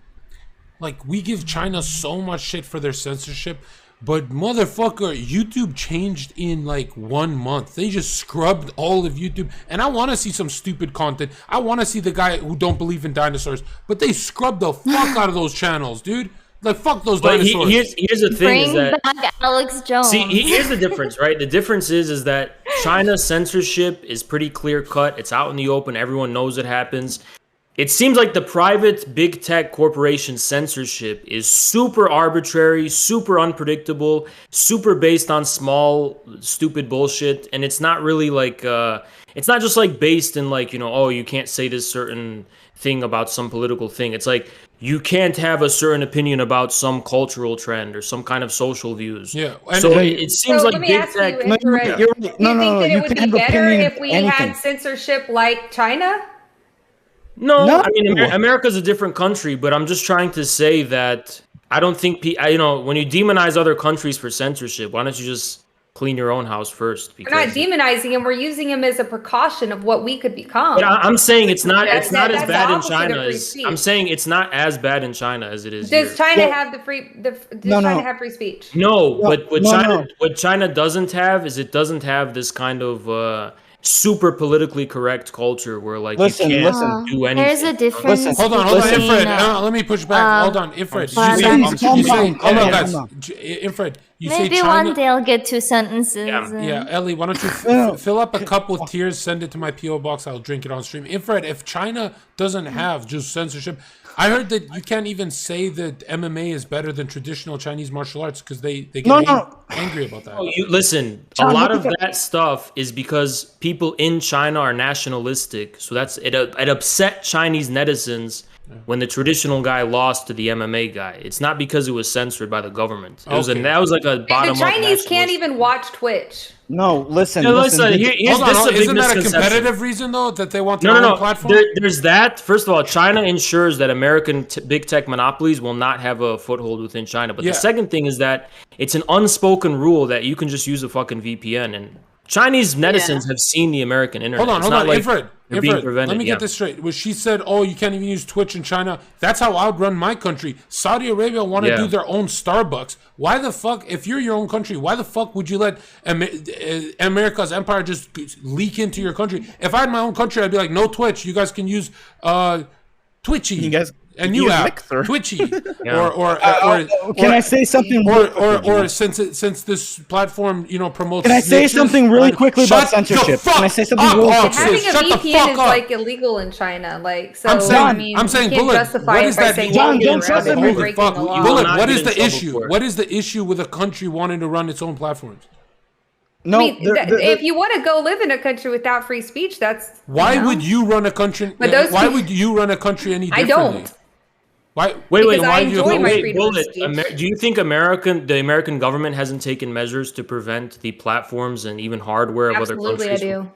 like we give China so much shit for their censorship, but motherfucker, YouTube changed in like 1 month. They just scrubbed all of YouTube. And I want to see some stupid content. I want to see the guy who don't believe in dinosaurs, but they scrubbed the fuck out of those channels, dude. Like fuck those But dinosaurs. here's the thing is Bring that back Alex Jones. see here's the difference, right? The difference is that China's censorship is pretty clear cut. It's out in the open. Everyone knows it happens. It seems like the private big tech corporation censorship is super arbitrary, super unpredictable, super based on small stupid bullshit, and it's not really like it's not just like based in like, you know, oh, you can't say this certain thing about some political thing. It's like you can't have a certain opinion about some cultural trend or some kind of social views. Yeah. So it seems like let me big ask tech. you, Infrared, you're right. do you No, think that you it would can be have better opinion if we anything. had censorship like China? No, I mean No. America's a different country, but I'm just trying to say that I don't think you know, when you demonize other countries for censorship, why don't you just clean your own house first? We're not demonizing him. We're using him as a precaution of what we could become. But I'm saying it's not That's- it's not as that's the bad in opposite of China free as speech. I'm saying it's not as bad in China as it is Does here. China have does China have free speech? No, but no. what China doesn't have is it doesn't have this kind of super politically correct culture where like Listen, you can't listen. do anything. There's a difference. Hold on, between, Ifred. Let me push back. Hold on, Ifred. but You I'm- say, you say, hold on, guys. calm Ifred, you maybe say China. one day I'll get 2 sentences. Yeah, Ellie, why don't you fill up a couple of tiers, send it to my PO box. I'll drink it on stream. Ifred, if China doesn't have just censorship, I heard that you can't even say that MMA is better than traditional Chinese martial arts because they get angry about that. Oh, listen, a lot of that stuff is because people in China are nationalistic. So it upset Chinese netizens when the traditional guy lost to the MMA guy. It's not because it was censored by the government. That was like a bottom up. The Chinese can't even watch Twitch. No, listen. No, listen. Here's Hold on, a big isn't that a misconception. competitive reason though that they want their No. own platform? There's that. First of all, China ensures that American big tech monopolies will not have a foothold within China. But the second thing is that it's an unspoken rule that you can just use a fucking VPN, and Chinese netizens have seen the American internet. Hold on, Like Ifred. being prevented. Let me get this straight. When she said, "Oh, you can't even use Twitch in China," that's how I'd run my country. Saudi Arabia want to do their own Starbucks. Why the fuck, if you're your own country, why the fuck would you let America's empire just leak into your country? If I had my own country, I'd be like, "No Twitch. You guys can use Twitchy." You guys. A new app, Twitchy, or can I say something? Or since this platform, you know, promotes. Can I say snitches, something really quickly about shut the censorship? fuck Can I say something up, really Ox. quickly? Having a Shut the VPN fuck is up. like illegal in China. Like, so I'm saying, I mean, I'm saying, you can't Bullet. justify What it is by that? saying John, you're don't trust me. breaking Fuck, the law. Bullet. not What get is in the trouble issue? for it. What is the issue with a country wanting to run its own platforms? No, I mean, if you want to go live in a country without free speech, that's Why you know. would you run a country? But those Why people- would you run a country any I differently? don't. Why? Wait, Because I why do you enjoy my wait, freedom of Bullet, speech. do you think the American government hasn't taken measures to prevent the platforms and even hardware of Absolutely, other I countries? do.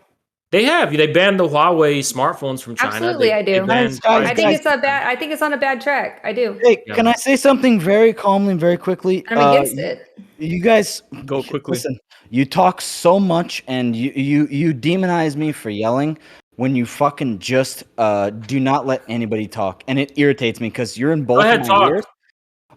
They have. They banned the Huawei smartphones from China. Absolutely, I do. Guys, I think it's a bad. I think it's on a bad track. I do. Hey, can I say something very calmly and very quickly? I'm against it. You guys Go quickly. Listen, you talk so much and you demonize me for yelling when you fucking just do not let anybody talk, and it irritates me because you're in both ahead, of my talk. ears.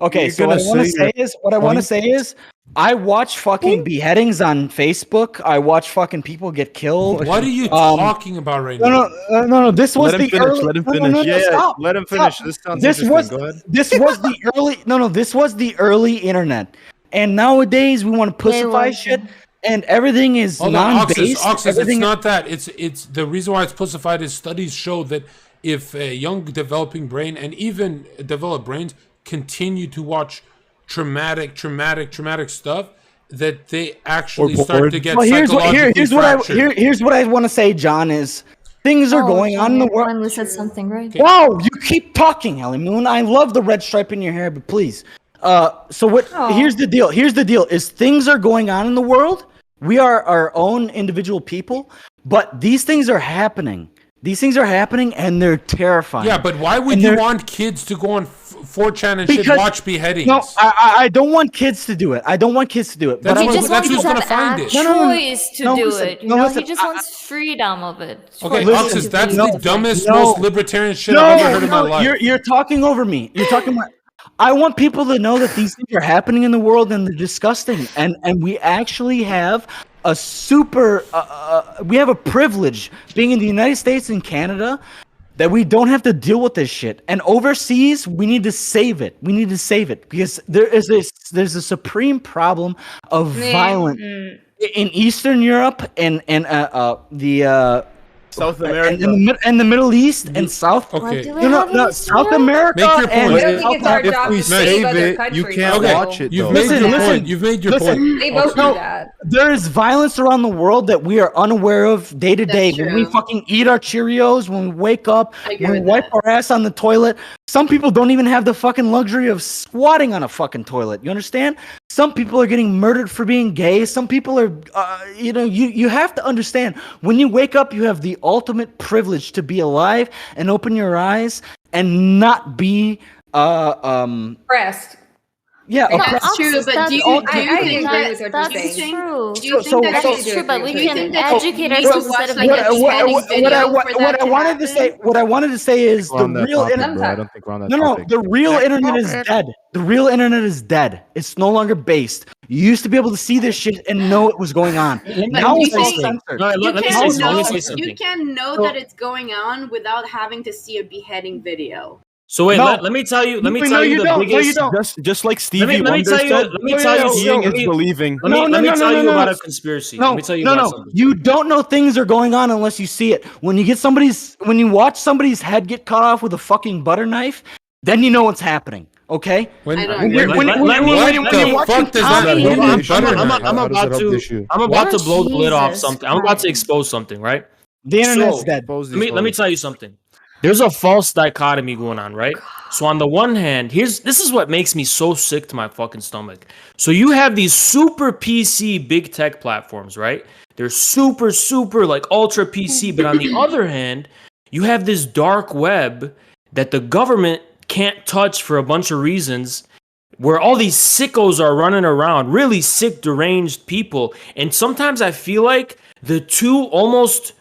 Okay, You're so what I gonna want to say say your is what I want to point? say is I watch fucking beheadings on Facebook. I watch fucking people get killed. What are you talking about right now? No. This was Let him the finish. early. Let him no, finish. No, Yeah, stop. let him Stop. finish. This sounds This interesting. was Go ahead. this was the early. No, this was the early internet, and nowadays we want to pussify shit, and everything is Hold on, non-based. Oxus, it's Everything- not that. It's the reason why it's pussified is studies show that if a young developing brain and even developed brains continue to watch traumatic stuff, that they actually start to get Well, psychologically fractured. here's what I want to say, John. Is things are going on in the world. Finally said something right. Wow, you keep talking, Ellie Moon. I love the red stripe in your hair, but please. So what? Here's the deal. Here's the deal: is things are going on in the world. We are our own individual people, but these things are happening. These things are happening, and they're terrifying. Yeah, but why would And you they're- want kids to go on 4chan and shit Because- watch beheadings? No, I don't want kids to do it. I don't want kids to do it. That's But what- I Just that's wants who's to gonna have find a it. choice to do listen, it. You no, know, listen, he just wants freedom of it. Okay, Listen, Oxus, that's no, the dumbest, no. most libertarian shit I've ever heard in my life. You're talking over me. You're talking about. I want people to know that these things are happening in the world and they're disgusting. And we actually have a super. We have a privilege being in the United States and Canada that we don't have to deal with this shit. And overseas, we need to save it. We need to save it because there's a supreme problem of violence in Eastern Europe and the South America and the Middle East and South. Okay. No, South America. Make your and point. I don't think it's our If job we to save save other it, you countries. can't Okay. watch it. You've though. made your Listen, point. You've made your point. They both do No, that. there is violence around the world that we are unaware of day to day. That's When we true. fucking eat our Cheerios, when we wake up, I agree when we with wipe that. our ass on the toilet. Some people don't even have the fucking luxury of squatting on a fucking toilet. You understand? Some people are getting murdered for being gay. Some people are, you have to understand. When you wake up, you have the ultimate privilege to be alive and open your eyes and not be, Pressed. yeah, No, oppressed. That's true, but do you all- think I agree with that what you're That's saying. true. do you So- think that so- That's true, but we do you can think that educate you need ourselves to watch, instead of like, making a beheading video for what that I to wanted to say, happen? what I wanted to say is We're the on that real topic, internet. bro. I don't think we're on that No, topic. the real internet is dead. The real internet is dead. It's no longer based. You used to be able to see this shit and know it was going on. Now you it's all think- censored. No, let me You say can something. Let me say know, something. you can know So- that it's going on without having to see a beheading video. So wait, No. let me tell you. Let me No, tell you you the don't. No, biggest. you don't. just like Stevie Let me Wonder tell you. said, Let me tell you. seeing Let is me, believing. let me, No, let me no, tell no, you no, about no. a conspiracy. No, Let me tell you no, about no. something. You don't know things are going on unless you see it. When you watch somebody's head get cut off with a fucking butter knife, then you know what's happening. Okay? When, I don't When agree. you're- when- Let when- me- when- let when me- you're the watching fuck does that Tommy mean? and- Butter knife. I'm How does about it help to. the issue? I'm about to blow the lid off Jesus something. I'm about to Christ. expose something, right? The internet's So, dead. Let me tell you something. There's a false dichotomy going on, right? So on the one hand, this is what makes me so sick to my fucking stomach. So you have these super PC big tech platforms, right? They're super like ultra PC, but on the other hand, you have this dark web that the government can't touch for a bunch of reasons, where all these sickos are running around, really sick, deranged people. And sometimes I feel like the two almost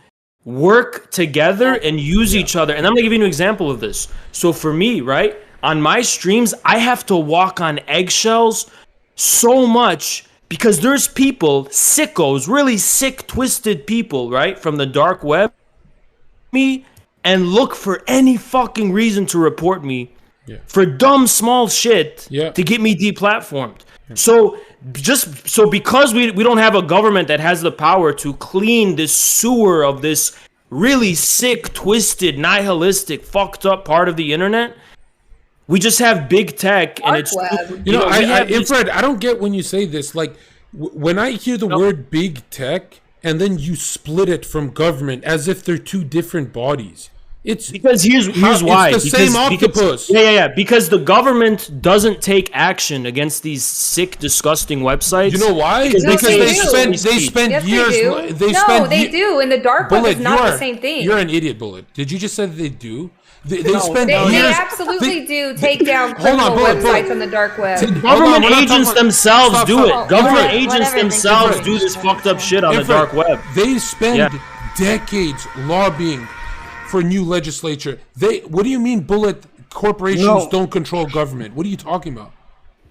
work together and use each other. And I'm gonna give you an example of this. So for me, right, on my streams, I have to walk on eggshells so much because there's people, sickos, really sick, twisted people, right, from the dark web, me and look for any fucking reason to report me for dumb small shit to get me deplatformed. So because we don't have a government that has the power to clean this sewer of this really sick, twisted, nihilistic, fucked up part of the internet, we just have big tech and it's Infrared, I don't get when you say this. Like when I hear the word big tech and then you split it from government as if they're two different bodies. It's because here's why. It's the same octopus. Because the government doesn't take action against these sick, disgusting websites. You know why? Because they spend Yes, years. they do. And the dark web is not the same thing. You're an idiot, Bullet. Did you just say that they do? They spend They years. absolutely do take down criminal websites on the dark web. Government agents themselves do it. Government agents Whatever, themselves do this fucked up shit on the dark web. They spend decades lobbying for new legislature. What do you mean, Bullet? Corporations don't control government. What are you talking about?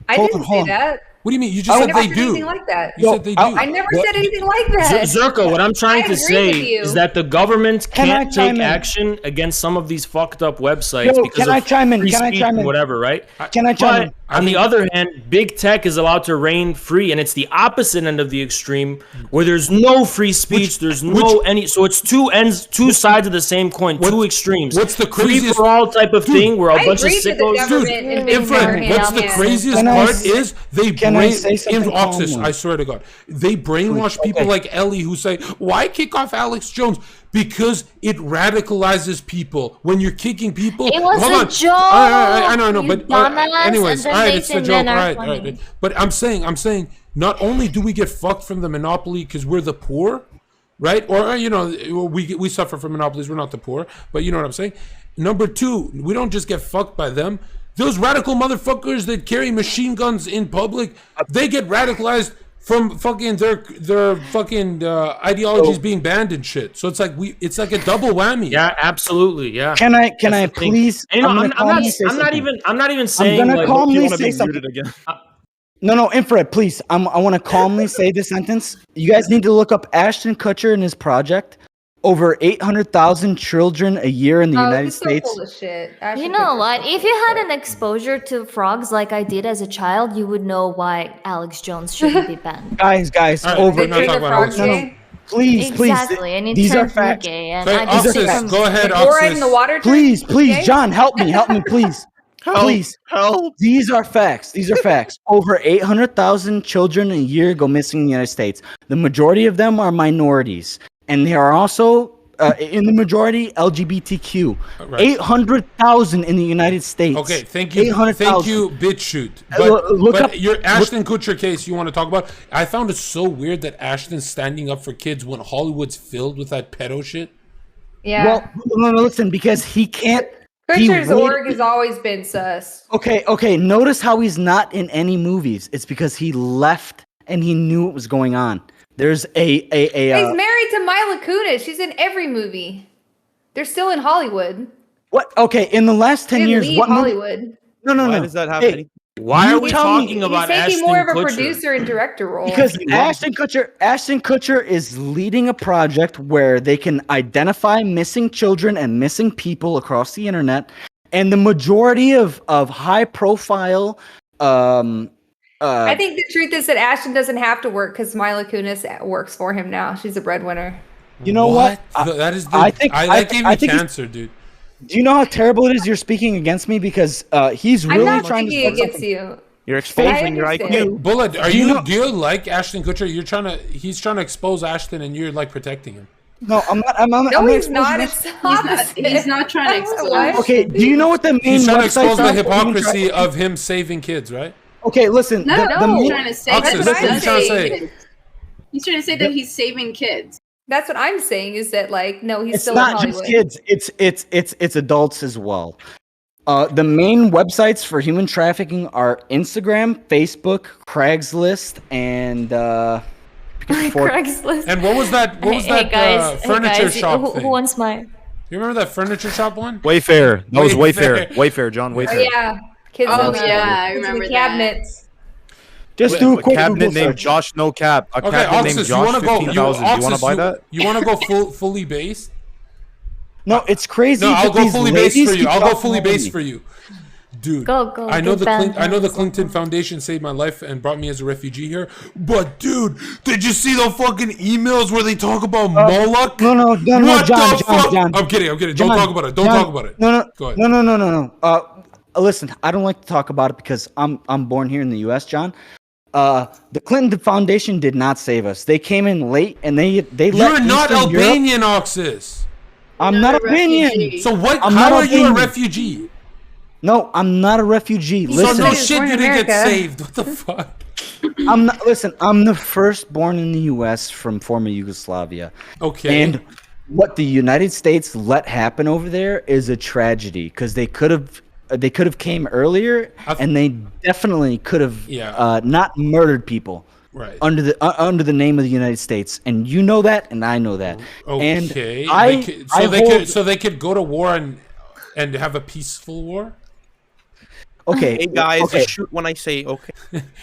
I didn't say that. What do you mean? You just said they do. Anything like that. You said they do. I never said anything like that. Zherka, what I'm trying to say is that the government can't take in? action against some of these fucked up websites Yo, because can I of chime in? free Can I speech chime and in? whatever, right? Can I chime in? On the other hand, big tech is allowed to reign free, and it's the opposite end of the extreme where there's no free speech, so it's two sides of the same coin, two extremes. What's the craziest free for all type of thing where a bunch of sickos. What's the craziest part is they brainwash calmly? I swear to God, they brainwash people like Ellie who say, "Why kick off Alex Jones?" Because it radicalizes people. When you're kicking people, It was hold a on. joke. I know, you but dumbass, anyways, and all then right, they it's say a joke, men all are right, funny. But I'm saying, not only do we get fucked from the monopoly because we're the poor, right? Or we suffer from monopolies. We're not the poor, but you know what I'm saying. Number two, we don't just get fucked by them. Those radical motherfuckers that carry machine guns in public, they get radicalized from fucking their fucking ideologies being banned and shit. So it's like a double whammy. Yeah, absolutely. Yeah. Can I please? And, I'm I'm not even saying. I'm gonna like, calmly say something. Again. No, Infrared, please. I want to calmly say this sentence. You guys need to look up Ashton Kutcher and his project. over 800,000 children a year in the United he's States. so full of shit. You Ashton know Kutcher's what? so If full you of had shit. an exposure to frogs like I did as a child, you would know why Alex Jones shouldn't be banned. Guys, All right, over we're not talking about Alex no, Jones. please, Exactly, and it these are turned me facts. gay. And Okay, I just think Oxus, from go ahead, Fluoride in the Oxus. water. Please, Okay? John, help me, please. Please. Help. These are facts. Over 800,000 children a year go missing in the United States. The majority of them are minorities. And they are also, in the majority, LGBTQ. Right. 800,000 in the United States. Okay, thank you. 800,000. Thank you, BitChute. But your Ashton Kutcher case you want to talk about? I found it so weird that Ashton's standing up for kids when Hollywood's filled with that pedo shit. Yeah. Well, no, listen, because he can't. Kutcher's org has always been sus. Okay. Notice how he's not in any movies. It's because he left and he knew what was going on. There's He's married to Mila Kunis. She's in every movie. They're still in Hollywood. What? Okay, in the last 10 He years, leave what movie? Hollywood. No. Why does that happen? Why You are we tell me. talking about He's taking Ashton more of a Kutcher? producer and director role. Because Ashton Kutcher is leading a project where they can identify missing children and missing people across the internet, and the majority of high profile. I think the truth is that Ashton doesn't have to work because Mila Kunis works for him now. She's a breadwinner. You know what? That is the. I gave think me he's- cancer, dude. Do you know how terrible it is you're speaking against me? Because he's really I'm not trying to speaking start against something. you. You're exposing your understand. IQ. Bullet, Do you know- do you like Ashton Kutcher? He's trying to expose Ashton, and you're like protecting him. No, I'm not. I'm No, not he's not. exposing It's this. opposite. He's not trying to expose. What? Okay, do you know what the main He's trying to websites expose the are for human hypocrisy trafficking? of him saving kids, right? Okay, listen. No, the he's main- trying to say Oxus, that what are you trying to say? He's trying to say that he's saving kids. That's what I'm saying. Is that like no? He's it's still not in just Hollywood. kids. It's adults as well. The main websites for human trafficking are Instagram, Facebook, Craigslist, and Craigslist. And what was that? What was Hey, that guys, furniture shop who thing? wants my? You remember that furniture shop one? Wayfair. That was Wayfair. Wayfair, John. Oh Wayfair. yeah, kids. Oh, in the, yeah, I kids in remember the that. cabinets. just do a A quick cabinet Google named search. Josh No Cap. A Okay, cabinet named Oxus, you Josh want to go? 15,000. Do you want to Oxus, buy that? You want to go fully based? No, it's crazy. No, I'll that go these fully based ladies for you. keep I'll go talking fully over based me. for you, dude. Go. I know get banned, I know the guys. Clinton Foundation saved my life and brought me as a refugee here. But dude, did you see the fucking emails where they talk about Moloch? No, What the fuck? John. I'm kidding. Don't John, talk about it. Don't John, talk about it. No. Go ahead. No. Listen, I don't like to talk about it because I'm born here in the U.S., John. The Clinton Foundation did not save us. They came in late and they let You're not Eastern Europe- Albanian, Oxus. I'm Not not a Albanian. refugee. So what? I'm How not are you a Albanian. refugee? No, I'm not a refugee. So Listen, no He was shit, born you in didn't get America. saved. What the fuck? I'm not. Listen, I'm the firstborn in the U.S. from former Yugoslavia. Okay. And what the United States let happen over there is a tragedy because they could have came earlier, and they definitely could have not murdered people Right. under the name of the United States, and you know that, and I know that. Okay. And So they could go to war and have a peaceful war. Okay, Hey guys, okay. shoot when I say okay.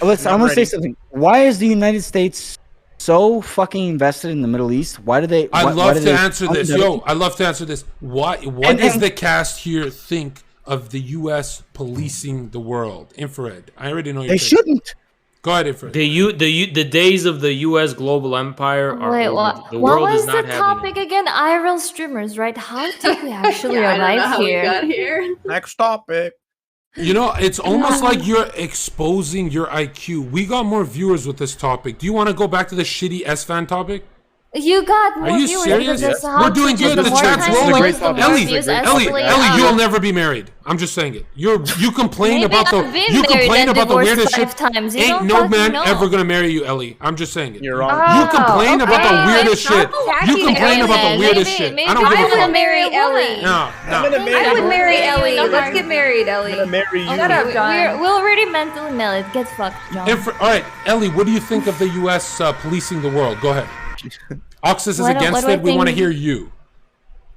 Listen, I'm gonna say something. Why is the United States so fucking invested in the Middle East? Why do they? I'd why love do to they answer fund this. other Yo, people? I'd love to answer this. What does the cast here think of the U.S. policing the world? Infrared. I already know your They take. shouldn't. Go ahead, Infrared. The days of the U.S. global empire are Wait, over. what? The What world was is the not having topic again? IRL streamers, right? How did we actually Yeah, I don't know arrive how we here? got here. Next topic. You know, it's almost like you're exposing your IQ. We got more viewers with this topic. Do you want to go back to the shitty S-Fan topic? You got more Are you viewers serious? because that's how We're doing Twitch is. good. The more chat's time rolling. goes, the more Ellie, views Ellie, escalate you'll up. never be married. I'm just saying it. You complain Maybe about the I've been you married complain and about the divorced weirdest 5 shit. times. You Ain't don't no fucking man know. ever gonna marry you, Ellie. I'm just saying it. You're wrong. You complain about the okay. weirdest shit. Attacking You complain Ellie. about the weirdest Maybe- shit. maybe I don't give I a would fuck. marry Ellie. No. I would marry Ellie. No, Let's get married, Ellie. I'm gonna marry you. Shut up, John. We're already mentally married. Get fucked, John. All right, Ellie, what do you think of the U.S. Policing the world? Go ahead. Oxus is What do against I it. We want to think? hear you.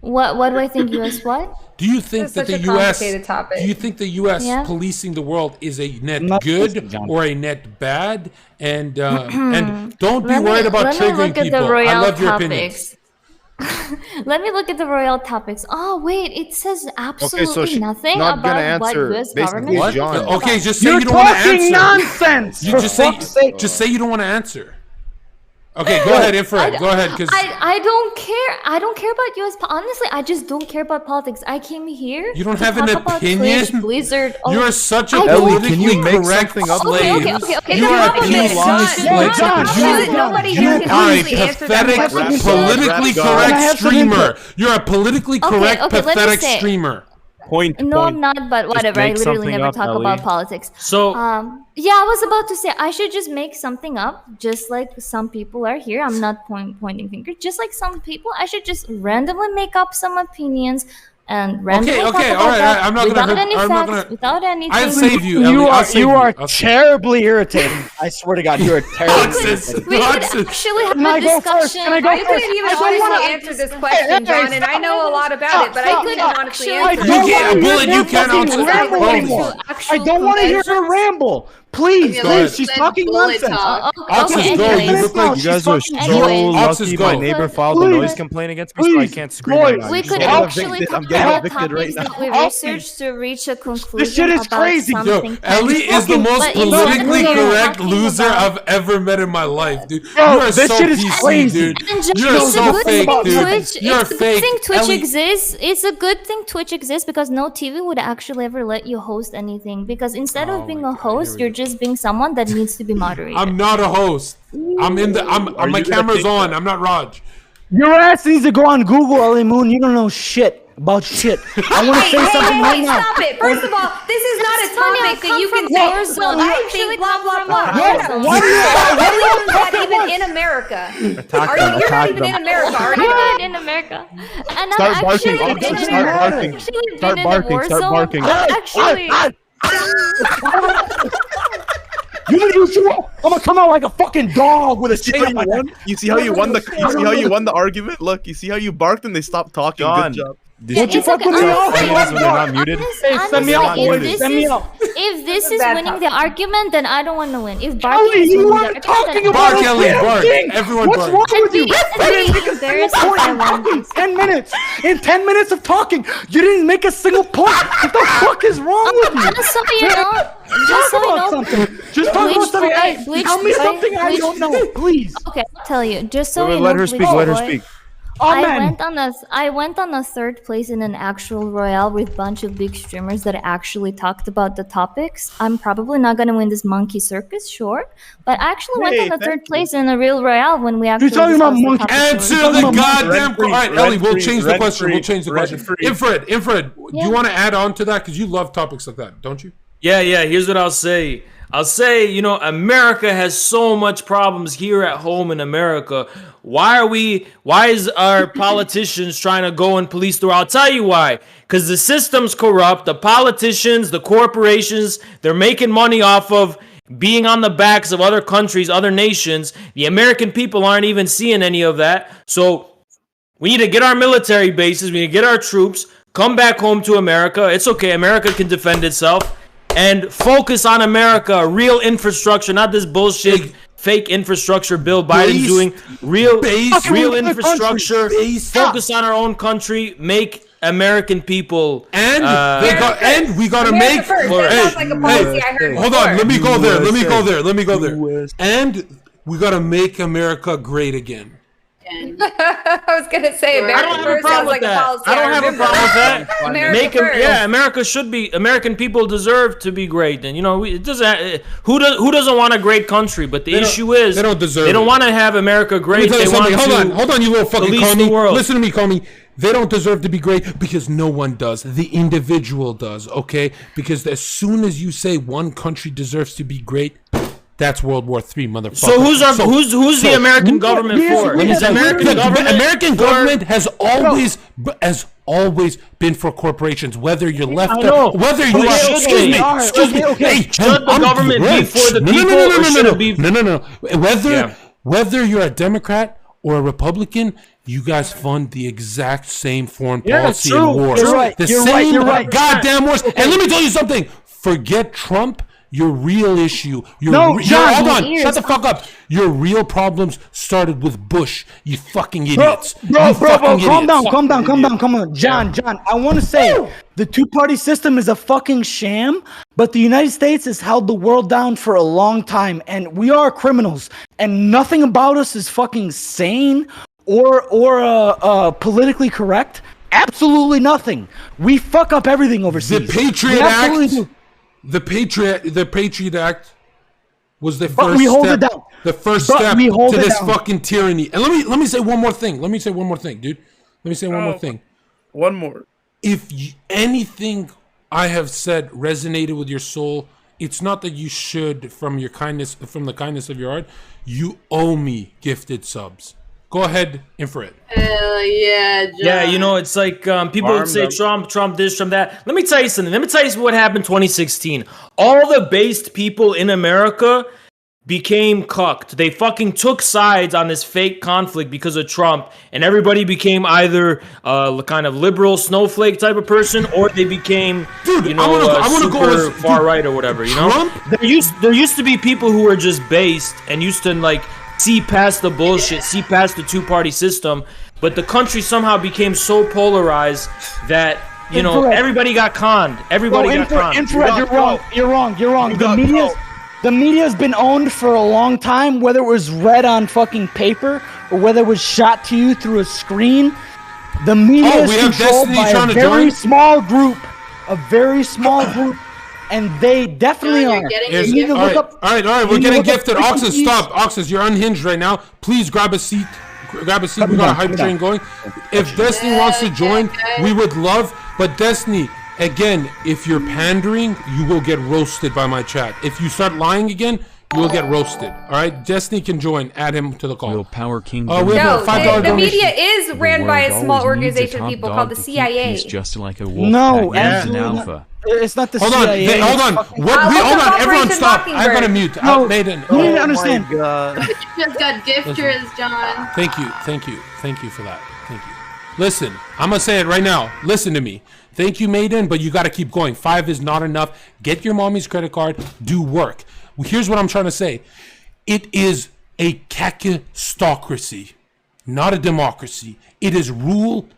What do I think? US what? Do you think This is that the such a U.S. complicated topic. Do you think the U.S. Yeah. policing the world is a net Not good policing, John. or a net bad? And don't be Let me- worried about let me triggering look at people. the I Royale love your opinions. topics. Let me look at the Royale topics. Oh wait, it says absolutely she's nothing not gonna about what answer. U.S. Basically, government. What? John. thinks Okay, about- just say You're you don't want to talking answer. nonsense. You For just say fuck's sake. just say you don't want to answer. Okay, go ahead, Infrared. Go ahead, because I don't care. I don't care about U.S. Honestly, I just don't care about politics. I came here. you don't to have an talk about opinion. Twitch, Blizzard. all You're of- such a I don't- Ellie, can you politically make correct something up? slave. Okay, You are a Problem is, P1 John, John, slave. nobody You here can are a honestly answer that pathetic, question. politically Rap God. I correct have some streamer. input. You're a politically Okay, correct, okay, let me pathetic say- streamer. No, I'm not, but whatever. I make literally something never up, talk Ellie. about politics. So Yeah, I was about to say I should just make something up, just like some people are here. I'm not pointing fingers. Just like some people, I should just randomly make up some opinions and randomly talk okay, about all right, that I'm not without gonna hurt- any I'm not facts, gonna- without anything. I'll save you, Ellie. You I'll are save you are I'll save terribly irritating. I swear to God, you are terribly Nonsense. irritating. We could Nonsense. actually have Can I a go first? discussion. Can I go You couldn't even I don't honestly wanna- answer this question, John, and I know a lot about it, but I couldn't honestly I answer don't it. can't- wanna Bullet, hear you can't fucking answer that. ramble Go anymore. ahead. I don't want to hear her ramble. Please, Yeah, please, she's let talking Bullet nonsense. talk. Oxus, Okay, go. You anyways. look like You guys are so Anyways. Oxus, lucky. go. My neighbor filed a Please. noise complaint against me, so I Please. can't scream right Boys. now. We You could just- actually evicted. talk I'm getting about evicted right topics now. that we Oh, researched to reach a conclusion shit is about crazy. Yo, something. Ellie is the most But instead politically we are correct talking loser about- I've ever met in my life, dude. Bro, you are this so shit is PC, crazy. dude. And just- You're it's a so good fake, thing dude. Twitch, You're it's a fake. good thing Twitch Ellie, exists. It's a good thing Twitch exists because no TV would actually ever let you host anything. Because instead Oh of being my a God, here host, we you're go. just being someone that needs to be moderated. I'm not a host. I'm in the. Are My you gonna camera's take on. that? I'm not Raj. Your ass needs to go on Google, Ellie Moon. You don't know shit about shit. I want to Hey, say hey, something hey, right hey, now. stop it. First of all, this is not a Sonia, topic that you come can from say, your zone. well, You I actually think blah, blah, come blah. from Yeah, your zone. why do you- You're not even in America. Attack them, You're not attack even in them. America, are I'm you? not in America. And Start I've barking, actually Oxus, been in start a- barking. actually Start been in a barking, war start zone. barking. Actually, I'm gonna come out like a fucking dog with a See chain how on you my won? neck. You see how you won the? You see how you won the argument? Look, you see how you barked and they stopped talking. John, Good job. Did you it's fuck okay. with me? Honestly, when they're not muted? Hey, send me out, honestly, boys. if this Send me is- out. If this is Bad winning the topic. argument, then I don't want to win. If barking Ellie, is you winning the weren't argument, talking then about Bark, a Ellie, damn bark. thing. Everyone What's bark. wrong with you? And You there didn't make a is single a point in silence. fucking 10 minutes. In 10 minutes of talking, you didn't make a single point. What the fuck is wrong with you? Just so you know, just so Talk you about know, something. Just talk Bleach about something. boy, Hey, Bleach tell me boy, something I Bleach- don't know, please. okay, I'll tell you. Just so Wait, you let know, her speak. Bleach Let her boy, speak. I Amen. went on a third place in an actual Royale with a bunch of big streamers that actually talked about the topics. I'm probably not gonna win this monkey circus, sure, but I actually went Hey, on a thank third you. place in a real Royale when we actually talking about discussed the monkey- topics. Answer Talking the about goddamn rent-free, question. All right, Ellie, we'll rent-free, change the question. We'll rent-free, change the question. rent-free. Infrared, do Yeah. you want to add on to that? Because you love topics like that, don't you? Yeah, here's what I'll say. I'll say, America has so much problems here at home in America. Why is our politicians trying to go and police the world? I'll tell you why. Because the system's corrupt, the politicians, the corporations, they're making money off of being on the backs of other countries, other nations. The American people aren't even seeing any of that. So we need to get our military bases, we need to get our troops, come back home to America. It's okay, America can defend itself. And focus on America, real infrastructure, not this bullshit fake infrastructure Bill Biden's doing. Real infrastructure. Focus on our own country. Make American people. And we gotta America make. first. That sounds like a policy I heard Hold on, before. let me go there. And we gotta make America great again. I was gonna say I America don't have a first problem sounds with like a that. policy I don't have a remember. problem with that. America first. American people deserve to be great. And it doesn't. Who doesn't want a great country? But the issue is they don't deserve They don't it. want to have America Let me great. tell you They want something. to Hold on, you little fucking police commie. the world. Listen to me, commie. They don't deserve to be great because no one does. The individual does, okay? Because as soon as you say one country deserves to be great, that's World War III, motherfucker. So who's the American government for? Is American government has always been for corporations, whether you're left I know. whether you But are. should Excuse they? me. Alright, Excuse me. okay. Hey, Should the I'm government be great. for the No, people, no, or should it be? No. Yeah. Whether you're a Democrat or a Republican, you guys fund the exact same foreign policy true. and wars. You're right. The You're same right. goddamn wars. And let me tell you something. Forget Trump. Your real issue. No, John, hold on. ears. Shut the fuck up. Your real problems started with Bush. You fucking idiots. Bro, You fucking calm idiots. down. Come on. John, I want to say the two-party system is a fucking sham, but the United States has held the world down for a long time, and we are criminals, and nothing about us is fucking sane or politically correct. Absolutely nothing. We fuck up everything overseas. The Patriot We absolutely Act. do. The Patriot Act was the But first we hold step. it down. The first But step we hold to it this down. fucking tyranny. And let me say one more thing. Let me say one more thing, dude. Let me say one more thing. One more. If anything I have said resonated with your soul, it's not that you should from the kindness of your heart. You owe me gifted subs. Go ahead, Infrared. Hell yeah, John. Yeah, you know, it's like people would say Trump this, Trump that. Let me tell you something. Let me tell you what happened in 2016. All the based people in America became cucked. They fucking took sides on this fake conflict because of Trump, and everybody became either kind of liberal snowflake type of person, or they became, Dude, you know, I wanna go super with far right or whatever. You know, Trump? there used to be people who were just based and used to like see past the bullshit, see past the two-party system, but the country somehow became so polarized that, you know, Infrared. everybody got conned. Everybody got conned. Infrared, you're wrong. The media's been owned for a long time, whether it was read on fucking paper or whether it was shot to you through a screen. The media Oh, is we have controlled Destiny by trying a to very join? small group, and they definitely John, you're are. getting You your need to All look right, up. all right. you We're need to getting look up gifted. Oxus, frequencies. stop. Oxus, you're unhinged right now. Please grab a seat. Grab a seat. We Coming got a down, hype coming train going. If Destiny wants to join, we would love. But Destiny, again, if you're pandering, you will get roasted by my chat. If you start lying again, you will get roasted. All right, Destiny can join. Add him to the call. Will Power King. We have No, a $5 the donation. media is ran by a small organization of people called the CIA. He's just like a wolf. No, pack. He's an absolutely not. alpha. It's not the Hold on, CIA. hold on. It's fucking- Hold on, everyone Operation stop. I gotta Mockingbird. mute. No, Maiden. you need to understand. God. You just got gifters, John. Thank you for that. Thank you. Listen, I'm gonna say it right now. Listen to me. Thank you, Maiden, but you gotta keep going. 5 is not enough. Get your mommy's credit card. Do work. Well, here's what I'm trying to say. It is a kakistocracy, not a democracy. It is rule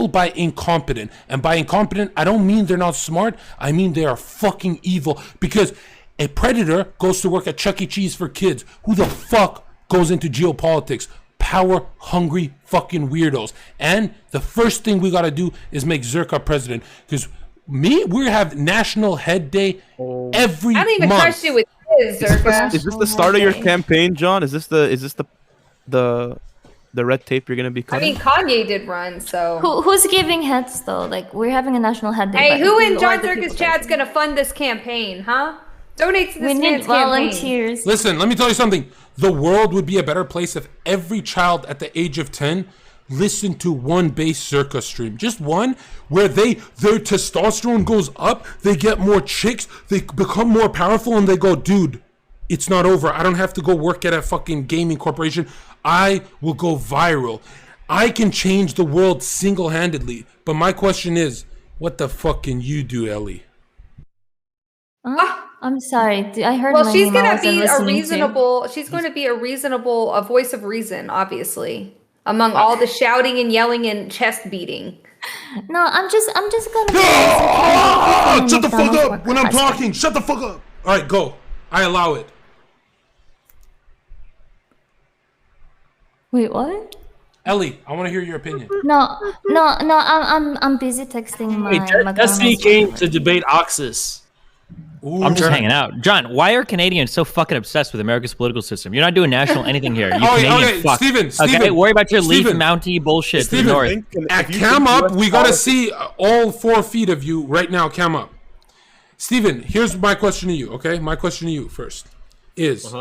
by incompetent. And by incompetent, I don't mean they're not smart. I mean they are fucking evil. Because a predator goes to work at Chuck E. Cheese for kids. Who the fuck goes into geopolitics? Power hungry fucking weirdos. And the first thing we gotta do is make Zherka president. Because we have National Head Day every I don't even month. trust you with this, Zherka. Is this the start of your campaign, John? Is this the red tape you're gonna be I cutting? mean, Kanye did run, so. Who's giving heads though? Like we're having a national head day. Hey, but who in are John the Zherka's people chat's that- gonna fund this campaign, huh? Donate to this We need man's campaign. volunteers. Listen, let me tell you something. The world would be a better place if every child at the age of 10 listened to one base Zherka stream. Just one where their testosterone goes up, they get more chicks, they become more powerful, and they go, dude, it's not over. I don't have to go work at a fucking gaming corporation. I will go viral. I can change the world single-handedly. But my question is, what the fuck can you do, Ellie? Huh? I'm sorry. I heard. Well, my she's name I gonna wasn't be a listening to. reasonable. She's going to be a reasonable, a voice of reason, obviously, among all the shouting and yelling and chest beating. No, I'm just gonna. Shut the fuck up when I'm talking. Shut the fuck up. All right, go. I allow it. Wait, what? Ellie, I want to hear your opinion. No. I'm busy texting my. Wait, Destiny McDonald's came driver. to debate Oxus. I'm just hanging out. John, why are Canadians so fucking obsessed with America's political system? You're not doing national anything here. You Canadian fuck. Steven, okay, worry about your leaf Steven, mounty bullshit to the Steven, north. Cam up. We got to see all 4 feet of you right now. Cam up. Steven, here's my question to you, okay? My question to you first is,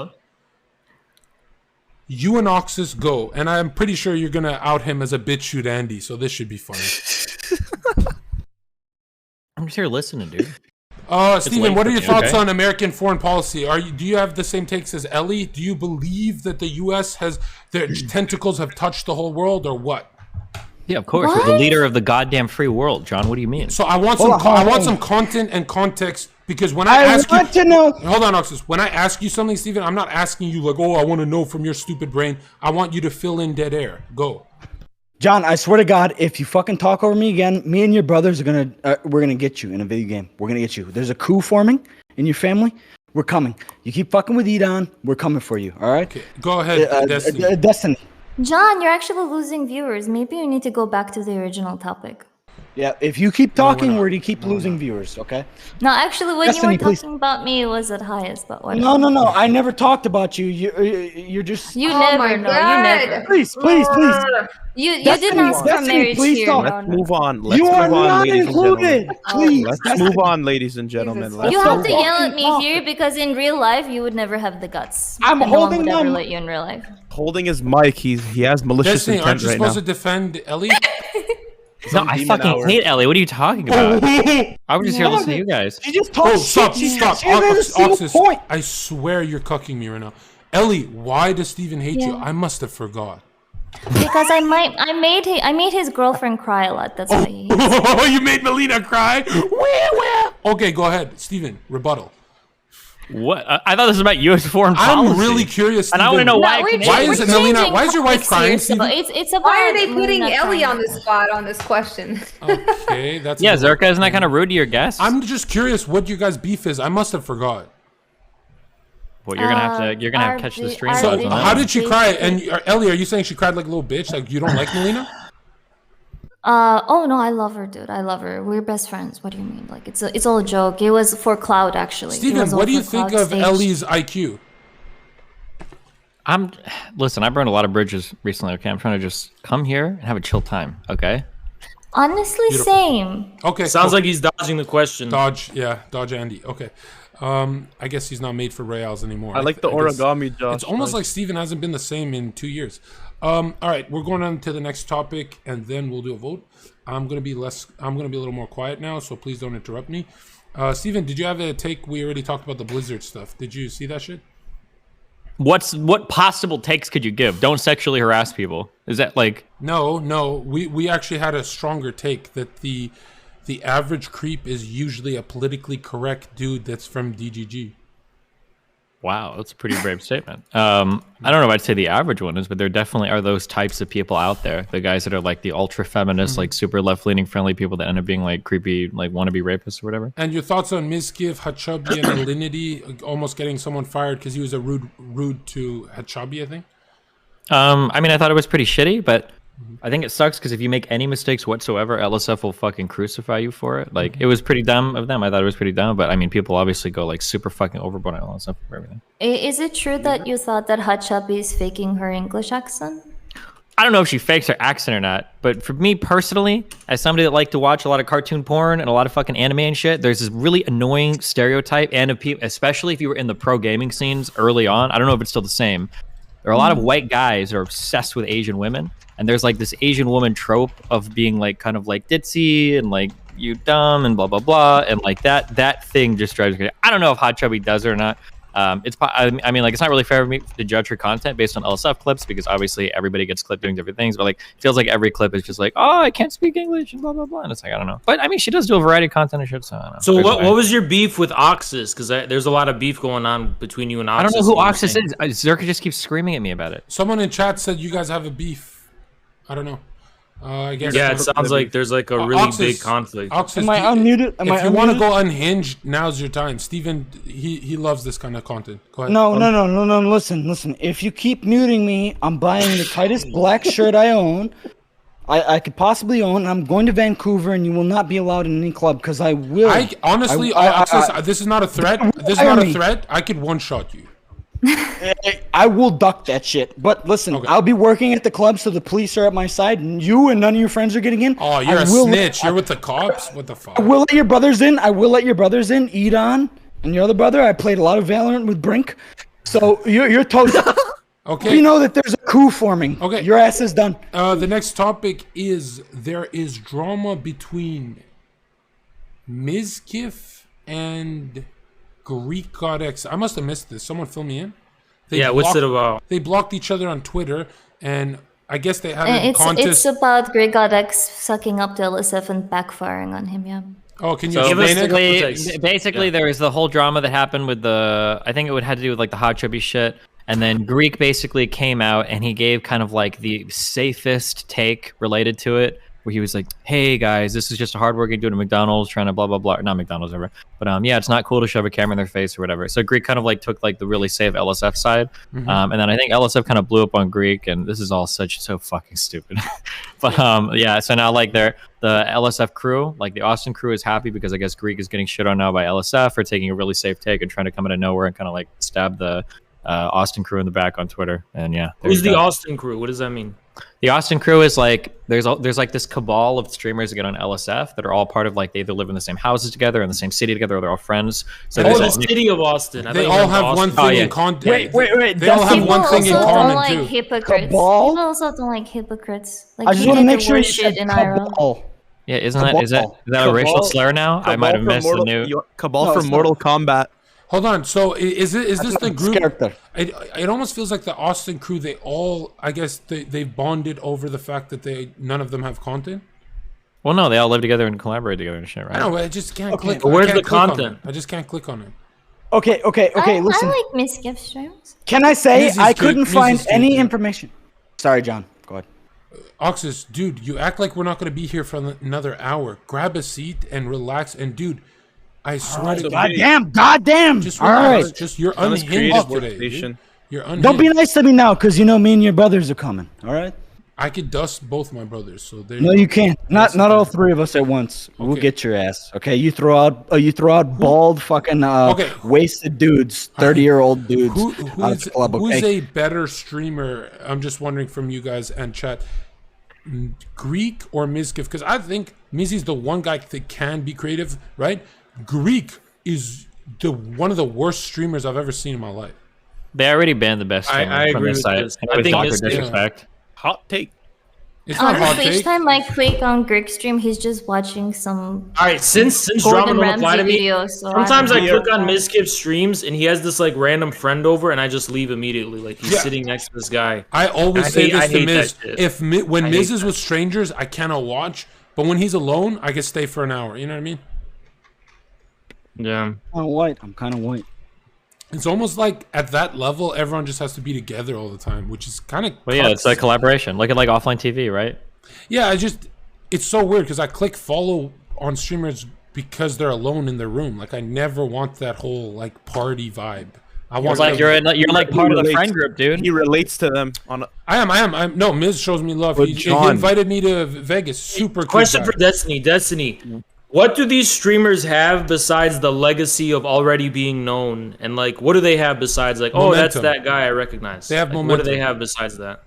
you and Oxus go, and I'm pretty sure you're going to out him as a bitch shoot Andy, so this should be funny. I'm just here listening, dude. Steven, late what for are your me, thoughts okay? on American foreign policy? Do you have the same takes as Ellie? Do you believe that the U.S. has their tentacles have touched the whole world, or what? Yeah, of course. We're the leader of the goddamn free world, John. What do you mean? So I want some content and context because when I ask want you, to know. Hold on, Oxus. When I ask you something, Steven, I'm not asking you like, oh, I want to know from your stupid brain. I want you to fill in dead air. Go. John, I swear to God, if you fucking talk over me again, me and your brothers are we're gonna get you in a video game. We're gonna get you. There's a coup forming in your family. We're coming. You keep fucking with Edon, we're coming for you. All right? Okay, go ahead, Destiny. Destiny. John, you're actually losing viewers. Maybe you need to go back to the original topic. Yeah, if you keep talking, we're gonna keep losing viewers. Okay? No, actually, when Destiny, you were talking about me, it was at highest, but whatever. No. I never talked about you. You're just. You Oh never my know. God. You never. Please. You Destiny, didn't ask for Destiny, marriage please here. talk. Let's move on. Let's You move are on, not ladies included. and gentlemen. Please. Let's move on, ladies and gentlemen. Let's You have move to on. yell at me here because in real life you would never have the guts. I'm and no one holding would ever my- let you in real life. Holding his mic, he has malicious Destiny, intent aren't you right now. supposed to defend Ellie? No, I Demon fucking hour. hate Ellie. What are you talking about? I was just here No, listening to you guys. She just talks Stop. shit. She hasn't a single Oxus, point. I swear you're cucking me right now. Ellie, why does Steven hate you? Yeah. I must have forgot. Because I made his girlfriend cry a lot. That's why he hates me. Oh, you made Melina cry? Okay, go ahead. Steven, rebuttal. What? I thought this was about U.S. foreign policy. I'm really curious, and I want to Steven. know No, why. Why is it Melina? Why is your wife crying, So Steven? it's about Why are they putting Melina Ellie crying. on the spot on this question? Okay, that's Yeah, Zherka, isn't that kind of rude to your guests? I'm just curious what your guys' beef is. I must have forgot. Well, you're gonna have to our catch the vi- stream. our So notes on that how one. did she cry? And Ellie, are you saying she cried like a little bitch? Like you don't like Melina? Oh no, I love her, dude. I love her. We're best friends. What do you mean? Like it's all a joke. It was for cloud, actually. It Steven, was all what do you for think cloud of staged. Ellie's IQ? Listen, I burned a lot of bridges recently. Okay, I'm trying to just come here and have a chill time. Okay. Honestly, Beautiful. same. Okay, Sounds cool. like he's dodging the question. Dodge Andy. Okay. I guess he's not made for Royales anymore. I like the guess origami, Josh. It's almost Nice. like Steven hasn't been the same in 2 years. All right, we're going on to the next topic, and then we'll do a vote. I'm gonna be a little more quiet now, so please don't interrupt me. Steven, did you have a take? We already talked about the Blizzard stuff. Did you see that shit? What possible takes could you give? Don't sexually harass people. Is that like? No. We actually had a stronger take that the average creep is usually a politically correct dude that's from DGG. Wow, that's a pretty brave statement. I don't know if I'd say the average one is, but there definitely are those types of people out there. The guys that are like the ultra feminist, like super left leaning friendly people that end up being like creepy, like wannabe rapists or whatever. And your thoughts on Mizkiv, Hachabi, and Alinity almost getting someone fired because he was a rude to Hachabi, I think? I mean, I thought it was pretty shitty, but I think it sucks because if you make any mistakes whatsoever, LSF will fucking crucify you for it. Like, it was pretty dumb of them. I thought it was pretty dumb, but I mean, people obviously go like super fucking overboard on LSF for everything. Is it true that you thought that Hachabi is faking her English accent? I don't know if she fakes her accent or not, but for me personally, as somebody that liked to watch a lot of cartoon porn and a lot of fucking anime and shit, there's this really annoying stereotype, and of people, especially if you were in the pro gaming scenes early on. I don't know if it's still the same. There are a lot of white guys that are obsessed with Asian women, and there's like this Asian woman trope of being like kind of like ditzy and like you dumb and blah blah blah, and like that thing just drives me. I don't know if Hot Chubby does it or not. I mean, like, it's not really fair for me to judge her content based on LSF clips because obviously everybody gets clipped doing different things. But like, it feels like every clip is just like, oh, I can't speak English and blah blah blah. And it's like, I don't know. But I mean, she does do a variety of content and shit. So I don't know. So There's a way. what was your beef with Oxus? Because there's a lot of beef going on between you and Oxus. I don't know who and Oxus is. Zherka just keeps screaming at me about it. Someone in chat said you guys have a beef. I don't know. I guess. Yeah, it sounds like there's like a really Oxus- big conflict. Oxus, Am I unmuted? Am if I you want to unmuted? go unhinged, now's your time. Steven, he loves this kind of content. Go ahead. No. Listen. If you keep muting me, I'm buying the tightest black shirt I own. I could possibly own. I'm going to Vancouver, and you will not be allowed in any club because I will. Honestly, Oxus, this is not a threat. This is not a threat. I could one-shot you. I will duck that shit. But listen, I'll be working at the club, so the police are at my side, and you and none of your friends are getting in. Oh, you're I a will snitch. You're with the cops. What the fuck? I will let your brothers in. Edon and your other brother. I played a lot of Valorant with Brink. So you're toast. Okay. We know that there's a coup forming. Okay. Your ass is done. The next topic is there is drama between Mizkif and Greek God X. I must have missed this. Someone fill me in. Yeah, what's it about? They blocked each other on Twitter, and I guess they had a It's contest. about Grey God X sucking up to LSF and backfiring on him. Yeah. Oh, can you So explain it? basically, there was the whole drama that happened with I think it had to do with like the hot chubby shit. And then Greek basically came out and he gave kind of like the safest take related to it, where he was like, "Hey guys, this is just a hardworking dude at McDonald's trying to blah blah blah." Not McDonald's ever, but yeah, it's not cool to shove a camera in their face or whatever. So Greek kind of like took like the really safe LSF side, and then I think LSF kind of blew up on Greek, and this is all so fucking stupid. But yeah, so now like the LSF crew, like the Austin crew, is happy because I guess Greek is getting shit on now by LSF for taking a really safe take and trying to come out of nowhere and kind of like stab the Austin crew in the back on Twitter. And yeah, who's the Austin crew? What does that mean? The Austin crew is like there's like this cabal of streamers that get on LSF that are all part of like they either live in the same houses together in the same city together, or they're all friends. So the city of Austin. They all have one thing in common. Wait. They all have one thing in common like too. Hypocrites. Cabal? People also don't like hypocrites. Like, I just you want to did make the sure you worst said shit in IRL. cabal. Yeah, is that a racial slur now? I might have missed the new Cabal from Mortal Kombat. Hold on. So is this the group? Character. It almost feels like the Austin crew. They all, I guess, they bonded over the fact that none of them have content. Well, no, they all live together and collaborate together and shit, right? I know, but I just can't click. But where's I can't the click on content? it. I just can't click on it. Okay. Listen. I like misgift streams. Can I say Mrs. I Good- couldn't Mrs. find Good, any yeah. information? Sorry, John. Go ahead. Oxus, dude, you act like we're not going to be here for another hour. Grab a seat and relax. And dude, I swear to God. Goddamn. Just All relax. right. Just you're That was unhinged creative today. motivation. Dude. You're unhinged. Don't be nice to me now, because you know me and your brothers are coming. All right. I could dust both my brothers. So there. No, go. you can't. Not That's all okay. three of us at once. We'll Okay. get your ass. Okay. You throw out bald fucking Okay. wasted dudes, 30-year-old dudes. out of the club, Who's okay? a better streamer? I'm just wondering from you guys and chat. Greek or Mizkif? Because I think Mizzy's the one guy that can be creative, right? Greek is one of the worst streamers I've ever seen in my life. They already banned the best streamer I from agree this with site. this. It I was think Dr. this- Disrespect. Hot take. It's not a hot Honestly, each take. time I click on Greek stream, he's just watching some. All right, since Gordon drama don't apply to Ramsay me, videos, so sometimes I don't click on know. Mizkip's streams and he has this like random friend over, and I just leave immediately. Like he's Yeah. sitting next to this guy. I always I say hate- this I to hate Miz. that shit. If when I Miz hate is that. with strangers, I cannot watch. But when he's alone, I can stay for an hour. You know what I mean? Yeah. I'm white. I'm kind of white. It's almost like at that level, everyone just has to be together all the time, which is kind of. Well, yeah, it's like collaboration. Look at like offline TV, right? Yeah, it's so weird because I click follow on streamers because they're alone in their room. Like I never want that whole like party vibe. I want like them- you're like part of the friend group, dude. He relates to them on. I am. No, Miz shows me love. But He John- invited me to Vegas. Super cool Question guy. for Destiny. What do these streamers have besides the legacy of already being known? And like, what do they have besides like, oh, that's Momentum. that guy I recognize? They have Like, What momentum. do they have besides that?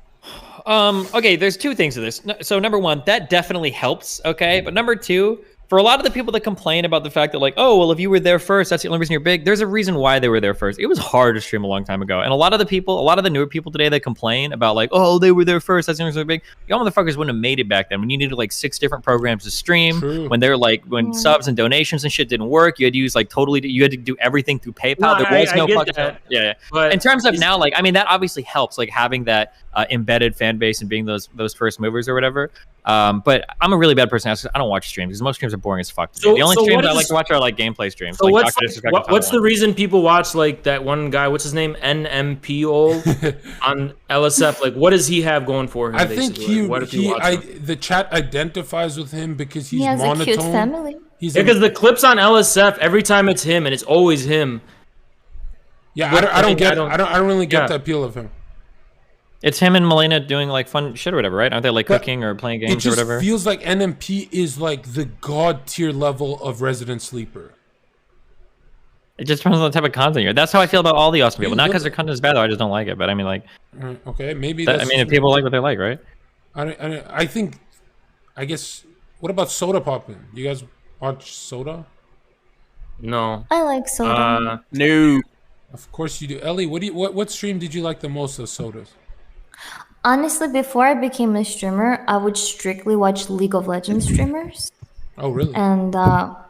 Okay, there's two things to this. So number one, that definitely helps, okay? But number two, for a lot of the people that complain about the fact that like, oh, well, if you were there first, that's the only reason you're big. There's a reason why they were there first. It was hard to stream a long time ago. And a lot of the newer people today that complain about like, oh, they were there first, that's the only reason they're big. Y'all motherfuckers wouldn't have made it back then when you needed like 6 different programs to stream. True. When they're like, when subs and donations and shit didn't work, you had to use like you had to do everything through PayPal. No, There was I no get fucking that. yeah. But In terms of now, like, I mean, that obviously helps, like having that embedded fan base and being those first movers or whatever. But I'm a really bad person. I don't watch streams because most streams are boring as fuck. To me. The only so streams what I is- like to watch are like gameplay streams. So like what's Dr. Disrespect and what's the Tom reason people watch like that one guy? What's his name? NMPO on LSF. Like, what does he have going for him? I think basically? Like, what if you watch him? the chat identifies with him because he's He has monotone. a cute family. He's Because the clips on LSF every time it's him and it's always him. yeah, What- I don't get. I I don't really get yeah. the appeal of him. It's him and Melina doing like fun shit or whatever, right? Aren't they like But cooking or playing It games or just whatever? feels like NMP is like the god tier level of Resident Sleeper. It just depends on the type of content you're. That's how I feel about all the Austin people. You Not look- because their content is bad, though. I just don't like it. But I mean, like, Okay, maybe I that's. mean, if people like what they like, right? I think. I guess. What about Soda Poppin'? You guys watch Soda? No. I like soda. No. Of course you do. Ellie, what stream did you like the most of Soda's? Honestly, before I became a streamer, I would strictly watch League of Legends streamers. Oh, really? And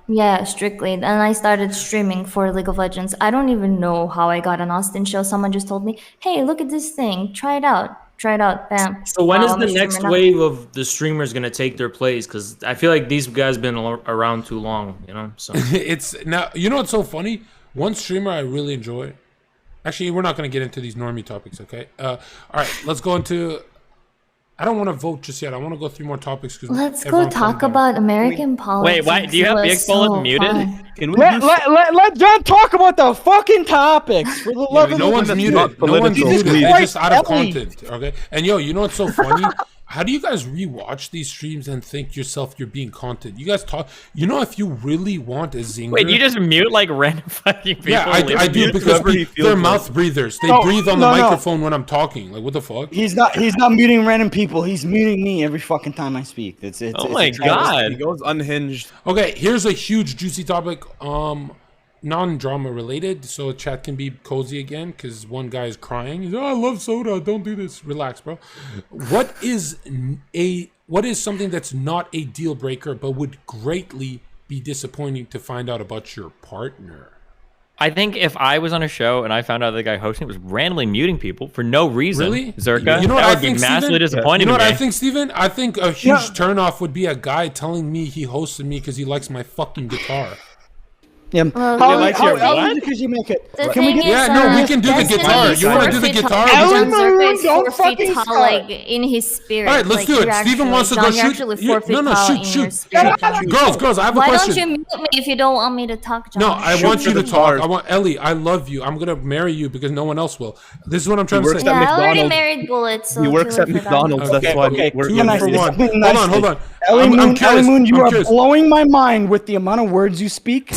yeah, strictly. And I started streaming for League of Legends. I don't even know how I got an Austin show. Someone just told me, hey, look at this thing. Try it out. Try it out. Bam. So when Wow, is I'm the a streamer next now. wave of the streamers gonna take their place? Because I feel like these guys been around too long, you know. So It's now. You know what's so funny? One streamer I really enjoy. Actually, we're not going to get into these normie topics, okay? All right, let's go into. I don't want to vote just yet. I want to go through more topics because Let's go talk about American politics. Wait, why do you have It Big was Bullet so muted? fun. Let John talk about the fucking topics. For the love of no the one's Lord. muted. No one's Jesus muted. They're Christ, just out of Ellie. content, okay? And yo, you know what's so funny? How do you guys rewatch these streams and think yourself you're being content? You guys talk. You know, if you really want a zinger. Wait, you just mute like random fucking people? Yeah, I do because they're mouth breathers. They breathe on the microphone when I'm talking. Like, what the fuck? He's not muting random people. He's muting me every fucking time I speak. It's Oh it's my a travesty. God. He goes unhinged. Okay, here's a huge juicy topic. Non-drama related, so chat can be cozy again because one guy is crying. He's, oh, I love soda. Don't do this. Relax, bro. What is something that's not a deal breaker but would greatly be disappointing to find out about your partner? I think if I was on a show and I found out the guy hosting was randomly muting people for no reason, Really? Zherka, You know what that I would be think, massively Steven? disappointing. You know what to I me. think, Steven? I think a huge turnoff would be a guy telling me he hosted me because he likes my fucking guitar. Yeah. Well, How like how your what? easy could you make it? The Can we thing get? is, Yeah, no, we can do the Destiny guitar. is You wanna 4 do the feet guitar? tall. Ellen Zherka is don't 4 feet fucking tall, start. like in his spirit. All right, let's like, do it. you're Steven actually- wants to go John, shoot. You're actually 4 feet no, tall shoot, in shoot. your spirit. John. Girls, I have a Why question. don't you mute me if you don't want me to talk, John? No, I Shoot want for you to the talk. stars. I want Ellie. I love you. I'm gonna marry you because no one else will. This is what I'm trying to works say. at Yeah, I already McDonald's. married Bullet, so He works too at late for that. McDonald's. That's Okay, why okay. we're Two we're for nice. one. Something Hold nice, on, hold please. on. Ellie I'm Moon, curious. Ellie Moon, you I'm are curious. blowing my mind with the amount of words you speak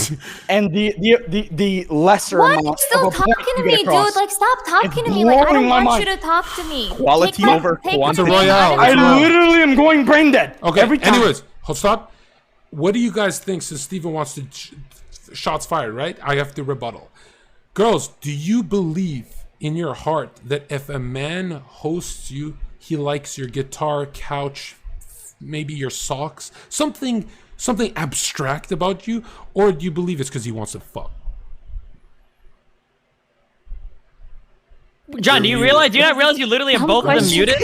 and the lesser What? amount. You're still of a point talking to you get me, across. dude. Like, stop talking It's to me. Like, I blowing don't my want mind. you to talk to me. Quality Take my- over take quantity. my name Royale. out of I your mouth. literally am going brain dead. Okay. Every time. Anyways, hold stop. What do you guys think? Since Steven wants to shots fired, right? I have to rebuttal. Girls, do you believe in your heart that if a man hosts you, he likes your guitar, couch, maybe your socks, something abstract about you, or do you believe it's because he wants to fuck? John, do you not realize you literally have both of them muted?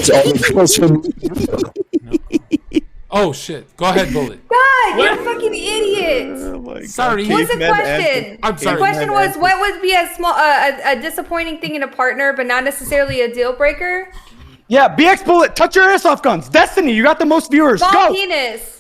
Oh shit! Go ahead, Bullet. God, you're a fucking idiot. Oh my God. Sorry. What's the Caveman question? answer. I'm sorry. The question was, what would be a small, a disappointing thing in a partner, but not necessarily a deal breaker? Yeah, BX Bullet, touch your airsoft guns. Destiny, you got the most viewers. Small Go. penis.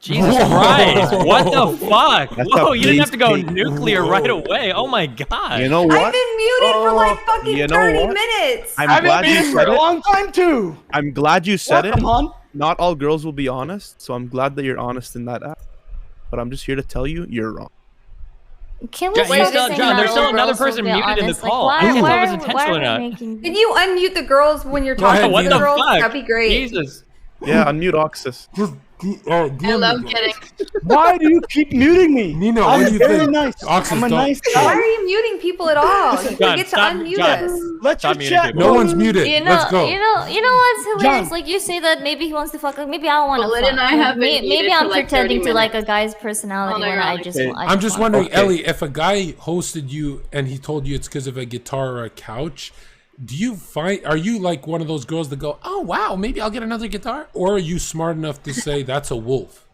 Jesus Christ! What the fuck? That's Whoa, a you didn't have to go big- nuclear right away. Oh my god! You know I've what? been muted for like fucking you know 30 what? minutes. I'm I've glad been you in for said a it. long time too. I'm glad you said it. Welcome, hon. Not all girls will be honest, so I'm glad that you're honest in that act. But I'm just here to tell you, you're wrong. Can we John, stop still- saying John, not there's still all another girls will person be muted in the honest? Like, call. why- I don't know if why it was are- intentional why or are we not. making- Can you unmute the girls when you're Go ahead, talking What to the the girls? fuck? That'd be great. Jesus. Yeah, unmute Oxus. I love getting. Why do you keep muting me? Nino, I'm what do you very think? nice. Oxus, I'm a don't. nice Why guy. are you muting people at all? You John, get to stop- unmute John. us. Let Stop your muting chat. people. No one's muted. You know, Let's go. you know what's hilarious? John. Like you say that maybe he wants to fuck. Like, maybe I want to Bullet fuck. and I have been maybe muted I'm for like 30 pretending to like a minutes. guy's personality when I just. Unironically. I I'm just wanna wondering, Okay. Ellie, if a guy hosted you and he told you it's because of a guitar or a couch, are you like one of those girls that go, oh wow, maybe I'll get another guitar? Or are you smart enough to say that's a wolf?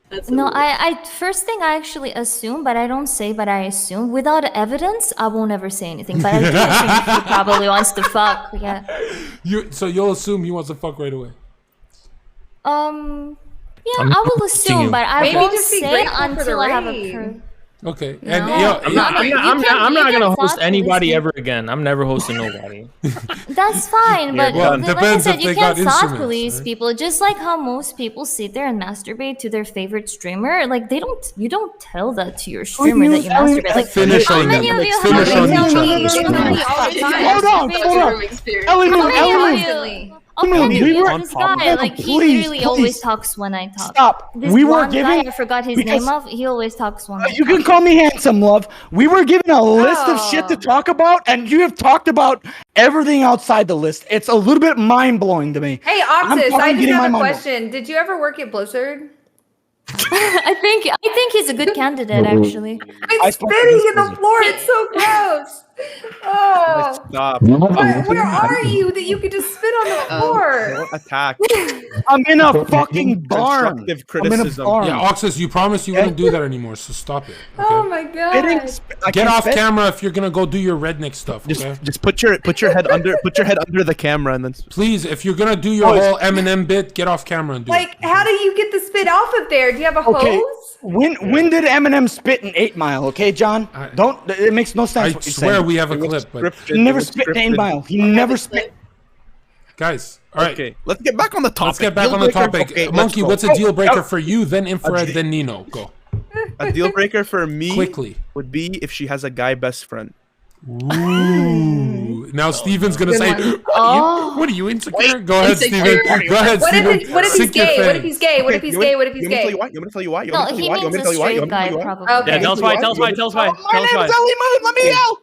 That's No, I first thing I actually assume, but I don't say, but I assume. Without evidence, I won't ever say anything. But I do assume he probably wants to fuck. Yeah. So you'll assume he wants to fuck right away. Yeah, I'm I will hosting assume, you. but I Maybe won't just be say grateful for until the I have a raid. proof. Okay. No. And I'm not You gonna can host fuck anybody police. ever again. I'm never hosting nobody. That's fine, but well, like I depends said, if you they can't got soft instruments, police right? people. Just like how most people sit there and masturbate to their favorite streamer. Like you don't tell that to your streamer that you masturbate. Like Finish how on many them. of you Finish have on tell each me? other. They tell me all the time. Hold on, It's hold on. room experience. Ellie How Moon, many Ellie Moon. constantly? Oh, Come on, can you we mute were this on guy? top. Like he Please, literally always please. talks when I talk. Stop. This We were one guy, giving. I forgot his because- name of. He always talks when I You talk. can call me handsome, love. We were given a list of shit to Oh. talk about, and you have talked about everything outside the list. It's a little bit mind blowing to me. Hey, I'm Oxus, fucking I just getting have a my mind question. Did you ever work at Blizzard? I think he's a good candidate actually. It's spoke to spitting this in the person. floor. It's so gross. Oh. Stop. Where are you that you could just spit on the floor? Don't attack. I'm in a fucking barn. Constructive I'm in a criticism. barn. Yeah, Oxus, you promised you wouldn't do that anymore, so stop it. Okay? Oh my god. Get off camera if you're gonna go do your redneck stuff. Okay? Just put your head under the camera and then. Please, if you're gonna do your whole Eminem bit, get off camera and do it. Like, how do you get the spit off of there? Do you have a Okay. hose? When did Eminem spit in 8 Mile? Okay, John. Don't. It makes no sense. I what you're swear saying. we have a clip, but He never spit in 8 Mile. He never spit. guys, all right. Okay, let's get back on the topic. Let's get back Deal on the breaker- topic. okay, let's Monkey, go. what's a deal breaker for you? Then Infrared, then Nino. Go. A deal breaker for me Quickly would be if she has a guy best friend. Ooh. Now Steven's gonna Good say, one. "What are you insecure?" Go ahead, Steven. Go ahead, What Steven. if he's Sink your gay? What if fangs. he's gay? What if he's gay? What if he's You want me to gay? tell you why? You want me to tell you why? You No, want me to he tell you why? You want means me to a tell you why? You straight want me to guy, tell you why? probably. Okay. Yeah, tell us why. Tell us why. Tell us why. My Tell us name why. is Ellie Moon. Let me out.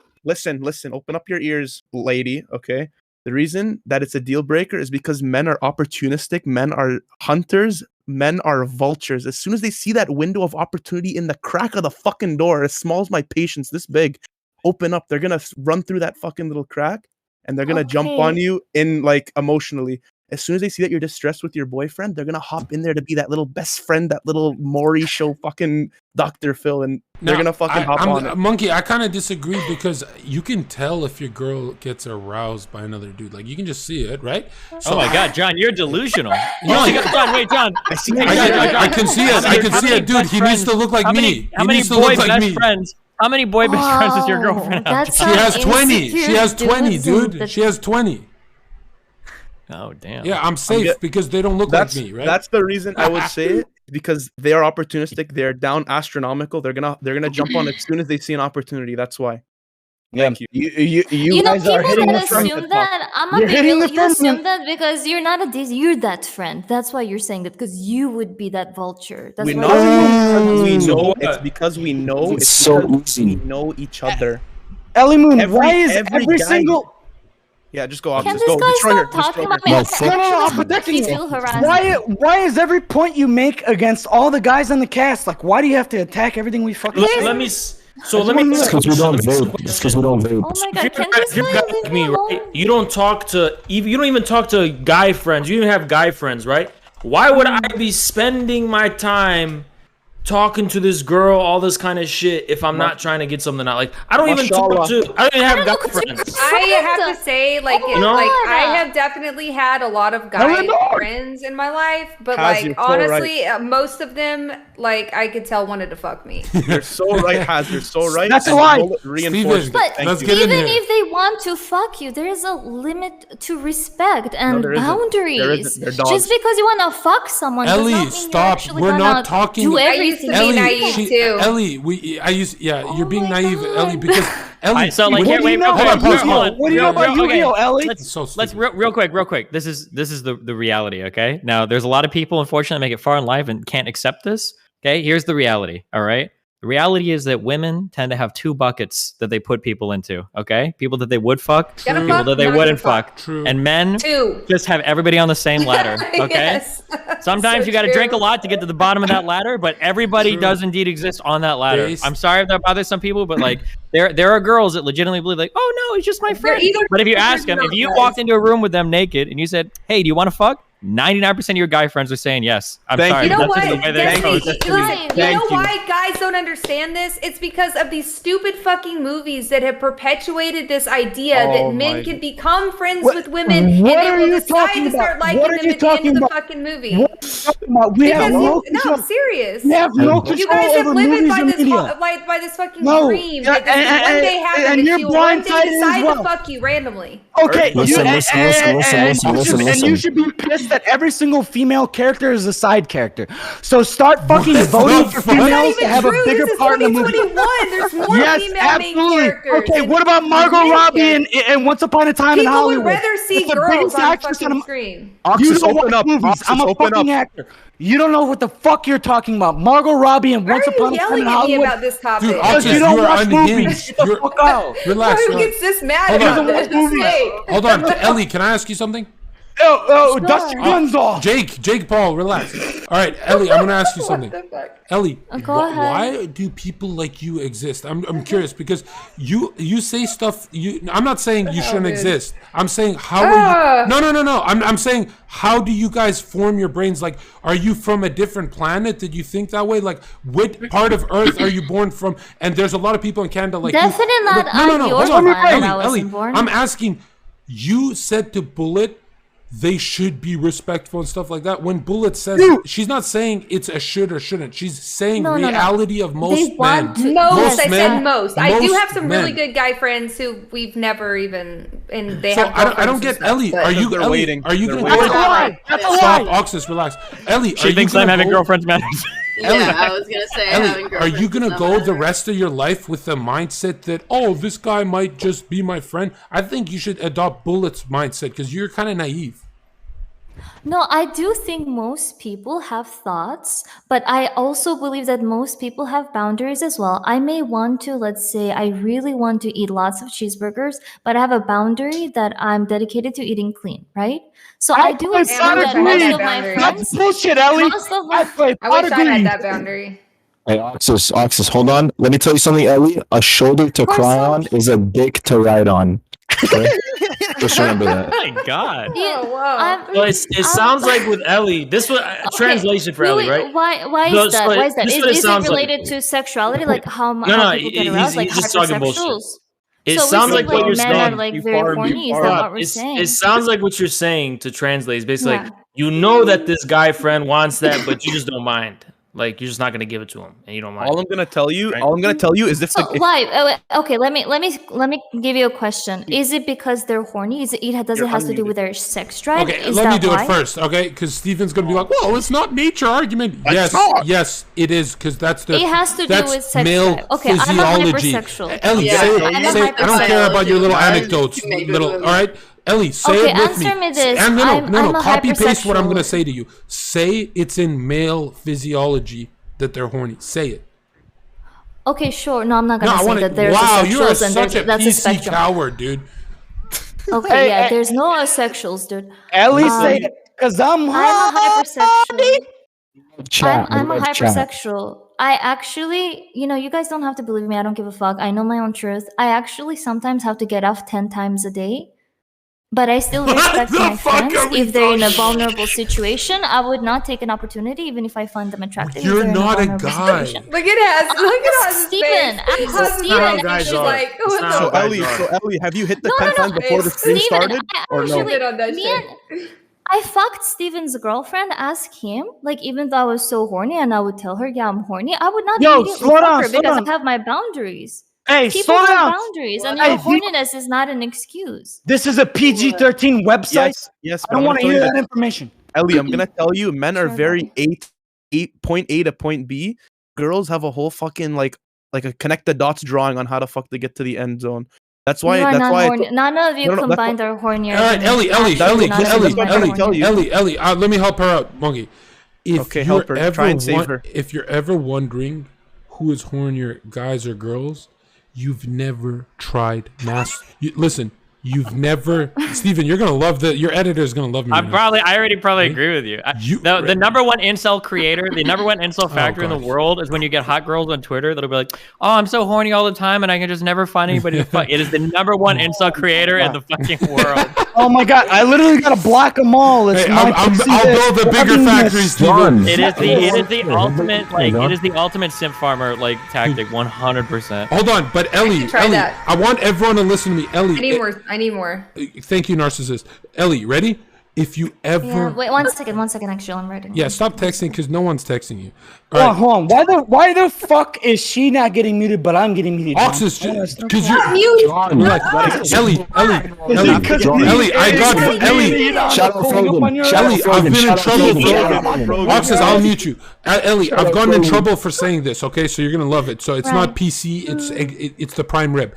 Listen. Open up your ears, lady. Okay. The reason that it's a deal breaker is because men are opportunistic. Men are hunters. Men are vultures. As soon as they see that window of opportunity in the crack of the fucking door, as small as my patience, this big, open up. They're gonna run through that fucking little crack, and they're gonna jump on you in like emotionally. As soon as they see that you're distressed with your boyfriend, they're gonna hop in there to be that little best friend, that little Maury show fucking Dr. Phil, and they're gonna fucking hop on it. Monkey, I kind of disagree because you can tell if your girl gets aroused by another dude. Like you can just see it, right? Oh my God, John, you're delusional. No, John, wait, John. I can see it. I can see it, dude. He needs to look like me. How He many needs to boy look like best me. friends? How many boy best friends does your girlfriend have? She has 20. She has 20, dude. She has 20. Oh damn. Yeah, I'm safe because they don't look like me, right? That's the reason I would say it, because they are opportunistic. They're down astronomical. They're gonna jump on it as soon as they see an opportunity. That's why. Thank you. You know, guys are people hitting that the assume that I'm You're not hitting real. the You assume feminine. that because you're not a you're that friend. That's why you're saying that because you would be that vulture. That's We why know. you're We saying know. that. It's because we know. It's It's so because easy. we know each other. Ellie Moon, Every- why is every every guy- single Yeah, just go off. Can Just this go. guy Destroy her. stop talking Destroy about her. me? No, I fuck. I'm actually protecting feel you. harassed. Why is every point you make against all the guys on the cast like? Why do you have to attack everything we fucking? Let me. Let me. It's because we don't vote. It's because we don't vote. Oh my God! If Can you're this a guy guy leave like me me, alone? right? You don't talk to you don't even talk to guy friends. You don't even have guy friends, right? Why would I be spending my time talking to this girl, all this kind of shit, if I'm not trying to get something out? Like I don't even talk to. I don't even have guy friends. I have to say, like, Oh it, my like God. I have definitely had a lot of guy friends in my life, but Haz, like you're so honestly, most of them, like, I could tell wanted to fuck me. You're so right, Haz. You're so right. That's and why. bullet reinforced it. But Thank let's you. get in even here. if they want to fuck you, there is a limit to respect and there isn't. There boundaries. isn't. They're dogs. Just because you want to fuck someone does Ellie, not mean stop. you're actually We're gonna not talking. do I used to everything. be naive too. Ellie, you're being my naive, God. Ellie, because Ellie. Alright, so like when here, you- wait, know hold about on, hold Yu-Gi-Oh? on. What do you know about Yu-Gi-Oh, Ellie? Let's so let's stupid. real quick. This is the reality. Okay, now there's a lot of people unfortunately make it far in life and can't accept this. Okay, here's the reality. All right. The reality is that women tend to have two buckets that they put people into. Okay, people that they would fuck, Gonna people fuck, that they not wouldn't gonna fuck. fuck, True. and men Two. just have everybody on the same ladder. Okay. Yes. Sometimes So you got to true. drink a lot to get to the bottom of that ladder, but everybody True. does indeed exist on that ladder. Based- I'm sorry if that bothers some people, but like there are girls that legitimately believe like, oh no, he's just my friend. either But if you friends or ask them, if not, you guys. walked into a room with them naked and you said, hey, do you want to fuck? 99% of your guy friends are saying yes. I'm Thank sorry. You know that's what? just the way that it Destiny, goes. That's listen, the- you know Thank why guys don't understand this? It's because of these stupid fucking movies that have perpetuated this idea that men can become friends with women and what they are will you decide talking to start about? liking What are them you at the end of talking the about? fucking movie. What are you talking about? We have Because no no, control. I'm serious. We have no You control guys have over lived movies by and this media. by this fucking No. dream Yeah, that this will one day happen and that you're you will one day blindsided as decide well. to fuck you randomly. Okay, Listen, listen. and you should be pissed that every single female character is a side character. So start fucking voting for That's not females to even have a true. bigger This is part in the movie. 2021. There's more Yes, female absolutely. main characters. Okay, and what about Margot men Robbie characters. and Once Upon a Time in People Hollywood? would rather see It's the girls biggest on actress fucking on a- screen. You Oxus, don't open watch up. movies. Oxus, I'm a open fucking up. actor. You don't know what the fuck you're talking about. Margot Robbie and Why Once are Upon you a Time in yelling at me Hollywood. about this topic? Dude, Because Oxus, you don't you are watch movies. unhinged. Get the You're- fuck out. Relax. Who relax. gets this mad Hold about on. this? Movies. Hey. Hold on, Ellie. Can I ask you something? dust your guns off. Jake Paul, relax. All right, Ellie, I'm gonna ask you something. Ellie, Go ahead. why do people like you exist? I'm curious because you say stuff. I'm not saying you shouldn't exist. I'm saying how are you? No. I'm saying how do you guys form your brains? Like, are you from a different planet? Did you think that way? Like, what part of Earth are you born from? And there's a lot of people in Canada like Definitely you. not on your Hold on, planet I Ellie, wasn't born. I'm asking. You said to Bullet, they should be respectful and stuff like that. When Bullet says, she's not saying it's a should or shouldn't. She's saying reality of most men. Most, I said most. I do have some men. really good guy friends who we've never even, and they So have. I don't get Ellie. Are you They're Ellie? waiting. Are you They're gonna waiting. stop? Oxus, relax. Ellie, She thinks I'm having girlfriends matters. Ellie, Yeah, I was gonna say having Ellie, are girlfriends you gonna is not go the matter. rest of your life with the mindset that this guy might just be my friend? I think you should adopt Bullet's mindset because you're kind of naive. No, I do think most people have thoughts, but I also believe that most people have boundaries as well. I may want to, let's say, I really want to eat lots of cheeseburgers, but I have a boundary that I'm dedicated to eating clean, right? So I do assume that most of my friends. That's bullshit, Ellie. Most of my, I wish I had that boundary. Hey, Oxus, hold on. Let me tell you something, Ellie. A shoulder to cry on is a dick to ride on. Okay? Just remember that. Oh my God. Whoa. Well, it sounds like with Ellie, this was translation for Ellie, right? Why No, is that? so Why is that? this is what it Is it sounds like. related to sexuality, like how No, people get aroused, like he's just talking bullshit. hypersexuals? It So we sounds say, like what like, you're men saying. are, like, very horny. Is that what we're saying? It sounds like what you're saying to translate is basically Yeah. like you know that this guy friend wants that, but you just don't mind. Like you're just not gonna give it to him, and you don't mind. All I'm gonna tell you is if So the why? Okay, let me give you a question. Is it because they're horny? Does it has to do with their sex drive? Okay, Is let me that do why? it first, okay? Because Steven's gonna be like, "Well, it's not nature argument." Yes, it is because that's the. It has to do that's with sex male drive. Okay, I'm a physiology. hypersexual. Ellie, Yeah, say, I'm a say I don't care about your little hypersexual. anecdotes, Make it little. little. All right, Ellie, say Okay, it with me. answer me this. And I'm no. a Copy paste what I'm hypersexual. gonna say to you. Say it's in male physiology that they're horny. Say it. Okay, sure. No, I'm not gonna I say want that there's Wow, you are asexuals and such there's, a that's a PC spectrum. coward, dude. Okay, yeah, there's no asexuals, dude. Ellie say it, cause I'm a hypersexual. Chat. I'm a love chat. hypersexual. I actually, you guys don't have to believe me. I don't give a fuck. I know my own truth. I actually sometimes have to get off 10 times a day. But I still respect my friends. If they're in a vulnerable situation, I would not take an opportunity, even if I find them attractive. if You're they're in a not a vulnerable guy. situation. Look at us. Look at us. Steven. Ask Steven. guys She's are. like, It's what not the how So guys Ellie, are. have you hit the No, 10 times before the stream Steven, started, or no? Shit on that me shit. I fucked Steven's girlfriend. Ask him. Like, even though I was so horny, and I would tell her, "Yeah, I'm horny." I would not Yo, immediately slow fuck down, her slow because down. I have my boundaries. Hey, People slow have down. boundaries, and Hey, your horniness is not an excuse. This is a PG-13 website. Yes. I don't want to hear that information. Ellie, I'm gonna tell you, men are Sure, very point A to point B. Girls have a whole fucking like a connect the dots drawing on how the fuck they get to the end zone. That's why. You are That's not why. horny. None of you No, no, that's combined are hornier. All right, than Ellie, me. Ellie, Actually, none of you combined are hornier. Ellie. Let me help her out, Monkey. If Okay, you're help her. ever Try and save her. If you're ever wondering who is hornier, guys or girls, you've never tried listen, you've never. Steven, you're gonna love your editor's gonna love me. I already agree with you. The number one incel creator, the number one incel factor in the gosh. world is when you get hot girls on Twitter that'll be like, "Oh, I'm so horny all the time, and I can just never find anybody to fuck." It is the number one incel creator in the fucking world. Oh my god, I literally gotta block them all. It's Hey, my I'll pussy build a that's bigger fucking factory, this Steven. done. It is the ultimate simp farmer tactic, 100%. Hold on, but Ellie, try that. I want everyone to listen to me. Ellie, I need more. Thank you, narcissist. Ellie, ready? If you ever, Yeah, wait, one second. Actually, I'm writing. yeah, stop texting because no one's texting you. Hold on. Why the fuck is she not getting muted, but I'm getting muted? Oxus, because you're Mute. Ellie, I got Ellie. Shout out Frogan. Ellie, I've been in trouble. Oxus, I'll mute you. Ellie, I've gotten in trouble for saying this. Okay, so you're gonna love it. So it's not PC. It's the prime rib.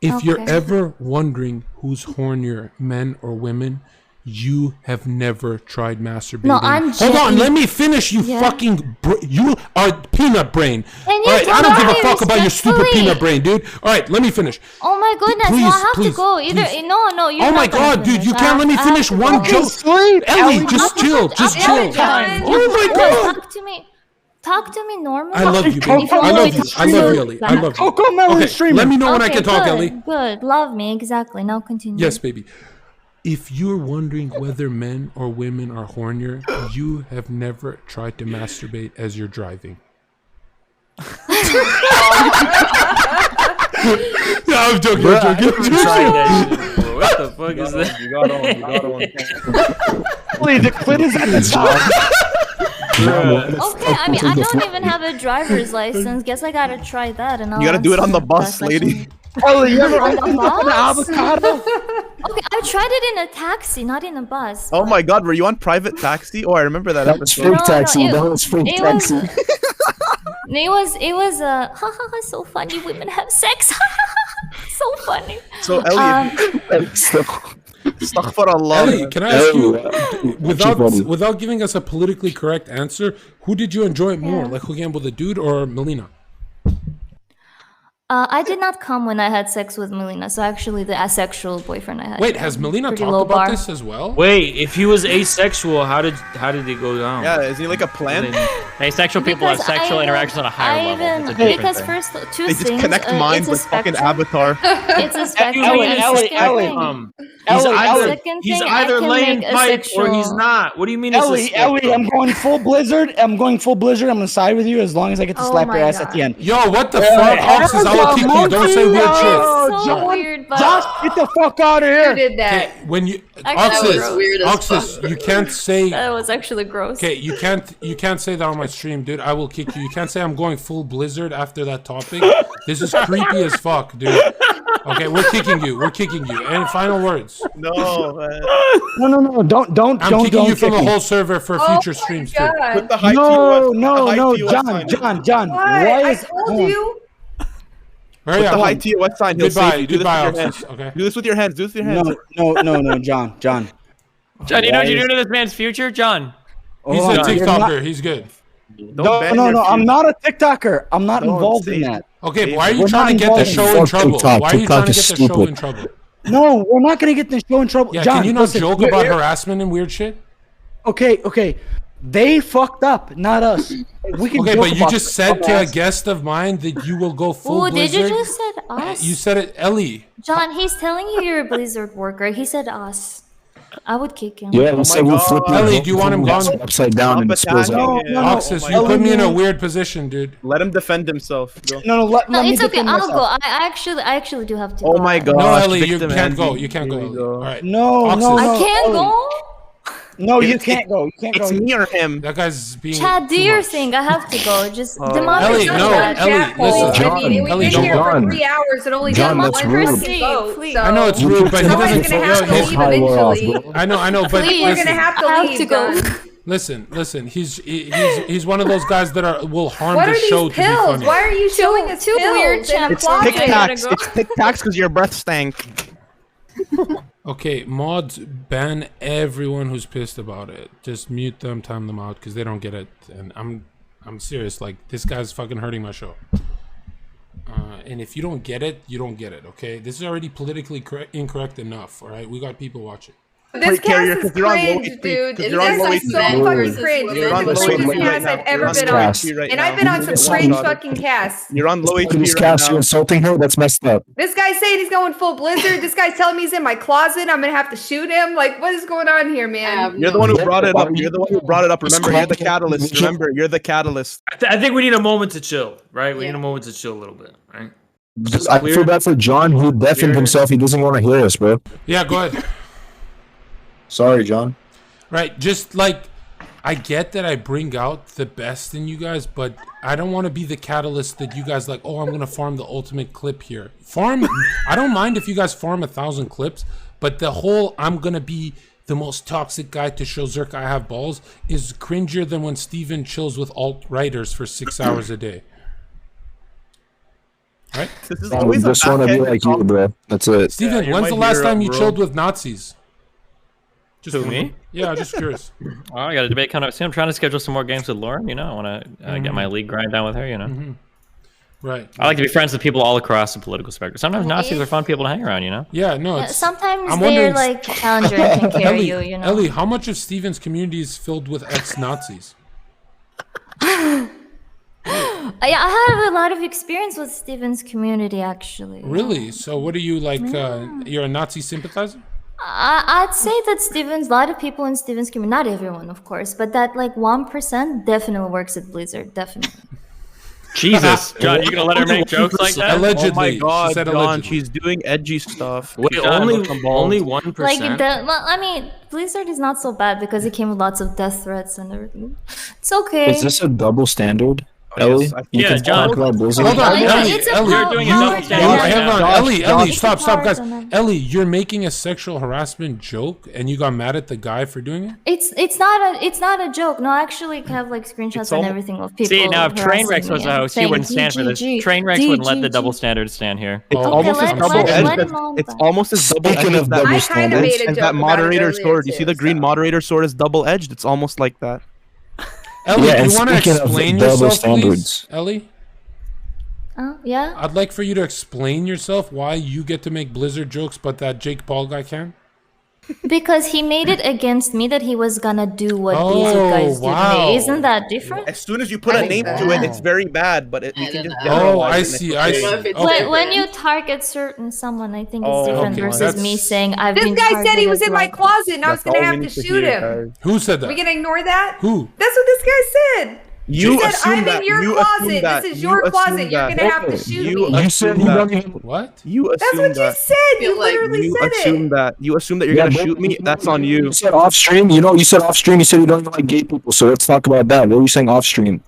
If you're ever wondering who's hornier, men or women, you have never tried masturbating. No, I'm Hold on, joking. let me finish. You fucking. You are peanut brain. And All you right, I don't give a fuck about your stupid respectfully. peanut brain, dude. All right, let me finish. Oh my my goodness! Please, no, I have please, to go. Either please. no, you're Oh not my gonna god, dude, finish. you can't let me finish one joke. Ellie, just chill, just chill. Oh my god. Talk to me normally. I love you, baby. I love you. I love you, Ellie. I love you. Okay, let me know when I can talk, Ellie. Good. Love me. Exactly. Now continue. Yes, baby. If you're wondering whether men or women are hornier, you have never tried to masturbate as you're driving. No, I'm joking. I'm joking. What the fuck is that? You got on. Wait, the clit is at the top. Okay, I mean, I don't even have a driver's license. Guess I gotta try that. And You gotta do it on the bus, lady. Oh, you ever on the bus? avocado? Okay, I tried it in a taxi, not in a bus. Oh my god, were you on private taxi? Oh, I remember that episode. No, that was fake taxi. It was so funny. Women have sex. So funny. So Ellie, Astaghfirullah. Ellie, can I ask you, without giving us a politically correct answer, who did you enjoy more, like hooking up with a dude or Melina? I did not come when I had sex with Melina, so actually the asexual boyfriend I had. Wait, has Melina pretty talked low about bar. this as well? Wait, if he was asexual, how did it go down? Yeah, is he like a plant? Asexual people have sexual interactions on a higher level. It's a different Because thing. first two They things. just connect minds like fucking Avatar. It's a spectrum. He's either laying pipe or he's not. What do you mean? Ellie, I'm going full Blizzard. I'm gonna side with you as long as I get to slap your ass at the end. Yo, what the fuck? Oxus, I will kick you. Don't say weird shit. So weird, but Josh, get the fuck out of here. Who did that? Okay, when you Actually, that was weird as Oxus, fuck. you can't say. That was actually gross. Okay, you can't say that on my stream, dude. I will kick you. You can't say I'm going full Blizzard after that topic. This is creepy as fuck, dude. Okay, we're kicking you. We're kicking you. Any final words? No, No. Don't. I'm kicking you from kick the me. whole server for future streams too. Put the high No, TOS John. What? Why I is told you. Hurry Put up. the high TOS sign. He'll Goodbye. save you. Do this Goodbye, with your Oxus. hands. Okay. Do this with your hands. Do this with your hands. No, John. John, you know what you do to this man's future, John? He's Hold a on, you're TikToker. not- He's good. No. I'm not a TikToker. I'm not involved in that. Okay, but why are you We're trying to not get the involved show in in that. trouble? TikTok. Why are you TikTok trying to is get the show stupid. in trouble? No, we're not gonna get the show in trouble. Yeah, John, can you not listen, joke we're- about harassment and weird shit? Okay. They fucked up, not us. We can Okay, joke but you about just it. said to a Dumbass. guest of mine that you will go full Oh, did you Blizzard. just said us? You said it, Ellie. John, he's telling you you're a Blizzard worker. He said us. I would kick him. Yeah, let's say we'll flip you Ellie, do you want him gone? upside down and dispose of it. Oxus, you put me in a weird position, dude. Let him defend himself. Go. No, let No, me it's okay. defend I'll myself. go. I actually do have to. Oh go. my god. No, Ellie, you can't go. You can't go. Ellie. All right. No, Oxus. I can't go. No, you can't go. You can't go. It's me or him. That guy's being. Chad, do too your much. thing. I have to go. Just the Ellie, no, Ellie, listen. I mean, we've Ellie, been don't here go. for 3 hours and only John, done that's one rude. fucking vote. Please. So I know it's rude, but he somebody's doesn't. gonna have to leave eventually. I know, but We're listen, gonna have to I have leave. to go. John. listen. He's one of those guys that will harm What the are show these to be pills? funny. Why are you showing us Two pills weird in a champ It's closet? Tic Tacs. It's Tic Tacs because your breath stank. Okay, mods, ban everyone who's pissed about it. Just mute them, time them out, because they don't get it. And I'm serious. Like, this guy's fucking hurting my show. And if you don't get it, you don't get it. Okay, this is already politically incorrect enough. All right, we got people watching. This Carrier, cast is 'cause you're on low cringe, HP, dude. 'cause This you're on low is HP so right now. fucking cringe. This is You're on the low cringe HP cast right I've now. ever You're on been low on. HP right And now. I've been on some This cringe one- fucking casts. You're on low HP This right cast, you're now. insulting her? That's messed up. This guy's saying he's going full Blizzard. This guy's telling me he's in my closet. I'm gonna have to shoot him. Like, what is going on here, man? You're the one who brought it up. You're the one who brought it up. Remember, you're the catalyst. Remember, you're the catalyst. I think we need a moment to chill, right? We need a moment to chill a little bit, right? I feel bad for John who deafened himself. He doesn't want to hear us, bro. Yeah, go ahead. Sorry, John. Right, just like, I get that I bring out the best in you guys, but I don't want to be the catalyst that you guys like, oh, I'm going to farm the ultimate clip here. I don't mind if you guys farm 1,000 clips, but the whole I'm going to be the most toxic guy to show Zherka I have balls is cringier than when Steven chills with alt-writers for 6 hours a day. Right? This is I always a just want to be backhanded like you, bro. That's it. Steven, you're when's my the last hero, time you bro. chilled with Nazis? Just Who, me? Yeah, just curious. Well, I got a debate coming up soon. I'm trying to schedule some more games with Lauren. You know, I want to get my league grind down with her. You know. Right. I like to be friends with people all across the political spectrum. Sometimes Nazis are fun people to hang around, you know? Yeah, no, Yeah, it's... sometimes I'm they're wondering- like challenger and can carry Ellie, you, you know. Ellie, how much of Steven's community is filled with ex-Nazis? I have a lot of experience with Steven's community, actually. Really? So what are you like? You're a Nazi sympathizer? I'd say that Steven's, a lot of people in Steven's community, not everyone, of course, but that like 1% definitely works at Blizzard, definitely. Jesus, John, you gonna let her make jokes like that? Allegedly. Oh my God, She said John, allegedly. she's doing edgy stuff. Wait, John, only look, I'm bald. 1%? Like, well, I mean, Blizzard is not so bad because it came with lots of death threats and everything. It's okay. Is this a double standard, Oh, Ellie? yes, I- You Yeah, can John. talk about Blizzard. Hold on, It's a- Ellie, it's a Ellie, power- You're doing a power double standard dynamic. Hang on, Josh, Ellie, Ellie, It's a stop, power guys. dynamic. Ellie, you're making a sexual harassment joke, and you got mad at the guy for doing it. It's not a joke. No, I actually have like screenshots It's and almo- everything of people. See, now if harassing Trainwreck was me the and host, he saying wouldn't stand for this. GGG, Trainwreck wouldn't let the GGG. double standard stand here. It's Oh, almost let- as let- double edged. let him as- on It's that. almost as double Speaking edged of as that. double I kind of standards, made a As joke that about it moderator earlier, sword. You see too, the green so. moderator sword is double edged. It's almost like that. Ellie, Yeah, do and you want to speaking of explain double yourself, standards. please? Ellie, Yeah. I'd like for you to explain yourself why you get to make Blizzard jokes, but that Jake Paul guy can. Because he made it against me that he was gonna do what Oh, Blizzard guys did to wow. me. Isn't that different? As soon as you put a I name think to so. it, it's very bad. But you can just Oh, generalize I it and see, it's I okay. know see. if it's Okay. When you target certain someone, I think it's Oh, different okay, versus that's- me saying I've This been guy said he was targeted in my like- closet and I was That's gonna all we have to need to shoot hear, him. guys. Who said We that? gonna ignore that? Who? That's what this guy said. You He said, assume I'm that. in your You closet. assume that. This is You your assume closet. You're that. gonna have to shoot You me. You said assume you that. don't even. What? You That's assume what you that. said. You Feel like literally You said assume it. that. You assume that you're Yeah, gonna but- shoot me. That's on you. You said off stream. You know, you said off stream. You said you don't even like gay people. So let's talk about that. What were you saying off stream?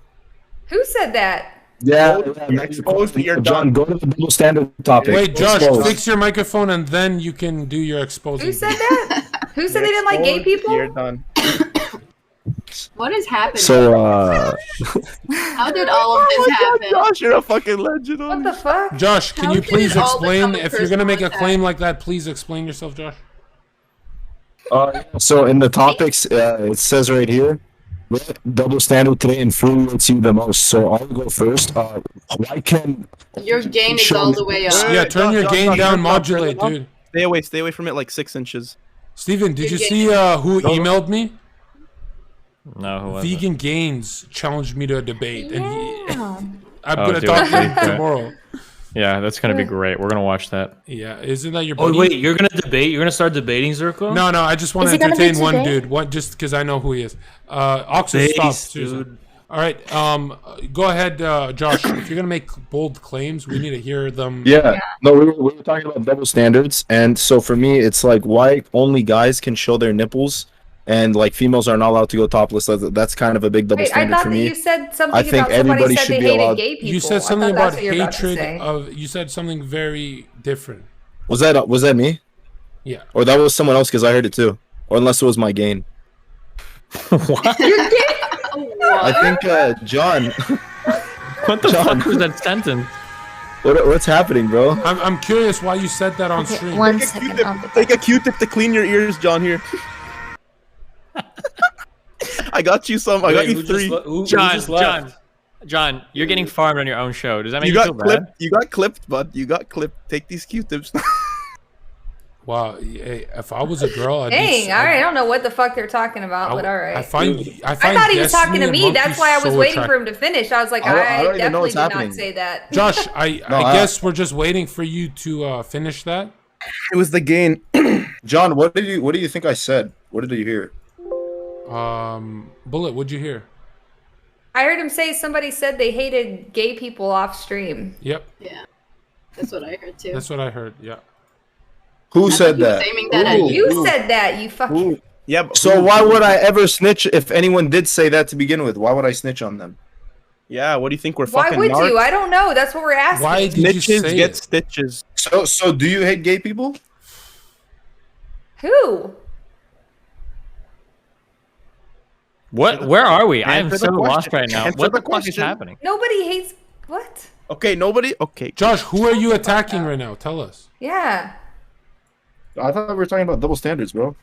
Who said that? Yeah, Exposed, you're John, go to the double standard topic. Wait, Josh, Exposed. fix your microphone and then you can do your exposing. Who said that? Who said they didn't like gay people? You're done. What is happening? So, How did all of this happen? Josh, you're a fucking legend. What the fuck? Josh, can How you did please it all explain? become a If you're gonna make a personal claim attack? like that, please explain yourself, Josh. so in the topics, it says right here, what double standard today infuriates you the most. So I'll go first. Why can Your gain is all the way up. Yeah, turn your gain down, modulate, dude. Stay away from it like 6 inches. Steven, did you You're see who emailed me? No, who was it? Vegan Gains challenged me to a debate, and Yeah. I'm Oh, gonna dude, talk to him please do it. tomorrow. Yeah, that's gonna be great. We're gonna watch that. Yeah, isn't that your Oh buddy? wait, you're gonna debate? You're gonna start debating Zherka? No, I just want Is to it gonna be entertain one today? dude. What? Just because I know who he is. Oxus, stop. Base, Seriously. dude. All right. Go ahead, Josh. If you're gonna make bold claims, we need to hear them. Yeah. No, we were talking about double standards, and so for me, it's like why only guys can show their nipples, and like females are not allowed to go topless. That's kind of a big double Wait, I standard thought for that me. you said something I think about somebody everybody said should they be hated allowed- gay people. You said I something thought that's about what you were about to hatred say. of. You said something very different. Was that me? Yeah. Or that was someone else because I heard it too, or unless it was my gain. What? You're gay. I think John. What the John. fuck was that sentence? What's happening, bro? I'm curious why you said that on Okay, stream. one second. I'll be Take a Q-tip to clean your ears, John. Here. I got you some. I got you 3. John, you're getting farmed on your own show. Does that make You you, feel got bad? clipped. You got clipped, bud. You got clipped. Take these Q-tips. Wow. Hey, if I was a girl, I'd Dang, be. all right. I don't know what the fuck they're talking about, but all right. I find. I thought he was talking to Destiny me. and That's why I was Monkey waiting so for him to finish. I was like, I don't even know definitely what's did not happening. say that. Josh, I No, I- guess we're just waiting for you to finish that. It was the gain. John, what do you think I said? What did you hear? Bullet, what'd you hear? I heard him say somebody said they hated gay people off stream. Yep, Yeah, that's what I heard too. that's what I heard. Yeah. Who said he was that? aiming that at Ooh, You ooh. said that, you fucking. Ooh. Yeah. But So why would I ever snitch if anyone did say that to begin with? Why would I snitch on them? Yeah. What do you think we're Why fucking? would narcs? you? I don't know. That's what we're asking. Why did you Snitches say get it? stitches. So do you hate gay people? Who? What? Where are we? I am Answer the so lost question. right now. Answer What the the fuck is question. happening? Nobody hates. What? Okay. Nobody. Okay. Josh, who are you attacking right now? Tell us. Yeah. I thought we were talking about double standards, bro.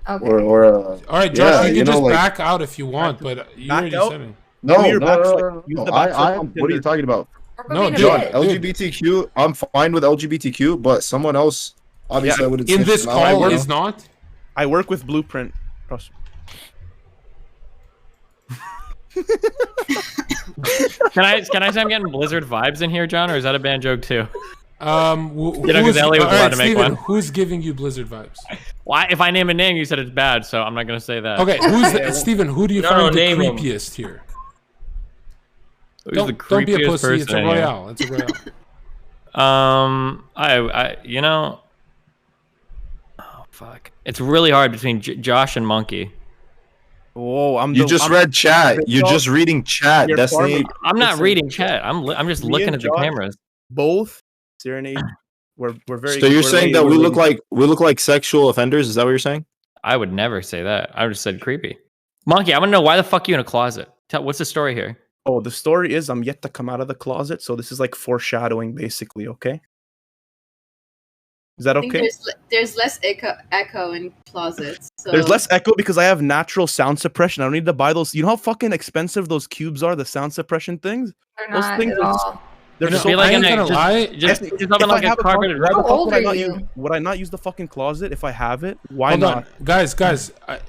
Okay. Or All right, Josh, Yeah, you can you know, just like- back out if you want, but you Back already out? said it. No, your no, back no, swipe. no, Use no. the back swipe on What are you Tinder. talking about? No, John, dude. LGBTQ. I'm fine with LGBTQ, but someone else, obviously, I wouldn't. In say this them out, call you know? is not. I work with Blueprint. Trust me. Can I say I'm getting Blizzard vibes in here, John, or is that a bad joke too? You know, because Ellie was allowed to make one. Who's giving you Blizzard vibes? Why? If I name a name, you said it's bad, so I'm not gonna say that. Okay, Steven? Who do you find the name him. creepiest here? Who's the Don't be a creepiest pussy. It's a person in here? Royale. It's a Royale. You know, oh fuck, it's really hard between Josh and Monkey. Whoa, You just read chat. You're just reading chat. You're Destiny. I'm not reading chat. I'm just Me looking and at the Josh- cameras. Both Serenade. We're very. So you're we're saying late, that we're we late. look like sexual offenders? Is that what you're saying? I would never say that. I just said creepy. Monkey, I want to know why the fuck you in a closet? What's the story here? Oh, the story is I'm yet to come out of the closet, so this is like foreshadowing, basically. Okay. Is that I think okay? there's less echo in closets. So. There's less echo because I have natural sound suppression. I don't need to buy those. You know how fucking expensive those cubes are, the sound suppression things? They're Those not things at are all. they're Just so be like I ain't in a- gonna just- lie. Just If something like I a have carpet. why the How fuck old would I are not you? use? Would I not use the fucking closet if I have it? Why Hold not? on, guys.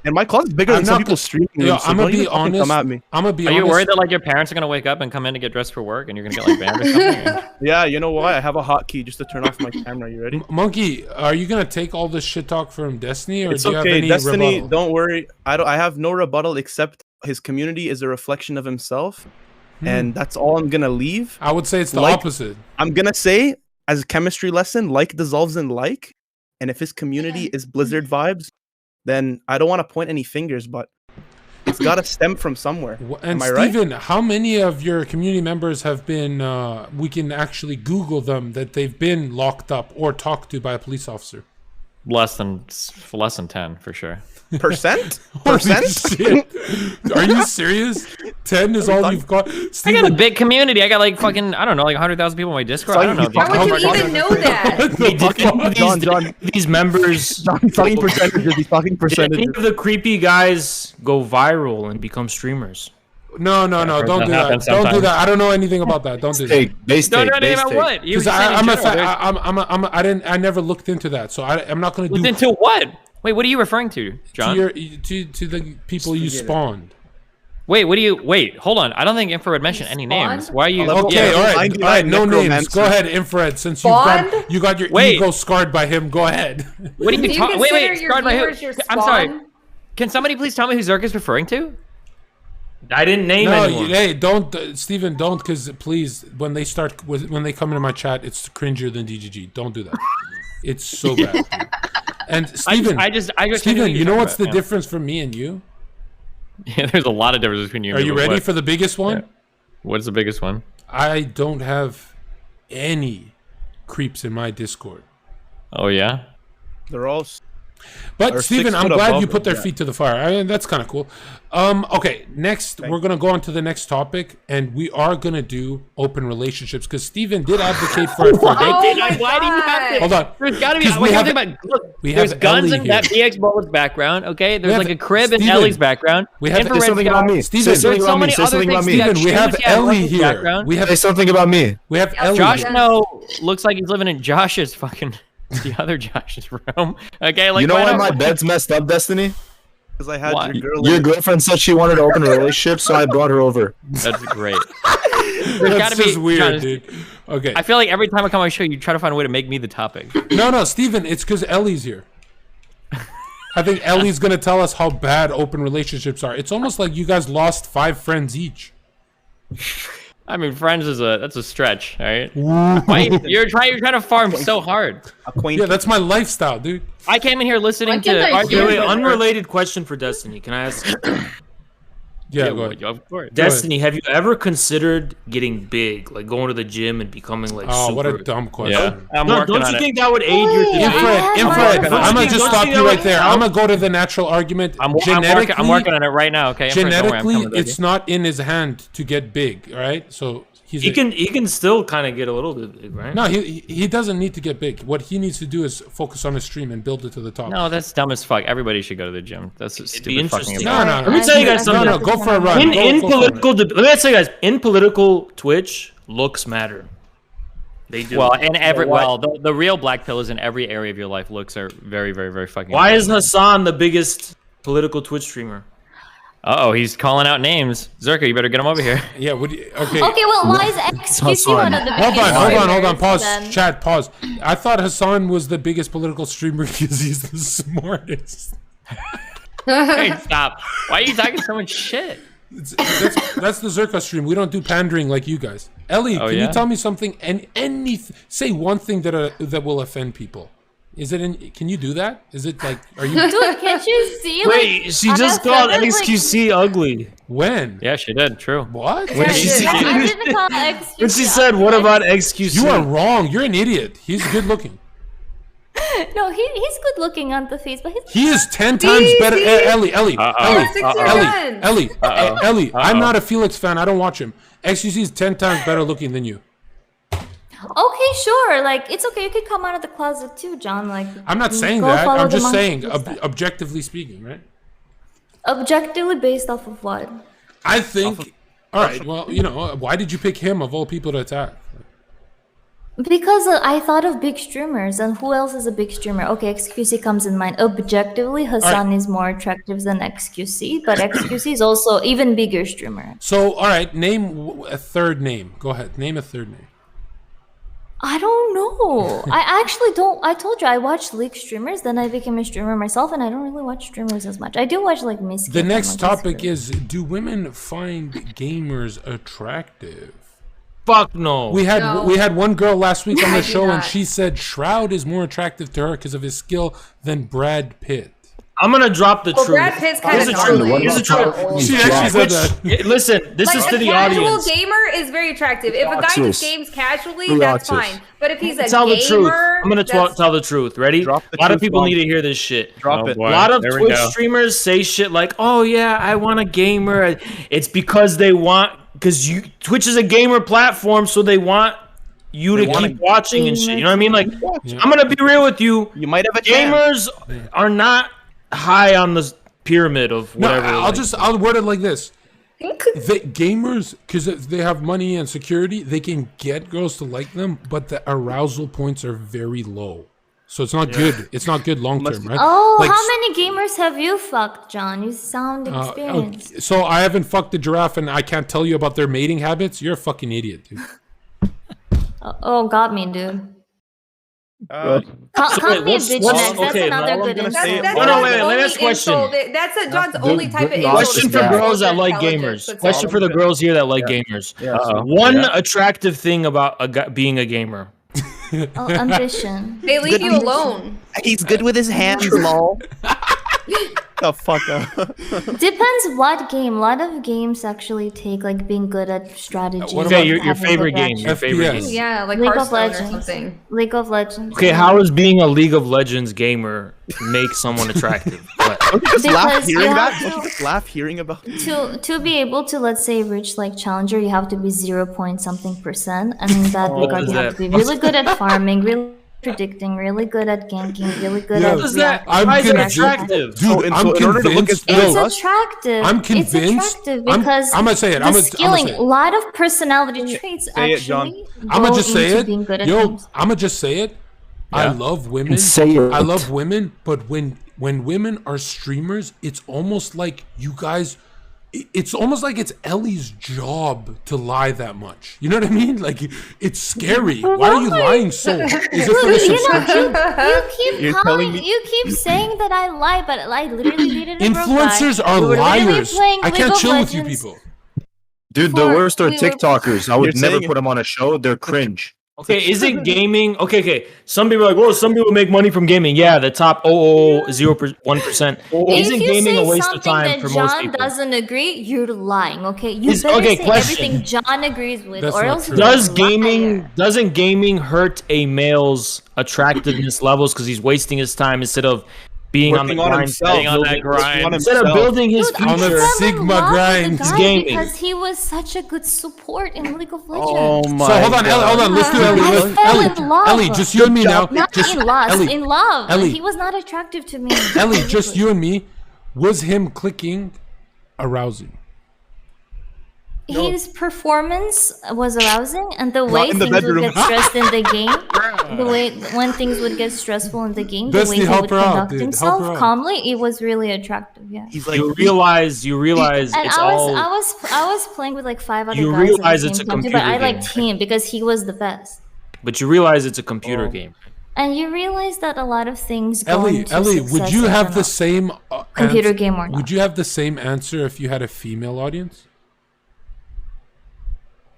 And my closet's bigger than some people streaming. Yo, so I'm don't gonna be even fucking honest. Come at me. I'm gonna be Are honest. you worried that like your parents are gonna wake up and come in to get dressed for work and you're gonna get like banned or something? Yeah, you know why? I have a hotkey just to turn off my camera. You ready? Monkey, are you gonna take all this shit talk from Destiny, or It's do you have okay, any Destiny. rebuttal? Don't worry. I have no rebuttal except his community is a reflection of himself, and that's all I'm gonna leave. I would say it's the opposite. I'm gonna say, as a chemistry lesson, like dissolves in like, and if his community is Blizzard vibes, then I don't want to point any fingers, but it's got to stem from somewhere. And Am I right? Steven, how many of your community members have been? We can actually Google them that they've been locked up or talked to by a police officer. Less than 10 for sure. Percent? Holy Percent? shit. Are you serious? 10 is all you've got? I got a big community. I got like fucking, I don't know, like 100,000 people on my Discord. I don't know. How would you even know that? These members. He's talking percentages. He's talking Did percentages. any of the creepy guys go viral and become streamers? No, don't do that. Don't do that. I don't know anything about that. Don't do that. Don't know anything about what? You were Because just saying in general, I never looked into that, so I'm not gonna do. Looked into what? Wait, what are you referring to, John? To the people you spawned. Wait, hold on. I don't think Infrared mentioned any names. Why are you? Okay, yeah. all right, no names. Go ahead, Infrared. Since you got your ego scarred by him, go ahead. What are you talking? Wait, scarred by who? Your I'm sorry. Can somebody please tell me who Zherka is referring to? I didn't name anyone. Hey, don't, Steven, don't, because please, when they come into my chat, it's cringier than DGG. Don't do that. It's so bad. And Steven, Steven, you know what's the difference from me and you? Yeah, there's a lot of difference between you. Are and you me, but ready what? for the biggest one? Yeah. What's the biggest one? I don't have any creeps in my Discord. Oh yeah. They're all. But Or Steven, 6 I'm foot glad above you put them, their yeah. feet to the fire. I mean, that's kind of cool. Okay, next we're gonna go on to the next topic, and we are gonna do open relationships because Steven did advocate for it. Why do you have to? Hold on. There's got to be. 'Cause Wait, we have- look, we there's have guns Ellie in that here. BX Bullet's background. Okay, there's have like a crib in Steven, Ellie's background. we have- Infrared say something sky. about me. Steven, There's say something so about me. many Say other something things. about me. You got Steven, we have shoes, you got Ellie Russell's here. background. We have- Say something about me. We have Ellie. Josh looks like he's living in Josh's fucking the other Josh's room. Okay, like You know why why not? my bed's messed up, Destiny? Because I had Why? your girl. Your girlfriend said she wanted to open a relationship, so I brought her over. That's great. There's That's gotta be just weird, John, dude. Okay. I feel like every time I come on my show, you try to find a way to make me the topic. No, Steven, it's because Ellie's here. I think Ellie's gonna tell us how bad open relationships are. It's almost like you guys lost 5 friends each. I mean, friends that's a stretch, all right? Why you're trying to farm so hard. Yeah, that's my lifestyle, dude. I came in here listening can't to I argue. Wait, unrelated question for Destiny. Can I ask? Yeah, go ahead. Of course. Destiny, have you ever considered getting big, like going to the gym and becoming like Oh, super? what a dumb question. Yeah, I'm No, working don't on you it. think that would aid your debate? Infrared, I'm gonna just Don't stop you you know right what- there. I'm gonna go to the natural argument. I'm working on it right now. Okay. Infrared, don't worry, I'm Genetically, coming with it's you. not in his hand to get big. All right, so He can still kind of get a little bit big, right? No, he doesn't need to get big. What he needs to do is focus on his stream and build it to the top. No, that's dumb as fuck. Everybody should go to the gym. That's a stupid fucking. No. Let me tell you guys something. No, go for a run. Let me tell you guys. In political Twitch, looks matter. They do. Well, the real black pill is in every area of your life. Looks are very, very, very fucking. Why is Hassan the biggest political Twitch streamer? Uh-oh, he's calling out names. Zherka, you better get him over here. Yeah, okay. Okay, well, why is XQC one of the biggest Hold on. Pause. then? Chat, pause. I thought Hassan was the biggest political streamer because he's the smartest. Hey, stop. Why are you talking so much shit? That's the Zherka stream. We don't do pandering like you guys. Ellie, can you tell me something? And say one thing that will offend people. Is it in? Can you do that? Is it like? Are you? Dude, can't you see? Wait, she just called XQC ugly. When? Yeah, she did. True. What? When did she say? I didn't call XQC. When she said, "What about XQC?" You are wrong. You're an idiot. He's good looking. No, he's good looking on the face, but he is 10 times better. Ellie. I'm not a Felix fan. I don't watch him. XQC is 10 times better looking than you. Okay, sure. Like, it's okay. You could come out of the closet too, John. Like, I'm not saying that. I'm just saying, objectively speaking, right? Objectively based off of what? I think. All right. Well, why did you pick him of all people to attack? Because I thought of big streamers, and who else is a big streamer? Okay, XQC comes in mind. Objectively, Hassan is more attractive than XQC, but XQC is also even bigger streamer. So, all right, name a third name. Go ahead. Name a third name. I don't know. I actually don't. I told you I watched League streamers, then I became a streamer myself, and I don't really watch streamers as much. I do watch like Miss. The next topic is: do women find gamers attractive? Fuck no. We had one girl last week on the show, and she said Shroud is more attractive to her because of his skill than Brad Pitt. I'm gonna drop the truth. Brad Pitt's kind of Here's the truth. She actually said that. Listen, this is to the audience. A casual gamer is very attractive. If a guy just games casually, that's fine. But if he's a tell gamer, the truth. I'm gonna tell the truth. Ready? A lot of people need to hear this shit. Drop it. A lot of Twitch streamers say shit like, "Oh yeah, I want a gamer." It's because Twitch is a gamer platform, so they want you to keep watching and shit. You know what I mean? Like, I'm gonna be real with you. You might have a gamers are not high on the pyramid of whatever. I'll word it like this. The gamers, because they have money and security, they can get girls to like them, but the arousal points are very low. So it's not good. It's not good long term, right? Oh, how many gamers have you fucked, John? You sound experienced. Okay. So I haven't fucked a giraffe, and I can't tell you about their mating habits. You're a fucking idiot, dude. Got me, dude. Can't be a bitch next. That's another good insult. Wait. Let me ask a question. That's John's only type of insult. Question for girls that like gamers. Question for the girls here that like gamers. One attractive thing about being a gamer. Ambition. They leave you alone. He's good with his hands, lol. The fuck up. Depends what game. A lot of games actually take like being good at strategy. Okay, your favorite game. Your favorite game. Yeah, like League of Hearthstone Legends. or something. League of Legends. Okay, how does being a League of Legends gamer make someone attractive? Don't you just laugh Because hearing you that? have Don't you just laugh hearing about to be able to, let's say, reach like challenger, you have to be 0.something%, and in that regard you have to be really good at farming, really predicting, really good at ganking, really good at attractive? Dude, I'm convinced. It's attractive. I'm convinced. It's attractive because I'm gonna say it. the skilling, a lot of personality traits actually I'm gonna just go say into it. being good at Yo, games. I'm gonna just say it. I love women. I love women, but when women are streamers, it's almost like you guys. It's almost like it's Ellie's job to lie that much. You know what I mean? Like, it's scary. Why are you lying so? Is it for the subscription? You keep saying that I lie, but I literally dated a Influencers are liars. I can't chill with you people. Dude, the worst are TikTokers. I would never put them on a show. They're cringe. Okay, is it gaming? Okay. Some people are like, well, some people make money from gaming. Yeah, the top 0.01%. Isn't gaming a waste of time for most people? If John doesn't agree, you're lying. Okay, you better say everything John agrees with, or else doesn't gaming hurt a male's attractiveness levels because he's wasting his time instead of being on the Working on grind, himself, staying on that building- grind. on Instead of himself. building his Dude, I future. fell in Sigma love with grind. the He's guy gaming. because he was such a good support in League of Legends. Oh my So hold on, Ellie, hold on. Let's do Ellie. I Let's, fell Ellie, in love. Ellie, just you and me now. Not Just, in lust, Ellie, in love. Ellie. He was not attractive to me. Ellie, just you and me. Was him clicking arousing? His performance was arousing, and the Not way in the things would bedroom. get stressed in the game, the way when things would get stressful in the game, the Dusty, way he help would her out, conduct dude. Help himself her out. calmly, it was really attractive. Yeah. He's like, You realize And it's I all. was playing with like 5 other You guys at realize the it's same a time too, but I computer liked game. him because he was the best. But you realize it's a computer game. And you realize that a lot of things go Ellie, into Ellie, would success you that have are the not. same Computer answer- game or not. Would you have the same answer if you had a female audience?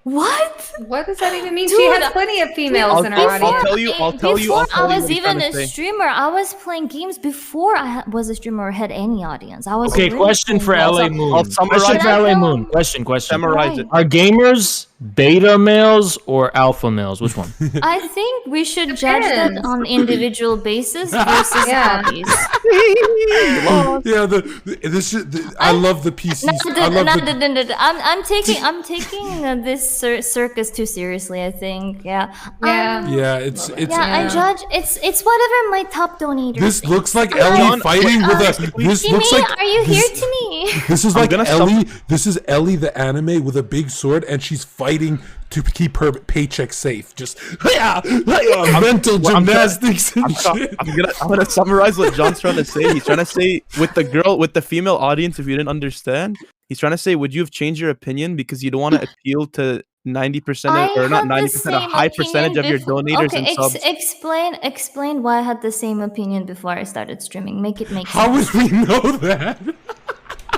What? What does that even mean? Dude, She has plenty of females in her I'll audience. tell you. I'll tell you. Before I'll tell I you was what he's even trying a to say. streamer, I was playing games before was a streamer or had any audience. I was Okay, really question for playing LA games. Moon. I'll summarize Question for it. LA Moon. Question. Summarize it. Are gamers beta males or alpha males? Which one? I think we should judge that Depends. on individual basis versus Yeah. hobbies. Yeah, I love the PCs. I love the, I'm taking this circus too seriously. I think, yeah. Yeah. yeah, it's I judge. It's whatever my top donator. This thinks. looks like Alright, Ellie fighting with a. This Timmy, looks like. are you this, here, Timmy? This is I'm like gonna Ellie. This is Ellie the anime with a big sword, and she's fighting to keep her paycheck safe. Just mental gymnastics and shit. I'm gonna summarize what John's trying to say. He's trying to say with the female audience. If you didn't understand, he's trying to say, would you have changed your opinion because you don't want to appeal to 90% or not 90%, a high percentage of your donators and subs? Explain why I had the same opinion before I started streaming. Make it make How sense. would we know that?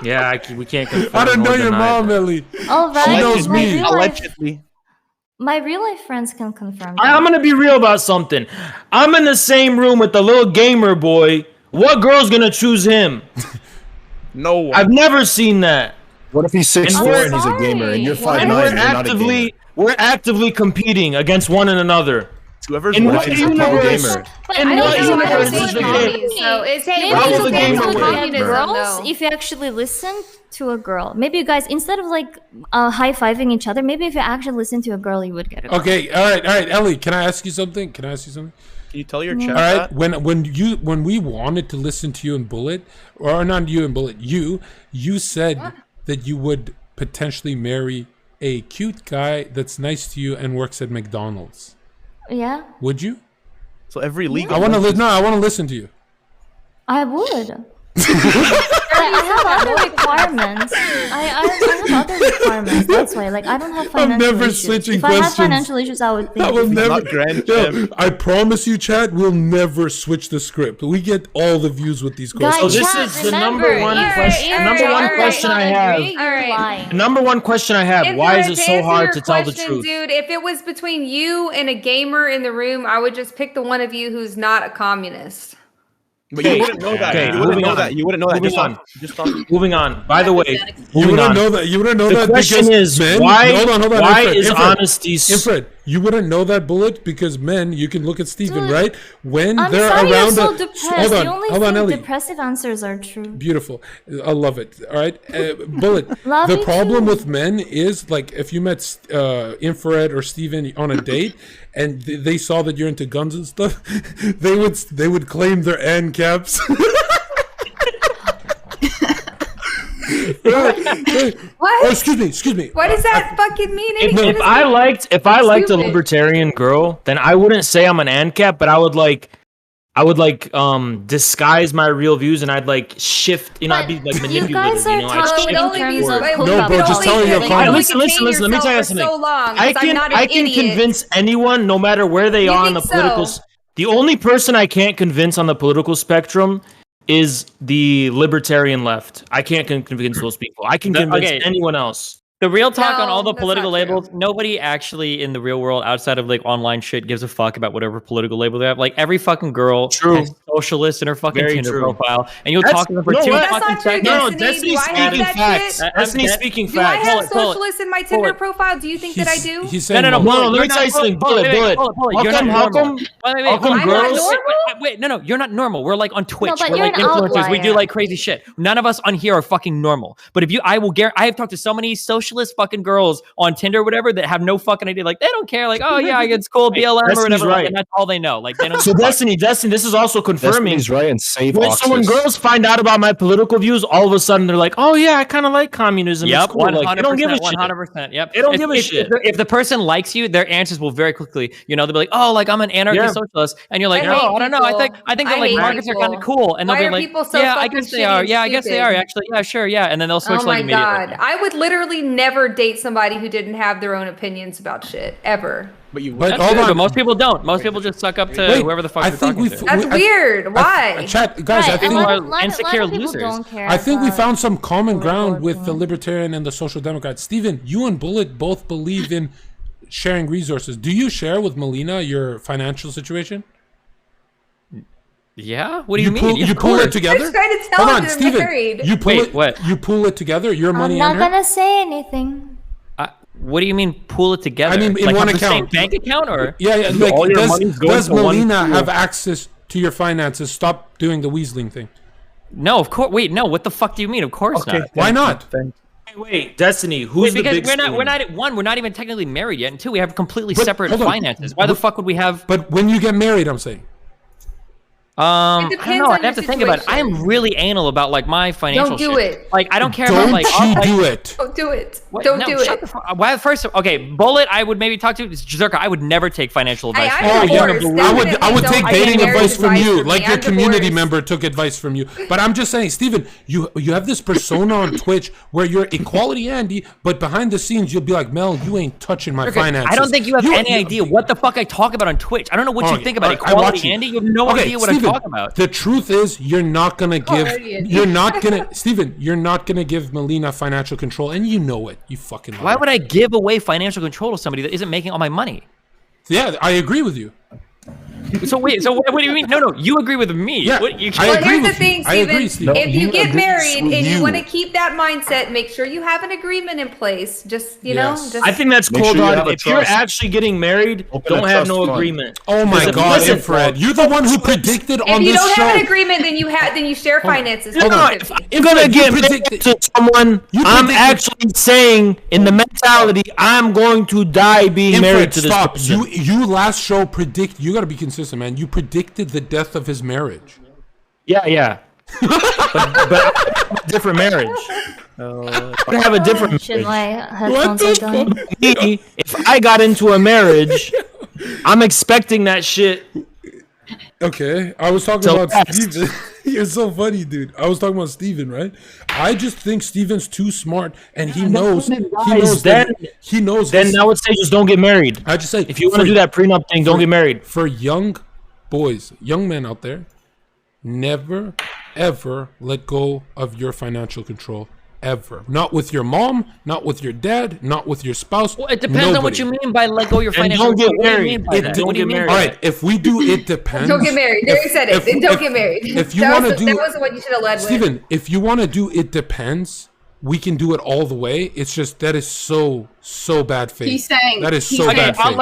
Yeah, we can't confirm. I don't know nor your deny mom, that. Ellie. All right, She knows me. Allegedly. My real life friends can confirm. I'm gonna be real about something. I'm in the same room with the little gamer boy. What girl's gonna choose him? No one. I've never seen that. What if he's 6'4" and he's a gamer and you're Sorry. 5'9" And and you're not a gamer? we're actively competing against one another. Whoever's In right what is a universe? gamer. But In I what don't know what universe I'm is the saying. game? So it's Maybe Bravo you the guys gamer would way. get communism, girls though. if you actually listen to a girl. Maybe you guys, instead of like high-fiving each other, maybe if you actually listen to a girl, you would get a girl. Okay, all right, Ellie. Can I ask you something? Can Can you tell your chat All right, that? when we wanted to listen to you and Bullet, or not you and Bullet, you said that you would potentially marry a cute guy that's nice to you and works at McDonald's. Yeah, Would you? So every league. I want to listen. No, I want to listen to you. I would. I have other requirements. I have other requirements. That's why, like, I don't have financial never issues. switching If I had questions. financial issues, I would think. I will never. not Grand Yo, Champ. I promise you, Chad. We'll never switch the script. We get all the views with these Guys, questions. So this chat, is the remember, number one you're- question. you're- Number one you're question I not have. agree, you're All right. lying. The number one question I have. Why is it To so answer hard your to tell the question, truth? dude? If it was between you and a gamer in the room, I would just pick the one of you who's not a communist. But you wouldn't know that. Okay, You wouldn't moving know on. that. You wouldn't know that. Moving Just on. on. Just on. Moving on. By the way, You moving wouldn't on. know that. You wouldn't know The that question because is, men. why- Hold on. why Infred, is Infred, honesty Infred, you wouldn't know that, Bullet, because men. You can look at Steven, Dude, right? When I'm they're sorry around. you're so a- depressed. hold on. You only Hold on, think Ellie. depressive answers are true. Beautiful. I love it. All right. Bullet. Love the you problem too. with men is like if you met Infrared or Steven on a date and they saw that you're into guns and stuff, they would claim their AN caps. What? Oh, excuse me. What does that fucking mean? If I liked a Stupid. libertarian girl, then I wouldn't say I'm an ANCAP, but I would disguise my real views and I'd like shift, I'd be like You manipulative, guys are I'd talking shift in only terms be- of wait, hookup No, bro, just culture. tell me your Like, comment. you Listen, contain let me tell you yourself for something. so long, I 'cause I'm can not an I can idiot. convince anyone, no matter where they You are on the think political. so? The only person I can't convince on the political spectrum is the libertarian left. I can't convince those people. I can convince Okay. anyone else. The real talk on No, all the that's political not true. labels, nobody actually in the real world outside of like online shit gives a fuck about whatever political label they have. Like every fucking girl has socialist in her fucking Very Tinder true. profile, and you'll That's- talk to them for you know 2 what? That's fucking not true, seconds. No, Destiny. Destiny's Do I have speaking that facts. shit? Destiny's speaking Do I facts. have Pull it. socialists in my Tinder profile? Do you think that I do? He's No, saying no, No, let me you're tell you not- something. hold it, Bullet. You're not How come? normal. Wait, How come hold on. girls? Wait, no, you're not normal. We're like on Twitch. but We're you're like an influencers. We do outlier. like crazy shit. None of us on here are fucking normal. But if you, I have talked to so many socialist fucking girls on Tinder or whatever that have no fucking idea. Like they don't care. Like, oh yeah, it's cool, BLM or Destiny's whatever. right. Like, and that's all they know. Like they don't. So Destiny, this is also confirming. Destiny's right and save So when Oxus. girls find out about my political views, all of a sudden they're like, "Oh yeah, I kind of like communism." Yep, It's cool. Like, they don't give a shit. 100%. Yep, They don't give a shit. If the person likes you, their answers will very quickly. They'll be like, "Oh, like I'm an anarcho-socialist," and you're like, I "No, hate I don't know. I think people. that I like hate markets are kind of people. cool," and they'll Why be are like, people so "Yeah, I fucking guess they shitty are. and Yeah, I guess they are. stupid? Actually, yeah, sure, yeah," and then they'll switch Oh like my immediately. god. I would literally never date somebody who didn't have their own opinions about shit ever. But That's hold good, on. but most people don't. Most people just suck up to Wait, whoever the fuck I they're think talking we to. That's weird. Why? Chat, guys. I Right, think a lot are of- lot of insecure people losers. don't care I think we about- found some common ground with the Libertarian and the Social Democrat. Steven, you and Bullet both believe in sharing resources. Do you share with Melina your financial situation? Yeah. What do you mean? Pull, Yeah, you of pull course. it together. I'm trying to tell Hold him on, they're Steven. married. You pull Wait, it. what? You pull it together. Your money I'm not and her. gonna say anything. What do you mean pool it together? I mean, in like one have the same account. bank account or? Yeah, yeah. All Like, your money's going does to one Melina pool. have access to your finances? Stop doing the weaseling thing. No, of course. Wait, no. What the fuck do you mean? Of course not. Why not? Wait, Destiny, who's the Because big we're not spoon? one, we're not even technically married yet, and two, we have completely But, separate hold on. finances. Why the fuck would we have? But when you get married, I'm saying. I don't depends know. on I'd have to your think about it. I am situation. really anal about like my financial Don't do shit. it. Like I don't care Don't about like. you I'll, do like, it? Don't do it. What? Don't No, do shut it. the fuck. Why first? Okay, Bullet. I would maybe talk to Zherka. I would never take financial advice. I'm from Oh you. divorced. yeah, I would Definitely take don't dating get advice from marriage you, advice like from your me. I'm community divorced. member took advice from you. But I'm just saying, Steven, you have this persona on Twitch where you're equality Andy, but behind the scenes you'll be like, Mel, you ain't touching my Okay, finances. I don't think you have any idea what the fuck I talk about on Twitch. I don't know what you Okay, think about I watch equality, you. Andy. You have no Okay, idea what Steven, I'm talking about. The truth is, you're not gonna give. Already Andy. You're not gonna, Steven. You're not gonna give Melina financial control, and you know it. You fucking. Why liar. would I give away financial control to somebody that isn't making all my money? Yeah, I agree with you. So wait, so what do you mean? No, you agree with me. Yeah, What, you, I Well, agree here's the with you. thing, I agree, Steven. Steven. If you get married and you you. want to keep that mindset, make sure you have an agreement in place. Just you know, Yes. just I think that's Make cold sure you have hearted. a If you're trust. actually getting married, Open a don't have trust no fund. agreement. Oh my Because if- God, listen, Infrared, you're the one who predicted if on you this don't show. have an agreement, then you share finances. No, 50-50. if I'm gonna You get married predicted- to someone, I'm predicted- actually saying in the mentality, I'm going to die being married to this Stop. person. You last show predict. You got to be consistent, man. You predicted the death of his marriage. Yeah. but different marriage. I have a different Should marriage. my headphones are going? Me, if I got into a marriage, I'm expecting that shit. Okay, I was talking So about fast. Steven. You're so funny, dude. I was talking about Steven, right? I just think Steven's too smart, and he knows. He knows. Then He knows. then his- I would say just don't get married. I just say If you want to for- do that prenup thing, don't get married. For young boys, young men out there, never, ever let go of your financial control. Ever. Not with your mom, not with your dad, not with your spouse. Well, it depends on what you mean by let go your And financial. don't get control. What do you married. mean by It that? don't What do you get mean married. by All that? right, if we do, it depends. Don't get married. Derek said it. Then don't get married. If you That want to was- do, that wasn't what you should have led with. Steven, if you want to do, it depends. We can do it all the way. It's just that is so bad faith. He's saying- that is he's so saying- bad faith.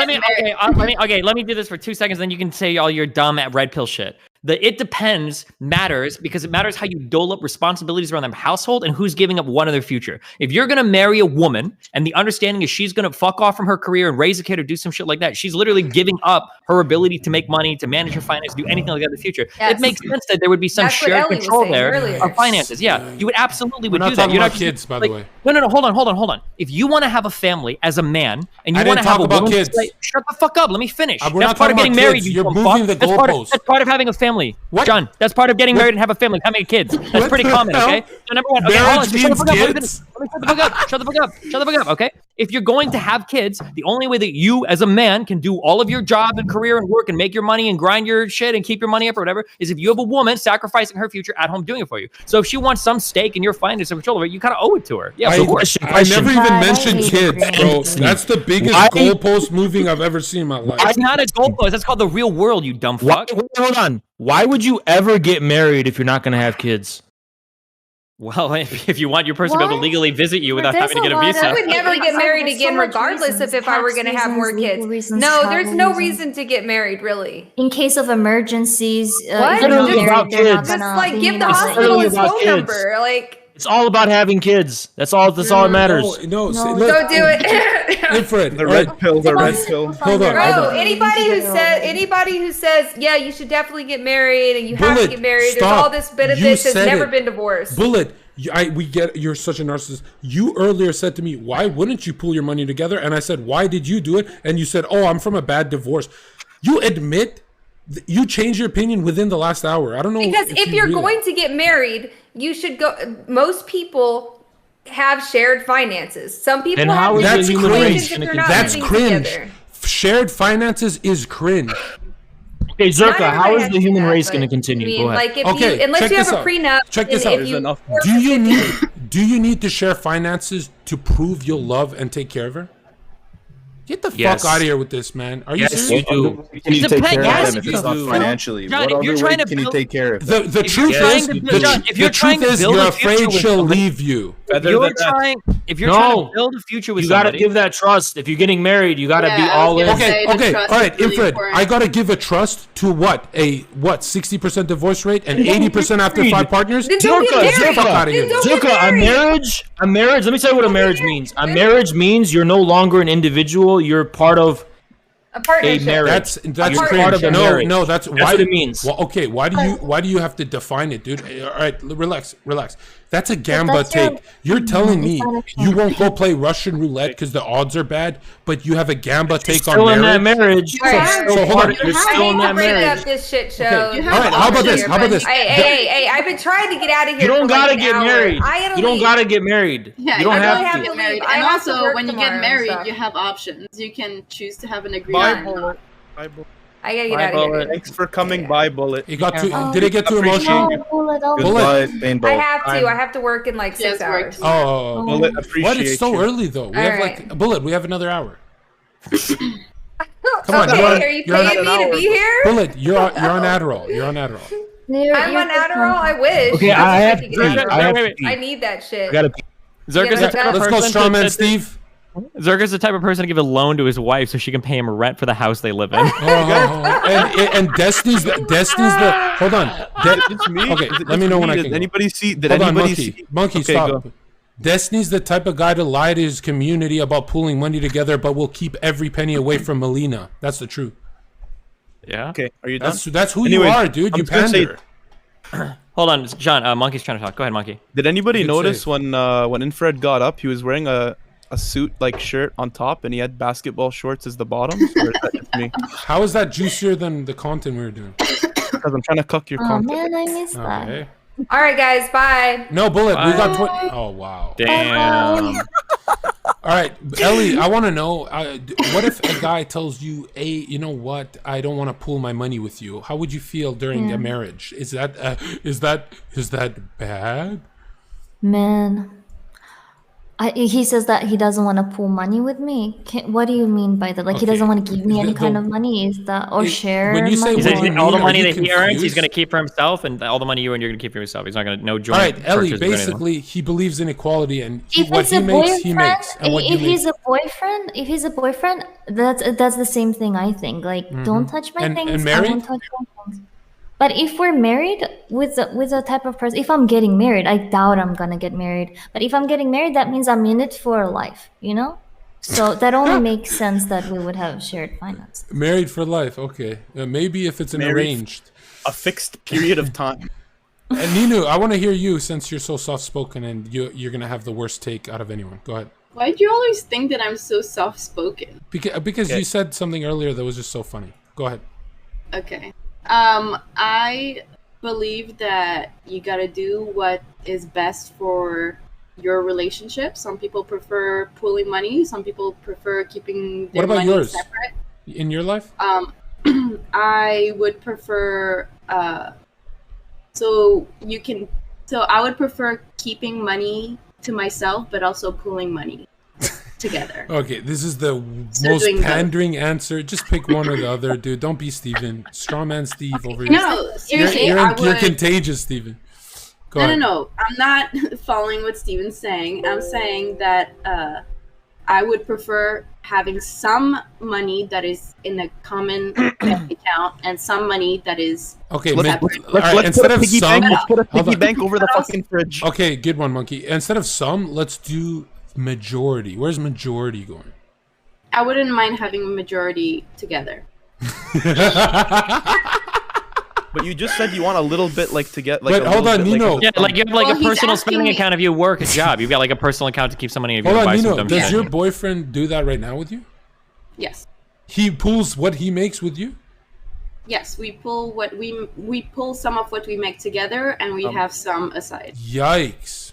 Let me do this for 2 seconds, then you can say all your dumb at red pill shit. The it depends matters because it matters how you dole up responsibilities around the household and who's giving up one of their future. If you're gonna marry a woman and the understanding is she's gonna fuck off from her career and raise a kid or do some shit like that, she's literally giving up her ability to make money, to manage her finances, do anything like that in the future. Yes. It makes sense that there would be some That's what shared Ellie was control saying there earlier. of finances. Yeah, you would absolutely We're would not do that. talking You're about not kids, by the way. No, hold on. If you want to have a family as a man and you I want didn't to have talk a about woman, kids. shut the fuck up. Let me finish. We're That's not part of talking getting about married. kids. You You're dumb moving fuck. the That's goalposts. part of having a family. What? John, that's part of getting What? married and have a family, having kids. That's What pretty the common, hell? okay? So number one, okay, Marriage hold on. Shut the means fuck up. Let me kids? finish. Let me shut the fuck up. Shut the fuck up. Okay? If you're going to have kids, the only way that you as a man can do all of your job and career and work and make your money and grind your shit and keep your money up or whatever is if you have a woman sacrificing her future at home doing it for you. So if she wants some stake in your finance and control of it, you kind of owe it to her. Yeah, I never even mentioned kids, bro. That's the biggest goalpost moving I've ever seen in my life. It's not a goalpost. That's called the real world, you dumb fuck. Hold on. Why would you ever get married if you're not going to have kids? Well, if you want your person to be able to legally visit you without having to get a visa. I would never get married again, regardless of if I were going to have more kids. No, there's no reason to get married, really. In case of emergencies, what? Just like give the hospital his phone number, like. It's all about having kids. That's all that matters. No, don't do it. Infrared. The red pill. The red pill. Hold on. Bro, anybody who says, yeah, you should definitely get married and you have to get married. There's all this benefits. Has never been divorced. Bullet. We get you're such a narcissist. You earlier said to me, why wouldn't you pool your money together? And I said, why did you do it? And you said, oh, I'm from a bad divorce. You admit you changed your opinion within the last hour. I don't know. Because if you're going to get married, you should go. Most people have shared finances. Some people have. That's cringe. That's cringe. Shared finances is cringe. Okay, Zherka, how is the human race going to continue? Go ahead. Like unless you have a prenup. Check this out. Do you need to share finances to prove you'll love and take care of her? Get the fuck out of here with this, man. Are you serious? You do. Can you take care of them if it's not financially? John, what other way can you take care of them? The truth is, you're afraid she'll leave you. If you're trying to build a future with somebody, you got to give that trust. If you're getting married, you got to be all in. Okay, all right, Infrared. I got to give a trust to what? A 60% divorce rate and 80% after 5 partners? Zherka, a marriage. Let me tell you what a marriage means. A marriage means you're no longer an individual. You're part of a marriage. That's part of a marriage. No, that's what it means. Well, okay, why do you have to define it, dude? All right, relax. That's a gamba take. You're telling me you won't go play Russian roulette because the odds are bad, but you have a gamba take on marriage. In that marriage. So hold on. You're still in that marriage. Up this shit show. Okay. All right, how about this? Hey, I've been trying to get out of here. You don't gotta get married. You don't gotta get married. Yeah, you don't have to get married. And also, when you get married, you have options. You can choose to have an agreement. I gotta get out of here. Thanks for coming by, Bullet. It got too. Did it get too emotional? Goodbye, Paintball. I have to work in like 6 hours. Oh, Bullet, appreciate what? It's so you. early though. We have Bullet. We have another hour. Come on, are you paying me to be here? Bullet, you're on Adderall. I'm on Adderall. I wish. Okay, I have I need that shit. Zherka's the type of Let's go, Strawman Steve. Zherka's the type of person to give a loan to his wife so she can pay him rent for the house they live in. And Destiny's the hold on. It's me. Okay, let me know when I can. Did anybody see? Monkey, stop. Destiny's the type of guy to lie to his community about pooling money together, but will keep every penny away from Melina. That's the truth. Yeah. Okay, are you done? That's who you are, dude. You pander. Hold on, John. Monkey's trying to talk. Go ahead, Monkey. Did anybody notice when Infrared got up, he was wearing a suit like shirt on top and he had basketball shorts as the bottoms? Or is that just me? How is that juicier than the content we were doing? Because I'm trying to cuck your content. Oh man, I missed that. All right, guys, bye. No, Bullet, we got 20. Oh, wow. Damn. All right, Ellie, I want to know, what if a guy tells you, hey, you know what, I don't want to pool my money with you. How would you feel during a marriage? Is that bad? Man. He says that he doesn't want to pool money with me. What do you mean by that? Like he doesn't want to give me any kind of money? Is that or share? When you say all the money that he earns, he's gonna keep for himself, and all the money you earn, you're gonna keep for yourself. He's not gonna joint. All right, Ellie. Basically, he believes in equality, and what he makes, he makes. If he's a boyfriend, that's the same thing. I think. Like, don't touch my things. And married? I won't touch your things. But if we're married with a type of person, if I'm getting married, I doubt I'm gonna get married. But if I'm getting married, that means I'm in it for life, you know? So that only makes sense that we would have shared finance. Married for life, okay. Maybe if it's an arranged. A fixed period of time. And Ninu, I want to hear you since you're so soft-spoken and you're gonna have the worst take out of anyone. Go ahead. Why do you always think that I'm so soft-spoken? Because you said something earlier that was just so funny. Go ahead. Okay. I believe that you gotta do what is best for your relationship. Some people prefer pooling money. Some people prefer keeping their What about money yours? separate. In your life? I would prefer. So I would prefer keeping money to myself, but also pooling money together. Okay, this is the So most doing both. pandering answer. Just pick one or the other, dude. Don't be Steven. Strawman Steve over here. No, seriously, you're I would. contagious, Steven. Go No, ahead. no. I'm not following what Steven's saying. I'm saying that I would prefer having some money that is in a common bank account and some money that is Okay, separate. Let's put a piggy bank. Let's put a piggy bank over the fucking fridge. Okay, good one, Monkey. Instead of some, let's do majority. Where's majority going? I wouldn't mind having a majority together. But you just said you want a little bit like to get like. But hold on, Nino. Yeah, like you have like Well, a he's personal asking spending me- account if you work a job. You've got like a personal account to keep some money if you Hold buy on, some Nino. dumb Does shit. your boyfriend do that right now with you? Yes. He pulls what he makes with you? Yes, we pull some of what we make together, and we have some aside. Yikes.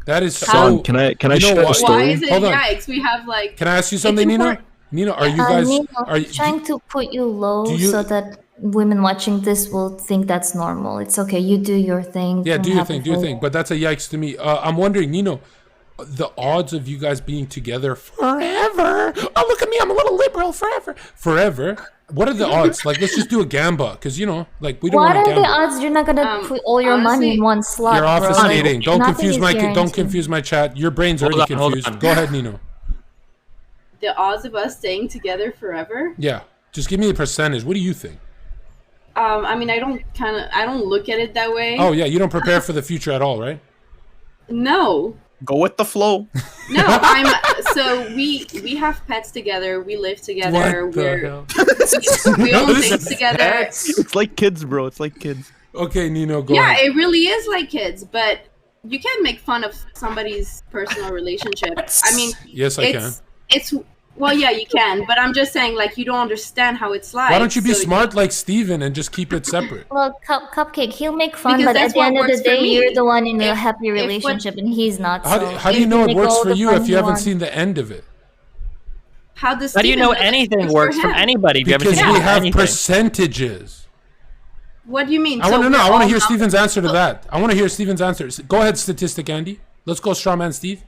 That is John, so. can I You know share a what? story? Why is it Hold on. yikes? We have like. Can I ask you something, It's Nino? important. Nino, are you guys? Nino, Are you, trying to put you low do you- so that women watching this will think that's normal. It's okay. You do your thing. Yeah, I'm do your happy thing, do your for thing. you. But that's a yikes to me. I'm wondering, Nino, the odds of you guys being together forever. Oh, look at me, I'm a little liberal. Forever. What are the odds? Like, let's just do a gamba, because like we don't What want are to the gamble. odds you're not gonna put all your money in one slot? You're bro? office Like, dating. Don't nothing confuse is my don't guaranteed. confuse my chat. Your brain's already Hold on. confused. Go ahead, Nino. The odds of us staying together forever. Yeah, just give me a percentage. What do you think? I mean, I don't look at it that way. Oh yeah, you don't prepare for the future at all, right? No. Go with the flow. No, so we have pets together. We live together. What the We own Those things are together. pets? It's like kids, bro. It's like kids. Okay, Nino, go Yeah, ahead. it really is like kids, but you can't make fun of somebody's personal relationship. I mean, Yes, I can. It's well, yeah, you can, but I'm just saying, like, you don't understand how it's like. Why don't you be so smart like Steven and just keep it separate? Well, Cupcake, he'll make fun, Because but at that's the what end of the works for day, me. you're the one in a happy what- relationship, and he's not. How so do you can know it make works all for the you fun if you haven't want. seen the end of it? How does How do you Steven know that it anything for works from him? anybody if you haven't Because seen we have anything? percentages. What do you mean? I want to know. we're I want to all hear not- Steven's answer to that. I want to hear Steven's answer. Go ahead, statistic Andy. Let's go, strawman Steve.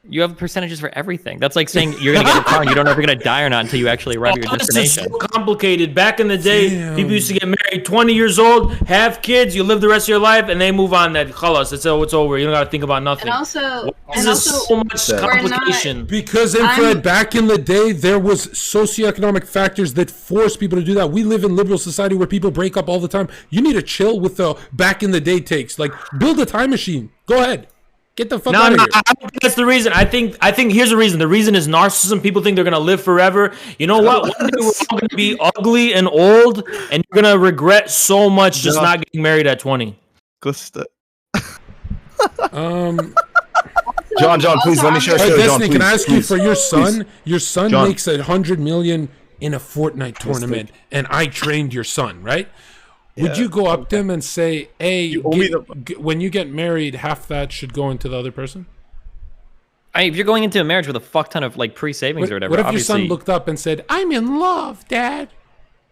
You have percentages for everything. That's like saying you're gonna get a car and you don't know if you're gonna die or not until you actually arrive at your This is destination. so complicated. Back in the day, Damn. people used to get married 20 years old, have kids, you live the rest of your life, and they move on. That khalas, it's over. You don't gotta think about nothing. And also, This is so much we're not- complication. Because infrared, back in the day, there was socioeconomic factors that forced people to do that. We live in liberal society where people break up all the time. You need to chill with the back in the day takes. Like, build a time machine. Go ahead. Get the fuck No, out of no, here. I don't think that's the reason. I think here's the reason. The reason is narcissism. People think they're gonna live forever. You know what? One day we're all gonna be ugly and old, and you're gonna regret so much just Yeah. not getting married at 20. John, please let me share a Hey, story. John, Destiny, can I please, ask you please, for your please. son? Your son John. makes 100 million in a Fortnite tournament, and I trained your son, right? Would Yeah. you go up to him and say, "Hey, owe me when you get married, half that should go into the other person"? If you're going into a marriage with a fuck ton of like pre-savings or whatever, What if your obviously. son looked up and said, "I'm in love, Dad"?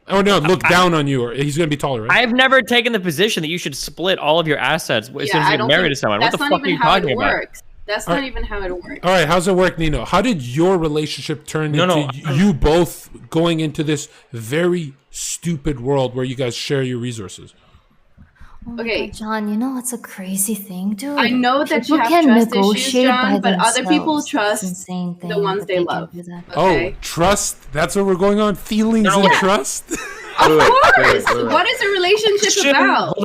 Oh no, look down on you, or he's gonna be taller, right? I've never taken the position that you should split all of your assets as soon as you get married to someone. What That's the not fuck are even you how talking it about? works. That's not even how it works. All right, how's it work, Nino? How did your relationship turn No, into no. you both going into this very stupid world where you guys share your resources? Oh my Okay. God, John, you know what's a crazy thing, dude? I know that People you have can trust issues, negotiate John, by but other people themselves. trust It's insane thing the ones that they can love. do that. Okay. Oh, trust? That's what we're going on? Feelings and Yeah. trust? Of Wait, course. wait. What is a relationship about?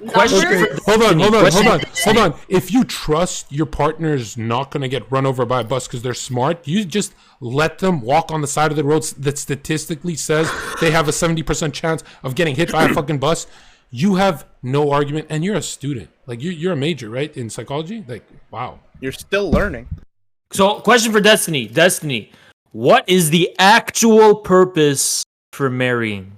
Question. Numbers? Hold on. If you trust your partner's not going to get run over by a bus because they're smart, you just let them walk on the side of the road that statistically says they have a 70% chance of getting hit by a fucking bus. You have no argument, and you're a student. Like, you're a major, right, in psychology? Like, wow. You're still learning. So, question for Destiny. Destiny, what is the actual purpose for marrying?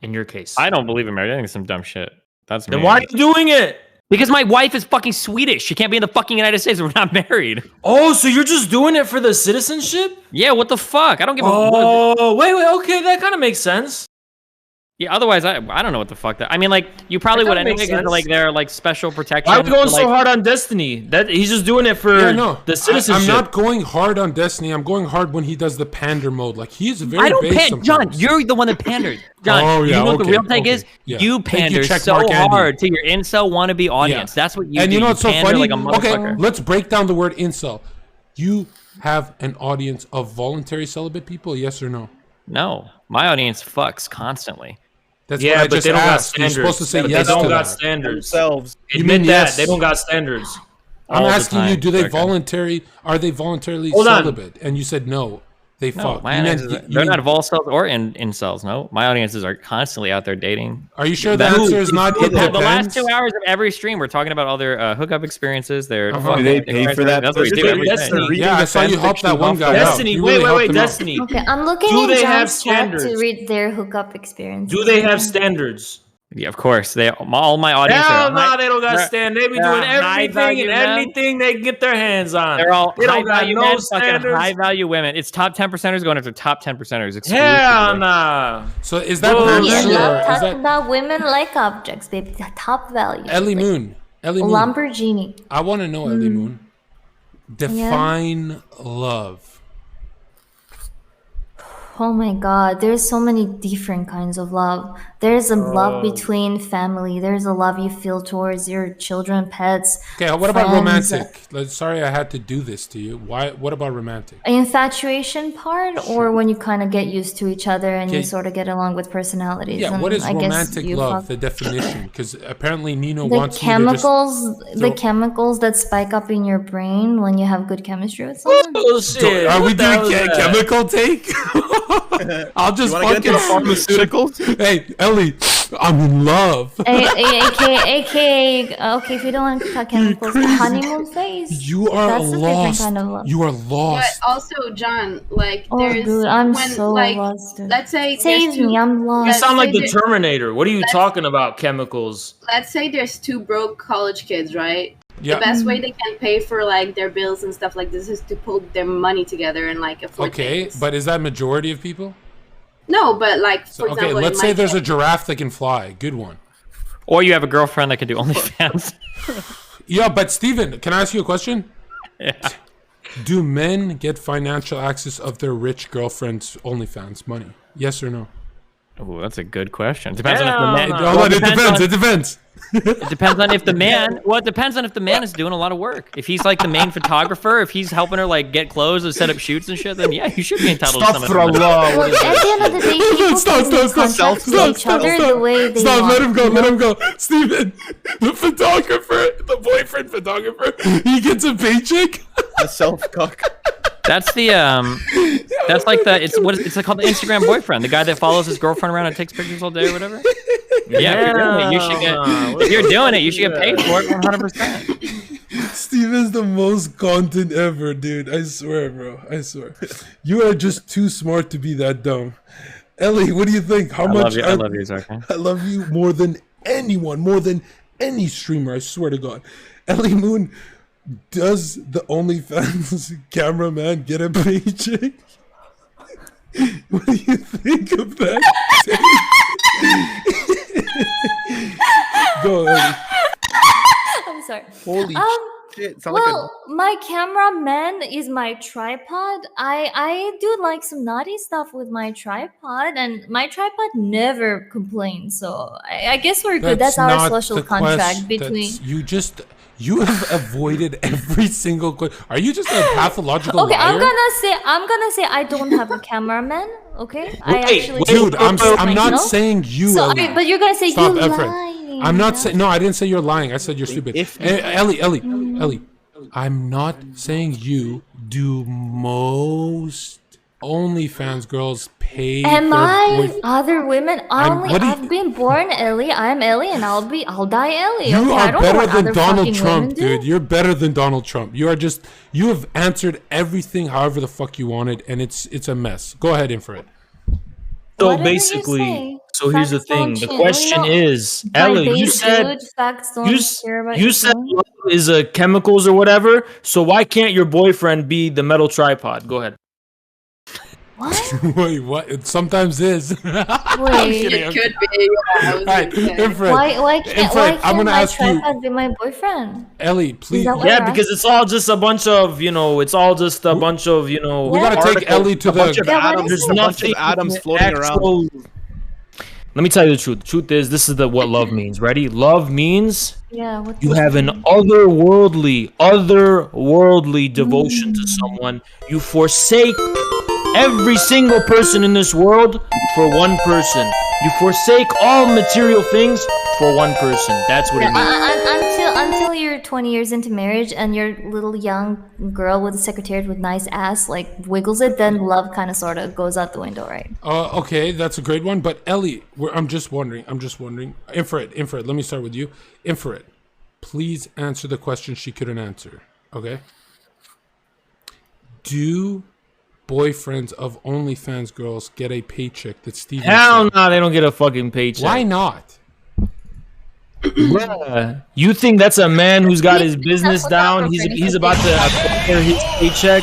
In your case, I don't believe in marriage. I think it's some dumb shit. That's then me. why are you doing it? Because my wife is fucking Swedish. She can't be in the fucking United States. We're not married. Oh, so you're just doing it for the citizenship? Yeah, what the fuck? I don't give a. Oh, wait. Okay, that kind of makes sense. Yeah, otherwise I don't know what the fuck that. I mean, like you probably would anyway because like they're like special protection. Why are we going like, so hard on Destiny? That he's just doing it for the citizenship. I'm not going hard on Destiny. I'm going hard when he does the pander mode. Like he's very. I don't base pander, John. You're the one that panders, John. Oh, yeah, you know what the okay, real take is? yeah. You Thank you, pander check so mark Andy. hard to your incel wannabe audience. Yeah. That's what you and do. you know what's so pander funny? like a Okay, motherfucker. let's break down the word incel. You have an audience of voluntary celibate people, yes or no? No, my audience fucks constantly. That's what I just asked. You're supposed to say yes They don't to got that. standards. Themselves. Admit mean that yes? they don't got standards. I'm all the asking you, time. do they Okay. are they voluntarily Hold on. celibate? And you said no. They No, fuck. my You meant- audiences, you they're mean- not volcels or incels. No, my audiences are constantly out there dating. Are you sure the answer is not it The last depends? 2 hours of every stream, we're talking about all their hookup experiences. Their Uh-huh. Do they pay for that? That's what we do Wait, every Destiny. day. Yeah, I saw you help that one guy out. Destiny, You wait, really helped wait, him out. Destiny. Okay, I'm looking Do in they have John's chat to standards? read their hookup experience. Do they have standards? Yeah, of course. All my audience Hell are no, they don't got they're- stand. They be they're doing high everything value and men. anything they can get their hands on. They're all They high don't got value no men, fucking standards. high value women. It's top 10 percenters going after top 10 percenters exclusively. Hell nah. So is that Bullshit. Persian Yeah, or love is talk that about women like objects, baby. The top value. Ellie Like, Moon? Ellie Moon. Lamborghini. I want to know, Ellie Moon. Define love. Oh my god, there's so many different kinds of love. There's a love between family. There's a love you feel towards your children, pets. Okay, what about friends. romantic? Sorry I had to do this to you. Why? What about romantic? Infatuation part, or when you kind of get used to each other and you Okay. sort of get along with personalities. Yeah, and what is I guess romantic you love? fuck- The definition, because apparently Nino The wants chemicals, me to the just chemicals that spike up in your brain when you have good chemistry with someone. Bullshit. Are we What the hell doing is that? chemical take? I'll just You wanna get into fucking the pharmaceuticals? Hey, Ellie, I'm in love. AKA, okay, if you don't want to talk chemicals, honeymoon phase. You are That's a different lost. kind of love. You are But lost. also, John, like, Oh, there's dude, I'm when, so like, lost. Dude. let's say Save there's two, me, I'm lost. You sound like the Let's say Terminator. What are you talking about? Chemicals. let's say there's two broke college kids, right? Yeah. The best way they can pay for like their bills and stuff like this is to pull their money together and like afford Okay, things. but is that majority of people? No, but like for Okay, example, let's in say my there's a case- giraffe that can fly. Good one. Or you have a girlfriend that can do OnlyFans. Yeah, but Steven, can I ask you a question? Yeah. Do men get financial access of their rich girlfriend's OnlyFans money? Yes or no? Oh, that's a good question. Depends on if the man. Hold on, it depends. It depends. It depends on if the man. Well, it depends on if the man is doing a lot of work. If he's like the main photographer, if he's helping her like get clothes and set up shoots and shit, then yeah, you should be entitled to some of the money. Well, at the end of the day, people can make contracts with each other the way they Stop, want. let him go, you let know? him go. Steven, the photographer, the boyfriend photographer, he gets a paycheck. A self-cuck. That's the that's like the it's called the Instagram boyfriend, the guy that follows his girlfriend around and takes pictures all day or whatever. Yeah, if you're doing it, you should get. If you're doing it, you should get paid for it 100%. Steven's the most content ever, dude. I swear, bro. I swear. You are just too smart to be that dumb. Ellie, what do you think? How much? I love you, Zherka. I love you more than anyone, more than any streamer. I swear to God. Ellie Moon, does the OnlyFans cameraman get a paycheck? What do you think of that? Go, Ellie. I'm sorry. Holy shit. Sound Well, my cameraman is my tripod. I do like some naughty stuff with my tripod, and my tripod never complains. So I guess we're good. That's our not social the contract quest- between. You have avoided every single question. Are you just a pathological Okay, liar? I'm gonna say I don't have a cameraman. Okay, I actually. Dude, I'm not No? saying you. So, Ellie. but you're gonna say Stop, you Efren. lying. I'm not saying. No, I didn't say you're lying. I said you're stupid. Ellie, Mm. Ellie. I'm not saying you do most OnlyFans girls pay. Am their I boy- other women? what do you- I've been born Ellie. I'm Ellie, and I'll die Ellie. You okay, I are don't know better what than other Donald fucking Trump, women do. dude. You're better than Donald Trump. You have answered everything however the fuck you wanted, and it's a mess. Go ahead, Infrared. So Whatever you basically, say. So here's the Facts don't thing. The change. question is, by Ellie, you base, said dude, facts don't you, care about you your said feelings. love is chemicals or whatever. So why can't your boyfriend be the metal tripod? Go ahead. Wait, what? It sometimes is. Wait. It could be. Yeah, I was Alright, gonna say. Infrared. Why can't Infrared, I'm gonna my ask you, tripod be my boyfriend? Ellie, please. that what Yeah, you're because it's all just a bunch of, it's all just a bunch of, We gotta take Ellie to a bunch of the. atoms, There's a bunch of nothing atoms floating around. actual. Let me tell you the truth. The truth is, this is what love means. Ready? Love means Yeah, what you does have it an mean? otherworldly devotion to someone. You forsake every single person in this world for one person. You forsake all material things for one person. That's what it means. Until you're 20 years into marriage and your little young girl with a secretariat with nice ass like wiggles it, then love kind of sort of goes out the window, right? Okay, that's a great one. But Ellie, I'm just wondering. Infrared, let me start with you. Infrared, please answer the question she couldn't answer. Okay. Do boyfriends of OnlyFans girls get a paycheck that Steven Hell said? no, they don't get a fucking paycheck. Why not? Bruh, you think that's a man who's got his business down? He's about to acquire his paycheck.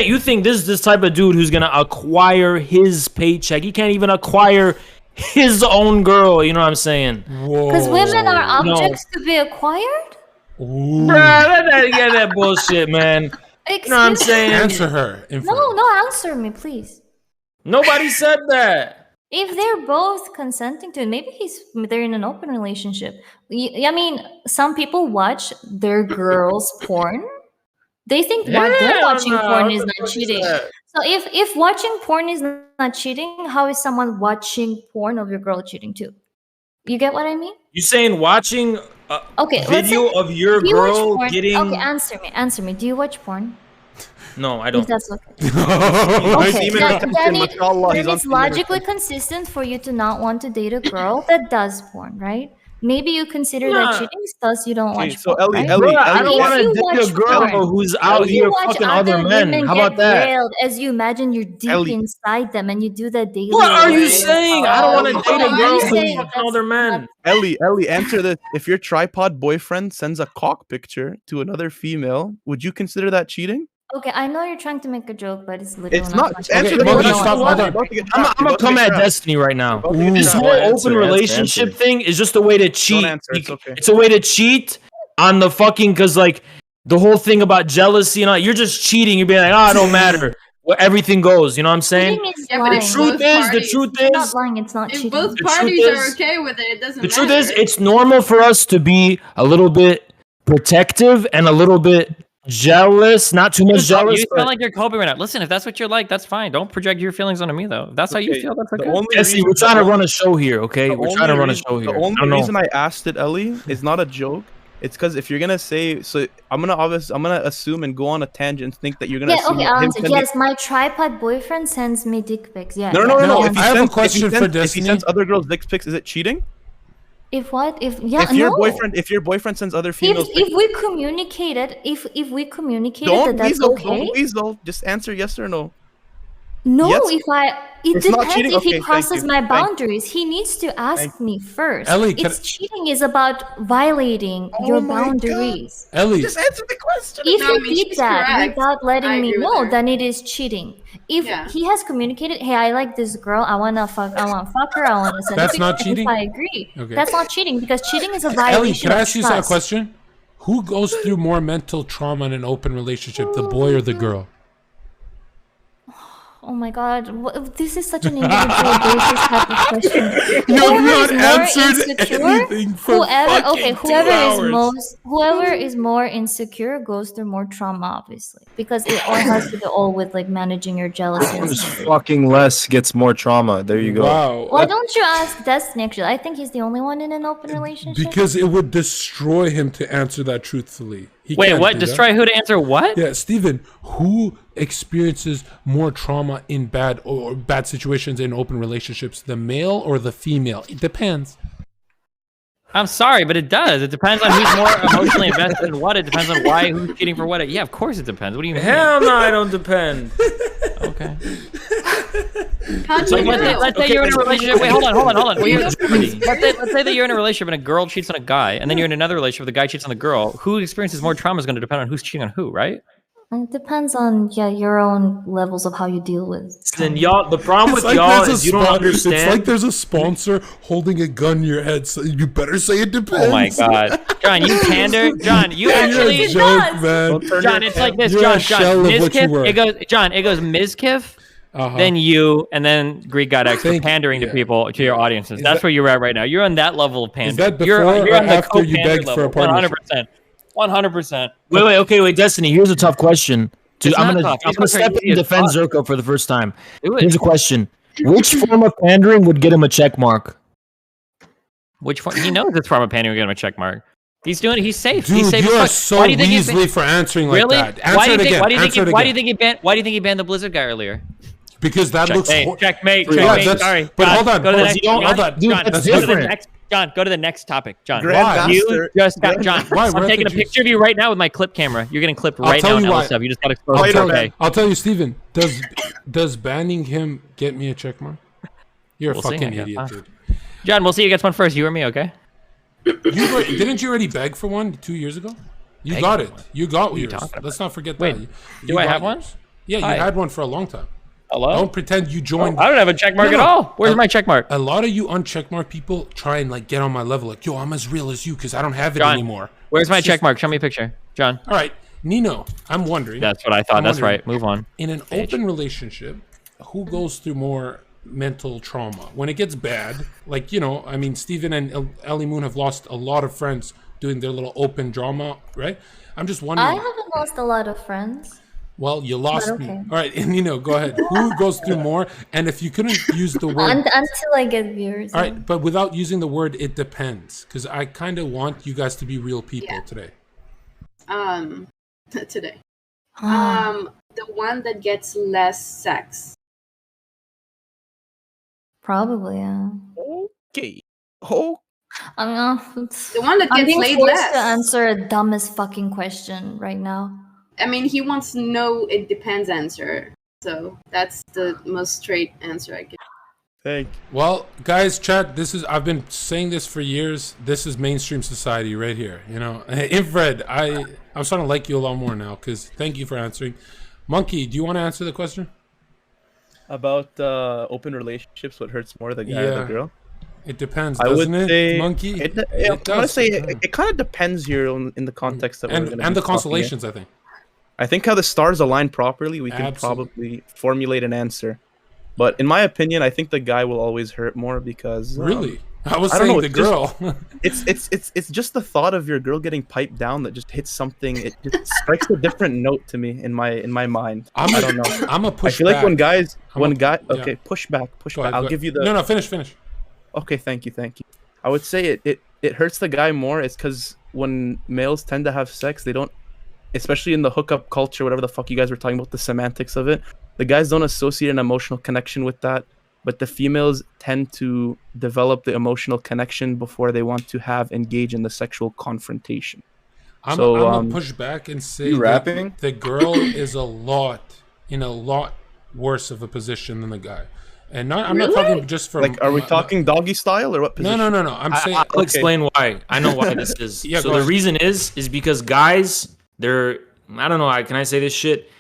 You think this type of dude who's gonna acquire his paycheck? He can't even acquire his own girl. You know what I'm saying? Because women are objects to be acquired? Bruh, let get that bullshit, man. You know what I'm saying? Answer her. No, answer me, please. Nobody said that. If they're both consenting to it, maybe they're in an open relationship. I mean, some people watch their girls' porn. They think them watching porn is not cheating. So if watching porn is not cheating, how is someone watching porn of your girl cheating too? You get what I mean? You saying watching a let's video say- of your do you watch girl porn? getting? Okay, answer me. Do you watch porn? No, I If don't. that's okay. Okay, then he's on it's logically consistent for you to not want to date a girl that does porn, right? Maybe you consider that cheating, thus you don't watch so porn, right? Ellie, I don't want to date a girl porn, who's out if here you watch fucking other men. women How get about that? railed as you imagine you're deep Ellie. inside them and you do that daily. What are you already. saying? I don't want to date a I'm girl who's saying fucking that's other men. Ellie, answer this. If your tripod boyfriend sends a cock picture to another female, would you consider that cheating? Okay, I know you're trying to make a joke, but it's literally It's not. funny. Answer Okay, the Monkey, question. stop, hold on. I'm gonna come at Destiny right now. This whole open relationship thing is just a way to cheat. answer, it's okay. It's a way to cheat on the fucking because like the whole thing about jealousy and all. You're just cheating. You're being like, oh, it don't matter. Well, everything goes. You know what I'm saying? Cheating is Yeah, but lying. if both It's not lying, it's not If cheating. both The truth parties are is- okay with it, it doesn't The matter. truth is, it's normal for us to be a little bit protective and a little bit jealous. Not too much jealous. You but- feel like you're coping right now. Listen, if that's what you're like, that's fine. Don't project your feelings onto me, though. If that's how you Okay, feel, that's the okay. only Jesse, we're trying to run a show here, okay? We're trying to run a show here. The I only don't know. reason I asked it, Ellie, is not a joke. It's because if you're gonna say so, I'm gonna assume and go on a tangent and think that you're gonna. Yeah, assume okay, that I'll him answer. sending- Yes, my tripod boyfriend sends me dick pics. Yeah. No. yeah. If he I have a sends- question if he for sends- If Destiny. he sends other girls dick pics, is it cheating? If what? If yeah, If your no. boyfriend sends other females, If we communicated, if we communicated don't that that's weasel, okay. don't weasel. Just answer yes or no. No, Yes. it It's not depends cheating? if Okay, he thank crosses you. my Thank- boundaries. He needs to ask Thank- me first. Ellie, can it's cheating is about violating your my God. boundaries. Ellie, Just answer the question. If No, I he mean, did she's that correct. without letting I me agree with know, her. then it is cheating. If Yeah. he has communicated, hey, I like this girl, I wanna fuck her, I wanna send That's a not picture," cheating? If I agree, Okay. that's not cheating because cheating is a Ellie, violation can I of ask you a trust. question? Who goes through more mental trauma in an open relationship, the boy or the girl? Oh my god, this is such an individual basis type of question. You have not is more answered insecure, anything for fucking 2 hours. whoever is more insecure goes through more trauma, obviously, because it all has to do all with like managing your jealousy. And Just stuff. fucking less gets more trauma. There you go. Wow. Why don't you ask Destiny? Actually, I think he's the only one in an open relationship. Because it would destroy him to answer that truthfully. He Wait, can't what? do that. Destroy who to answer what? Yeah, Steven, who experiences more trauma in bad situations in open relationships, the male or the female? It depends. I'm sorry, but it does. It depends on who's more emotionally invested in what. It depends on why, who's cheating for what. Yeah, of course it depends. What do you mean? Hell no, I don't depend. Okay. It's like, let's say you're in a relationship. Wait, hold on. Let's say that you're in a relationship and a girl cheats on a guy, and then you're in another relationship where the guy cheats on the girl. Who experiences more trauma is going to depend on who's cheating on who, right? It depends on your own levels of how you deal with. Then y'all, the problem with y'all is you don't understand. It's like there's a sponsor holding a gun in your head, so you better say it depends. Oh my god, John, you pander. John, you actually. You're a joke, man. John, it's like this. You're John, a shell of what you were. It goes Ms. Kiff, then you, and then Greek God X for pandering to people, to your audiences. That's where you're at right now. You're on that level of pandering. Is that before you're or on the after you co-pander begged for a level, partnership? 100%. Wait, Destiny. Here's a tough question. Dude, It's I'm not gonna tough. step in and defend Zherka for the first time. Do it. Here's a question: which form of pandering would get him a check mark? Which one? He knows it's from a pandering. Give him a check mark. He's doing it. He's safe. Dude, he's safe. you are so Weasley for answering like really? that. Answer it again. Why do you think he banned the Blizzard guy earlier? Because that looks checkmate. Sorry, but John, hold on. Go to the next. John, go to the next topic. John, Grandmaster. you just got John. Why? I'm taking a picture of you right now with my clip camera. You're getting clipped right now on LSF. You just got exposed. I'll tell you, Steven. Does banning him get me a check mark? You're a fucking idiot, dude. John, we'll see who gets one first. You or me, okay? Didn't you already beg for one 2 years ago? You got it. You got yours. Let's not forget that. Wait, do I have one? Yeah, you had one for a long time. Hello? Don't pretend you joined. I don't have a check mark at all. Where's my check mark? A lot of you uncheck mark people try and like get on my level. Like, yo, I'm as real as you because I don't have it John, anymore. Where's my check mark? Show me a picture, John. All right, Nino. I'm wondering. That's what I thought. That's right. Move on. In an open relationship, who goes through more mental trauma when it gets bad? Like, you know, I mean, Steven and Ellie Moon have lost a lot of friends doing their little open drama, right? I'm just wondering. I haven't lost a lot of friends. Well, you lost me. Okay. All right, and Nino, go ahead. Who goes through more? And if you couldn't use the word until I get viewers. All right, but without using the word, it depends, because I kind of want you guys to be real people today. Today. The one that gets less sex. Probably, yeah. Okay. The one that I'm gets being laid forced less. to answer a dumbest fucking question right now. I mean, he wants to know it depends answer. So that's the most straight answer I give. Thank you. Well, guys, chat, I've been saying this for years. This is mainstream society right here. You know, Infrared, I'm starting to like you a lot more now because thank you for answering. Monkey, do you want to answer the question? About open relationships, what hurts more, the guy or the girl? It depends, I doesn't would it, say, Monkey? I want to say it kind of depends here in the context that we're going to and the constellations, I think. I think how the stars align properly, we can probably formulate an answer. But in my opinion, I think the guy will always hurt more because really, I was saying the girl. It's just the thought of your girl getting piped down that just hits something. It just strikes a different note to me in my mind. I don't know. I'm a push. I feel like when guys, yeah. push back. Ahead, I'll give you the. No, finish. Okay, thank you. I would say it hurts the guy more. It's because when males tend to have sex, they don't, especially in the hookup culture, whatever the fuck you guys were talking about, the semantics of it. The guys don't associate an emotional connection with that, but the females tend to develop the emotional connection before they want to engage in the sexual confrontation. I'm gonna push back and say rapping? The girl is in a lot worse of a position than the guy. And I'm not talking just for are we talking doggy style or what position? No. I'm saying I'll explain why. I know why this is. So the reason is because guys, I don't know, can I say this shit?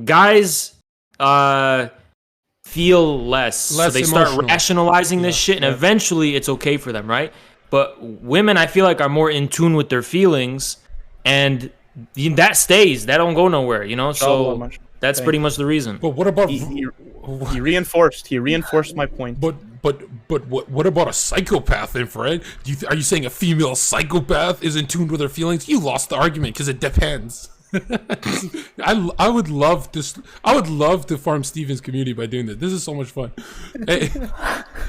Guys feel less so they start rationalizing this shit, and eventually it's okay for them, right? But women, I feel like, are more in tune with their feelings, and that stays. That don't go nowhere, you know. So that's pretty much the reason. But what about he reinforced my point. But what about a psychopath, Infrared? Are you saying a female psychopath is in tune with her feelings? You lost the argument because it depends. I would love to farm Steven's community by doing this. This is so much fun.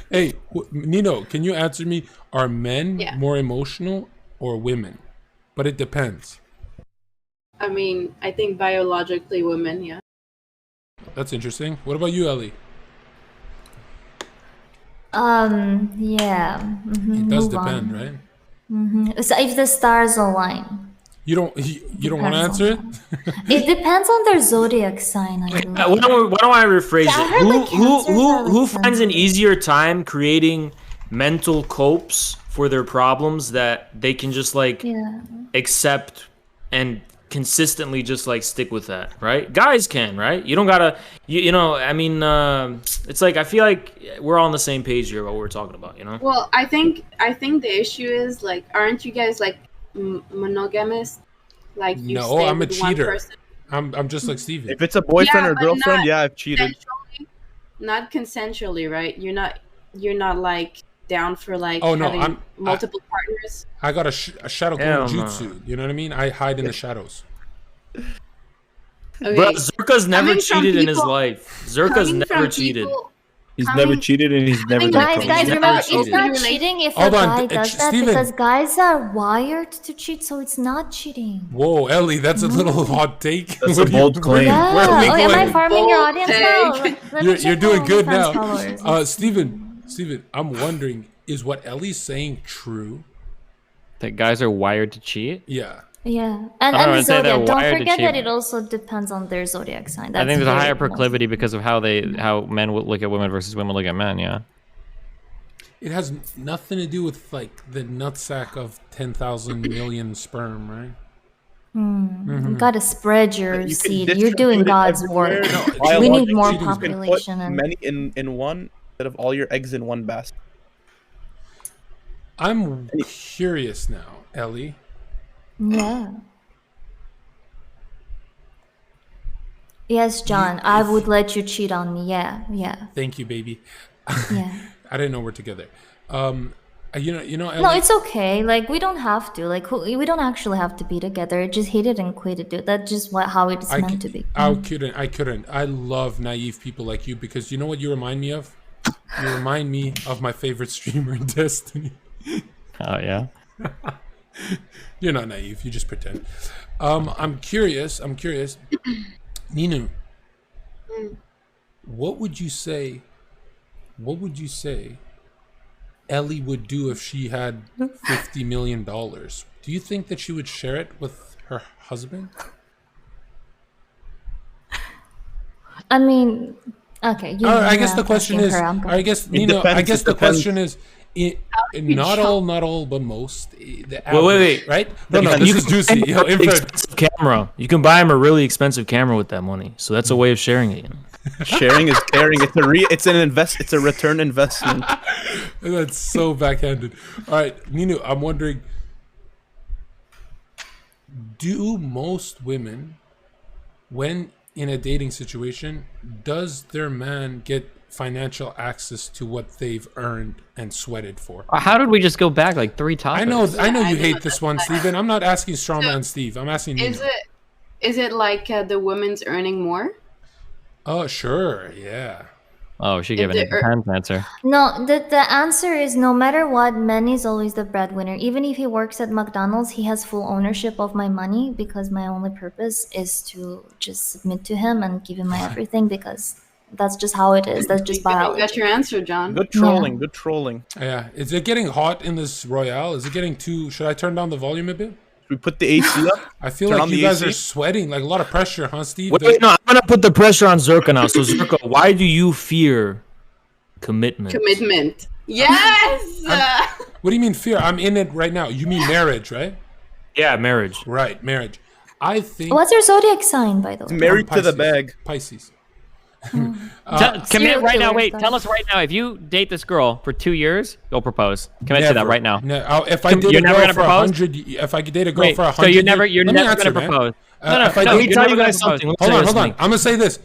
Hey, Nino, can you answer me? Are men more emotional or women? But it depends. I mean, I think biologically women, yeah. That's interesting. What about you, Ellie? Yeah. It does depend, right? So if the stars align. You don't want to answer it? It depends on their zodiac sign. I believe. Why don't I rephrase Yeah, I it? heard, like, Cancers are, Who like, finds an easier time creating mental copes for their problems that they can just like accept and consistently just like stick with that, right? Guys can, right? You don't gotta, you know. I mean, it's like I feel like we're all on the same page here about what we're talking about, you know. Well, I think the issue is like, aren't you guys like monogamous? Like you No, stay I'm a with one cheater. person? I'm just like Steven. If it's a boyfriend or but girlfriend, not yeah, I've cheated. Not consensually, right? You're not like down for like Oh, no, having multiple partners. I got a shadow Hell clone no. jutsu. You know what I mean? I hide in the shadows. Okay. Bro, Zherka's never Coming from cheated in his people- life. Zherka's coming never from cheated. people- He's never cheated and he's never done Guys, something. remember, it's cheated. not cheating if Hold a on, guy does that Steven. because guys are wired to cheat, so it's not cheating. Whoa, Ellie, that's a little hot take. That's What a are you- bold claim. Yeah. where are we Oh, am I going? farming your audience now? Bold Let me You're check doing my good OnlyFans now. followers. Steven, I'm wondering, is what Ellie's saying true? That guys are wired to cheat. Yeah. Yeah, I and would say they're zodiac. Don't wired to forget that cheat. it also depends on their zodiac sign. I think there's a very higher important. proclivity because of how men will look at women versus women look at men. Yeah. It has nothing to do with like the nutsack of 10,000 million sperm, right? You gotta spread your You can seed. You're distribute doing it God's everywhere. work. No, We need biologically, more you can put population. And many in one instead of all your eggs in one basket. I'm curious now, Ellie. yeah. Yes, John, I would let you cheat on me. Yeah, yeah, Thank you, baby. yeah. I didn't know we're together. You know, Ellie, No, it's okay. Like we don't have to. Like we don't actually have to be together. Just hit it and quit it, dude. That's just how it's meant to be. I couldn't. I love naive people like you because you know what you remind me of? You remind me of my favorite streamer in Destiny. Oh yeah. You're not naive. You just pretend. I'm curious. Ninu, what would you say Ellie would do if she had $50 million? Do you think that she would share it with her husband? I mean, okay. I guess the question is. I guess Nino. I guess the question is. Not all, but most. The average, Wait. Right? No, this is juicy. Yo, Expensive camera. You can buy him a really expensive camera with that money. So that's a way of sharing it. You know? Sharing is caring. It's a return investment. That's so backhanded. All right, Nino, I'm wondering, do most women, when in a dating situation, does their man get financial access to what they've earned and sweated for? How did we just go back like 3 topics? I know you hate this one, Steven. I'm not asking Strawman Steve. I'm asking Nino. Is it like the women's earning more? Oh, sure. Yeah. Oh, she gave an intense answer. No, the answer is no matter what, Manny is always the breadwinner. Even if he works at McDonald's, he has full ownership of my money because my only purpose is to just submit to him and give him my everything because that's just how it is. That's just biology. You got your answer, John. Good trolling. Good trolling. Yeah. Is it getting hot in this Royale? Is it getting too... Should I turn down the volume a bit? We put the AC up. I feel Turn like on you the guys AC? are sweating, like a lot of pressure, huh, Steve? Wait, no, I'm gonna put the pressure on Zherka now. So Zherka, why do you fear commitment? Commitment. Yes. What do you mean fear? I'm in it right now. You mean marriage, right? Yeah, marriage. Right, marriage. I think... What's your zodiac sign, by the way? Married to the bag. Pisces. Commit right now. Wait, tell us right now. If you date this girl for 2 years, you'll propose. Commit to that right now. No, if I date You're a never girl gonna for propose? 100, if I date a girl Wait, for 100, so you're never let me gonna answer, man. propose. If I let me date- tell you guys something. Hold on. I'm gonna say this: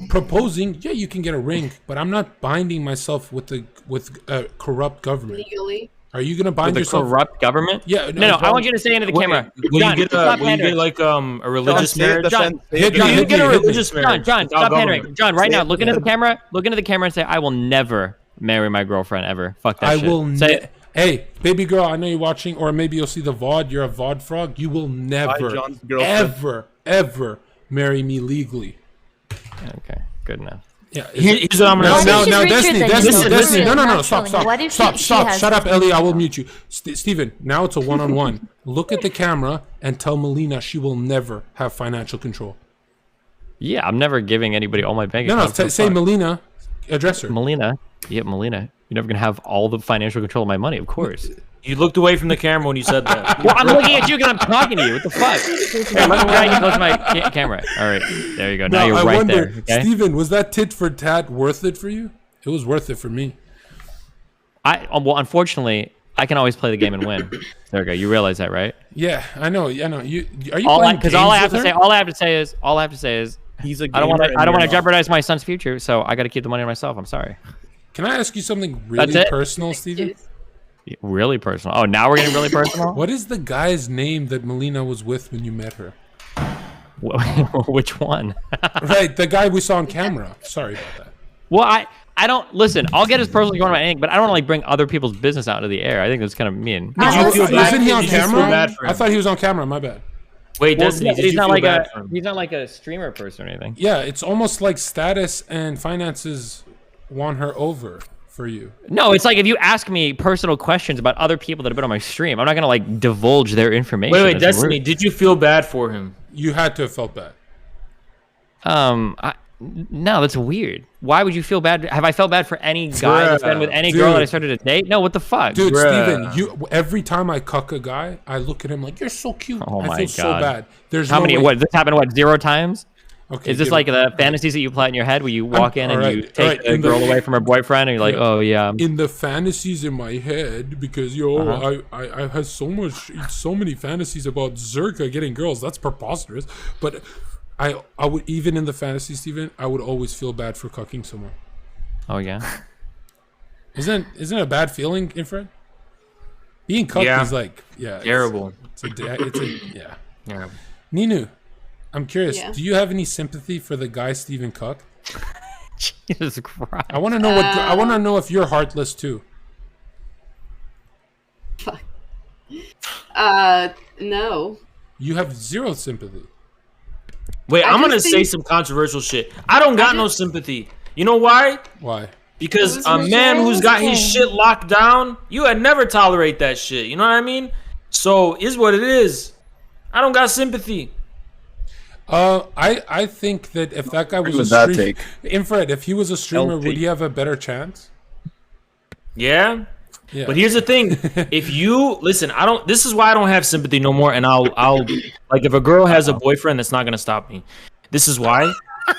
proposing, yeah, you can get a ring, but I'm not binding myself with a corrupt government. Legally. Are you gonna bind With a yourself? corrupt government? Yeah. No, I want you to say into the camera. John, stop will you get like a religious marriage? John, Hit John, me, you hit get me, a hit me. religious marriage. John, stop pandering. John, right now, look into the camera. Look into the camera and say, "I will never marry my girlfriend ever." Fuck that I shit. will. Say it. Hey, baby girl, I know you're watching, or maybe you'll see the VOD. You're a VOD frog. You will never, John's girlfriend. ever marry me legally. Okay, good enough. Yeah. Here's what I'm gonna now, say. now, she now, featured Destiny, them? Destiny, No, Destiny. No, no, no, naturally. stop. What if Stop. she has Shut up, this Ellie. I will video? mute you. Steven, now it's a one-on-one. Look at the camera and tell Melina she will never have financial control. Yeah, I'm never giving anybody all my bank No, accounts. no, say Melina. Address her. Melina. Yeah, Melina. You're never gonna have all the financial control of my money, of course. You looked away from the camera when you said that. Well, I'm looking at you because I'm talking to you. What the fuck? Here, let me get close to my camera. All right, there you go. Now you're I right wonder, there. Okay? Steven, was that tit for tat worth it for you? It was worth it for me. Well, unfortunately, I can always play the game and win. There we go. You realize that, right? Yeah, I know. You are you All playing because games all I have with to her? say, all I have to say is, He's a I gamer. don't want to. and I don't you're want to not. jeopardize my son's future, so I got to keep the money to myself. I'm sorry. Can I ask you something That's really it? personal, Steven? Really personal. Oh, now we're getting really personal. What is the guy's name that Melina was with when you met her? Which one? Right, the guy we saw on camera. Sorry about that. Well, I don't listen. I'll get as personal as you want about anything, but I don't want to like bring other people's business out into the air. I think that's kind of mean. Isn't he on Did you feel camera? bad for him? I thought he was on camera. My bad. Wait, Well, Destiny, yeah, did he's you not feel like bad a for him? he's not like a streamer person or anything. Yeah, it's almost like status and finances won her over for you. No, it's like if you ask me personal questions about other people that have been on my stream, I'm not gonna like divulge their information. Wait, That's Destiny, rude. did you feel bad for him? You had to have felt bad. No, that's weird. Why would you feel bad? Have I felt bad for any guy that's been with any girl that I started to date? No, what the fuck? Dude, Steven, every time I cuck a guy, I look at him like, you're so cute. Oh my I feel so God. bad. There's How no many? way. What? This happened? What? 0 times? Okay, Is this give like it- the fantasies that you play in your head where you walk in and alright, you take alright, the in the- girl away from her boyfriend and you're like, oh yeah. In the fantasies in my head, because I have so many fantasies about Zherka getting girls. That's preposterous. But I would, even in the fantasy, Steven, I would always feel bad for cucking someone. Oh yeah. Isn't it a bad feeling, Infrared? Being cucked Yeah. is like, yeah, Terrible. Yeah. Yeah. Ninu, I'm curious. Yeah. Do you have any sympathy for the guy Steven cucked? Jesus Christ. I want to know I want to know if you're heartless too. No. You have zero sympathy. Wait, I I'm gonna just say think- some controversial shit. I don't got no sympathy. You know why? Why? Because Who's a the man who's got his shit? shit locked down, you would never tolerate that shit. You know what I mean? So is what it is. I don't got sympathy. I think that if that guy was with a that streamer, take. Infrared, if he was a streamer, LP. would he have a better chance? Yeah. Yeah. But here's the thing: if you listen, I don't. This is why I don't have sympathy no more. And I'll like if a girl has a boyfriend, that's not gonna stop me. This is why,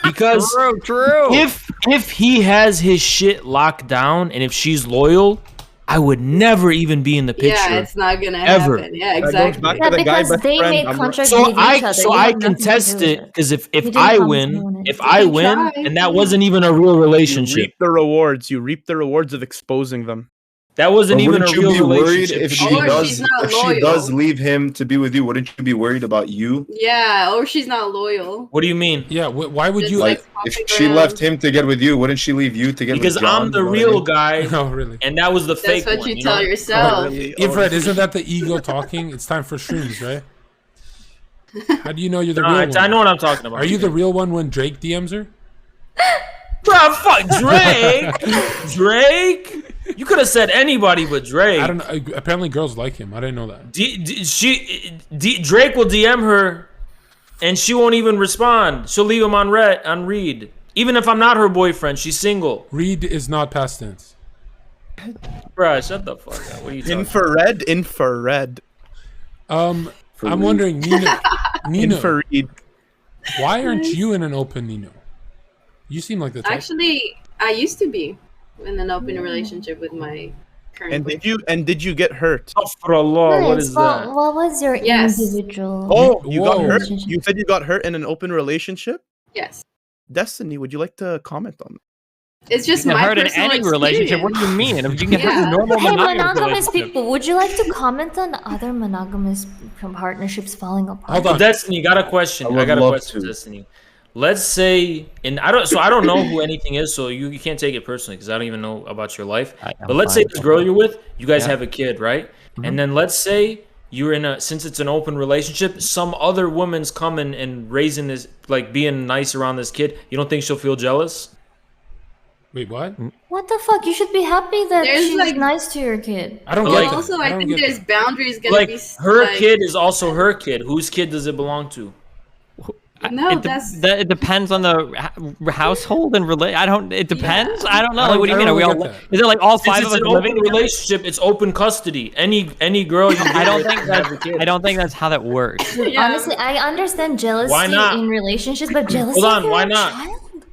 because True. if he has his shit locked down and if she's loyal, I would never even be in the picture. Yeah, it's not gonna ever. happen. Yeah, That goes exactly. back Yeah, to the guy because best they friend. made I'm- contracts So with each other. so You I have nothing to contest do with it because if didn't I promise win, anyone if anything. I You win, try. and that wasn't even a real You relationship. reap the rewards. You reap the rewards of exposing them. That wasn't But even a wouldn't you real be worried relationship. if to she begin Or with. does she's not if she does loyal. leave him to be with you? Wouldn't you be worried about you? Yeah, or she's not loyal. What do you mean? Yeah. Why would Just you? Like if she left him to get with you, wouldn't she leave you to get Because with John? I'm the You know what I real mean? guy, No, really. and that was the That's fake what one. you tell know? yourself. Infrared, isn't that the ego talking? It's time for shrooms, right? How do you know you're the No, real I one? know what I'm talking about. Are you the real one when Drake DMs her? Bro, fuck Drake. Drake? You could have said anybody but Drake. I don't know. Apparently, girls like him. I didn't know that. Drake will DM her, and she won't even respond. She'll leave him on read. Even if I'm not her boyfriend, she's single. Read is not past tense. Bruh, shut the fuck up. What are you talking about? Infrared. I'm wondering, Nino, Infrared. why aren't you in an open Nino? You seem like the type. Actually, I used to be in an open relationship with my current. And did you get hurt? Astaghfirullah, what Nice. is What, that? what was your Yes. individual? Oh, you got Whoa. hurt. You said you got hurt in an open relationship. Yes, Destiny, would you like to comment on that? it's just You get my hurt in personal any relationship. What do you mean? If you can get hurt in a Yeah. normal Hey, monogamous monogamous relationship. people, would you like to comment on other monogamous partnerships falling apart? Hold on. Destiny, got a question. I would I got a love question, to. Destiny. Let's say, and I don't know who anything is, so you can't take it personally because I don't even know about your life. I'm But let's say fine. this girl you're with, you guys Yeah. have a kid, right? Mhm. And then let's say you're since it's an open relationship, some other woman's coming and raising this, like being nice around this kid. You don't think she'll feel jealous? Wait, what? What the fuck? You should be happy that There's, she's like- nice to your kid. I don't But get like- that. Also, I don't think get there's that. boundaries gonna Like be her like, kid is also her kid. Whose kid does it belong to? No, it, that's it depends on the household and I don't. It depends. I don't know. Like, what do you mean? Are we all? Is it like all Since five it's of us an living open together? relationship, it's open custody. Any girl you I don't get think with can have a that. kid. I don't think that's how that works. Dude, honestly, I understand jealousy Why not? in relationships, but jealousy Hold on, for why a not? child?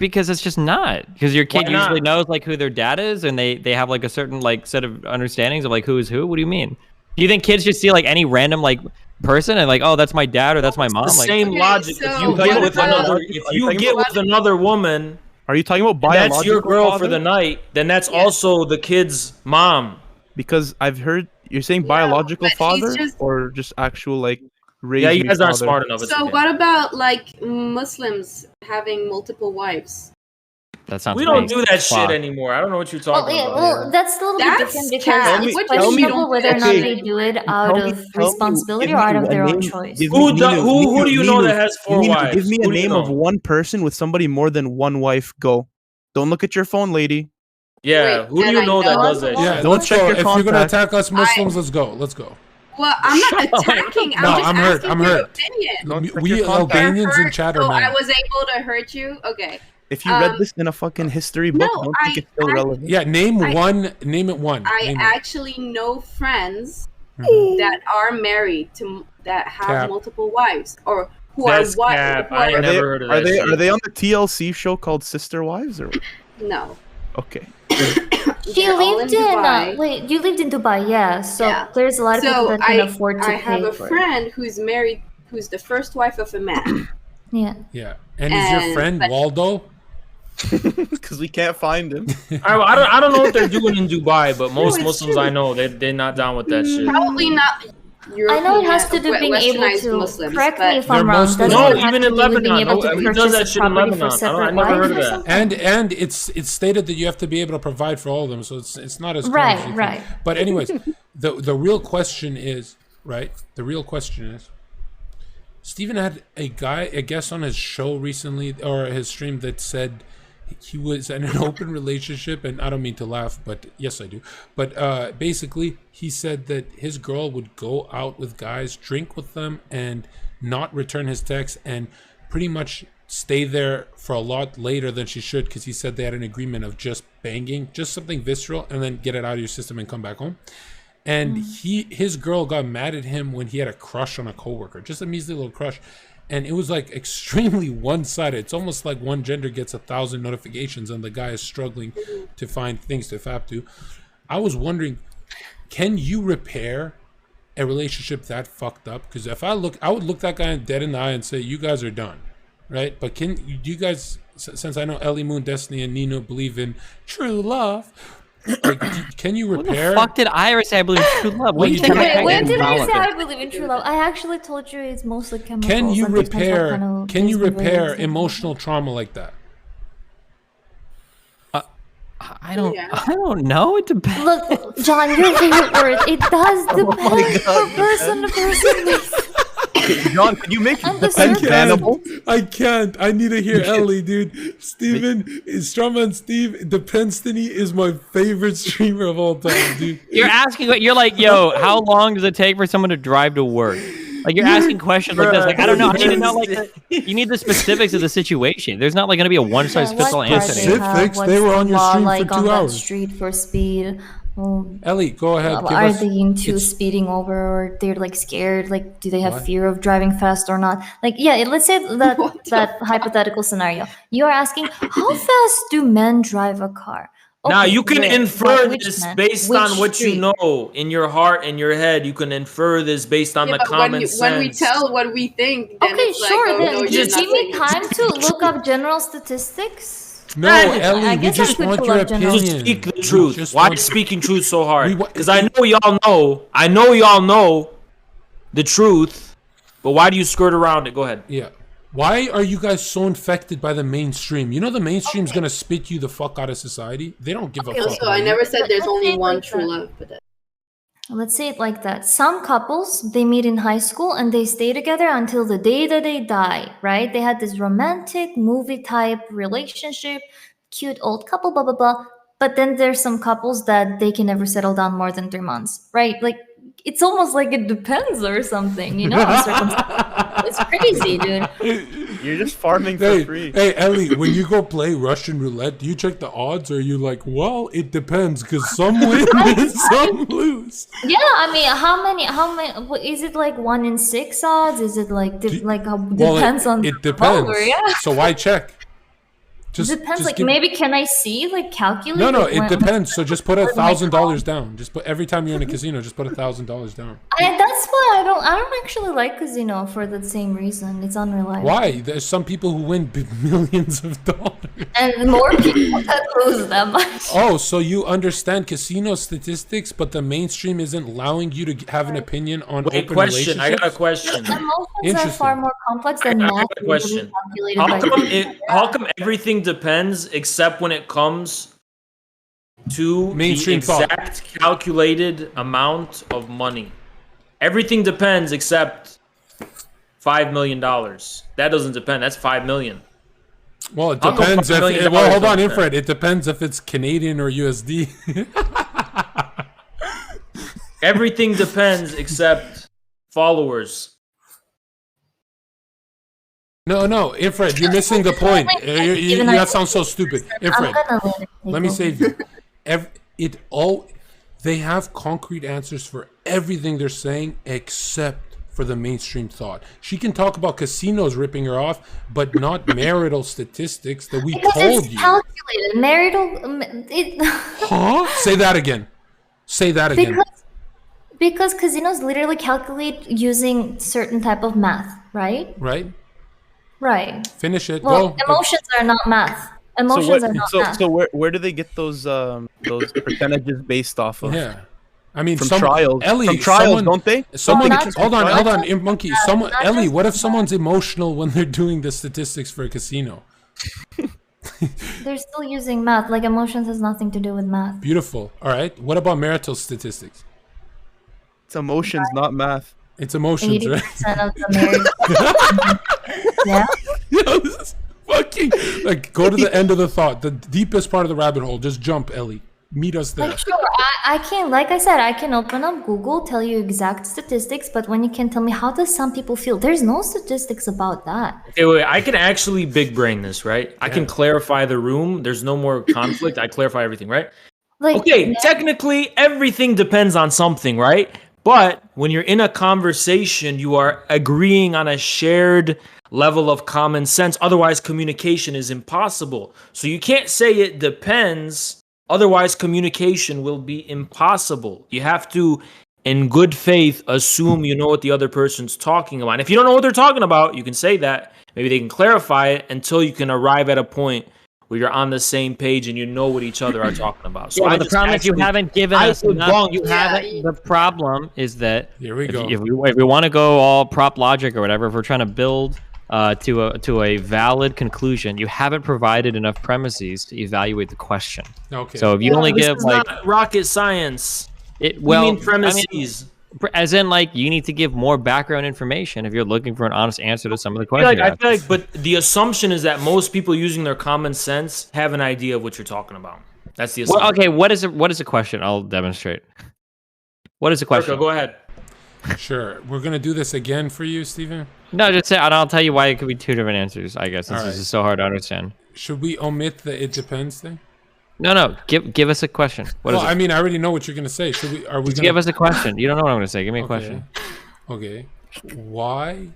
Because it's just not. Because your kid Why not? usually knows like who their dad is, and they have like a certain like set of understandings of like who is who. What do you mean? Do you think kids just see like any random like person and like, oh, that's my dad or that's my mom? The like, same logic. so If you what get with about- another, if you get with another woman, Are you talking about and biological that's your girl father? for the night, then that's also the kid's mom. Because I've heard you're saying biological but he's father just- or just actual like raising Yeah, you guys aren't father? smart enough. It's So okay. what about like Muslims having multiple wives? that sounds. We don't pretty do that shit fucked. anymore. I don't know what you're Well, talking yeah, about. well, that's a little bit That's different because cat. it's What tell me- questionable whether or not okay, they do it out of responsibility give or me out of a their own name- choice. give Who me- do- Nino, who do you know Nino, that has 4 Nino, wives? Give me a Who do you name of know? one person with somebody more than one wife. Go. Don't look at your phone, lady. Yeah, Wait, who do and you I know that know- does that Yeah, shit? Don't let's check go. your If you're gonna contacts. attack us Muslims, let's go. Let's go. Well, I'm not attacking. I'm No, just I'm hurt, asking I'm your hurt. opinion. Don't check We your contacts. Albanians in Hurt, chat are so I mad. was able to hurt you. Okay. If you read Um, this in a fucking history book, no, don't think it's still I- relevant. Yeah, name I- one. Name it one. I Name it. actually know friends Mhm. that are married to that have Cap. multiple wives or who That's are cap. who I are, ain't never heard of Are that they shit. are they on the TLC show called Sister Wives or? no. Okay. She They're all lived in in Dubai. wait, you lived in Dubai, yeah. So Yeah. there's a lot of people So that can afford to I have pay a for it. friend who's married, who's the first wife of a man. Yeah. Yeah, and is your And- friend but- Waldo? Because we can't find him. I don't know what they're doing in Dubai, but most it's Muslims true. I know they're not down with that shit. Probably not European. I know it has to do being able westernized to Muslims, correct but me if They're I'm wrong. Muslims. Doesn't No, it have even to in do with being Lebanon. able to Who does purchase that a shit in property Lebanon? for I separate never heard wives of or that. something? And it's stated that you have to be able to provide for all of them, so it's not as close Right, as you think. right. But anyways, the real question is right. The real question is, Steven had a guest on his show recently or his stream that said he was in an open relationship, and I don't mean to laugh, but yes I do. But basically he said that his girl would go out with guys, drink with them, and not return his text, and pretty much stay there for a lot later than she should, because he said they had an agreement of just banging, just something visceral, and then get it out of your system and come back home. And his girl got mad at him when he had a crush on a coworker, just a measly little crush. And it was like extremely one-sided. It's almost like one gender gets 1,000 notifications and the guy is struggling to find things to fap to. I was wondering, can you repair a relationship that fucked up? Because if I would look that guy dead in the eye and say, you guys are done, right? But do you guys, since I know Ellie Moon, Destiny, and Nino believe in true love, like, can you When repair? the fuck did Iris say I believe in true love? What do you think? Wait, when did I Develop say it? I believe in true love? I actually told you it's mostly chemicals. Can you and depends what repair? kind of Can you Disney repair waves they- emotional trauma like that? I don't know. It depends. Look, John, your favorite word. It does Oh depend from person to person. John, can you make I'm the depend circus. cannibal? I can't. I need to hear Ellie, dude. Steven, Strongman Steve, Dependstiny is my favorite streamer of all time, dude. You're asking. You're like, yo, how long does it take for someone to drive to work? Like you're asking questions like this. Like I don't know. I need to know. Like you need the specifics of the situation. There's not like gonna be a one size fits all answer. Specifics? They were on your stream for like 2 on that hours. street for speed. Ellie, go ahead. Give Are us, they into it's- speeding over, or they're like scared? Like, do they have What? fear of driving fast or not? Like, yeah, let's say that hypothetical scenario. You are asking, how fast do men drive a car? Now Okay, you can where? infer Which this men? based Which on what you street? know in your heart and your head. You can infer this based on Yeah, the but common when we sense. tell what we think, then Okay, it's sure. like, oh, Then no, you're just not give me saying time to look up general statistics. No, I Ellie, we guess I just could want pull your up general opinion. Just speak the We truth. just Why want- is speaking truth so hard? Because I know y'all know. I know y'all know the truth, but why do you skirt around it? Go ahead. Yeah. Why are you guys so infected by the mainstream? You know the mainstream's gonna spit you the fuck out of society. They don't give a fuck. Also, about I you. never said there's Let's only say it one like true that. love, but Let's say it like that. Some couples, they meet in high school and they stay together until the day that they die, right? They had this romantic movie type relationship, cute old couple, blah blah blah. But then there's some couples that they can never settle down more than 3 months, right? Like it's almost like it depends or something, you know? On circumstances. It's crazy, dude. You're just farming for free. Hey, Ellie, when you go play Russian roulette, do you check the odds, or are you like, well, it depends, because some win and some lose? Yeah, I mean, how many? Is it like 1 in 6 odds? Is it like depends on it the depends. roller, yeah. So why check? Depends. Like maybe can I see like calculate? No, like, it depends. So just put $1,000 down. Just put every time you're in a casino, just put $1,000 down. That's why I don't actually like casino for the same reason. It's unreliable. Why? There's some people who win millions of dollars. And more people that lose that much. Oh, so you understand casino statistics, but the mainstream isn't allowing you to have an opinion on Wait, open question. I got a relationships? question. Emotions are far more complex than math. I got a question. How come everything depends except when it comes to Mainstream the thought. exact calculated amount of money? Everything depends except $5 million. That doesn't depend. That's $5 million. Well, it How come depends. $5 million Well, hold on, doesn't Infrared. It depends if it's Canadian or USD. Everything depends except followers. No, Infrared, you're missing the point. That sounds so stupid. Infrared, let me save you. They have concrete answers for everything they're saying except for the mainstream thought. She can talk about casinos ripping her off, but not marital statistics that we told you. Calculated marital. Huh? Say that again. Say that again. Because casinos literally calculate using certain type of math, right? Right. Right. Finish it. Well, Go. emotions are not math. Emotions are not math. So where do they get those percentages based off of? Yeah. I mean, from trials. Ellie, from trials, don't they? Hold on, Monkey. Ellie, what if someone's emotional when they're doing the statistics for a casino? They're still using math. Like emotions has nothing to do with math. Beautiful. All right. What about marital statistics? It's emotions, not math. It's emotions, 80% right? of the marriage. Yeah. Yo, this is fucking like go to the end of the thought, the deepest part of the rabbit hole. Just jump, Ellie. Meet us there. Like, sure, I can, like I said, I can open up Google, tell you exact statistics, but when you can tell me how does some people feel, there's no statistics about that. Okay, wait, I can actually big brain this, right? I can clarify the room. There's no more conflict. I clarify everything, right? Like, okay, technically everything depends on something, right? But when you're in a conversation, you are agreeing on a shared level of common sense. Otherwise, communication is impossible. So you can't say it depends. Otherwise, communication will be impossible. You have to, in good faith, assume you know what the other person's talking about. And if you don't know what they're talking about, you can say that. Maybe they can clarify it until you can arrive at a point where you're on the same page and you know what each other are talking about. So the problem is you haven't given us enough. The problem is that here we go. If we want to go all prop logic or whatever, if we're trying to build to a valid conclusion, you haven't provided enough premises to evaluate the question. Okay. So if you only give like not rocket science, you mean premises. As in, like, you need to give more background information if you're looking for an honest answer to some of the questions. I feel like, but the assumption is that most people using their common sense have an idea of what you're talking about. That's the assumption. Well, okay, what is a question? I'll demonstrate. What is the question? Zherka, go ahead. Sure. We're gonna do this again for you, Steven? No, just say, and I'll tell you why it could be two different answers, I guess, since this is so hard to understand. Should we omit the it depends thing? No. Give us a question. What is it? I mean, I already know what you're gonna say. Should we? Are we? Just give us a question. You don't know what I'm gonna say. Give me a question. Okay. Why?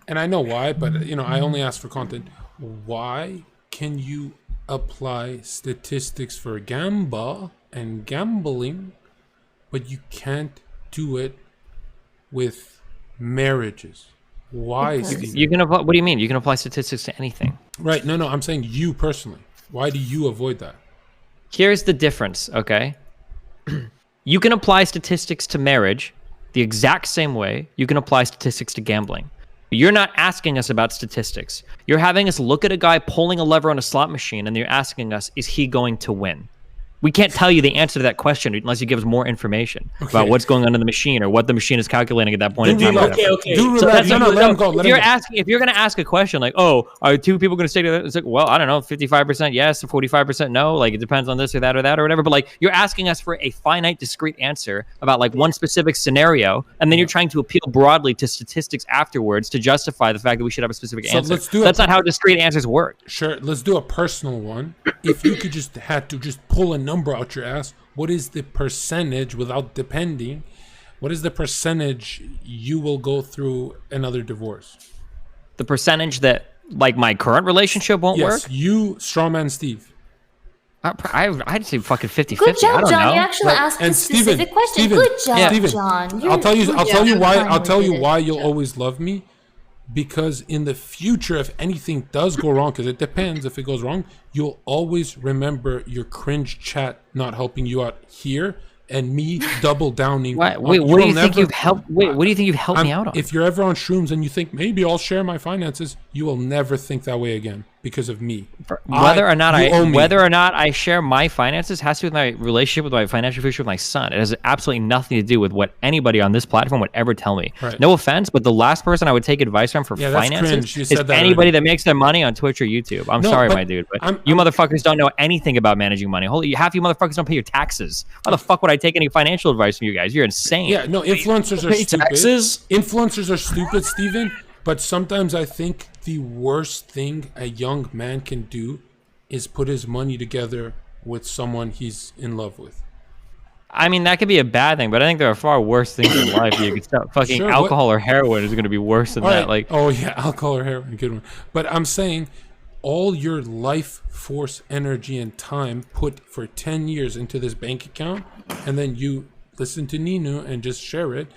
And I know why, but I only ask for content. Why can you apply statistics for gambling, but you can't do it with marriages? Why? You can apply. What do you mean? You can apply statistics to anything. Right. No. I'm saying you personally. Why do you avoid that? Here's the difference, okay? You can apply statistics to marriage the exact same way you can apply statistics to gambling. You're not asking us about statistics. You're having us look at a guy pulling a lever on a slot machine and you're asking us, is he going to win? We can't tell you the answer to that question unless you give us more information about what's going on in the machine or what the machine is calculating at that point in time. Okay. So that's if you're going to ask a question like, "Oh, are two people going to stay together?" It's like, well, I don't know, 55% yes, 45% no. Like it depends on this or that or whatever. But like you're asking us for a finite, discrete answer about like one specific scenario, and then you're trying to appeal broadly to statistics afterwards to justify the fact that we should have a specific answer. That's not how discrete answers work. Sure, let's do a personal one. If you could just pull a number out your ass, what is the percentage without depending? What is the percentage you will go through another divorce? The percentage that like my current relationship won't work? Yes, you, Strawman Steve. I'd say fucking 50-50. Good job, I don't John. know. You actually asked a specific question. Steven, Good job, Steven, John. I'll tell you why you'll always love me. Because in the future, if anything does go wrong, because it depends if it goes wrong, you'll always remember your cringe chat not helping you out here and me double downing. What do you think you've helped me out on? If you're ever on shrooms and you think maybe I'll share my finances, you will never think that way again because of me. Whether or not I share my finances has to do with my relationship with my financial future with my son. It has absolutely nothing to do with what anybody on this platform would ever tell me. Right. No offense, but the last person I would take advice from for finances is anybody that makes their money on Twitch or YouTube. I'm sorry, my dude, but you motherfuckers don't know anything about managing money. Half you motherfuckers don't pay your taxes. How the fuck would I take any financial advice from you guys? You're insane. Yeah, no, influencers are stupid. Influencers are stupid, Steven. But sometimes I think the worst thing a young man can do is put his money together with someone he's in love with. I mean, that could be a bad thing, but I think there are far worse things in life. You could stop fucking alcohol or heroin is going to be worse than that. Like, oh yeah, alcohol or heroin, good one. But I'm saying all your life force, energy, and time put for 10 years into this bank account, and then you listen to Nino and just share it.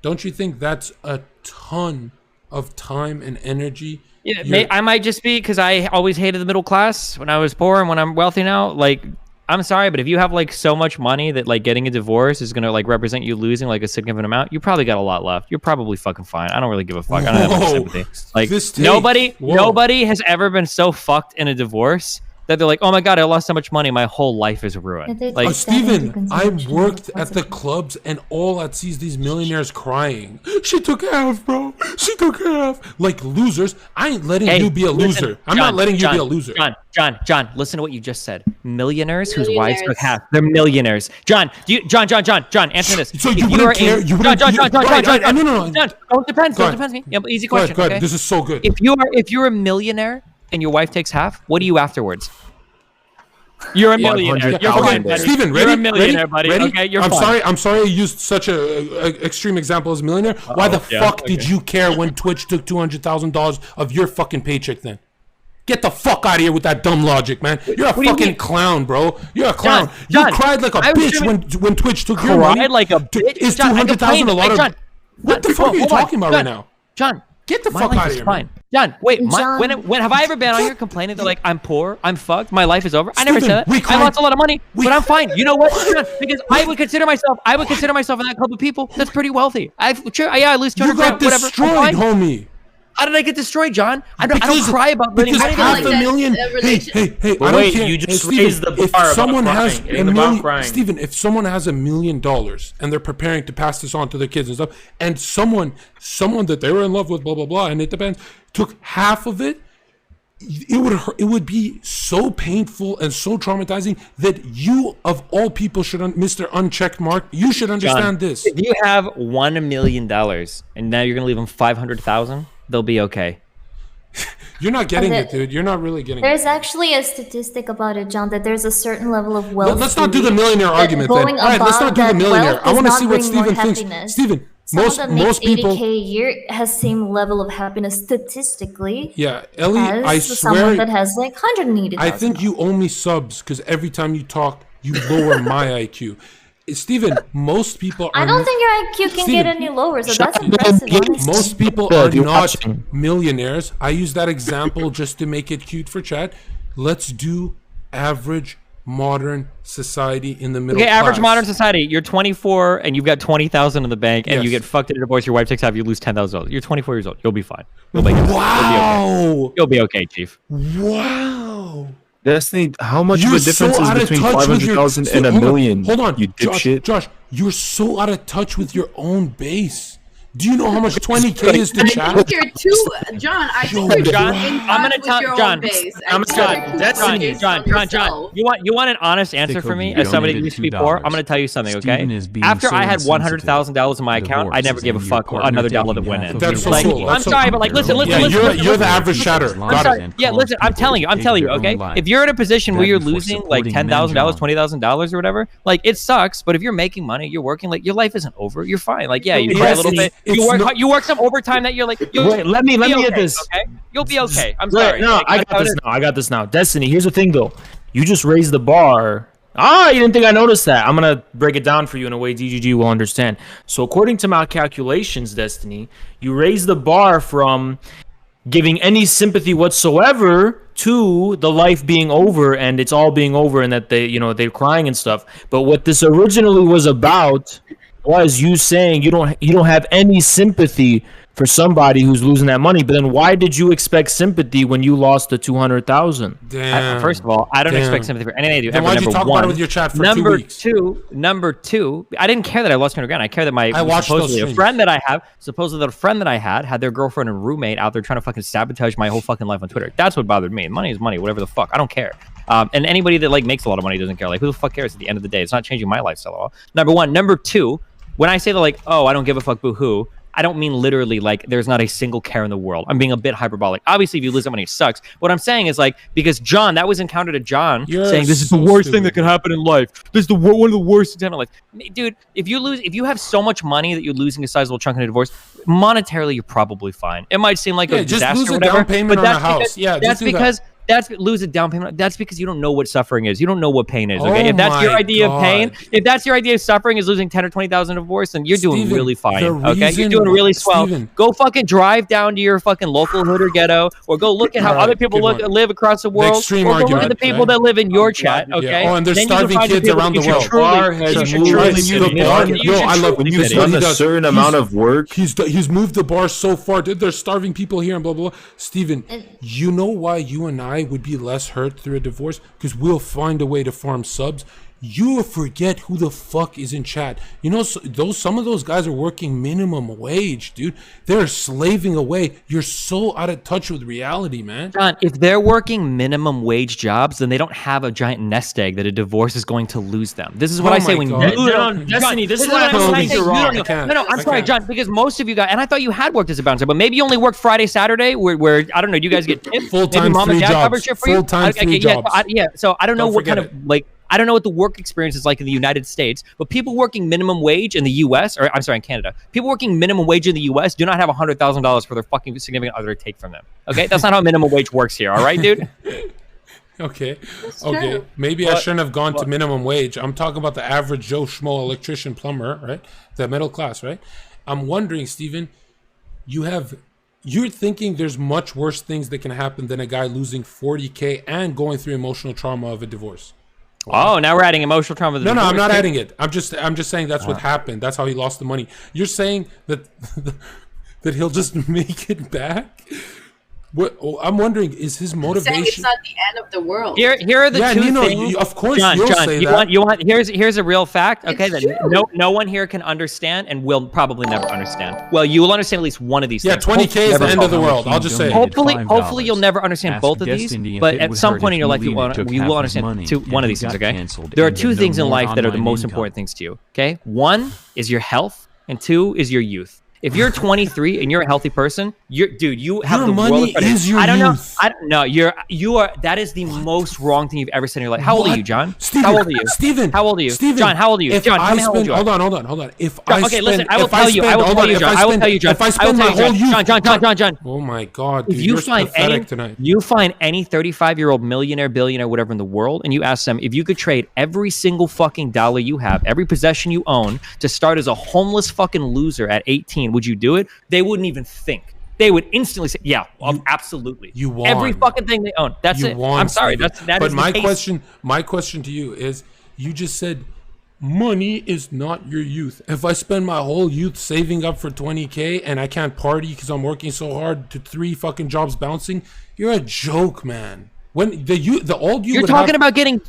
Don't you think that's a ton of time and energy? Yeah, I might just be because I always hated the middle class when I was poor, and when I'm wealthy now, like, I'm sorry, but if you have like so much money that like getting a divorce is gonna like represent you losing like a significant amount, you probably got a lot left. You're probably fucking fine. I don't really give a fuck. I don't have much sympathy. Like nobody has ever been so fucked in a divorce that they're like, oh my god, I lost so much money, my whole life is ruined. Like Steven, I worked at the clubs and all I see is these millionaires crying. She took half, bro. She took half. Like losers. I ain't letting you be a loser. I'm not letting you be a loser. John, listen to what you just said. Millionaires whose wives took half. They're millionaires. John, answer this. So you wouldn't care? John, No. Don't depend me. Yeah, but easy question. Go ahead. Okay? This is so good. If you're a millionaire and your wife takes half, what do you afterwards? You're a millionaire. Okay, Steven, ready? You're a millionaire, buddy. Ready? Okay, you're fine. I'm sorry I used such a extreme example as a millionaire. Why the fuck did you care when Twitch took $200,000 of your fucking paycheck then? Get the fuck out of here with that dumb logic, man. You're a fucking clown, bro. You're a clown. You cried like a bitch when Twitch took your money. Cried like a bitch? Is $200,000 a lot of... What the fuck are you talking about right now? John, get the fuck out of here, man. John, wait. When have I ever been on here complaining that like I'm poor, I'm fucked, my life is over? I never said that. I lost a lot of money, but I'm fine. You know what? John, because I would consider myself in that club of people that's pretty wealthy. I lose 200 grand, whatever. You got destroyed, homie. How did I get destroyed, John? I don't cry about letting money. $500,000. Hey! But wait, you just raised the bar about crying. Steven, if someone has $1 million and they're preparing to pass this on to their kids and stuff, and someone that they were in love with, blah blah blah, and it depends, took half of it, it would be so painful and so traumatizing that you, of all people, should, Mr. Unchecked Mark, you should understand John, this. If you have $1 million and now you're gonna leave them 500,000, they'll be okay. You're not getting it, dude. You're not really getting There's actually a statistic about it, John, that there's a certain level of wealth. Let's not do the millionaire argument then. All right, let's not do the millionaire. I want to see what Steven thinks. Steven, most people 80K a year has same level of happiness statistically. Yeah, Ellie, I swear. Someone that has like 180,000. I think you owe me subs because every time you talk, you lower my IQ. Steven, most people are... I don't think your IQ can get any lower, so that's impressive, honestly. Most people are not millionaires. I use that example just to make it cute for chat. Let's do average modern society in the middle class. Average modern society. You're 24 and you've got 20,000 in the bank, and you get fucked in a divorce. Your wife takes half. You lose $10,000. You're 24 years old. You'll be fine. You'll make it. Wow. You'll be okay, Chief. Wow. Destiny, how much You're of a difference so is out of between touch with 500,000 your- and a hold on, million? Hold on, you dipshit. Josh, you're so out of touch with your own base. Do you know how much 20K is to I chat? think you're too, John. I think you're John, too in I'm gonna touch tell with your John. own base. I'm I think John. you're too Destiny. focused on John. yourself. You want an honest answer for me as somebody who used to be poor? I'm gonna tell you something, okay? Steven is being After so I had insensitive. $100,000 in my account, I never gave a fuck another dollar that went in. That's so Like, cool. I'm That's so sorry, cool. but like, listen. Yeah, you're the average chatter. I'm Got sorry. it. Yeah, listen. I'm telling you, okay. If you're in a position where you're losing like $10,000, $20,000 or whatever, like it sucks. But if you're making money, you're working, like your life isn't over. You're fine. Like yeah, you try a little bit. You work some overtime that you're like. Wait, let me be get okay, this. Okay, you'll be okay. I'm Wait, sorry. no, Like, I got this now. Destiny, here's the thing though. You just raised the bar. You didn't think I noticed that. I'm gonna break it down for you in a way DGG will understand. So according to my calculations, Destiny, you raised the bar from giving any sympathy whatsoever to the life being over and it's all being over and that they're crying and stuff. But what this originally was about was you saying you don't have any sympathy for somebody who's losing that money. But then why did you expect sympathy when you lost the 200,000? Damn. First of all, I don't expect sympathy for anything I do. Then why'd you talk about it with your chat for 2 weeks? Number two, I didn't care that I lost 200 grand. I care that supposedly a friend that I had their girlfriend and roommate out there trying to fucking sabotage my whole fucking life on Twitter. That's what bothered me. Money is money, whatever the fuck. I don't care. And anybody that like makes a lot of money doesn't care. Like who the fuck cares at the end of the day? It's not changing my lifestyle at all. Number one. Number two, when I say that like, oh, I don't give a fuck, boo-hoo, I don't mean literally like there's not a single care in the world. I'm being a bit hyperbolic. Obviously, if you lose that money, it sucks. What I'm saying is like, because John, that was encountered to John saying this is the worst thing that can happen in life. This is one of the worst things in life. Dude, if you have so much money that you're losing a sizable chunk in a divorce, monetarily, you're probably fine. It might seem like a disaster just lose or a whatever, down payment but on a that's house. because, Yeah, that's just do because that. lose a down payment. That's because you don't know what suffering is. You don't know what pain is. Okay, Oh if that's your my idea of pain, God. if that's your idea of suffering is losing 10 or 20,000 divorce, then you're doing Steven, really fine. the Okay, you're reason- doing really swell. Steven. Go fucking drive down to your fucking local hood or ghetto, or go look at how Alright, other people good one. live across the world. extreme or go look at argument, the people right? that live in your chat. Okay. Oh, and there's Then you can starving find the kids people around that the you world. should truly- Bar you has should moved truly the pity. bar. You Yo, should I love truly when pity. you've done a certain amount of work. He's moved the bar so far. There's starving people here and blah blah blah. Steven, you know why you and I would be less hurt through a divorce? Because we'll find a way to farm subs. You forget who the fuck is in chat. You know, some of those guys are working minimum wage, dude. They're slaving away. You're so out of touch with reality, man. John, if they're working minimum wage jobs, then they don't have a giant nest egg that a divorce is going to lose them. This is what Oh I say my when God. you John, Destiny, this is what I'm saying. saying. You don't know. I can't. No, I'm I sorry, can't. John, because most of you guys, and I thought you had worked as a bouncer, but maybe you only worked Friday, Saturday, where I don't know, do you guys get tipped? Full-time, Maybe mom and 3 dad jobs. cover shit for you? Full-time, 3 yeah, jobs. So I don't know Don't what kind forget of like. I don't know what the work experience is like in the United States, but people working minimum wage in the U.S., or I'm sorry, in Canada, people working minimum wage in the U.S. do not have $100,000 for their fucking significant other to take from them. Okay, that's not how minimum wage works here. All right, dude. Okay. That's Okay. true. Maybe I shouldn't have gone to minimum wage. I'm talking about the average Joe Schmo electrician plumber, right? The middle class, right? I'm wondering, Steven, you're thinking there's much worse things that can happen than a guy losing 40K and going through emotional trauma of a divorce. Oh, now we're adding emotional trauma. To the No, I'm divorce not too? adding it. I'm just saying that's what happened. That's how he lost the money. You're saying that that he'll just make it back? What I'm wondering is his Saying motivation. it's not the end of the world. Here are the Yeah, two Nino, things. of course John, you'll John, say you that. want here's a real fact, okay, It's that true. no one here can understand and will probably never understand. Well, you will understand at least one of these Yeah, things. 20K is Hopefully the never end of the both. world. I'll just say it. Hopefully you'll never understand both of these, but at some point in your life you will understand one of these things, okay? There are two things in life that are the most important things to you, okay? One is your health and two is your youth. If you're 23 and you're a healthy person, you have Your the money world in front of you. is your I don't youth. know. You are. That is the most wrong thing you've ever said in your life. How old are What? you, John? Steven, How old are you? Steven, How old are you? Steven, John, how old are you? If John, I tell me how old spend, you are. hold on. If John, I okay, spend, listen. I will if tell you. I will hold tell on, you, if John. I I will spend- tell you, John. If I I will spend tell my you, whole youth, John. Oh my God, dude, If you you're find pathetic any, tonight. you find any 35-year-old millionaire, billionaire, whatever in the world, and you ask them if you could trade every single fucking dollar you have, every possession you own, to start as a homeless fucking loser at 18, would you do it? They wouldn't even think. They would instantly say, "Yeah, absolutely." You won. Every fucking thing they own. That's You it. won, I'm sorry. Steven. That but is my the case. my question to you is, you just said money is not your youth. If I spend my whole youth saving up for 20K and I can't party because I'm working so hard to 3 fucking jobs bouncing, you're a joke, man. When the old you You're would talking have, about getting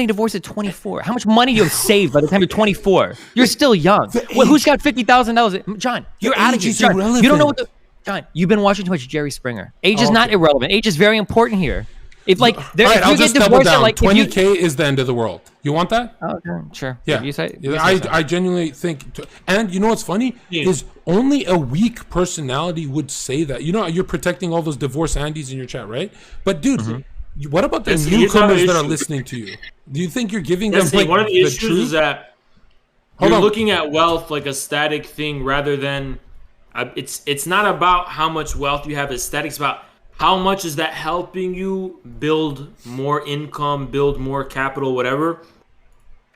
divorced at 24. How much money you have saved by the time you're 24? You're still young. Well, who's got $50,000? John, you're out of here. John, you don't know what John, you've been watching too much Jerry Springer. Age is not irrelevant. Age is very important here. If like, all right, I'll just double down. Like 20K is the end of the world. You want that? Oh, okay, sure. Yeah, you say, I genuinely think. And you know what's funny is only a weak personality would say that. You know, you're protecting all those divorced Andes in your chat, right? But dude, what about the newcomers that are listening to you? Do you think you're giving them like one of the issues truth? is that you're looking at wealth like a static thing rather than it's not about how much wealth you have as static. It's about how much is that helping you build more income, build more capital, whatever.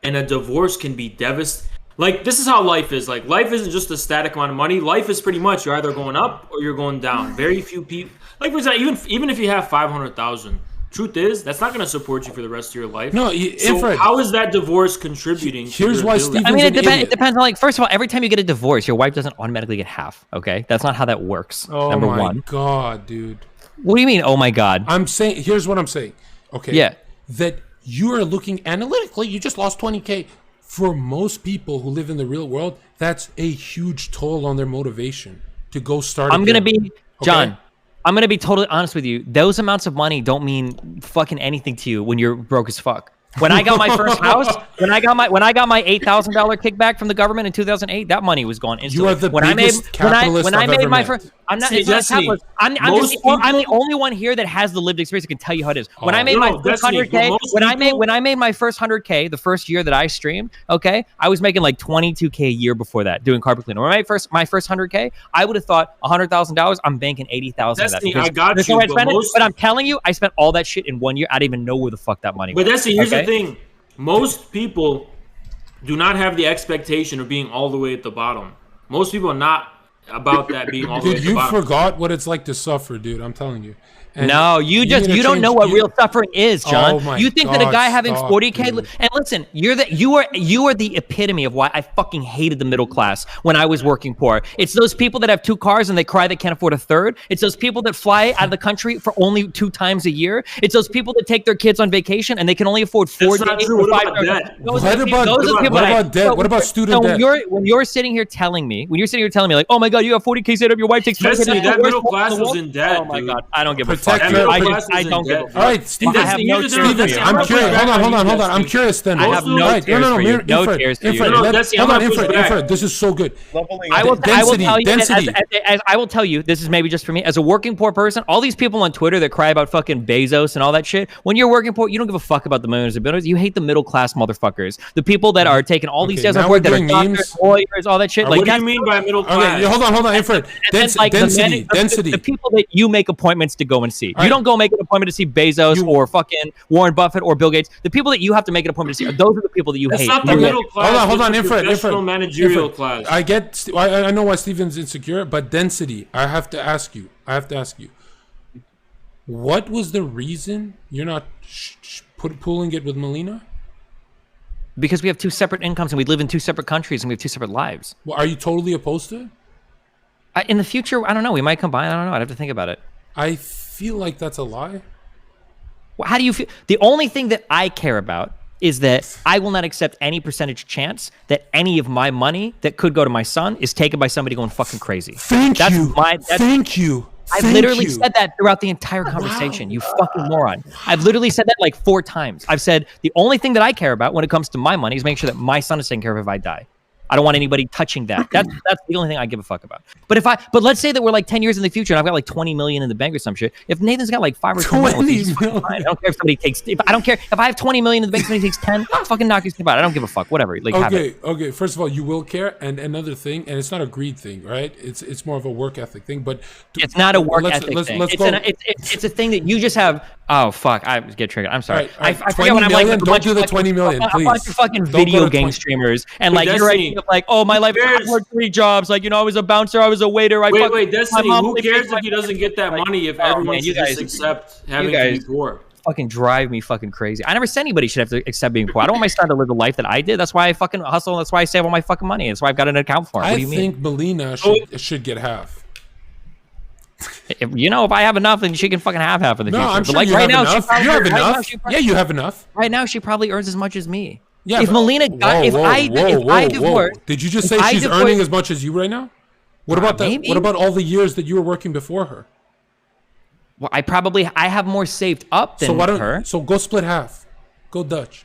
And a divorce can be devastating. Like, this is how life is. Like, life isn't just a static amount of money. Life is pretty much you're either going up or you're going down. Very few people. Like, for example, even if you have 500,000, truth is that's not going to support you for the rest of your life. No, so how is that divorce contributing? Here's why Steven's I mean, it depends on, like, first of all, every time you get a divorce, your wife doesn't automatically get half. Okay, that's not how that works. Oh number my one. God, dude. What do you mean? Oh my God. I'm saying. Here's what I'm saying. Okay. Yeah. That you are looking analytically. You just lost 20K. For most people who live in the real world, that's a huge toll on their motivation to go start. I'm gonna again. be John. I'm gonna be totally honest with you. Those amounts of money don't mean fucking anything to you when you're broke as fuck. When I got my first house, when I got my $8,000 kickback from the government in 2008, that money was gone instantly. You are the biggest capitalist when I I've made ever my met. first. I'm not. See, It's not Destiny, capitalist. I'm the only one here that has the lived experience that can tell you how it is. When I made my first Destiny, 100K, most when I made my first 100K, the first year that I streamed, okay, I was making like 22K a year before that doing carpet cleaning. When my first 100K, I would have thought $100,000. I'm banking 80,000 of that. Destiny, I got you, But I'm telling you, I spent all that shit in 1 year. I didn't even know where the fuck that money But was. Destiny, here's the thing. Most people do not have the expectation of being all the way at the bottom. Most people are not about that being all the way at Dude, the you bottom. forgot what it's like to suffer, dude. I'm telling you. And No, you don't know what real suffering is, John. Oh my You think that a God, guy having stop, 40K dude. and listen, you are the epitome of why I fucking hated the middle class when I was working poor. It's those people that have 2 cars and they cry they can't afford a third. It's those people that fly out of the country for only 2 times a year. It's those people that take their kids on vacation and they can only afford 4 That's not days. true. or What 5 about days. debt? Those What are the about- people- those are the people what that I- about debt? So- What about student so debt? when you're sitting here telling me, like, oh my God, you have 40K set up, your wife takes 20K. Destiny, that's the that worst middle world class in the was world. in debt, Oh my dude. God, I don't give a Protect fuck. your- I class was don't in give a debt. fuck. All right, Steven. I have no Destiny, tears for Steven, you. I'm curious. Hold on. I'm curious then. I have no Right, tears for you. No Infrared, tears for you. Infrared, No, let- Destiny, hold I'm on, gonna push Infrared, back. this is so good. I will tell you Density. as I will tell you, this is maybe just for me, as a working poor person, all these people on Twitter that cry about fucking Bezos and all that shit, when you're working poor, you don't give a fuck about the millions of billionaires. You hate the middle class motherfuckers. The people that are taking all these days now off we're work that are doing doctors, memes. lawyers, all that shit. What do you that's- mean by middle class? Okay, hold on, Infrared. and then, like, the Density. the people that you make appointments to go and see. You don't go make an appointment to see Bezos or fucking Warren Buffett or Bill Gates. The people that you have to make an appointment to see, those are the people that you That's hate. not the You middle hate. class. Hold on, That's the Infrared. professional managerial class. I know why Steven's insecure, but density. I have to ask you. What was the reason you're not pooling it with Melina? Because we have 2 separate incomes and we live in 2 separate countries and we have 2 separate lives. Well, are you totally opposed to it? In the future, I don't know. We might combine. I don't know. I'd have to think about it. I feel like that's a lie. Well, how do you feel? The only thing that I care about is that I will not accept any percentage chance that any of my money that could go to my son is taken by somebody going fucking crazy. Thank you. I've literally said that throughout the entire conversation, you fucking moron. I've literally said that like 4 times. I've said the only thing that I care about when it comes to my money is making sure that my son is taken care of if I die. I don't want anybody touching that. That's the only thing I give a fuck about. But let's say that we're like 10 years in the future and I've got like 20 million in the bank or some shit. If Nathan's got like 5 or 10 million, he's fucking fine. I don't care if somebody takes. I don't care if I have 20 million in the bank, somebody takes 10. Fucking knock yourself out. I don't give a fuck. Whatever. Like, have it. Okay. First of all, you will care, and another thing, and it's not a greed thing, right? It's more of a work ethic thing. But it's not a work ethic thing. Let's it's a thing that you just have. Oh fuck! I get triggered. I'm sorry. Right, I forget when I'm like, don't do the 20 million, please. A bunch of fucking video game streamers, and like you're like, oh my life, I worked 3 jobs. Like, you know, I was a bouncer, I was a waiter. Wait, Destiny. Who cares if he doesn't get that money if everyone should just accept having to be poor? Fucking drive me fucking crazy. I never said anybody should have to accept being poor. I don't want my son to live the life that I did. That's why I fucking hustle. That's why I save all my fucking money. That's why I've got an account for it. What do you mean? I think Melina should get half. If I have enough, then she can fucking have half of the No, future. I'm But sure like you right have now, enough. You have enough. Yeah, you have enough. Right now, she probably earns as much as me. Yeah. If Melina got, if I divorced, Did you just say she's earning as much as you right now? What about that? Maybe. What about all the years that you were working before her? Well, I have more saved up than her. So go split half. Go Dutch.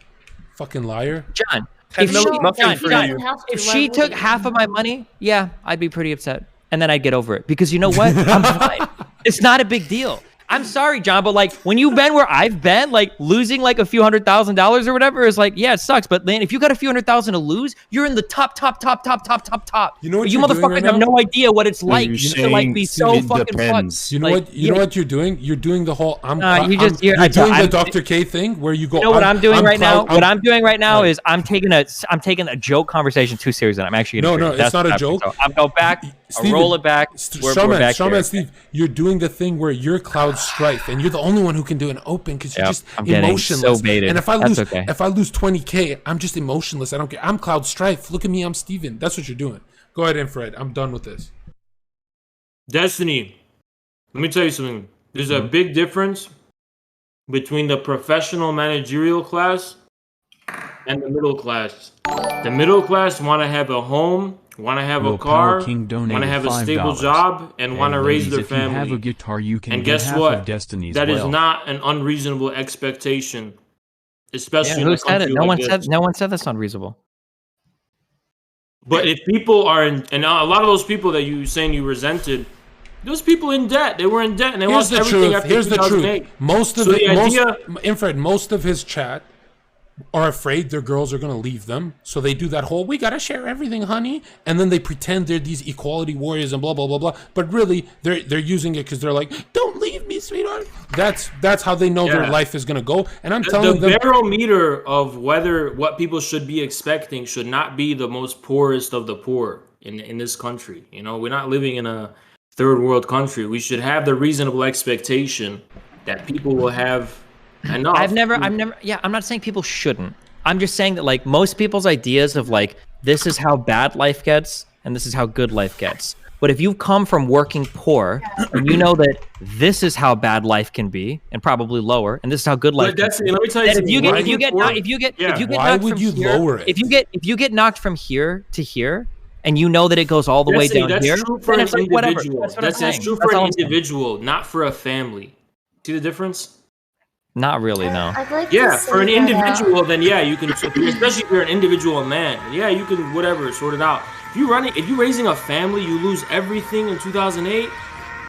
Fucking liar. John, if she took half of my money, yeah, I'd be pretty upset. And then I'd get over it. Because you know what? I'm fine. It's not a big deal. I'm sorry, John, but like when you've been where I've been, like losing like a few $100,000 or whatever is like, yeah, it sucks. But man, if you got a few $100,000 to lose, you're in the top. You know what? You motherfuckers have no idea what it's like to like be so fucking fucked. You know what? You know what you're doing? You're doing the whole you're doing the Dr. K thing where you go. You know what I'm doing right now? What I'm doing right now is I'm taking a joke conversation too serious, and I'm actually gonna no, it's not a joke. So I'll go back. I'll roll it back. Showman, Steve, you're doing the thing where you're Cloud Strife, and you're the only one who can do an open because you're just emotionless. So baited. And if I lose 20K, I'm just emotionless. I don't care. I'm Cloud Strife. Look at me, I'm Steven. That's what you're doing. Go ahead, Infrared. I'm done with this. Destiny, let me tell you something. There's a big difference between the professional managerial class and the middle class. The middle class want to have a home, want to have a car, want to have a stable job, and want to raise their family. If you have a guitar, you can and get guess half what? of Destiny's That is wealth. not an unreasonable expectation, especially who in a said it? country like this. No one said that's unreasonable. But if people are in, and a lot of those people that you saying you resented, those people in debt. They were in debt and they lost everything after Here's the 2008. truth. Most of his chat are afraid their girls are going to leave them, so they do that whole "we gotta share everything, honey," and then they pretend they're these equality warriors and blah blah blah blah. But really, they're using it because they're like, "Don't leave me, sweetheart." That's how they know their life is going to go. And I'm telling them, the barometer of what people should be expecting should not be the most poorest of the poor in this country. You know, we're not living in a third world country. We should have the reasonable expectation that people will have enough. I'm not saying people shouldn't. I'm just saying that like most people's ideas of like this is how bad life gets and this is how good life gets. But if you come from working poor and you know that this is how bad life can be and probably lower, and this is how good life can be. Let me tell you something. If you get knocked from here to here, and you know that it goes all the way down here, true for then an it's like whatever. individual. That's what I'm saying. That's true for an individual, not for a family. See the difference? Not really, no. For an individual, then yeah, you can. Especially if you're an individual man, yeah, you can whatever sort it out. If you're raising a family, you lose everything in 2008.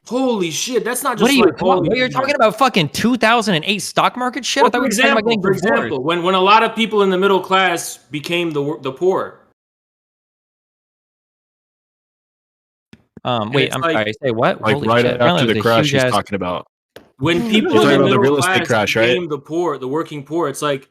Holy shit, that's not just you're talking about fucking 2008 stock market shit? Well, for example, when a lot of people in the middle class became the poor. Wait, I'm sorry. Say what? Like Holy right shit. after the crash he's talking about. When people You're in talking the about the middle real estate class crash, right? became the poor, the working poor, it's like,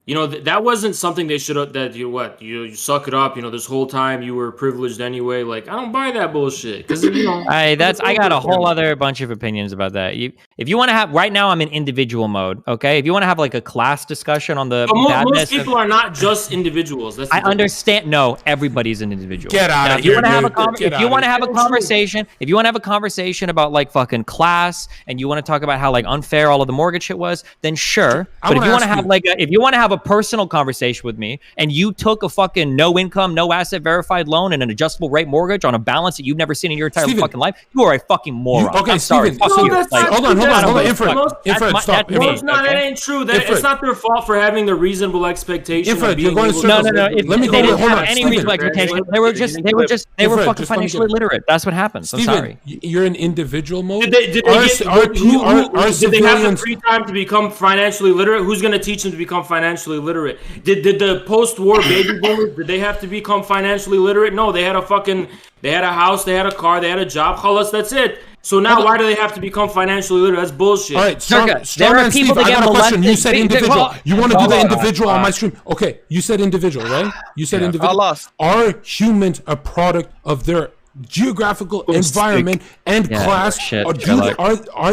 you know, that wasn't something they should have, that you suck it up, you know, this whole time you were privileged anyway. Like, I don't buy that bullshit. Because, you know. I got a whole other bunch of opinions about that. If you want to have, right now I'm in individual mode, okay? If you want to have like a class discussion on the badness most people are not just individuals. That's I understand. No, everybody's an individual. Get out now, of here, If you want to have a conversation about like fucking class, and you want to talk about how like unfair all of the mortgage shit was, then sure. But if you want to have if you want to have a personal conversation with me, and you took a fucking no income, no asset verified loan and an adjustable rate mortgage on a balance that you've never seen in your entire fucking life, you are a fucking moron. Okay, I'm sorry. Steven, Fuck you. hold on. Infrared, stop. That ain't true. It's not their fault for having the reasonable expectation. Infrared, you're going to no. Let me go. Hold on. Any reasonable expectation. They were fucking financially literate. That's what happens. I'm sorry. You're in individual mode. Did they have the free time to become financially literate? Who's going to teach them to become financially literate? Did the post-war baby boomers, did they have to become financially literate? No, they had a house, they had a car, they had a job. Khalas, that's it. So now why do they have to become financially literate? That's bullshit. All right, Strongman Steve, I got a question. You said individual. You want to do the individual on my stream? Okay, you said individual, right? You said individual. Are humans a product of their geographical environment and class? Are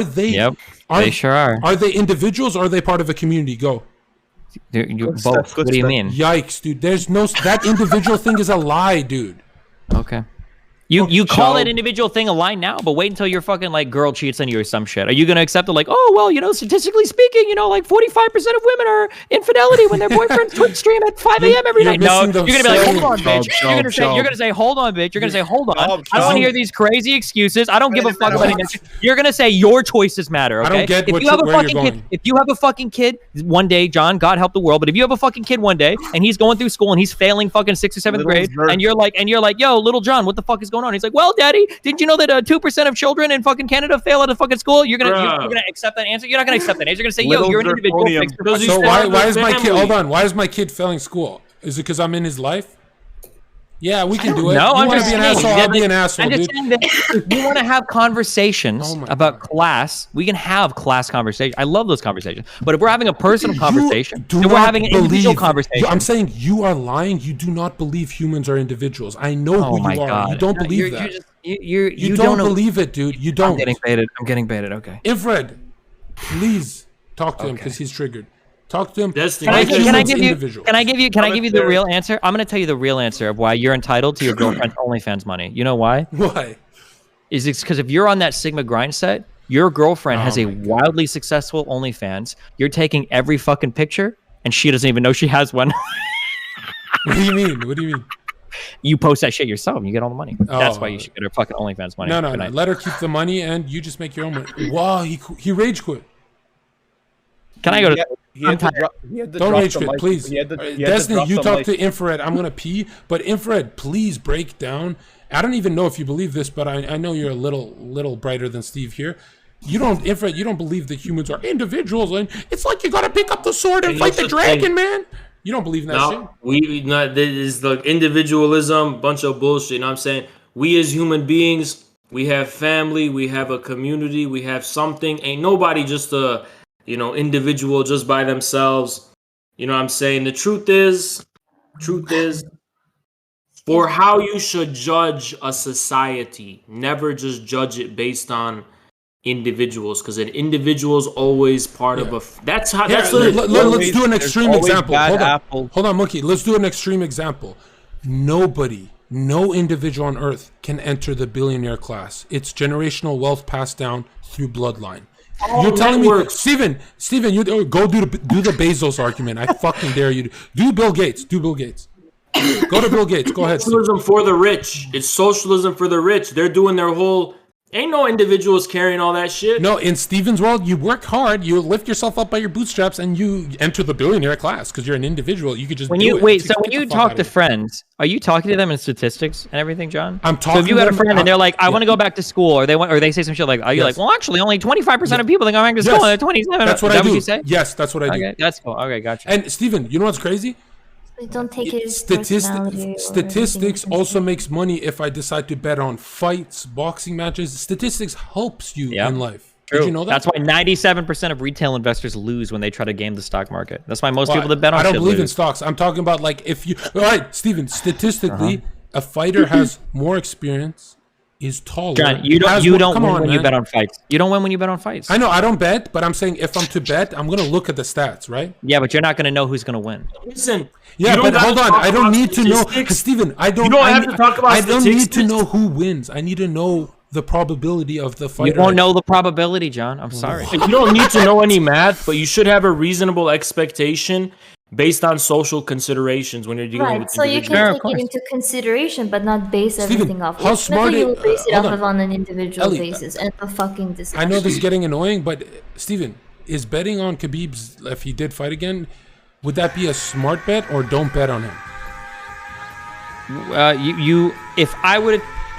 they? Yep, they sure are. Are they individuals or are they part of a community? Go. You both. What do you mean? Yikes, dude. There's no that individual thing is a lie, dude. Okay. You call Joe. that individual thing a lie now, but wait until your fucking like girl cheats on you or some shit. Are you gonna accept it? Like, oh well, you know, statistically speaking, you know, like 45% of women are infidelity when their boyfriends Twitch stream at 5 a.m. every night. No, you're gonna be like, hold on, bitch. You're gonna say, hold on, bitch. You're gonna say, hold on. I don't want to hear these crazy excuses. I don't give a fuck about anything. You're gonna say your choices matter. Okay. I don't get if what you have a where you're fucking going. kid, if you have a fucking kid one day, John, God help the world, but if you have a fucking kid one day and he's going through school and he's failing fucking 6th or 7th grade, and you're like, yo, little John, what the fuck is going on? He's like, well, Daddy, didn't you know that 2% of children in fucking Canada fail out of fucking school? You're gonna accept that answer? You're not gonna accept that answer. You're gonna say, yo, you're an individual. So why is my kid? Hold on. Why is my kid failing school? Is it because I'm in his life? Yeah, we can do it. No, you I'm want to just be an saying, asshole? I'll be an asshole, I'm just dude. saying that if you want to have conversations about class, we can have class conversations. I love those conversations. But if we're having a personal conversation, Do then we're not having an individual believe- conversation. I'm saying you are lying. You do not believe humans are individuals. I know Oh who my you are. God. You don't No, believe you're that. just- you don't don't know- believe it, dude. You don't. I'm getting baited. Okay. Infrared, please talk to him because he's triggered. Talk to him. Can I give you the real answer? I'm going to tell you the real answer of why you're entitled to your girlfriend's OnlyFans money. You know why? Why? Is it's because if you're on that Sigma grind set, your girlfriend has a wildly successful OnlyFans. You're taking every fucking picture, and she doesn't even know she has one. What do you mean? What do you mean? You post that shit yourself, and you get all the money. That's why Oh. you should get her fucking OnlyFans money. No. Good night. Let her keep the money, and you just make your own money. Wow, he rage quit. Can I go to? Don't rage quit, please. Destiny, you talk to Infrared. I'm gonna pee, but Infrared, please break down. I don't even know if you believe this, but I know you're a little brighter than Steve here. You don't, Infrared. You don't believe that humans are individuals, and it's like you gotta pick up the sword and fight the dragon, man. You don't believe in that shit. No, we not. This is like individualism, bunch of bullshit. You know what I'm saying? We as human beings, we have family, we have a community, we have something. Ain't nobody just a individual just by themselves. You know what I'm saying? The truth is, for how you should judge a society, never just judge it based on individuals, because an individual is always part of a. That's how. Here, That's what let's do an extreme example. bad Hold on, Monkey. Let's do an extreme example. No individual on Earth can enter the billionaire class. It's generational wealth passed down through bloodline. You're telling me, Steven, you go do the Bezos argument. I fucking dare you. Do Bill Gates. Go to Bill Gates. Go ahead. Socialism for the rich. It's socialism for the rich. They're doing their whole. Ain't no individuals carrying all that shit. No, in Steven's world, you work hard, you lift yourself up by your bootstraps, and you enter the billionaire class because you're an individual. You could just When do you it. wait, Get so the when you fuck talk out to of here. friends, are you talking to them in statistics and everything, John? I'm So talking. if you got a to friend them, and they're like, "I want to go back to school," or they say some shit like, "Are you like, well, actually, only 25% of people think I'm back to school, and they're 27." That's what Is I that do. what you say? Yes, that's what I do. Okay, that's cool. Okay, gotcha. And Steven, you know what's crazy? Don't take his personality or Statistics anything. also makes money if I decide to bet on fights, boxing matches. Statistics helps you in life. True. Did you know that? That's why 97% of retail investors lose when they try to game the stock market. That's why most Well, people that bet on I don't shit believe in lose. stocks. I'm talking about like if you. All right, Steven. Statistically, a fighter has more experience, is taller. John, you has don't more- come win on, when you man. bet on fights. You don't win when you bet on fights. I know I don't bet, but I'm saying if I'm to bet, I'm gonna look at the stats, right? Yeah, but you're not going to know who's going to win. Listen. Yeah, you don't but gotta hold on. talk I don't about need to know, statistics. Steven. I don't. You don't I have need- to talk about I don't need to statistics. know who wins. I need to know the probability of the fighter. You won't know the probability, John. I'm sorry. You don't need to know any math, but you should have a reasonable expectation based on social considerations when you're dealing Right, with so you individuals. can take it into consideration, but not base Steven, everything off. how Ultimately, smart you'll it- base it hold off on. of on an individual Ellie, basis and a fucking decision. I know this is getting annoying, but Steven, is betting on Khabib's if he did fight again, would that be a smart bet or don't bet on him?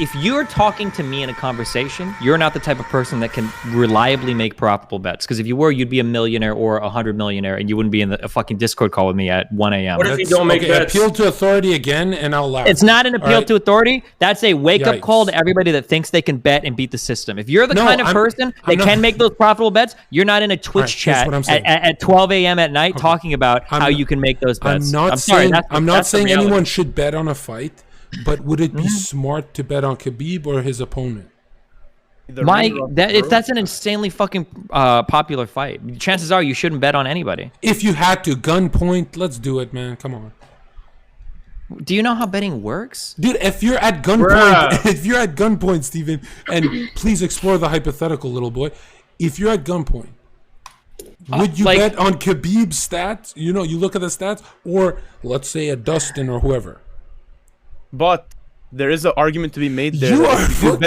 If you're talking to me in a conversation, you're not the type of person that can reliably make profitable bets. Because if you were, you'd be a millionaire or 100 millionaire, and you wouldn't be in a fucking Discord call with me at 1 a.m. What if you don't make bets? Appeal to authority again, and I'll laugh. It's not an appeal All right. to authority. That's a wake-up Yikes. call to everybody that thinks they can bet and beat the system. If you're the No, kind of I'm- person that I'm not- can make those profitable bets, you're not in a Twitch Right, here's chat what I'm saying. at 12 a.m. at night talking about how you can make those bets. I'm not sorry, saying that's- I'm not that's the saying reality. anyone should bet on a fight, but would it be smart to bet on Khabib or his opponent? That's an insanely fucking popular fight. Chances are you shouldn't bet on anybody. If you had to gunpoint, let's do it, man. Come on. Do you know how betting works? Dude, if you're at gunpoint, Steven, and please explore the hypothetical, little boy. If you're at gunpoint, would you bet on Khabib's stats? You look at the stats, or let's say a Dustin or whoever. But there is an argument to be made there.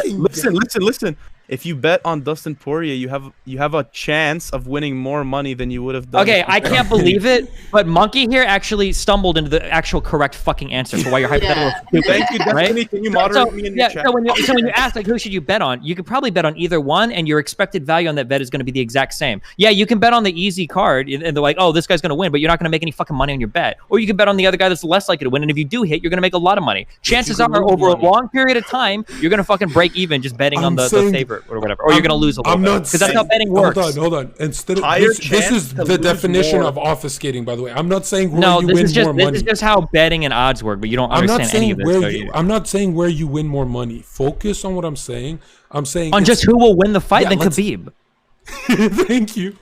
Listen. If you bet on Dustin Poirier, you have a chance of winning more money than you would have done. Okay, I can't believe it, but Monkey here actually stumbled into the actual correct fucking answer for why you're hypothetical. Thank you, Destiny. Can you moderate me in your chat? So when you ask like who should you bet on, you could probably bet on either one, and your expected value on that bet is going to be the exact same. Yeah, you can bet on the easy card, and they're like, oh, this guy's going to win, but you're not going to make any fucking money on your bet. Or you can bet on the other guy that's less likely to win, and if you do hit, you're going to make a lot of money. Chances are, over a long period of time, you're going to fucking break even just betting on the favorite or whatever, or you're going to lose a little bit, because that's how betting works. Hold on. Instead of this is the definition of obfuscating, by the way. I'm not saying where you win more money. This is just how betting and odds work, but you don't understand any of this. I'm not saying where you win more money. Focus on what I'm saying. I'm saying on just who will win the fight than Khabib. Thank you.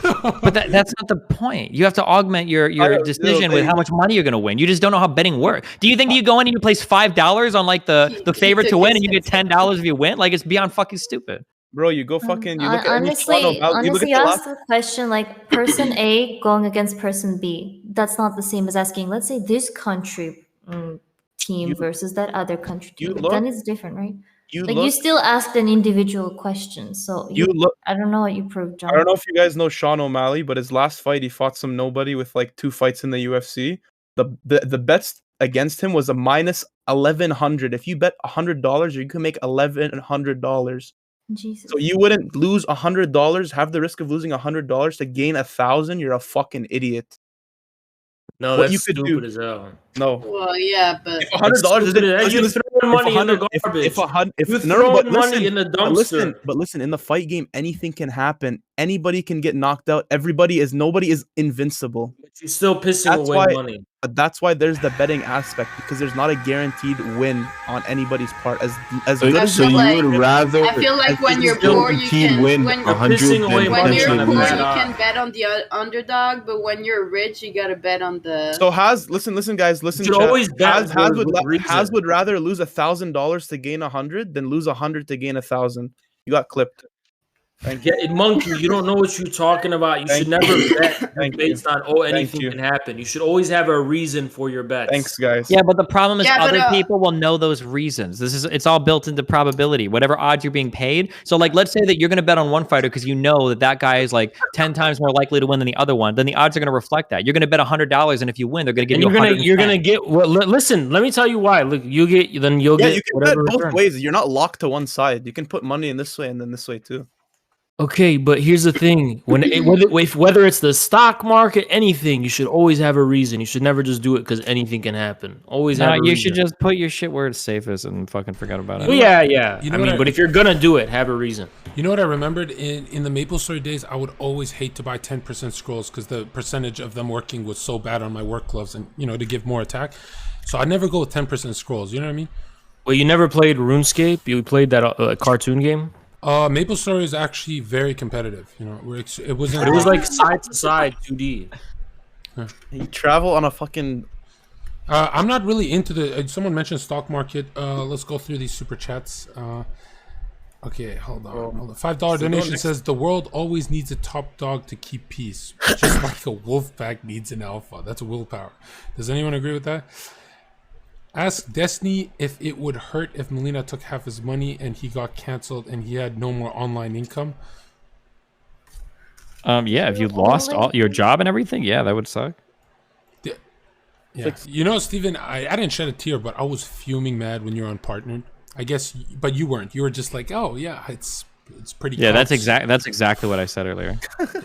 But that's not the point. You have to augment your decision with how much money you're going to win. You just don't know how betting works. Do you think you go in and you place $5 on like the favorite to win and you get $10 if you win? Like, it's beyond fucking stupid. Bro, you go fucking. You look honestly, at you asked the question like person A going against person B. That's not the same as asking, let's say, this country team versus that other country team. Then it's different, right? You still asked an individual question, so I don't know what you proved, John. I don't know if you guys know Sean O'Malley, but his last fight, he fought some nobody with like 2 fights in the UFC. The bets against him was a minus 1,100. If you bet $100, you can make $1,100. Jesus. So you wouldn't lose $100, have the risk of losing $100 to gain 1,000. You're a fucking idiot. No, what that's you could stupid do as hell. No. Well, yeah, but $100 is you throwing money in the garbage. Money in the dumpster. But listen, in the fight game, anything can happen. Anybody can get knocked out. Nobody is invincible. But you're still pissing away money. But that's why there's the betting aspect, because there's not a guaranteed win on anybody's part. So you would rather? I feel like when you're poor, you can win when 100. When you're poor, you can bet on the underdog, but when you're rich, you gotta bet on the. So listen, guys, listen. You always bet. Haz would rather lose $1,000 to gain 100 than lose 100 to gain 1,000. You got clipped. Thank you. Monkey, you don't know what you're talking about. You should never bet based on anything can happen. You should always have a reason for your bets. Thanks, guys. Yeah, but the problem is other people will know those reasons. It's all built into probability. Whatever odds you're being paid. So like, let's say that you're going to bet on one fighter because you know that guy is like 10 times more likely to win than the other one. Then the odds are going to reflect that. You're going to bet $100, and if you win, they're going to give you $100. You're going to get. Well, listen, let me tell you why. Look, you'll get. You can whatever bet both return. ways. You're not locked to one side. You can put money in this way and then this way too. Okay, but here's the thing: whether it's the stock market, anything, you should always have a reason. You should never just do it because anything can happen. Always have. You should just put your shit where it's safest and fucking forget about it. Well, yeah. But if you're gonna do it, have a reason. You know what I remembered in the Maple Story days? I would always hate to buy 10% scrolls because the percentage of them working was so bad on my work gloves, and to give more attack. So I'd never go with 10% scrolls. You know what I mean? Well, you never played RuneScape. You played that cartoon game. Maple Story is actually very competitive. It wasn't. But it was like side to side 2D. You travel on a fucking. I'm not really into the. Someone mentioned stock market. Let's go through these super chats. Okay, hold on. $5 donation says the world always needs a top dog to keep peace, just like a wolf pack needs an alpha. That's willpower. Does anyone agree with that? Ask Destiny if it would hurt if Molina took half his money and he got canceled and he had no more online income. Yeah, if you lost all your job and everything, yeah, that would suck. Yeah. Steven, I didn't shed a tear, but I was fuming mad when you were unpartnered. I guess, but you weren't. You were just like, oh yeah, it's pretty. Yeah, that's exactly what I said earlier.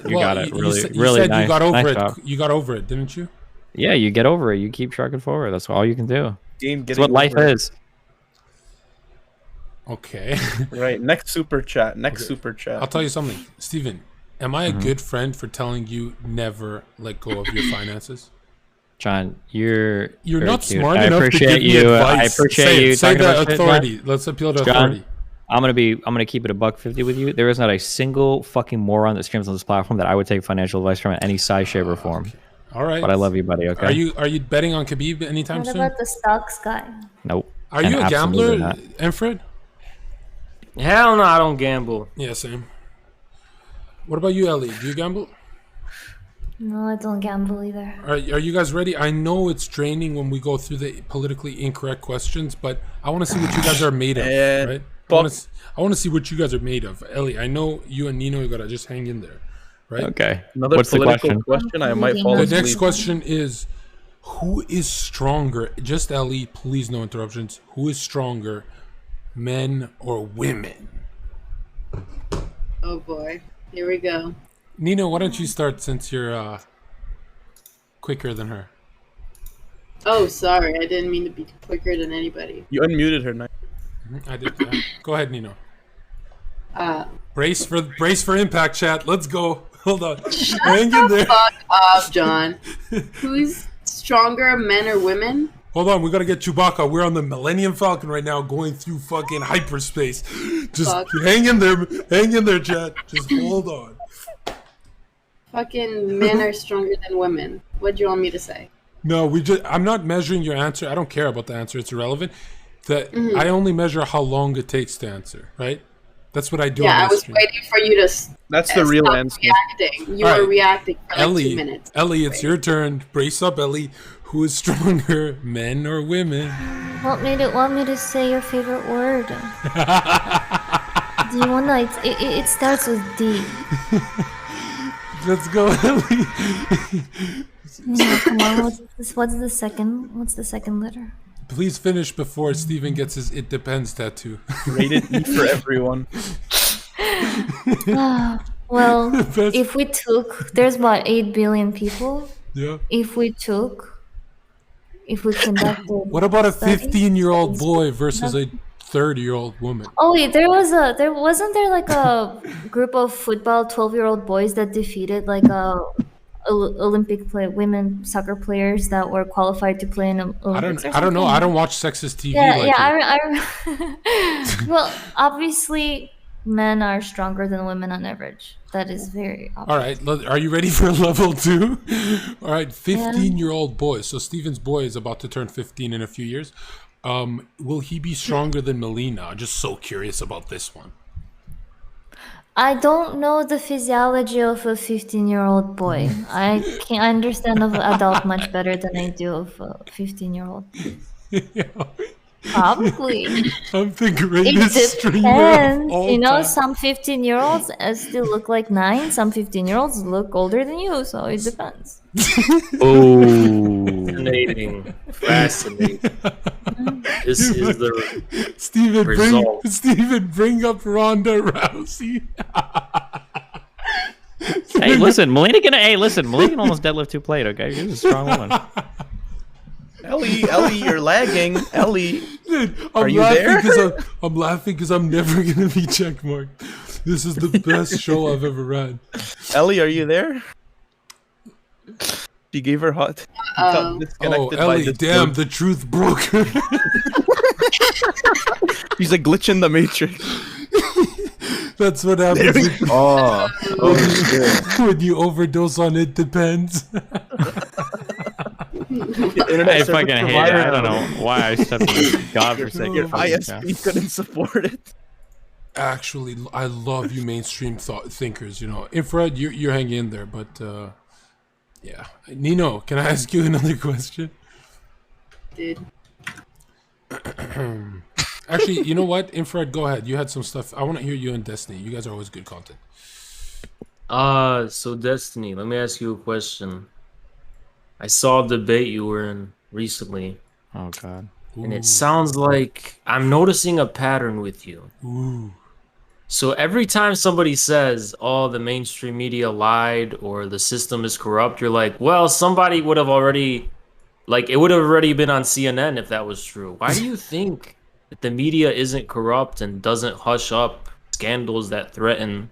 You got it. Really said nice. You got over nice it. Job. You got over it, didn't you? Yeah, you get over it. You keep trucking forward. That's all you can do. That's what life is. Okay. Right. Next super chat. Super chat. I'll tell you something, Steven. Am I a good friend for telling you never let go of your finances? John, you're not cute. smart enough to give me advice. I appreciate you. Say the authority. Shit, let's appeal to John, authority. I'm gonna keep it $150 with you. There is not a single fucking moron that streams on this platform that I would take financial advice from in any size, shape, or form. All right. But I love you, buddy. Okay. Are you betting on Khabib anytime What soon? about the stocks guy? Nope. Are And you a absolutely gambler, not. Enfred? Hell no, I don't gamble. Yeah, same. What about you, Ellie? Do you gamble? No, I don't gamble either. Are you guys ready? I know it's draining when we go through the politically incorrect questions, but I want to see what you guys are made of, right? I want to see what you guys are made of. Ellie, I know you and Nino, you gotta just hang in there, right? Okay. Another What's the political question? I might fall The asleep. next question is, who is stronger? Just Ellie, please no interruptions. Who is stronger, men or women? Oh boy, here we go. Nino, why don't you start since you're quicker than her? Oh, sorry, I didn't mean to be quicker than anybody. You unmuted her. Night. I did. Yeah. Go ahead, Nino. Uh, Brace for impact, chat. Let's go. Hold on. Hang in there. Fuck off, John. Who's stronger, men or women? Hold on, we gotta get Chewbacca. We're on the Millennium Falcon right now, going through fucking hyperspace. Just hang in there, chat. Just hold on. Fucking men are stronger than women. What do you want me to say? No, I'm not measuring your answer. I don't care about the answer. It's irrelevant. I only measure how long it takes to answer, right? That's what I do. Yeah, on I was stream. waiting for you to. That's the real answer. Reacting. You All were right. reacting for like Ellie, 2 minutes. Ellie, it's your turn. Brace up, Ellie. Who is stronger, men or women? Want me to say your favorite word? Do you wanna? It starts with D. Let's go, Ellie. Yeah, come on. What's the second letter? Please finish before Steven gets his "It Depends" tattoo. Rated E for everyone. Well, if we took, there's what, 8 billion people. Yeah. If we conducted. What about a studies, 15-year-old boy versus a 30-year-old woman? Oh wait, wasn't there like a group of football 12-year-old boys that defeated like Olympic women soccer players that were qualified to play in Olympics? I don't know. I don't watch sexist TV. Well, obviously, men are stronger than women on average. That is very obvious. All right, are you ready for level 2? All right, 15-year-old boy. So Steven's boy is about to turn 15 in a few years. Will he be stronger than Melina? I'm just so curious about this one. I don't know the physiology of a 15-year-old boy. I can't understand of an adult much better than I do of a 15-year-old. Probably. I'm the greatest streamer of Depends. all You know, time. some 15-year-olds still look like 9. Some 15-year-olds look older than you, so it depends. Fascinating. Fascinating. This is the result. Steven, bring up Ronda Rousey. Hey, listen, Melina can almost deadlift 2 plate. Okay, she's a strong woman. Ellie, you're lagging. Ellie, Dude, are you there? I'm laughing because I'm never gonna be checkmarked. This is the best show I've ever run. Ellie, are you there? She gave her hot. Got disconnected by Ellie, this damn, dude. the truth broke her. She's a glitch in the matrix. That's what happens when you overdose on It Depends. I fucking hate it. I don't know why I stepped in this godforsaken Your fucking ISP couldn't support it. Actually, I love you mainstream thinkers. You know, Infrared, you're hanging in there, but yeah. Nino, can I ask you another question? Dude. Actually, you know what? Infrared, go ahead. You had some stuff. I want to hear you and Destiny. You guys are always good content. So Destiny, let me ask you a question. I saw a debate you were in recently. Oh god. And it sounds like I'm noticing a pattern with you. Ooh. So every time somebody says, oh, the mainstream media lied or the system is corrupt, you're like, well, somebody would have already, like, it would have already been on CNN if that was true. Why do you think that the media isn't corrupt and doesn't hush up scandals that threaten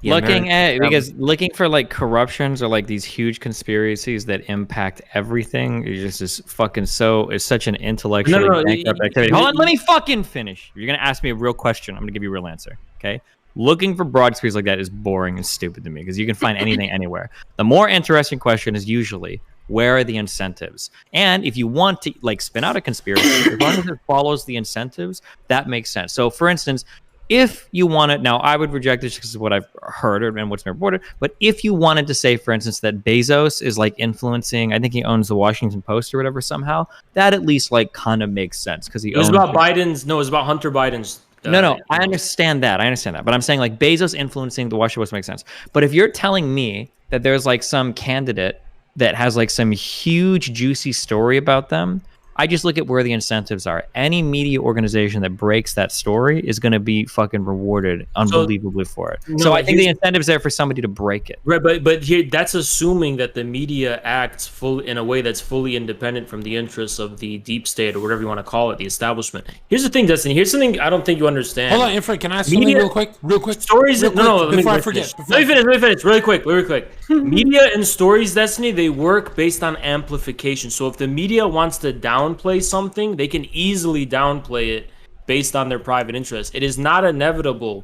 the American family? Because looking for like corruptions or like these huge conspiracies that impact everything is just fucking it's such an intellectually bankrupt activity. Hold on, let me fucking finish. You're gonna ask me a real question. I'm gonna give you a real answer. Okay. Looking for broad conspiracies like that is boring and stupid to me because you can find anything anywhere. The more interesting question is usually where are the incentives? And if you want to like spin out a conspiracy, as long as it follows the incentives, that makes sense. So for instance, if you wanted, now I would reject this because of what I've heard and what's been reported, but if you wanted to say, for instance, that Bezos is like influencing, I think he owns the Washington Post or whatever somehow, that at least like kind of makes sense because he It was owns about it. Biden's, no, it was about Hunter Biden's. No, I understand that. But I'm saying like Bezos influencing the Washington Post makes sense. But if you're telling me that there's like some candidate that has like some huge juicy story about them, I just look at where the incentives are. Any media organization that breaks that story is going to be fucking rewarded unbelievably for it. So I think the incentive's there for somebody to break it. Right, but here that's assuming that the media acts full in a way that's fully independent from the interests of the deep state or whatever you want to call it, the establishment. Here's the thing, Destiny. Here's something I don't think you understand. Hold on, Infra, can I ask something real quick? Stories. Real quick, before I forget. Let me finish. Really quick. Media and stories, Destiny, they work based on amplification. So if the media wants to downplay something, they can easily downplay it based on their private interest. It is not inevitable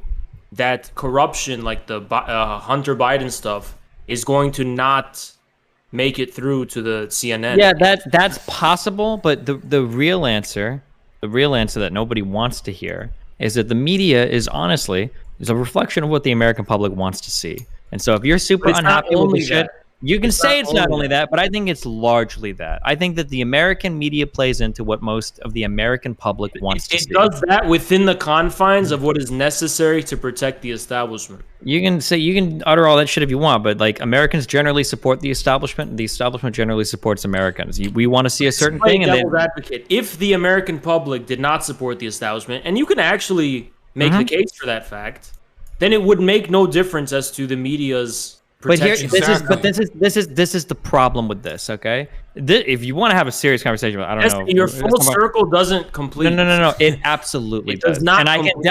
that corruption, like the Hunter Biden stuff, is going to not make it through to the CNN. Yeah, that's possible, but the real answer that nobody wants to hear is that the media is honestly a reflection of what the American public wants to see. And so if you're super unhappy with the shit, you can say it's not only that, but I think it's largely that. I think that the American media plays into what most of the American public wants to see. It does that within the confines of what is necessary to protect the establishment. You can utter all that shit if you want, but like Americans generally support the establishment, and the establishment generally supports Americans. We want to see a certain thing, and devil's advocate. If the American public did not support the establishment, and you can actually make the case for that fact, then it would make no difference as to the media's protection. But this is the problem with this. Okay, if you want to have a serious conversation, I don't know. Your full circle doesn't complete. No. It absolutely does. Not and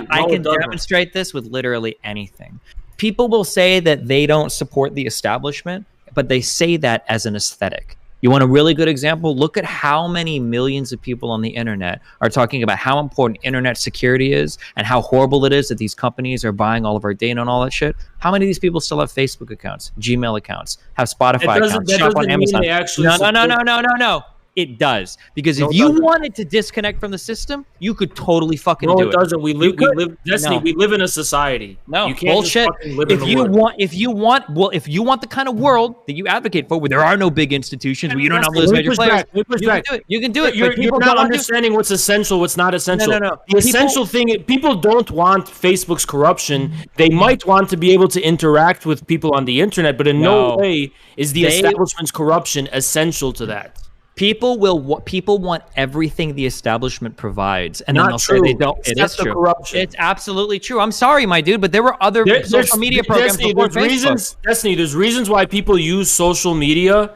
I can demonstrate this with literally anything. People will say that they don't support the establishment, but they say that as an aesthetic. You want a really good example? Look at how many millions of people on the internet are talking about how important internet security is and how horrible it is that these companies are buying all of our data and all that shit. How many of these people still have Facebook accounts, Gmail accounts, have Spotify accounts, shop on Amazon? No. It does, because if you wanted to disconnect from the system, you could totally fucking do it. No, it doesn't. We live in a society. No, you can't bullshit. If you want the kind of world that you advocate for, where there are no big institutions, where you don't have those major players, you can do it. You're not understanding what's essential, what's not essential. No. The essential thing, people don't want Facebook's corruption. They might want to be able to interact with people on the internet, but in no way is the establishment's corruption essential to that. People want everything the establishment provides, and then they'll say they don't. It is true. Corruption. It's absolutely true. I'm sorry, my dude, but there were other social media programs before Facebook. There's reasons why people use social media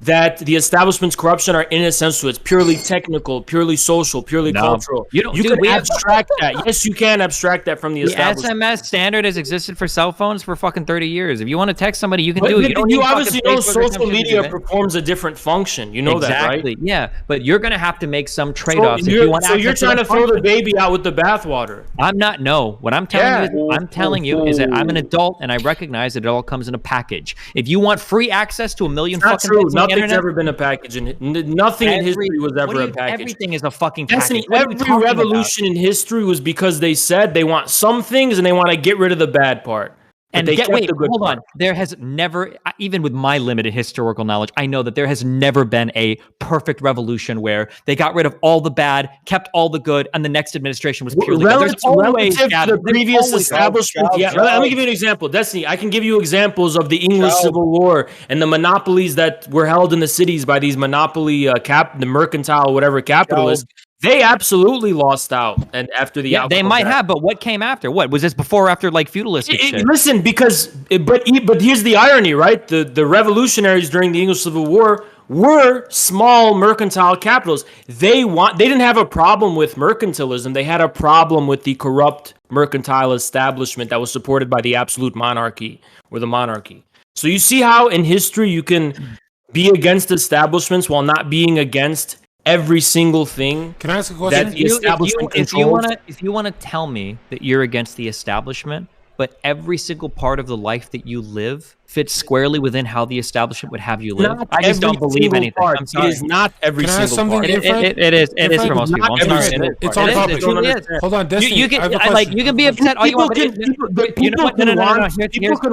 that the establishment's corruption are inessential. It's purely technical, purely social, purely cultural. You can abstract that. Yes, you can abstract that from the establishment. The SMS standard has existed for cell phones for fucking 30 years. If you want to text somebody, you can do it. You obviously know social media performs a different function. You know that, right? Exactly. Yeah, but you're going to have to make some trade-offs. So you're trying to throw the baby out with the bathwater. I'm not. No. What I'm telling you is that I'm an adult and I recognize that it all comes in a package. If you want free access to a million fucking bits on the Nothing's ever been a package, and nothing in history was ever a package. Everything is a fucking package. Every revolution in history was because they said they want some things and they want to get rid of the bad part. And hold on. There has never, even with my limited historical knowledge, I know that there has never been a perfect revolution where they got rid of all the bad, kept all the good, and the next administration was purely good. There's always relative to the previous establishment. Let me give you an example. Destiny, I can give you examples of the English Civil War and the monopolies that were held in the cities by these monopoly the mercantile, whatever capitalists. They absolutely lost out, and after the outcome they might have, but what came after? What was this before or after, like feudalistic shit? Listen, but here's the irony, right? The revolutionaries during the English Civil War were small mercantile capitalists. They didn't have a problem with mercantilism. They had a problem with the corrupt mercantile establishment that was supported by the absolute monarchy or the monarchy. So you see how in history you can be against establishments while not being against every single thing. Can I ask a question? If you want to tell me that you're against the establishment, but every single part of the life that you live fits squarely within how the establishment would have you live. Not I just don't every believe single anything. part. I'm sorry. It is not every Can I ask single something part. different? It is for most people. Not I'm every sorry. single It is. It's part. on It is. topic. It truly is. Hold on, Destiny. You can I have a like question. you can be upset all you want. People can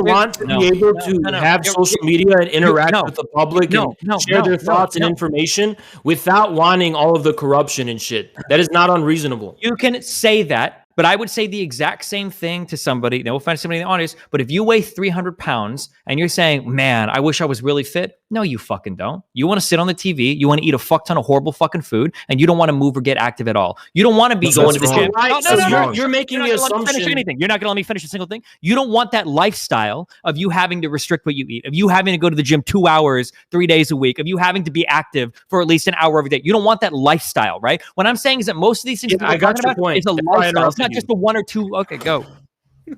want to be able to have social media and interact with the public and share their thoughts and information without wanting all of the corruption and shit. That is not unreasonable. You can say that, but I would say the exact same thing to somebody. No offense to somebody in the audience, but if you weigh 300 pounds and you're saying, man, I wish I was really fit. No, you fucking don't. You want to sit on the TV. You want to eat a fuck ton of horrible fucking food, and you don't want to move or get active at all. You don't want to be going to the gym. You're making the assumption. You're not going to let me finish a single thing. You don't want that lifestyle of you having to restrict what you eat, of you having to go to the gym 2 hours, 3 days a week, of you having to be active for at least an hour every day. You don't want that lifestyle, right? What I'm saying is that most of these things I got your point. is a lifestyle. It's not just the 1 or 2. Okay, go.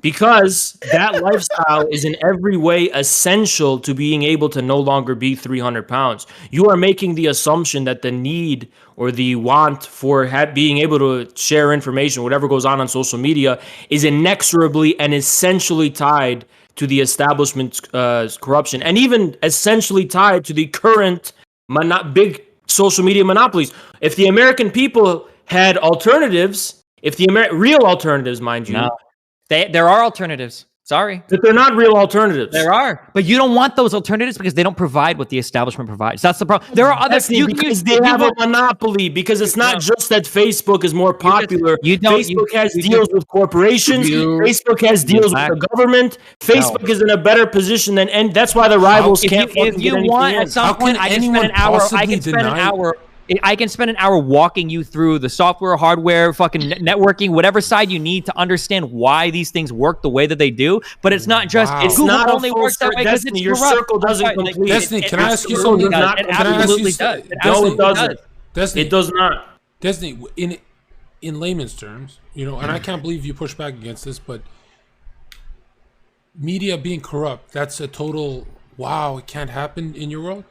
Because that lifestyle is in every way essential to being able to no longer be 300 pounds. You are making the assumption that the need or the want for being able to share information, whatever goes on social media, is inexorably and essentially tied to the establishment's corruption, and even essentially tied to the current big social media monopolies. If the American people had alternatives, real alternatives, mind you. No. There are alternatives. Sorry. But they're not real alternatives. There are. But you don't want those alternatives because they don't provide what the establishment provides. That's the problem. There are other because they have a monopoly, because it's not just that Facebook is more popular. Facebook has deals with corporations. Facebook has deals with the government. Facebook is in a better position than, and that's why the rivals can't fucking get anything in. At some point, I can spend an hour walking you through the software, hardware, fucking networking, whatever side you need to understand why these things work the way that they do. But it's not just It's Google not only works that way because Destiny. it's Your corrupt. circle doesn't complete. Destiny, can I ask you something? It absolutely does. No, it doesn't. Destiny, it does not. Destiny, in layman's terms, and I can't believe you push back against this, but media being corrupt, that's a total wow, it can't happen in your world?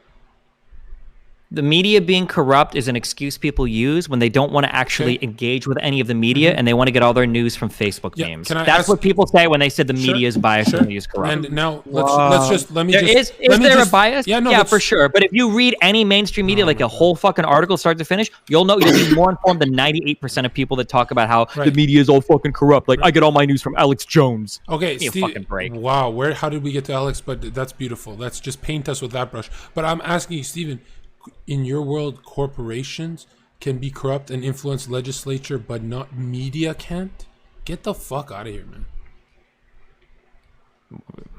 The media being corrupt is an excuse people use when they don't want to actually engage with any of the media and they want to get all their news from Facebook memes. That's what people say when they said the media is biased and the media is corrupt. And now let me Is there a bias? Yeah, for sure. But if you read any mainstream media, like a whole fucking article start to finish, you'll be more informed than 98% of people that talk about how the media is all fucking corrupt. Like I get all my news from Alex Jones. Okay, give me Steve, a fucking break. Wow, how did we get to Alex? But that's beautiful. Let's just paint us with that brush. But I'm asking you, Steven, in your world, corporations can be corrupt and influence legislature, but not media can't? Get the fuck out of here, man.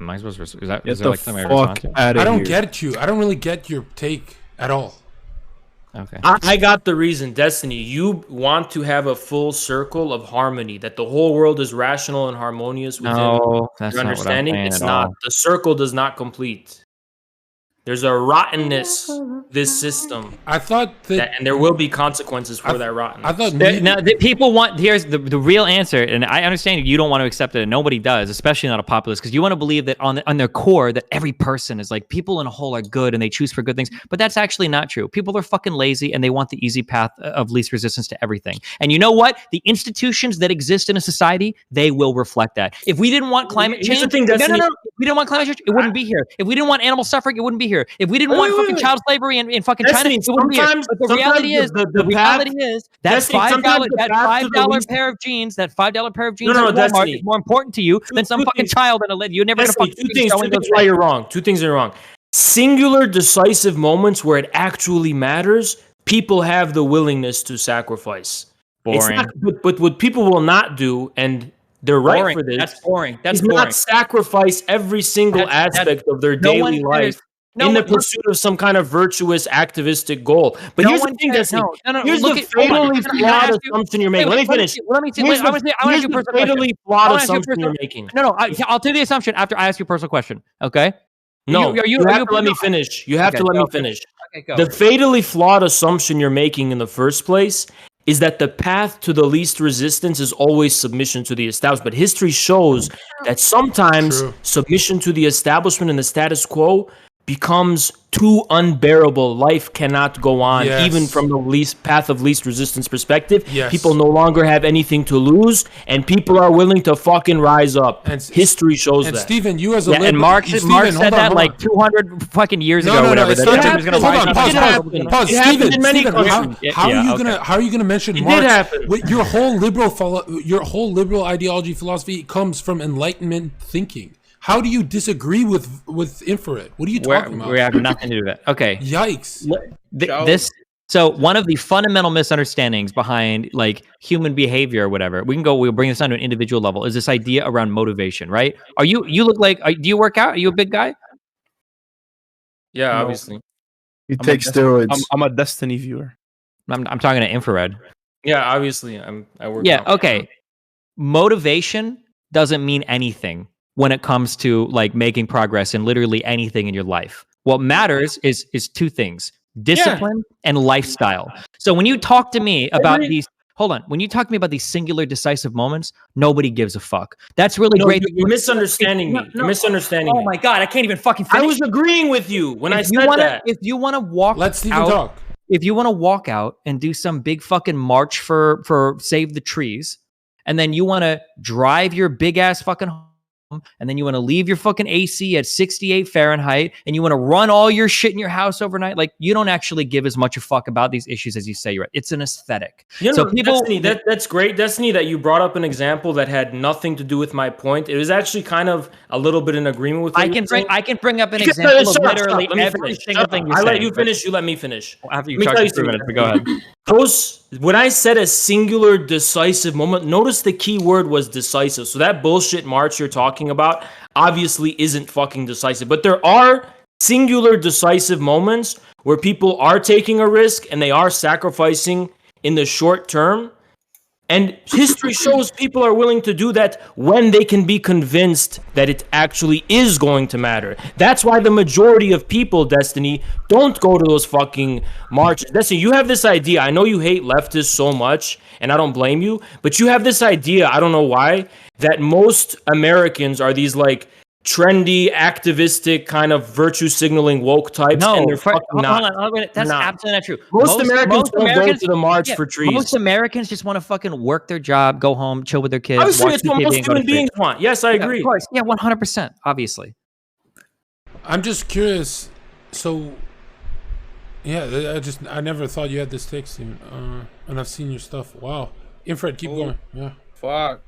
Am I supposed to? Is there the something fuck out of I don't here. get you. I don't really get your take at all. Okay. I got the reason, Destiny. You want to have a full circle of harmony, that the whole world is rational and harmonious within No, that's your not what I'm understanding. saying It's at not. all. The circle does not complete. There's a rottenness this system. I thought that, and there will be consequences for that rottenness. I thought Now, the people want. Here's the real answer, and I understand you don't want to accept it, and nobody does, especially not a populist, because you want to believe that on their core that every person is like people in a whole are good and they choose for good things, but that's actually not true. People are fucking lazy and they want the easy path of least resistance to everything. And you know what? The institutions that exist in a society, they will reflect that. If we didn't want climate Here's the change, thing, Destiny. no. If we didn't want climate change, it wouldn't be here. If we didn't want animal suffering, it wouldn't be here. If we didn't want fucking child slavery in fucking Destiny, China, it wouldn't be here. But the reality is, that Destiny, $5 pair of jeans, that $5 pair of jeans No, at Walmart Destiny. is more important to you than some fucking child in a lid. You're never gonna Destiny, fucking two things why you're wrong. Two things are wrong. Singular, decisive moments where it actually matters, people have the willingness to sacrifice. It's Boring. not, but what people will not do, and they're right Boring. for this. That's boring. That's is boring. not sacrifice every single aspect of their no daily one life no in the one- pursuit of some kind of virtuous activistic goal. But No here's the one thing, cares. Destiny. No, Here's look the at- hold on. fatally Can I flawed ask you- assumption you're making. Wait, Let me finish. Let me Here's I want to ask you a the personal question. fatally I flawed wanna ask you a assumption you're personal- making. No, I'll tell you the assumption after I ask you a personal question. Okay? No, you are have to let me finish. You have Okay, to let me go. finish. Okay, go. The fatally flawed assumption you're making in the first place is that the path to the least resistance is always submission to the establishment. But history shows that sometimes submission to the establishment and the status quo becomes too unbearable. Life cannot go on, Yes. even from the least path of least resistance perspective. Yes. People no longer have anything to lose, and people are willing to fucking rise up. And History shows and that. Stephen, you as a Yeah, and liberal, Marx Stephen, said hold on, that hold like on. 200 fucking years No, ago, no, whatever. it's that not everyone was just, gonna hold on, rise up. pause. It happened Stephen, in many Stephen, countries. how are you okay. gonna mention It did Marx? happen. Your whole liberal ideology philosophy comes from Enlightenment thinking. How do you disagree with infrared? What are you talking about? We have nothing to do with that. Okay. Yikes. So one of the fundamental misunderstandings behind like human behavior or whatever, we'll bring this down to an individual level, is this idea around motivation, right? You look like, do you work out? Are you a big guy? Yeah, No. obviously. He I'm takes steroids. I'm a Destiny viewer. I'm talking to infrared. Yeah, obviously. I work Yeah, out. okay. Motivation doesn't mean anything when it comes to like making progress in literally anything in your life. What matters is two things: discipline and lifestyle. So when you talk to me about when you talk to me about these singular decisive moments, nobody gives a fuck. That's really great. You're misunderstanding me. You're misunderstanding me. Oh my god, I can't even fucking finish. I was agreeing with you when I said that. If you want to walk Let Stephen out, talk. if you want to walk out and do some big fucking march for save the trees, and then you want to drive your big ass fucking home, and then you want to leave your fucking AC at 68 Fahrenheit, and you want to run all your shit in your house overnight, like you don't actually give as much a fuck about these issues as you say you're. It's an aesthetic. Destiny, that's great, Destiny, that you brought up an example that had nothing to do with my point. It was actually kind of a little bit in agreement with. I can bring up an example of literally every single thing. I let you finish. You let me finish. After you talk for 3 minutes, but go ahead. When I said a singular decisive moment, notice the key word was decisive. So that bullshit march you're talking about obviously isn't fucking decisive. But there are singular decisive moments where people are taking a risk and they are sacrificing in the short term. And history shows people are willing to do that when they can be convinced that it actually is going to matter. That's why the majority of people, Destiny, don't go to those fucking marches. Destiny, you have this idea. I know you hate leftists so much, and I don't blame you, but you have this idea, I don't know why, that most Americans are these like trendy, activistic, kind of virtue signaling woke types, and they're fucking not. Hold on. That's absolutely not true. Most Americans don't go to the march for trees. Most Americans just want to fucking work their job, go home, chill with their kids. Obviously, watch it's what TV, most and go to human beings sleep. want. Yes, I agree. Of course. Yeah, 100%. Obviously. I'm just curious. So, yeah, I never thought you had this take, Steven. And I've seen your stuff. Wow. Infrared, keep going. Yeah. Fuck.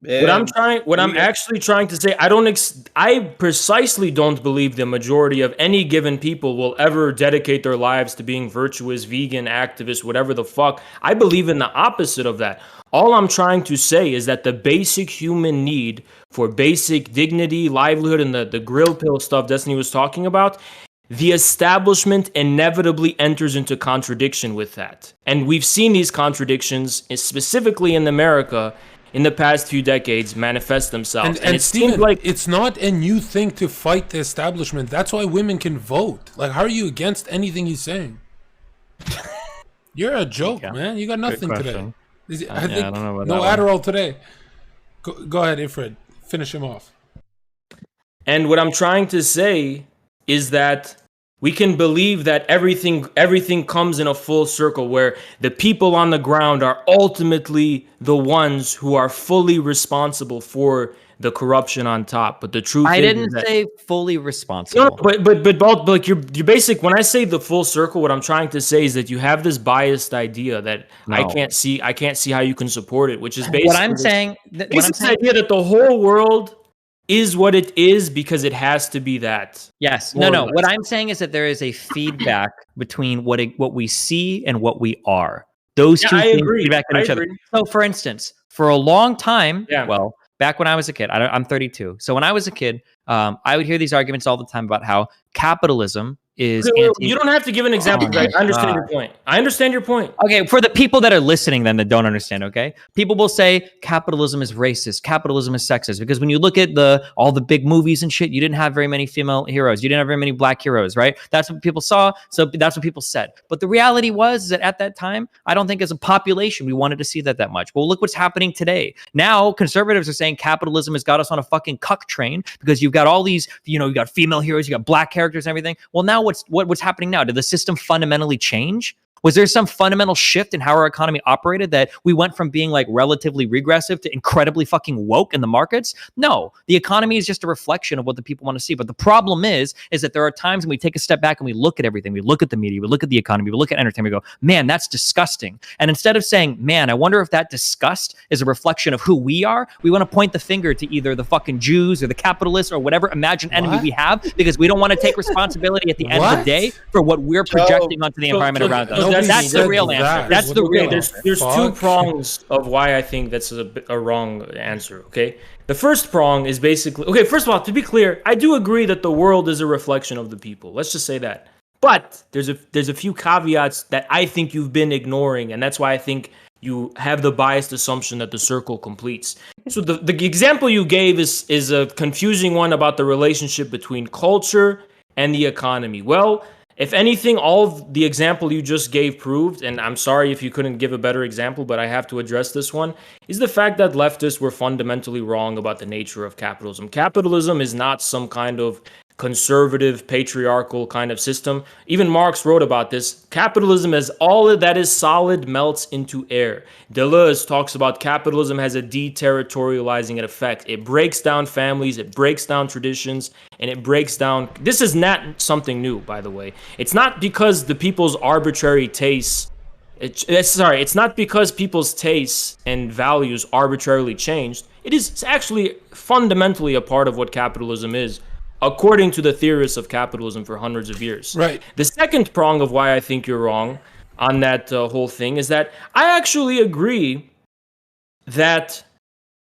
What I'm actually trying to say, I precisely don't believe the majority of any given people will ever dedicate their lives to being virtuous, vegan, activists, whatever the fuck. I believe in the opposite of that. All I'm trying to say is that the basic human need for basic dignity, livelihood, and the grill pill stuff Destiny was talking about, the establishment inevitably enters into contradiction with that. And we've seen these contradictions, specifically in America, in the past few decades manifest themselves. And it Steven, seems like it's not a new thing to fight the establishment. That's why women can vote. Like, how are you against anything he's saying? You're a joke, man. You got nothing today. I don't know about no Adderall today. Go ahead, Ifred. Finish him off. And what I'm trying to say is that we can believe that everything comes in a full circle, where the people on the ground are ultimately the ones who are fully responsible for the corruption on top. But the truth I is didn't that, say fully responsible. No, but like you're basic. When I say the full circle, what I'm trying to say is that you have this biased idea that I can't see how you can support it, which is basically What I'm saying. this idea that the whole world is what it is because it has to be that. Yes. No. What I'm saying is that there is a feedback between what we see and what we are. Those two things feedback on each other. So, for instance, for a long time, well, back when I was a kid, I'm 32. So when I was a kid, I would hear these arguments all the time about how capitalism is Okay, anti. you don't have to give an example. Oh Greg. my I understand your God. point. I understand your point. Okay, for the people that are listening, then that don't understand, okay, people will say capitalism is racist, capitalism is sexist, because when you look at all the big movies and shit, you didn't have very many female heroes, you didn't have very many black heroes, right? That's what people saw, so that's what people said. But the reality was that at that time, I don't think as a population we wanted to see that much. Well, look what's happening today. Now conservatives are saying capitalism has got us on a fucking cuck train because you've got all these, you got female heroes, you got black characters and everything. Well, now what's happening now? Did the system fundamentally change? Was there some fundamental shift in how our economy operated that we went from being like relatively regressive to incredibly fucking woke in the markets? No, the economy is just a reflection of what the people want to see. But the problem is that there are times when we take a step back and we look at everything. We look at the media, we look at the economy, we look at entertainment, we go, man, that's disgusting. And instead of saying, man, I wonder if that disgust is a reflection of who we are, we want to point the finger to either the fucking Jews or the capitalists or whatever imagined enemy we have, because we don't want to take responsibility at the end of the day for what we're projecting onto the environment around us. That's the real answer. That's the real answer. There's two prongs of why I think that's a wrong answer, okay? The first prong is basically, okay, first of all, to be clear, I do agree that the world is a reflection of the people. Let's just say that. But there's a few caveats that I think you've been ignoring, and that's why I think you have the biased assumption that the circle completes. So the example you gave is a confusing one about the relationship between culture and the economy. Well, if anything, all of the example you just gave proved, and I'm sorry if you couldn't give a better example, but I have to address this one, is the fact that leftists were fundamentally wrong about the nature of capitalism. Capitalism is not some kind of conservative, patriarchal kind of system. Even Marx wrote about this. Capitalism as all that is solid melts into air. Deleuze talks about capitalism has a deterritorializing effect. It breaks down families, it breaks down traditions, and it breaks down... This is not something new, by the way. It's not because the people's arbitrary tastes... It's not because people's tastes and values arbitrarily changed. It is actually fundamentally a part of what capitalism is, according to the theorists of capitalism for hundreds of years. Right. The second prong of why I think you're wrong on that whole thing is that I actually agree that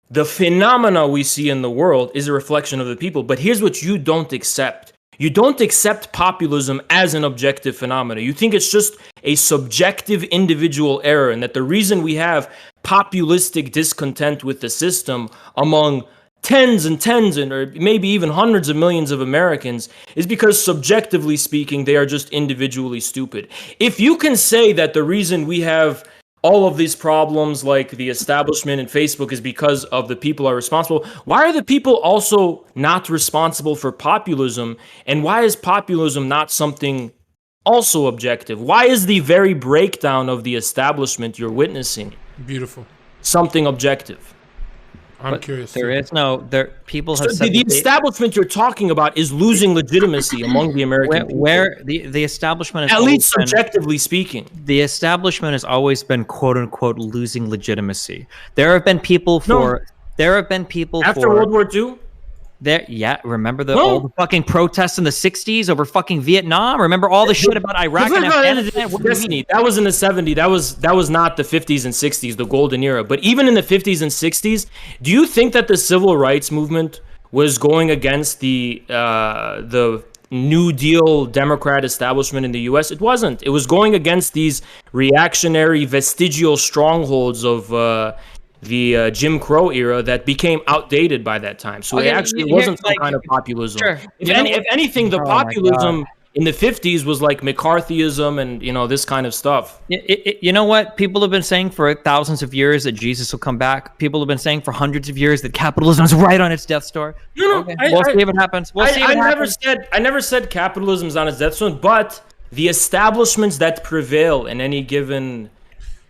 the phenomena we see in the world is a reflection of the people. But here's what you don't accept. You don't accept populism as an objective phenomena. You think it's just a subjective individual error, and that the reason we have populistic discontent with the system among tens and or maybe even hundreds of millions of Americans is because subjectively speaking, they are just individually stupid. If you can say that the reason we have all of these problems like the establishment and Facebook is because of the people are responsible, why are the people also not responsible for populism? And why is populism not something also objective? Why is the very breakdown of the establishment you're witnessing beautiful something objective? I'm curious. People have so said the establishment you're talking about is losing legitimacy among the American people. Where the establishment, at least subjectively speaking, the establishment has always been quote unquote losing legitimacy. There have been people after World War II. Remember all the fucking protests in the 60s over fucking Vietnam? Remember all the shit about Iraq and Afghanistan? That was in the 70s. That was not the 50s and 60s, the golden era. But even in the 50s and 60s, do you think that the civil rights movement was going against the New Deal Democrat establishment in the US? It wasn't. It was going against these reactionary vestigial strongholds of the Jim Crow era that became outdated by that time. So it actually wasn't some kind of populism. Sure. If anything, the populism in the 50s was like McCarthyism and, this kind of stuff. You know what? People have been saying for thousands of years that Jesus will come back. People have been saying for hundreds of years that capitalism is right on its death's door. No. Okay. We'll see what happens. I never said capitalism is on its death's door, but the establishments that prevail in any given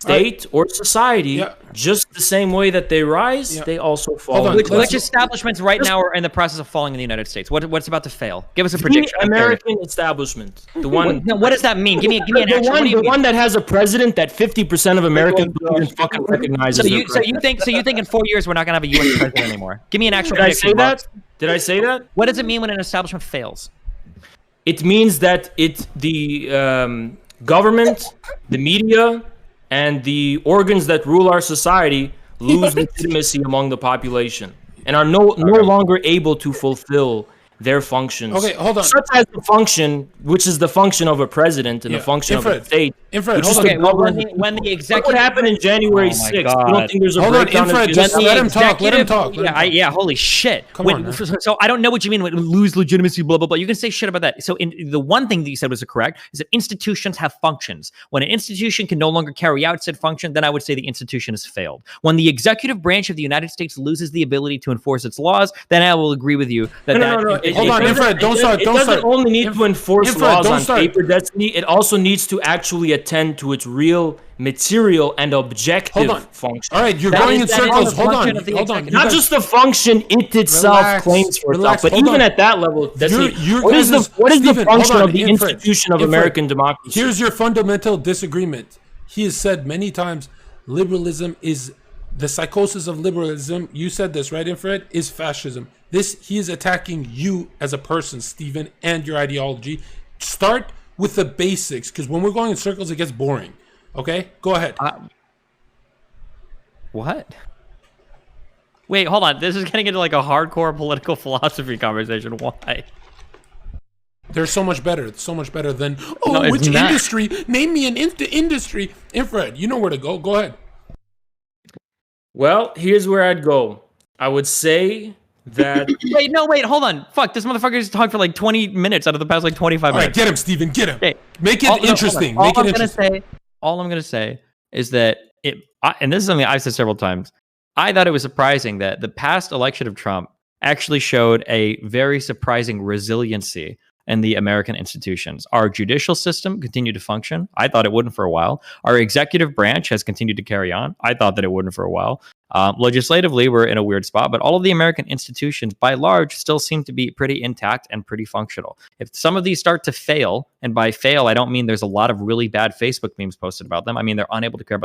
state or society, just the same way that they rise, they also fall. Which establishments right now are in the process of falling in the United States? What's about to fail? Give us a prediction. The American establishment. The one. What does that mean? Give me an actual. The one that has a president that 50% of Americans don't even fucking recognize. So you think in 4 years we're not gonna have a U.S. president anymore? Give me an actual. Did I say that? Did I say that? What does it mean when an establishment fails? It means that the government, the media, and the organs that rule our society lose legitimacy among the population and are no longer able to fulfill their functions. Okay, hold on. Such as the function, which is the function of a president and the function of a state. Infrared, which is hold to on. govern. When the executive, What happened in January 6th? You don't think there's a Hold on, breakdown Infrared, of just justice? let him talk. Let him talk. Yeah, holy shit. Come on, man. So I don't know what you mean when lose legitimacy, blah, blah, blah. You can say shit about that. So the one thing that you said was correct is that institutions have functions. When an institution can no longer carry out said function, then I would say the institution has failed. When the executive branch of the United States loses the ability to enforce its laws, then I will agree with you that No. Hold on, Infrared, don't start. It doesn't only need to enforce laws on paper, Destiny. It also needs to actually attend to its real material and objective function. All right, you're going in circles. Hold on. Not just the function it itself claims for itself, but even at that level, Destiny, what is the function of the institution of American democracy? Here's your fundamental disagreement. He has said many times, liberalism is the psychosis of liberalism. You said this, right, Infrared? Is fascism. He is attacking you as a person, Steven, and your ideology. Start with the basics, because when we're going in circles, it gets boring. Okay, go ahead. What? Wait, hold on. This is getting into like a hardcore political philosophy conversation. Why? They're so much better. It's so much better than which not. industry? Name me an industry. Infrared, you know where to go. Go ahead. Well, here's where I'd go. I would say that. Wait, hold on. Fuck, this motherfucker just talked for like 20 minutes out of the past like 25 minutes. All right, get him, Steven, get him. Okay. Make it interesting. All I'm gonna say is that and this is something I've said several times. I thought it was surprising that the past election of Trump actually showed a very surprising resiliency in the American institutions. Our judicial system continued to function. I thought it wouldn't for a while. Our executive branch has continued to carry on. I thought that it wouldn't for a while. Legislatively, we're in a weird spot, but all of the American institutions, by large, still seem to be pretty intact and pretty functional. If some of these start to fail, and by fail, I don't mean there's a lot of really bad Facebook memes posted about them. I mean, they're unable to carry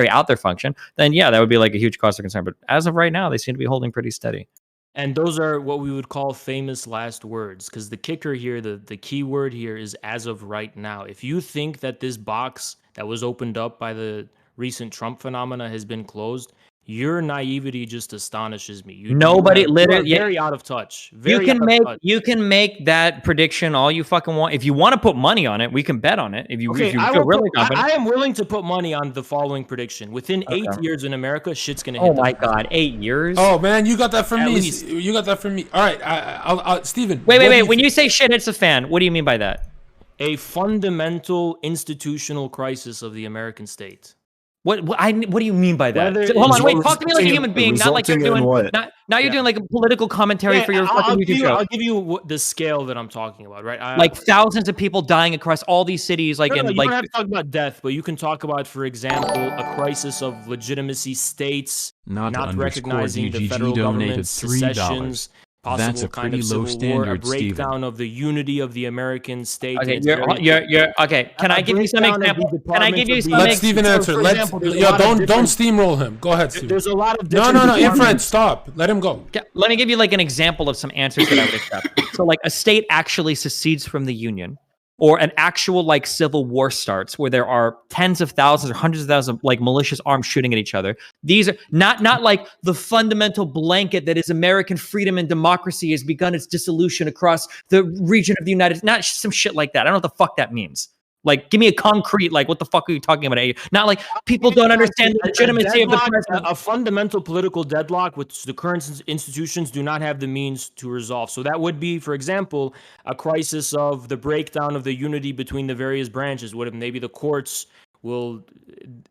out their function, then yeah, that would be like a huge cause for concern. But as of right now, they seem to be holding pretty steady. And those are what we would call famous last words, because the kicker here, the key word here is as of right now. If you think that this box that was opened up by the recent Trump phenomena has been closed, your naivety just astonishes me. Nobody literally very out of touch. You can make that prediction all you fucking want. If you want to put money on it, we can bet on it. If you feel really confident. I am willing to put money on the following prediction. Within 8 years in America, shit's gonna hit. Oh my god, 8 years? Oh man, you got that from me. You got that from me. All right, I'll Steven. Wait. When you say shit hits a fan, what do you mean by that? A fundamental institutional crisis of the American state. What do you mean by that? Hold on, wait. Talk to me like a human being, not like you're doing. Now you're doing like a political commentary for your fucking YouTube show. I'll give you the scale that I'm talking about, right? Like thousands of people dying across all these cities, like you don't have to talk about death, but you can talk about, for example, a crisis of legitimacy, states not recognizing the federal government, secessions. That's a pretty low standard, a breakdown of the unity of the American state. Okay, okay. Can I give you some examples? Can I give you some? Let Steven answer. Don't steamroll him. Go ahead, Steven. There's a lot of no. Infrared, stop. Let him go. Let me give you like an example of some answers that I would accept. So, like a state actually secedes from the union, or an actual like civil war starts where there are tens of thousands or hundreds of thousands of like malicious arms shooting at each other. These are not like the fundamental blanket that is American freedom and democracy has begun its dissolution across the region of the United States. Not some shit like that. I don't know what the fuck that means. Like, give me a concrete, like, what the fuck are you talking about? Not like people don't understand the legitimacy of the president. A fundamental political deadlock which the current institutions do not have the means to resolve. So that would be, for example, a crisis of the breakdown of the unity between the various branches. What if maybe the courts will...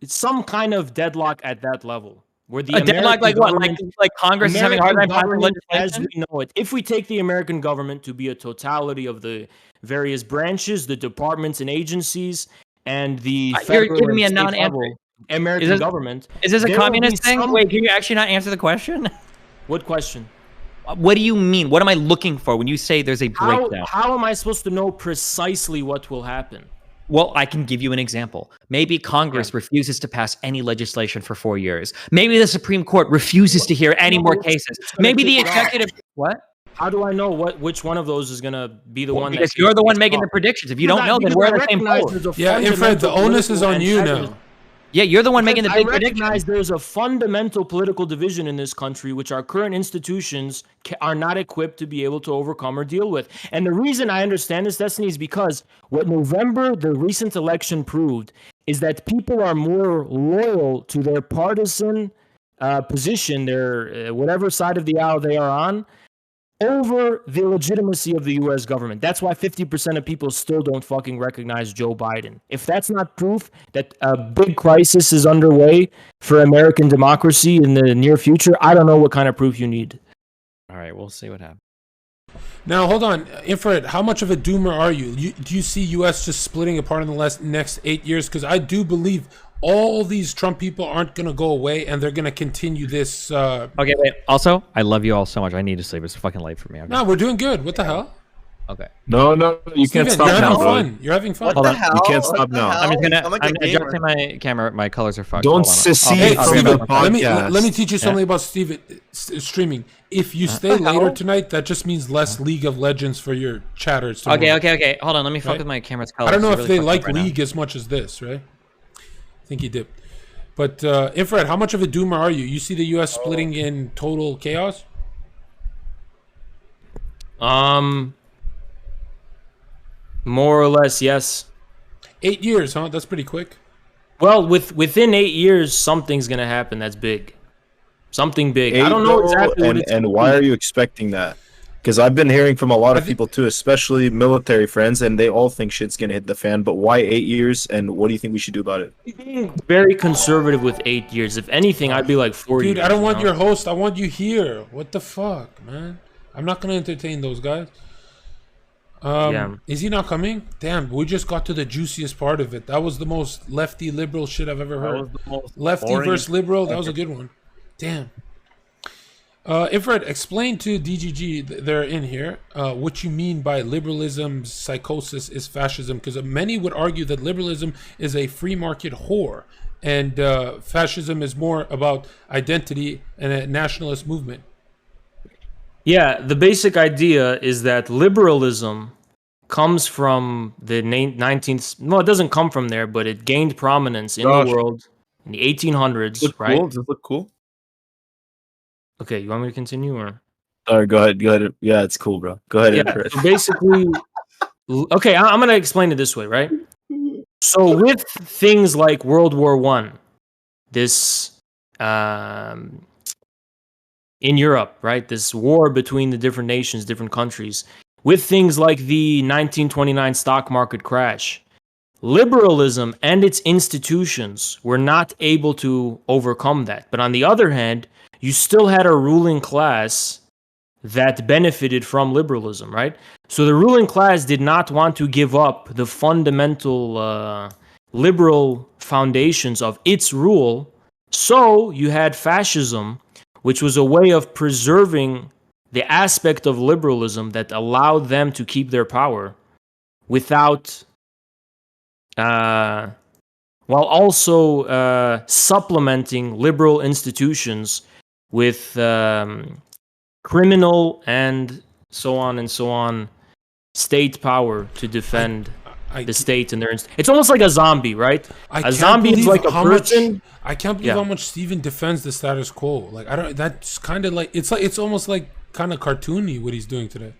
It's some kind of deadlock at that level. Where the deadlock like what? Like Congress is having a hard time passing legislation? As we know it. If we take the American government to be a totality of the various branches, the departments and agencies, and the you're giving me a non-answer. American government. Is this a communist thing? Wait, can you actually not answer the question? What question? What do you mean? What am I looking for when you say there's a breakdown? How am I supposed to know precisely what will happen? Well, I can give you an example. Maybe Congress refuses to pass any legislation for 4 years. Maybe the Supreme Court refuses to hear any more cases. Maybe the executive... What? How do I know which one of those is going to be the one? Because you're the one making the predictions. If you don't know, then we're in the same boat. Yeah, Infrared, the onus is on you now. Yeah, you're the one making the Because big I prediction. recognize there's a fundamental political division in this country, which our current institutions are not equipped to be able to overcome or deal with. And the reason I understand this, Destiny, is because what November, the recent election, proved is that people are more loyal to their partisan position, their whatever side of the aisle they are on, over the legitimacy of the U.S. government. That's why 50% of people still don't fucking recognize Joe Biden. If that's not proof that a big crisis is underway for American democracy in the near future, I don't know what kind of proof you need. All right, we'll see what happens. Now, hold on. Infrared, how much of a doomer are you? Do you see U.S. just splitting apart in the next 8 years? Because I do believe all these Trump people aren't going to go away, and they're going to continue this. Okay, wait. Also, I love you all so much. I need to sleep. It's fucking late for me. Okay. No, we're doing good. What the hell? Okay. No, you Steven, can't stop you're now, having bro. fun. You're having fun. Hold on. You can't stop now. I'm adjusting my camera. My colors are fucked. Don't Hold on. secede Hey, I'll be Steven, back. let me teach you something Yeah. about streaming. If you stay later tonight, that just means less League of Legends for your chatters tomorrow. Okay. Hold on. Let me fuck Right? with my camera's colors. I don't know It's if really they fucked like up right League as much as this, right? I think he did. But Infrared, how much of a doomer are you? You see the U.S. splitting in total chaos? More or less, yes. 8 years, huh? That's pretty quick. Well, within 8 years, something's gonna happen that's big. Something big. I don't know Bro, exactly what it's and gonna why be. are you expecting that? Because I've been hearing from a lot of people too, especially military friends, and they all think shit's gonna hit the fan. But why 8 years? And what do you think we should do about it? Being very conservative with 8 years. If anything, I'd be like 4 years. Dude, I don't want you know? your host. I want you here. What the fuck, man? I'm not gonna entertain those guys. Yeah. Is he not coming? Damn, we just got to the juiciest part of it. That was the most lefty liberal shit I've ever heard. was the most Lefty boring versus liberal. That was a good one. Damn. Infrared, explain to DGG, they're in here, what you mean by liberalism's psychosis is fascism, because many would argue that liberalism is a free market whore, and fascism is more about identity and a nationalist movement. Yeah, the basic idea is that liberalism comes from the 19th. No, it doesn't come from there, but it gained prominence in the world in the 1800s, Look right? cool? Does it look cool? Okay, you want me to continue or? All right, go ahead. Yeah, it's cool, bro. Go ahead. Yeah, Infrared. so basically, okay, I'm going to explain it this way, right? So with things like World War I, this in Europe, right? This war between the different nations, different countries, with things like the 1929 stock market crash, liberalism and its institutions were not able to overcome that. But on the other hand, you still had a ruling class that benefited from liberalism, right? So the ruling class did not want to give up the fundamental liberal foundations of its rule. So you had fascism, which was a way of preserving the aspect of liberalism that allowed them to keep their power without, while also supplementing liberal institutions with criminal and so on state power to defend the state and their it's almost like a zombie, right? A zombie is like a person. I can't believe how much Steven defends the status quo. Like, I don't. That's kind of like it's almost like kind of cartoony what he's doing today.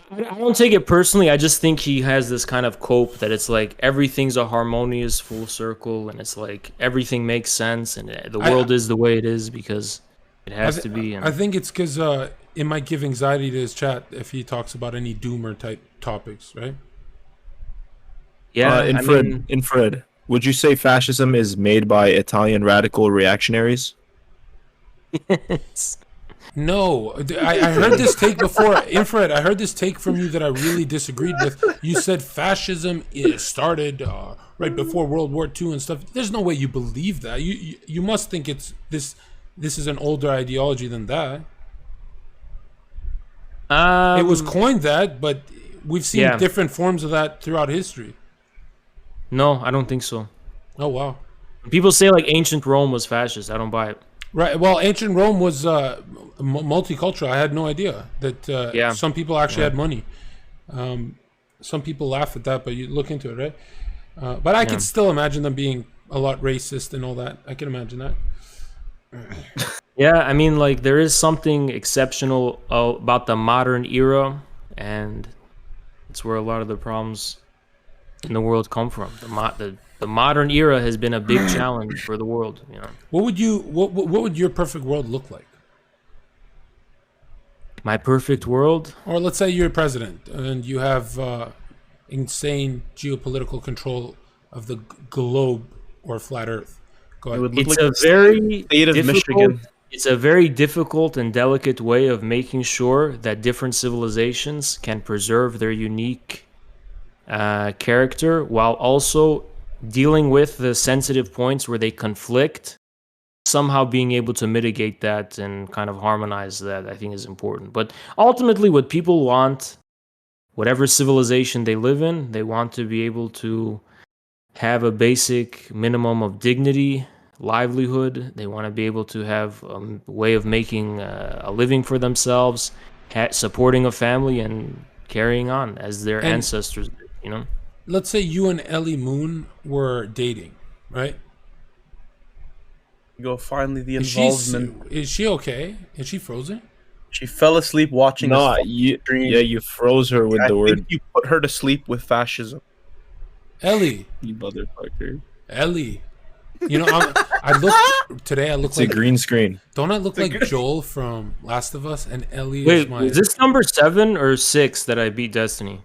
I don't take it personally. I just think he has this kind of cope that it's like everything's a harmonious full circle, and it's like everything makes sense, and the world is the way it is because it has to be. And I think it's because it might give anxiety to his chat if he talks about any doomer type topics, right? Yeah, Infrared. Would you say fascism is made by Italian radical reactionaries? No, I heard this take before. Infrared, I heard this take from you that I really disagreed with. You said fascism started right before World War II and stuff. There's no way you believe that. You must think it's this is an older ideology than that. It was coined that, but we've seen different forms of that throughout history. No, I don't think so. Oh, wow. People say like ancient Rome was fascist. I don't buy it. Right. Well, ancient Rome was multicultural. I had no idea that some people actually had money. Some people laugh at that, but you look into it, right? But I could still imagine them being a lot racist and all that. I can imagine that. Yeah, I mean, like there is something exceptional about the modern era, and it's where a lot of the problems in the world come from. The modern era has been a big challenge for the world. You know, what would your perfect world look like? My perfect world, or let's say you're president and you have insane geopolitical control of the globe or flat Earth. Go ahead. It's a very difficult. It's a very difficult and delicate way of making sure that different civilizations can preserve their unique character while also dealing with the sensitive points where they conflict, somehow being able to mitigate that and kind of harmonize that, I think is important. But ultimately what people want, whatever civilization they live in, they want to be able to have a basic minimum of dignity, livelihood. They want to be able to have a way of making a living for themselves, supporting a family, and carrying on as their ancestors did, you know? Let's say you and Ellie Moon were dating, right? You go, finally, the involvement. Is she okay? Is she frozen? She fell asleep watching No, a stream. yeah, you froze her with I the think word. you put her to sleep with fascism. Ellie. You motherfucker. Ellie. You know, I looked today. I look It's like a green screen. Don't I look like Joel from Last of Us? And Ellie Wait, is my. is this number 7 or 6 that I beat Destiny?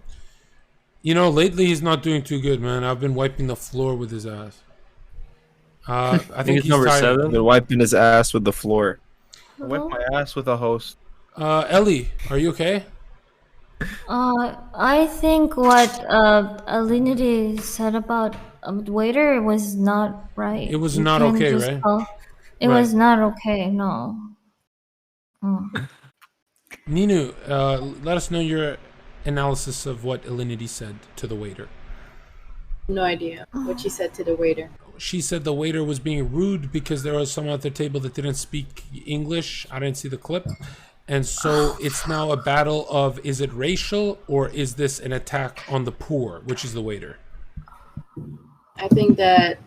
You know, lately he's not doing too good, man. I've been wiping the floor with his ass. I think he's number tired. 7. They're wiping his ass with the floor. I wiped my ass with a host. Ellie, are you okay? I think what Alinity said about the waiter was not right. It was You not can't okay, just right? It was not okay. No. Ninu, let us know your analysis of what Alinity said to the waiter. No idea what she said to the waiter. She said the waiter was being rude because there was someone at the table that didn't speak English. I didn't see the clip. And so it's now a battle of, is it racial or is this an attack on the poor, which is the waiter? I think that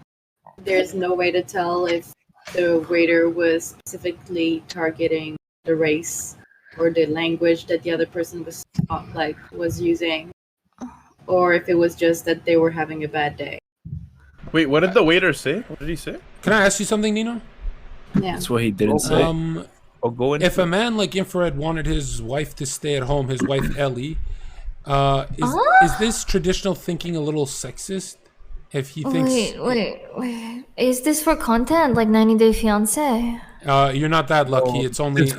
there's no way to tell if the waiter was specifically targeting the race or the language that the other person was using, or if it was just that they were having a bad day. Wait, what did the waiter say? What did he say? Can I ask you something, Nino? Yeah. That's what he didn't say. Go in. If a man like Infrared wanted his wife to stay at home, his wife Ellie, is this traditional thinking a little sexist? If he thinks Wait. Is this for content like 90 Day Fiancé? you're not that lucky, it's only a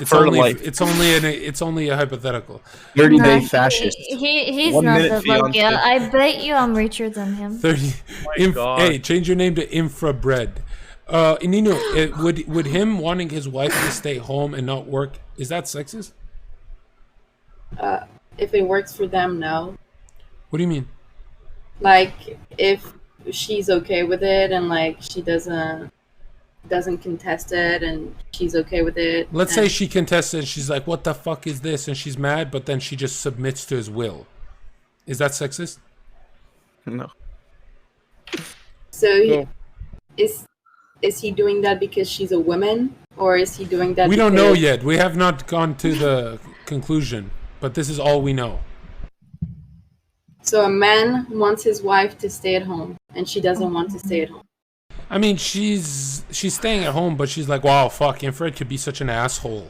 hypothetical. 30-day fascist. He's 1 not minute that lucky. fiancé. I bet you I'm richer than him. 30. Hey, change your name to Infrabread. Nino, would him wanting his wife to stay home and not work, is that sexist? If it works for them, no. What do you mean? Like, if she's okay with it and like she doesn't contest it and she's okay with it. Let's say she contests and she's like, what the fuck is this? And she's mad, but then she just submits to his will. Is that sexist? No. So is he doing that because she's a woman, or is he doing that We don't know because- yet. We have not gone to the conclusion, but this is all we know. So a man wants his wife to stay at home and she doesn't want to stay at home. I mean, she's staying at home, but she's like, wow, fuck, Infrared could be such an asshole.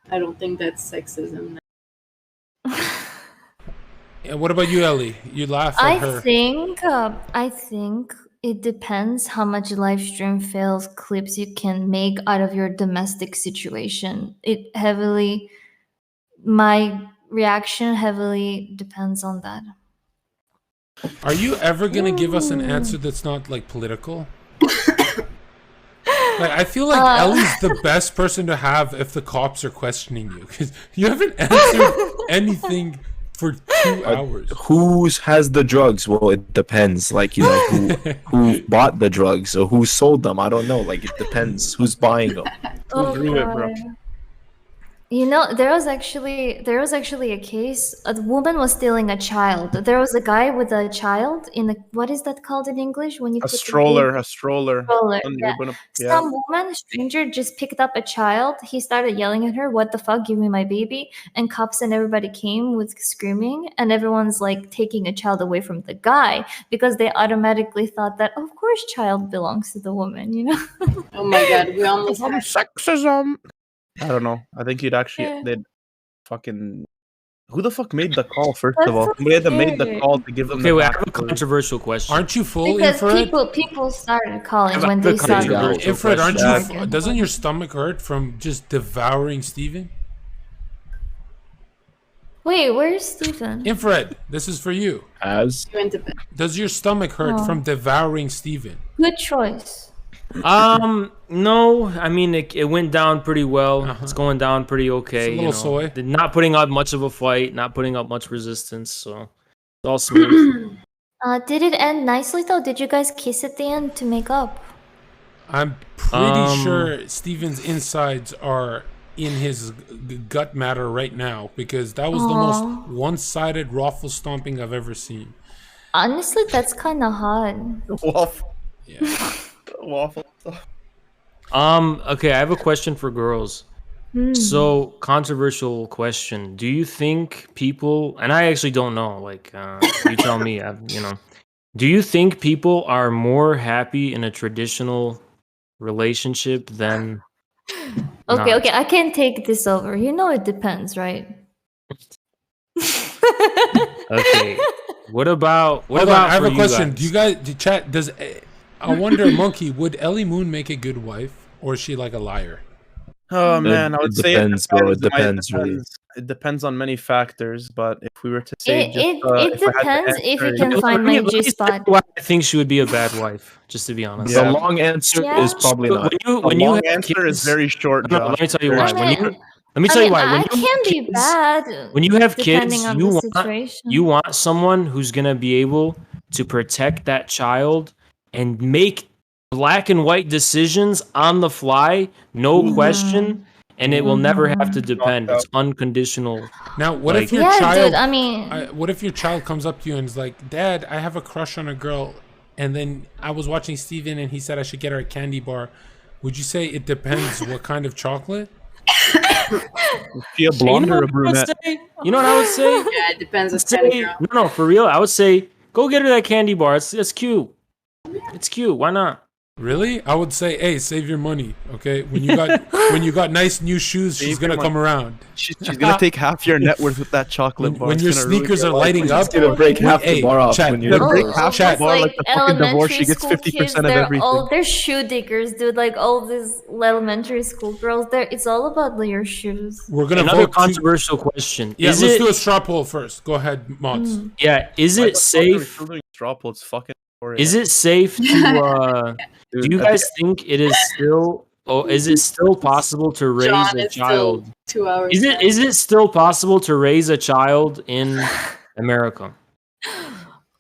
I don't think that's sexism. Yeah, what about you, Ellie? You laugh at her. I think it depends how much live stream fails clips you can make out of your domestic situation. My reaction heavily depends on that. Are you ever gonna give us an answer that's not like political? Like, I feel like Ellie's the best person to have if the cops are questioning you, because you haven't answered anything for 2 hours. Who has the drugs? Well, it depends. Like, you know, who bought the drugs or who sold them? I don't know. Like, it depends who's buying them. Oh, Do it, bro. You know, there was actually a case. A woman was stealing a child. There was a guy with a child in a, what is that called in English when you A put stroller, the a stroller. stroller? When Yeah. you're gonna- Some woman, stranger, just picked up a child. He started yelling at her, "What the fuck? Give me my baby!" And cops and everybody came with screaming, and everyone's like taking a child away from the guy because they automatically thought that, of course, child belongs to the woman. You know? Oh my god, we almost had Sexism. I don't know. I think you'd actually Yeah. they'd fucking. Who the fuck made the call first That's of all? so Somebody had to make the scary. call to give them Okay, the wait, I have a backstory. controversial question. Aren't you full, Because Infrared? people started calling Have when a they saw the controversial Infrared, aren't you? question. Doesn't your stomach hurt from just devouring Steven? Wait, where's Stephen? Infrared, this is for you. As you went to bed. Does your stomach hurt Oh. from devouring Steven? Good choice. No, I mean it went down pretty well. It's going down pretty okay. It's a little soy. Not putting up much of a fight, not putting up much resistance, so it's all smooth. Did it end nicely though? Did you guys kiss at the end to make up? I'm pretty sure Steven's insides are in his gut matter right now because that was the Aw. most one-sided raffle stomping I've ever seen. Honestly, that's kind of hot. Waffle. Yeah. Waffle. Okay, I have a question for girls. So, controversial question. Do you think people, and I actually don't know, like, you tell me, do you think people are more happy in a traditional relationship than Okay, not? okay, I can take this over. You know it depends, right? Okay. What about Hold on, I have for a question. guys? Do you guys chat? I wonder, Monkey, would Ellie Moon make a good wife, or is she like a liar? Oh man, I would say depends, bro. It depends, really. depends. It depends on many factors, but if we were to say It just, it if I had to depends if you answer, can find my G say spot. why I think she would be a bad wife, just to be honest. The long answer Yeah. is probably not. When you long have answer is kids- very short. No, let me tell you why. I mean, Let me tell you why. I When you can have be kids, bad. when you have depending kids, on you the want situation. you want someone who's gonna be able to protect that child and make black and white decisions on the fly, no question, and it will never have to depend. It's unconditional. Now, what Like- if your Yeah, child? dude, I mean- what if your child comes up to you and is like, "Dad, I have a crush on a girl," and then I was watching Steven and he said I should get her a candy bar. Would you say it depends what kind of chocolate? She a blonde or a brunette? You know what I would say? Yeah, it depends on Say- kind of girl. no, for real. I would say go get her that candy bar. It's cute. It's cute. Why not? Really? I would say, hey, save your money, okay? When you got nice new shoes, she's Save gonna your come money. around. She's gonna take half your net worth with that chocolate bar. When It's your gonna ruin sneakers your are life. lighting up, She's gonna break half the hey, bar off chat, when You're you're gonna break divorced. half that bar like the fucking divorce. She gets school 50% kids, of they're everything. all they're shoe diggers, dude. Like all these elementary school girls, it's all about your shoes. we're gonna Another vote. controversial question. Yeah, Is let's it? do a straw poll first. Go ahead, Mods. Yeah. Is Why it the fuck are we safe? still doing straw poll? It's fucking boring. Is it safe to? Do you guys think it is still? Oh, is it still possible to raise John a is child? still 2 hours. Is it still possible to raise a child in America?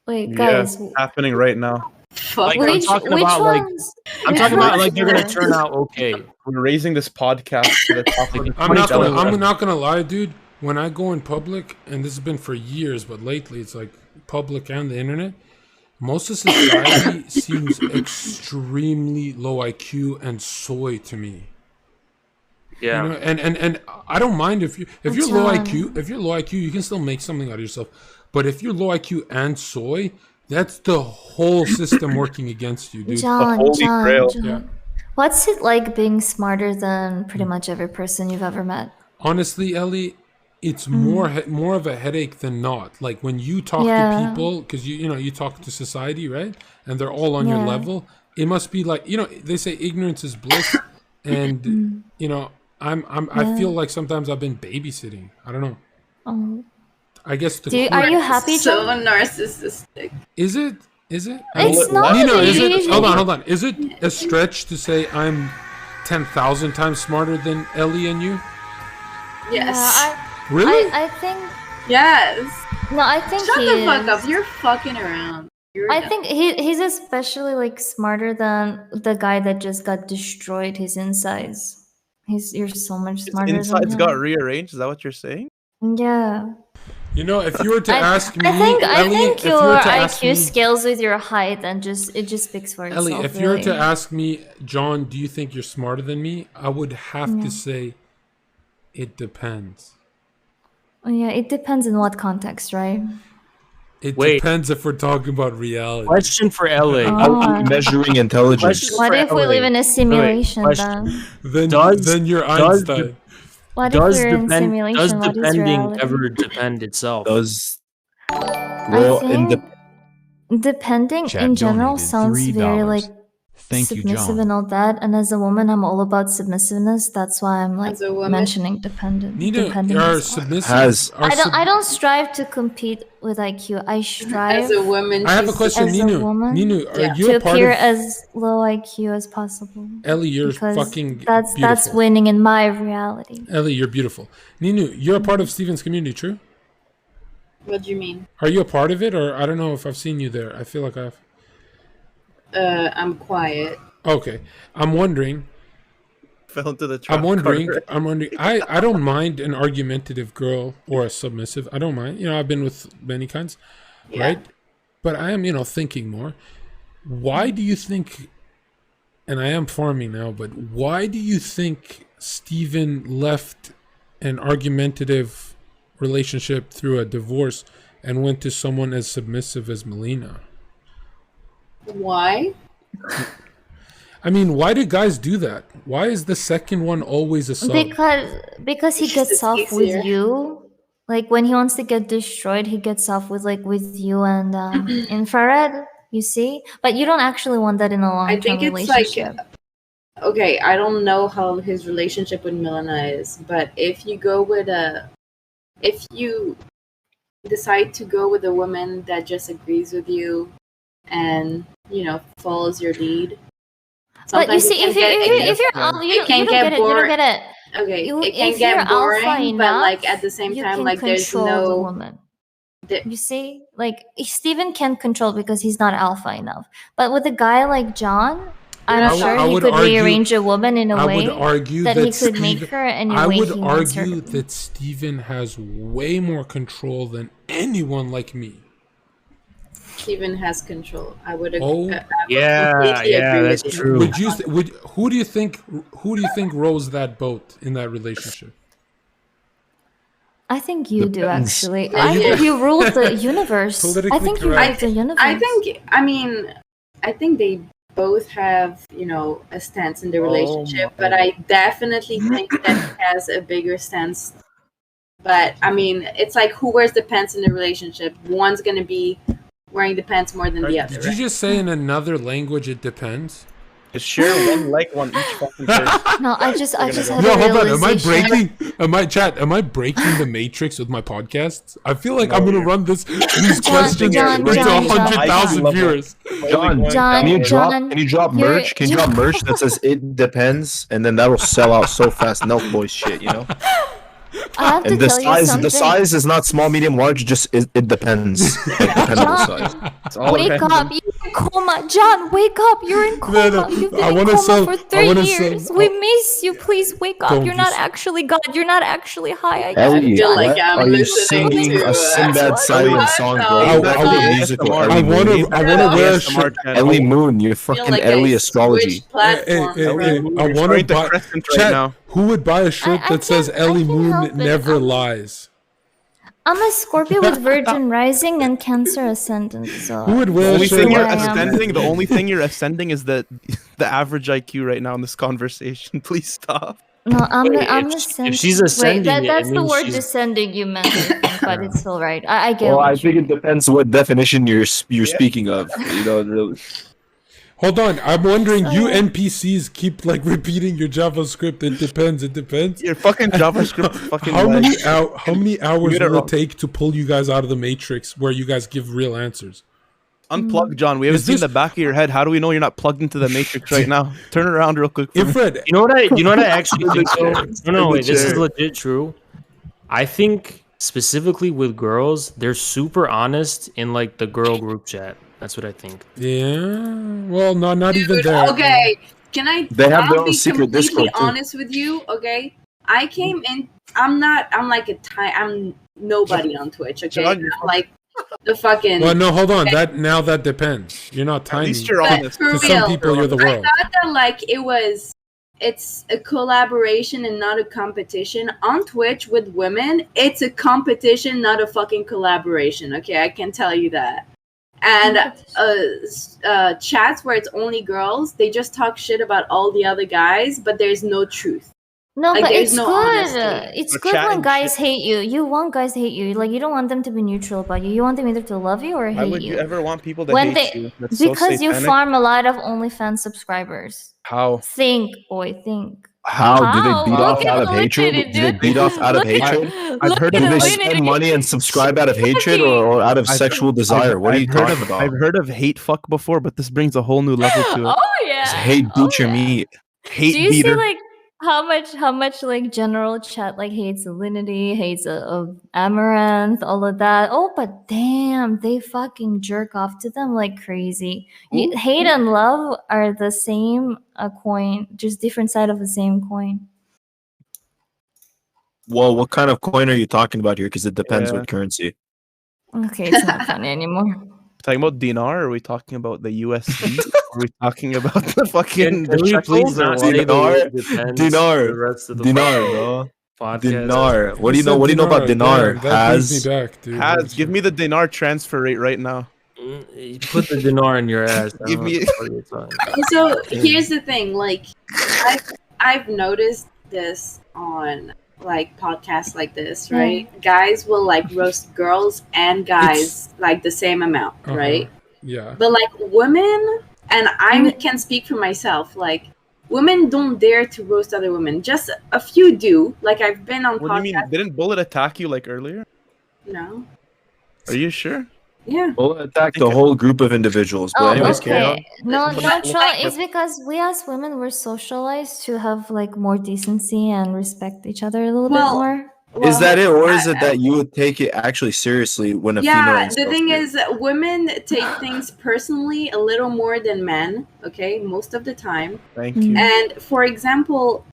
Wait, Yeah, guys, it's happening right now. Like I'm which talking which about like ones? I'm which talking about ones like they're gonna were- turn out okay. We're raising this podcast to the top of the I'm not gonna. 20,000. I'm not gonna lie, dude. When I go in public, and this has been for years, but lately it's like public and the internet. Most of society seems extremely low IQ and soy to me. Yeah. You know, and I don't mind if you're low John. IQ. If you're low IQ, you can still make something out of yourself. But if you're low IQ and soy, that's the whole system working against you, dude. John, Holy John, Grail. John. Yeah. What's it like being smarter than pretty much every person you've ever met? Honestly, Ellie, it's more of a headache than not. Like when you talk to Yeah. people, because you talk to society, right? And they're all on your Yeah. level. It must be like they say ignorance is bliss, and I feel like sometimes I've been babysitting. I don't know. Oh. I guess the Are you happy, So John? narcissistic. Is it? Is it? It's not. Nina, is it? Usually- Hold on. Is it a stretch to say I'm 10,000 times smarter than Ellie and you? Yes. Really? I think Yes. no. I think Shut he the fuck is. up. You're fucking around. You're I dumb. think he's especially like smarter than the guy that just got destroyed his insides. You're so much His smarter than insides him. got rearranged. Is that what you're saying? Yeah. You know, if you were to ask me, I think Ellie, if you your were to ask IQ me, scales with your height, and it just speaks for Ellie, itself. if you were to really. ask me, John, do you think you're smarter than me? I would have Yeah. to say, it depends. Oh, yeah, it depends in what context, right? It Wait. depends if we're talking about reality. Question for LA. How are you measuring intelligence? What if we live in a simulation question. then? Then you're Einstein. What if we're in simulation? What is depending reality? ever depend itself? Does I think depending Chat in general donated sounds very $3. like Thank you, submissive John. and all that. And as a woman, I'm all about submissiveness. That's why I'm like As a woman? mentioning dependent. Nina, dependent are as well. submissive. I don't strive to compete with IQ. I strive As a woman, I have a question, as a Ninu. woman Ninu, are you to a part appear of as low IQ as possible. Ellie? You're Because fucking that's beautiful. winning in my reality. Ellie, you're beautiful. Ninu, you're a part of Steven's community, true? What do you mean? Are you a part of it, or I don't know if I've seen you there? I feel like I've. I'm quiet. Okay, I'm wondering. Fell into the trap. I'm wondering. Carter. I'm wondering. I don't mind an argumentative girl or a submissive. I don't mind. You know, I've been with many kinds, right? But I am, thinking more. Why do you think? And I am farming now, but why do you think Steven left an argumentative relationship through a divorce and went to someone as submissive as Melina? Why? I mean, why do guys do that? Why is the second one always a sub? Because he gets off with you. Like when he wants to get destroyed, he gets off with you and infrared. You see, but you don't actually want that in a I long-term think it's relationship. like, okay, I don't know how his relationship with Milena is, but if you decide to go with a woman that just agrees with you and follows your lead, But you sometimes see, it if you're you can don't get get it. You don't boring. get it. Okay, You- it can if you're get boring, alpha but enough, like at the same you time, can like there's control the no. woman. You see, like Steven can't control because he's not alpha enough. But with a guy like John, I'm sure he could rearrange a woman in a way would argue that he could Steven- make her any I way would he wants her argue to be. that Steven has way more control than anyone like me. Steven has control. I would agree. Oh, completely agree that's with you. true. Who do you think rows that boat in that relationship? I think you do Depends. actually. Are I you- think you rule the universe. I Politically think you correct. rule the universe. I think they both have, a stance in the relationship, but I definitely think that he has a bigger stance. But I mean, it's like who wears the pants in the relationship? One's gonna be wearing the pants more than the other. Did you just say in another language it depends? Just share one like one each fucking person. No, I just had No, a hold on. Am I realization. breaking? Am I breaking the matrix with my podcasts? I feel like I'm gonna run these questions John, into John, 100,000 John. viewers. John, John, can you drop? John, Can you drop you're- merch? Can you drop merch that says "It depends"? And then that'll sell out so fast. Nelk Boys shit, you know. I have to And the tell you size, something. the size is not small, medium, large. Just it depends. It depends on the size. It's all Wake random. up! You're in coma, John. Wake up! You're in coma. No, You've been I in wanna coma sell- for I 3 wanna years. sell- We miss you. Please wake up. Don't You're not just- actually God. You're not actually high. Ellie, feel like what I'm are you listening singing to, a Sinbad what? silent song, bro? I- Go back to I- the musical. I Ellie wanna Moon. wear a ASMR shirt. channel. Ellie Moon, you're feel fucking like Ellie I astrology. switched platforms, Hey, bro. I You're want to starting to buy. crescent right Chat, now. who would buy a shirt I that says can Ellie help Moon it. never lies? I'm a Scorpio with Virgin rising and Cancer ascendant. So Who would The wear a only shirt? thing you're I am. ascending, the only thing you're ascending is the average IQ right now in this conversation. Please stop. No, I'm Wait, I'm if ascending. she's ascending Wait, it, that's it the means word she's- descending you meant, I think, but it's all right. I get Well, what I you think it depends what definition you're speaking of. You know, really. Hold on, I'm wondering. So, You yeah. NPCs keep like repeating your JavaScript. It depends. It depends. Your fucking JavaScript fucking How like, many hours get it will it wrong. take to pull you guys out of the matrix where you guys give real answers? unplug, John. We haven't Is seen this- the back of your head. How do we know you're not plugged into the matrix right now? Turn it around real quick. for me. Infrared, You know what I actually think though? No, wait, this is chair. legit true. I think specifically with girls, they're super honest in like the girl group chat. That's what I think. yeah. Well, no, not even there. Okay, Can I? They have their I'll own be secret completely Discord, too. honest with you. Okay, I came in. I'm like I'm nobody on Twitch. Okay, John, you're I'm like the fucking. Well, no, hold on. That depends. You're not tiny. At least you're But honest. for To some real, people, you're the I world. thought that like it's a collaboration and not a competition. On Twitch with women, it's a competition, not a fucking collaboration. Okay, I can tell you that. And chats where it's only girls, they just talk shit about all the other guys, but there's no truth. No, Like, but there's it's no good. honesty. It's Or good when chatting guys shit. hate you. You want guys to hate you. Like you don't want them to be neutral about you. You want them either to love you or Why hate would you ever want people to When hate they you? That's so because you satanic. farm a lot of OnlyFans subscribers. How? Think, boy, think. How do they beat Look off at out of hatred? Illuminated, Do they dude. beat off out of Look at- hatred? I've heard look of Do at they like, spend money and subscribe out of hatred or out of I've- sexual desire? What are you talking about? I've heard of hate fuck before, but this brings a whole new level to it. Oh yeah. It's hate beat your meat. Hate Do you beater. see like how much like general chat like hates salinity, hates amaranth, all of that? Oh, but damn, they fucking jerk off to them like crazy. Hate and love are the same coin, just different side of the same coin. Well, what kind of coin are you talking about here? Because it depends Yeah. what currency. Okay, it's not funny anymore. Talking about dinar? Or are we talking about the USD? Are we talking about the fucking Can we please shekels or not what? say the Dinar? word depends Dinar. for the rest of the Dinar, fucking no. podcast? Dinar. What do You you know? said What do you know about dinar? Damn, that brings Has me back, dude. Has, give me the dinar transfer rate right now. Put the dinar in your ass. I Give don't me- know what you're talking about. So here's the thing, like I've noticed this on like podcasts like this, right? Guys will like roast girls and guys like the same amount, right? Yeah. But like women, and I can speak for myself, like women don't dare to roast other women. Just a few do. Like I've been on What do you mean? podcasts. Didn't Bullet attack you like earlier? No. Are you sure? Yeah. Well, attack the whole group of individuals. But Oh, anyways, carry on. okay. No, But, Troll. It's because we as women were socialized to have like more decency and respect each other a little bit more. Is that it, or is it that you would take it actually seriously when a female Yeah, the insults thing you? is, women take things personally a little more than men, okay, most of the time. Thank you. And for example,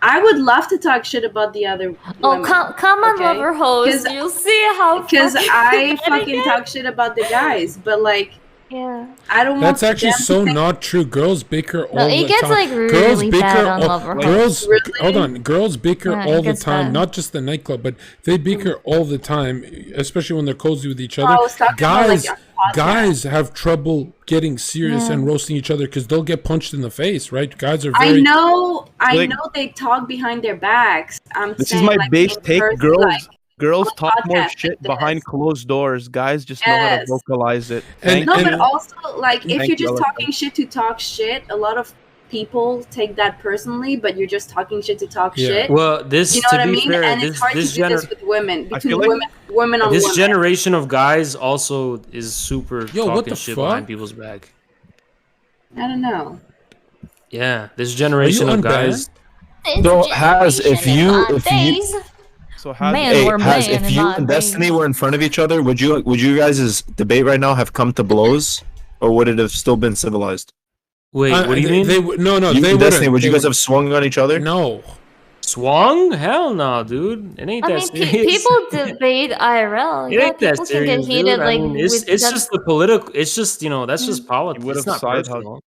I would love to talk shit about the other Oh, women. come on, lover host. You'll see how. Because I fucking fucking talk shit about the guys, but like, yeah, I don't That's want actually them to so think- not true. Girls bicker all No, the it gets, time. like, girls really bicker bad on all, Lover girls. Really? Hold on, girls bicker Yeah, it all the gets time. bad. Not just the nightclub, but they bicker all the time, especially when they're cozy with each other. I was talking about, like, Guys, on podcast. guys have trouble getting serious Yeah. and roasting each other because they'll get punched in the face, right? Guys are very. I know Like- they talk behind their backs. I'm This is saying, my like, base in take. person, Girls, like, girls on talk more podcasts shit like behind this. closed doors. Guys just know how to Yes. vocalize it. And- No, Thank but you. also like if Thank you're you, just Alexa. talking shit to talk shit, a lot of people take that personally, but you're just talking shit to talk Yeah. shit. Well, this You know to what I be mean? fair, And this it's hard this to do this gener- with women, I between feel like- women on this women. generation of guys also is super Yo, what talking the shit fuck? behind people's back. I don't know. Yeah, this generation of unbanned? guys. So, Has, if you So how Man, Hey, we're Has, man if and you not and they. Destiny were in front of each other, would you guys' debate right now have come to blows, or would it have still been civilized? Wait, what do you mean? They no, You they and Destiny, wouldn't. would you They guys have swung on each other? No. Swung? Hell no, dude. It ain't I that mean, serious. people debate IRL. It Yeah, ain't that people can serious, get heated dude. like I mean, it's with it's that- just the political. It's just that's just politics. would It's have not side personal.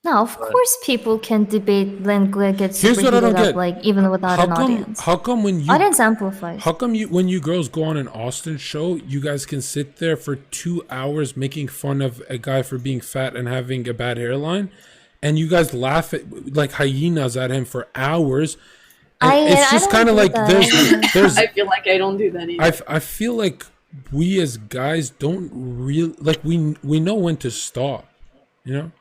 No, of course people can debate and get super Here's what I heated don't up, get. like even without an audience. How come when you Audience amplifies. How come when you girls go on an Austin show, you guys can sit there for 2 hours making fun of a guy for being fat and having a bad hairline, and you guys laugh at like hyenas at him for hours? And it's just kind of like there's I feel like I don't do that either. I feel like we as guys don't really like we know when to stop, you know?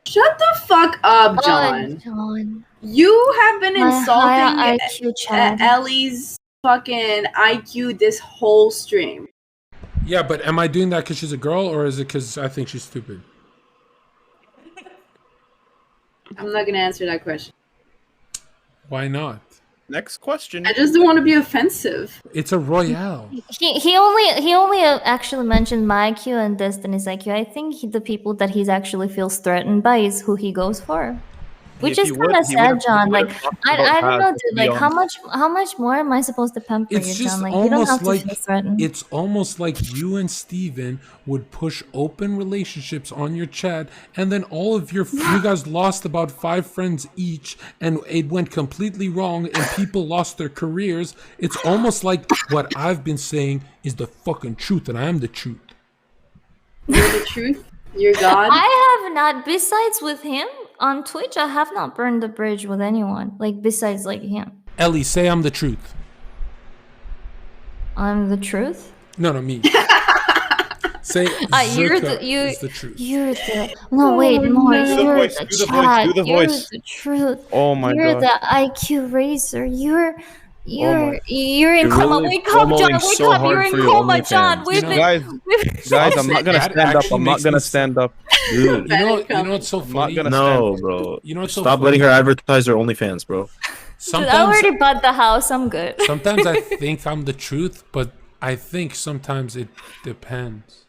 Shut the fuck up, John. John. You have been My high insulting IQ Chad. Ellie's fucking IQ this whole stream. Yeah, but am I doing that because she's a girl, or is it because I think she's stupid? I'm not gonna answer that question. Why not? Next question. I just don't want to be offensive. It's a Royale. He only actually mentioned my IQ and Destiny's IQ. I think the people that he actually feels threatened by is who he goes for. Which If is he would- kind of he sad, would've- John. he Like, would've talked I about don't know, Paz, dude. to be Like, how much more am I supposed to pamper It's you, just John? Like, you don't have almost to like feel threatened. it's almost like you and Steven would push open relationships on your chat, and then all of you guys lost about 5 friends each, and it went completely wrong, and people lost their careers. It's almost like what I've been saying is the fucking truth, and I am the truth. You're the truth. You're God. I have not, besides with him on Twitch, I have not burned the bridge with anyone. Like, besides like him. Ellie, say I'm the truth. I'm the truth. No, me. Say You're Zherka the is the truth. You're the no wait more. no. You're voice, the do the voice, chat. do the You're voice. the truth. Oh my You're god. the IQ raiser. You're my- you're in You're coma. really Wake up, John. promoting Wake so up. hard You're in for your coma, John. OnlyFans. We've been Guys, I'm not gonna That stand up. actually I'm not makes gonna me stand up. Dude, You know what's so I'm not funny? gonna no, stand. bro. You know what's so Stop funny? letting her advertise her OnlyFans, bro. Dude, I Sometimes, already bought the house. I'm good. sometimes I think I'm the truth, but I think sometimes it depends.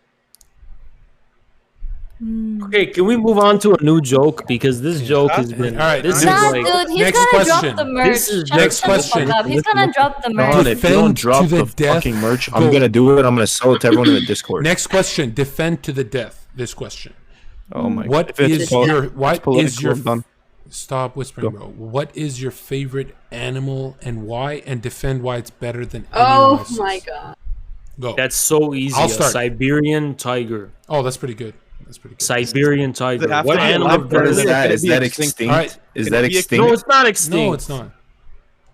Okay, can we move on to a new joke because this joke has been. All right, this is Nah, like. dude, he's next gonna drop question. the merch. This is Shut next the fuck question. up. He's gonna drop the merch. John, if you don't Defend drop to the the death. fucking merch, Go. I'm gonna do it. I'm gonna sell it to everyone in the Discord. Next question. Defend to the death. This question. Oh my god. What If it's is pol- your it's what is political, your I'm done. stop whispering, bro? What is your favorite animal and why? And defend why it's better than anyone Oh else's. my god. Go. That's so easy. I'll A start. Siberian tiger. Oh, that's pretty good. That's pretty good. Siberian tiger. have What to be animal alive is better or than is that? Can it Is be that extinct? extinct? Alright. Is Can that it be extinct? No, it's not extinct. No, it's not.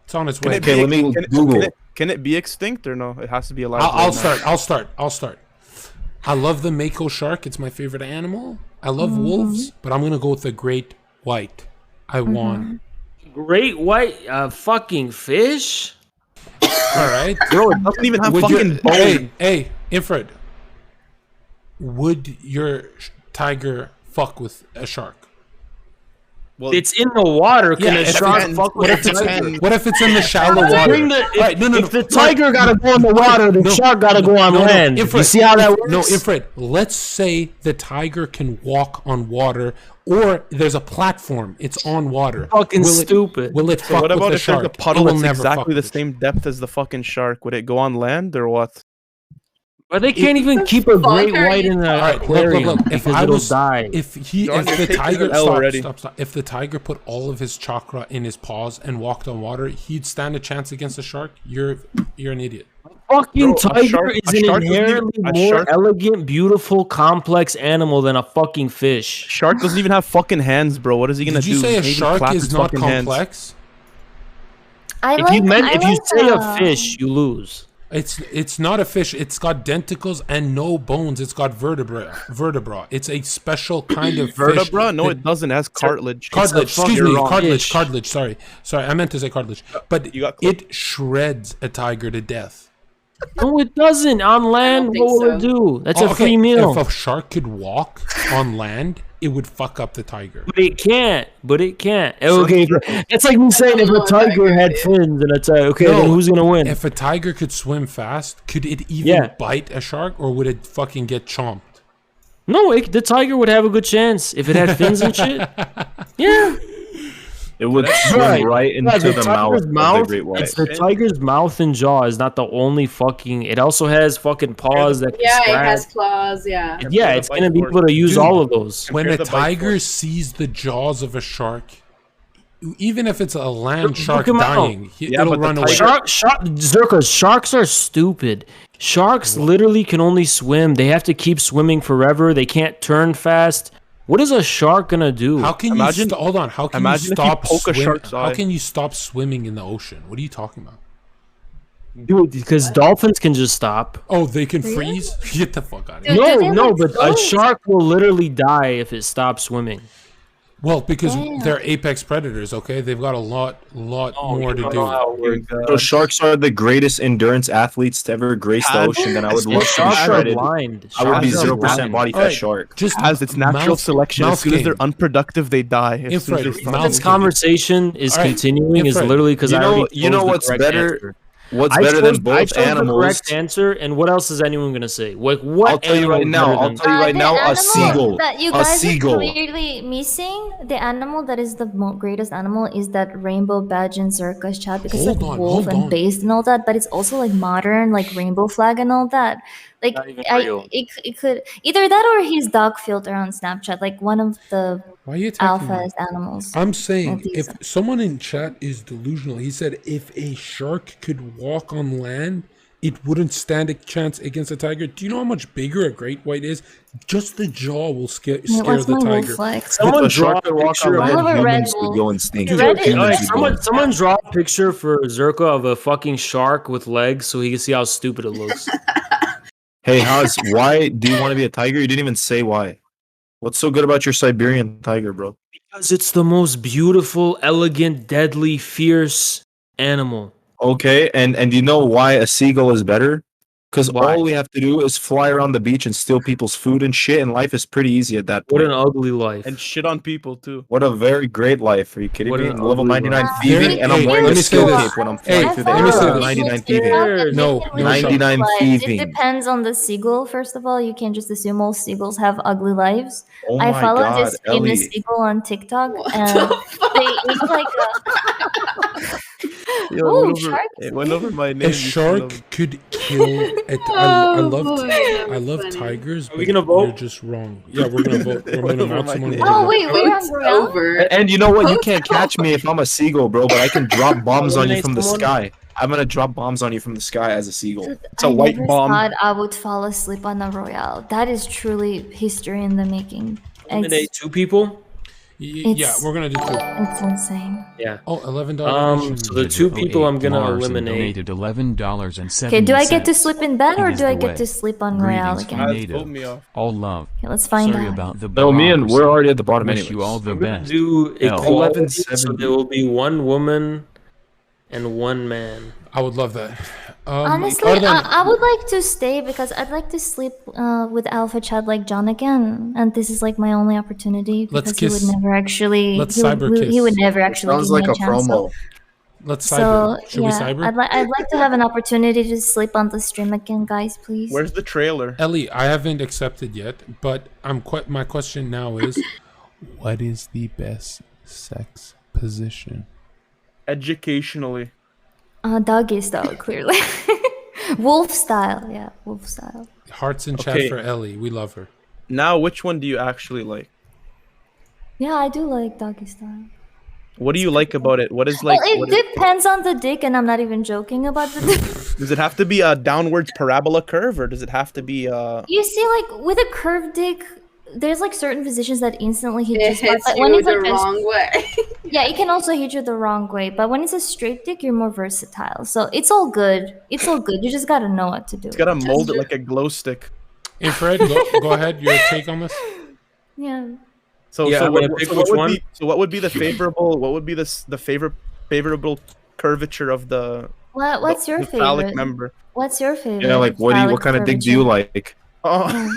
It's on its Can way. it be Okay, let me can it- Google. Can it be extinct or no? It has to be alive. I'll right now. start. I'll start. I love the mako shark. It's my favorite animal. I love wolves, but I'm gonna go with the great white. I won. Great white fucking fish. All right. Bro, it doesn't even have Would fucking you, bones. hey, Infrared. Would your tiger fuck with a shark? Well, It's in the water. Can Yeah, a it shark depends. fuck What with if a it's tiger? what if it's in the shallow water? Bring the, if, Right, no, if the tiger gotta go in the water, the shark gotta go on land. You see how that works? No, Infrared. Let's say the tiger can walk on water, or there's a platform. It's on water. Fucking Will it- stupid. Will it So fuck what with about the if there's shark? a It puddle will that's never fuck exactly the with same depth as the fucking shark? Would it go on land or what? But they can't even keep a great fuck are white you in an All right, aquarium look. If because I it'll was, die. if John, you're the taking tiger, an L already. stop. If the tiger put all of his chakra in his paws and walked on water, he'd stand a chance against a shark. You're an idiot. Fucking Bro, a tiger shark- is a an shark doesn't even- inherently a more shark- elegant, beautiful, complex animal than a fucking fish. Shark doesn't even have fucking hands, bro. What is he gonna Did you do? say a Maybe shark clap is his not fucking hands. complex? If you say a fish, you lose. It's not a fish. It's got denticles and no bones. It's got vertebra. It's a special kind of Vertebra? fish. No, it doesn't. It has cartilage. Cartilage. Excuse me. You're wrong. Cartilage. Sorry. I meant to say cartilage. But it shreds a tiger to death. No, it doesn't. On land, what will it do? That's a free meal. If a shark could walk on land, it would fuck up the tiger. But it can't. Okay, it's like me saying if a tiger had fins and it's okay, then who's gonna win? If a tiger could swim fast, could it even bite a shark, or would it fucking get chomped? No, the tiger would have a good chance if it had fins and shit. Yeah. It would swim right into the mouth of the great white. It's the tiger's mouth and jaw is not the only fucking. It also has fucking paws that can Yeah, it scratch. has claws. Yeah. Yeah, it's gonna be able to use all of those. When a tiger sees the jaws of a shark, even if it's a land shark him out. dying, it'll run away. Zherka, sharks are stupid. Sharks literally can only swim. They have to keep swimming forever. They can't turn fast. What is a shark gonna do? How can Imagine- you hold on? How can you imagine if you stop poke a swimming? shark's How eye. can you stop swimming in the ocean? What are you talking about? Dude, because dolphins can just stop. Oh, they can freeze? Get the fuck out of here. No, but a shark will literally die if it stops swimming. Well, because Damn. they're apex predators, okay? They've got a lot more to you do. know how it works. So sharks are the greatest endurance athletes to ever grace the ocean. Then I would love to be Sharks are shredded. blind. I would be Sharks are 0% blind. body fat Alright, shark. Just Has its natural mouse- selection. As mouse soon as they're game. unproductive, they die. As soon as Infrared, they start mouse This moving. conversation is All right, continuing is Infrared. literally because You I know, already you know chose the what's correct better? answer. What's I better than chose both the animals? correct answer, and what else is anyone gonna say? What I'll tell you animal right is now. better I'll than- tell you right The now. A animal seagull. that you A guys seagull. are clearly missing, the animal that is the greatest animal is that rainbow badge in Zherka's chat because Hold it's like on, wolf hold and on. based and all that, but it's also like modern, like rainbow flag and all that. Like Not even real. it could either that or his dog filter on Snapchat, like one of the Why are you attacking me? alpha animals. I'm saying Like these if someone in chat is delusional, he said if a shark could walk on land, it wouldn't stand a chance against a tiger. Do you know how much bigger a great white is? Just the jaw will scare what's the my wolf tiger. flex? Someone If a draw shark a could walk picture on of I'll land, have a red humans would wolf. go extinct. Reddit- Alright, Humans would go someone draw a picture for Zherka of a fucking shark with legs so he can see how stupid it looks. Hey, Haz, why do you want to be a tiger? You didn't even say why. What's so good about your Siberian tiger, bro? Because it's the most beautiful, elegant, deadly, fierce animal. Okay, and you know why a seagull is better? Because Why? all we have to do is fly around the beach and steal people's food and shit, and life is pretty easy at that What point. an ugly life. And shit on people too. What a very great life. Are you kidding What me? an Level ugly 99 life. thieving, and I'm Hey, wearing let a me say skill this. cape when I'm Hey, flying through the let me air. say Level this. 99 It's thieving. not that No, different no, with Sean. 99 lives. thieving. It depends on the seagull, first of all. You can't just assume all seagulls have ugly lives. Oh I my follow god, this famous Ellie. seagull on TikTok, What and the they it's like a Yo, Ooh, it went over, sharks. it went over my name. A shark could kill it. I love tigers, Are but we gonna you're vote? just wrong. Yeah, we're gonna vote. We're gonna Over vote my someone. name. we're gonna Oh vote. wait, we're on Vote's Royale? over. And you know what? You Vote's can't catch me if I'm a seagull, bro, but I can drop bombs on you Eliminate from the someone? sky. I'm gonna drop bombs on you from the sky as a seagull. It's a I white never bomb. thought I would fall asleep on a Royale. That is truly history in the making. Eliminate two people? Yeah, It's- we're gonna do two. It's insane. Yeah. Oh, $11 So the two people I'm gonna Larson eliminate. donated $11.70. Okay, do I get to sleep in bed or It is do I the get way. to sleep on Royale Greetings again? from Vote NATO. me off. All love. Okay, let's find Sorry out. about the No, me and we're bureaucracy. already at the bottom Wish anyways. you all the I'm gonna best. do L. equality, so 1170. there will be one woman and one man. I would love that. Honestly, other than- I would like to stay because I'd like to sleep with Alpha Chad like John again, and this is like my only opportunity Let's because he kiss. would never actually. Let's he would, cyber he would kiss. never actually Sounds give like me a a chance. promo. Let's So, cyber. Should we yeah, cyber? I'd like to have an opportunity to sleep on the stream again, guys. Please. Where's the trailer? Ellie, I haven't accepted yet, but my question now is, what is the best sex position? Educationally. Doggy style, clearly. Wolf style, yeah, wolf style. Hearts in chat Okay. for Ellie. We love her. Now, which one do you actually like? Yeah, I do like doggy style. What do you like about it? What is like? Well, what it depends on the dick, and I'm not even joking about the dick. does it have to be a downwards parabola curve, or does it have to be You see, like with a curved dick, there's like certain positions that instantly hit It your spot. hits But you when it's the like wrong way. yeah, it can also hit you the wrong way. But when it's a straight dick, you're more versatile. So it's all good. It's all good. You just gotta know what to do. It's gotta mold it like a glow stick. Infrared, go ahead. Your take on this? Yeah. So, Yeah, so, I'm what, gonna pick so what which would one. be so what would be the favorable? What would be the favorable curvature of the What's your the phallic favorite? member? What's your favorite? Yeah, like what phallic kind of dick do you curvature? like? Oh,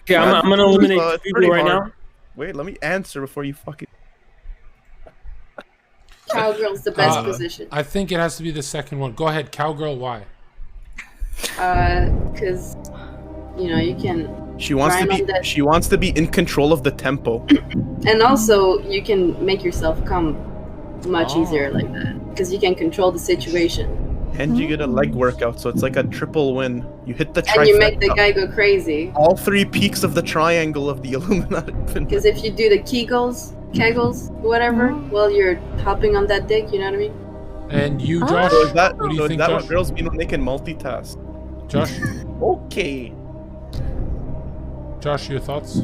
Okay, I'm gonna eliminate two it's people pretty right hard. now. Wait, let me answer before you fucking. Cowgirl's the best Uh, position. I think it has to be the second one. Go ahead, cowgirl. Why? Because you know you can, She wants to Grind be. on that. She wants to be in control of the tempo. and also you can make yourself come much Oh. easier like that because you can control the situation And you get a leg workout, so it's like a triple win. You hit the and you make the trifecta. guy go crazy. All three peaks of the triangle of the Illuminati. Because if you do the Kegels, whatever, while you're hopping on that dick, you know what I mean? And you, Oh. Josh? So is that, What do you so is think, that Josh? what girls mean when they can multitask? Josh? Okay. Josh, your thoughts?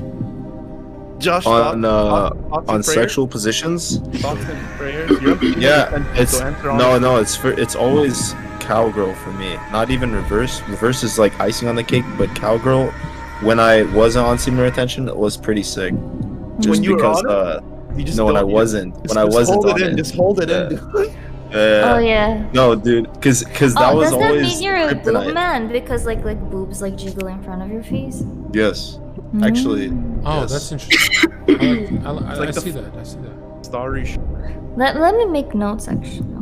Josh, On thoughts and on prayers? sexual positions? Thoughts and prayers. You're up to Yeah, 10%, it's so answer no, honestly. it's always cowgirl for me. Not even reverse. Reverse is like icing on the cake, but cowgirl. When I wasn't on semen retention, it was pretty sick. Just When you were because on it? You just No, when I don't- wasn't. just- When I just wasn't hold on it in. it. Just hold it in. dude. Oh yeah. No, dude, because that Oh, was does that always mean you're a boob kryptonite. man? Because like boobs like jiggle in front of your face? Yes, actually. Oh, yes. that's interesting. I like the see that. I see that. Starry. Let me make notes actually.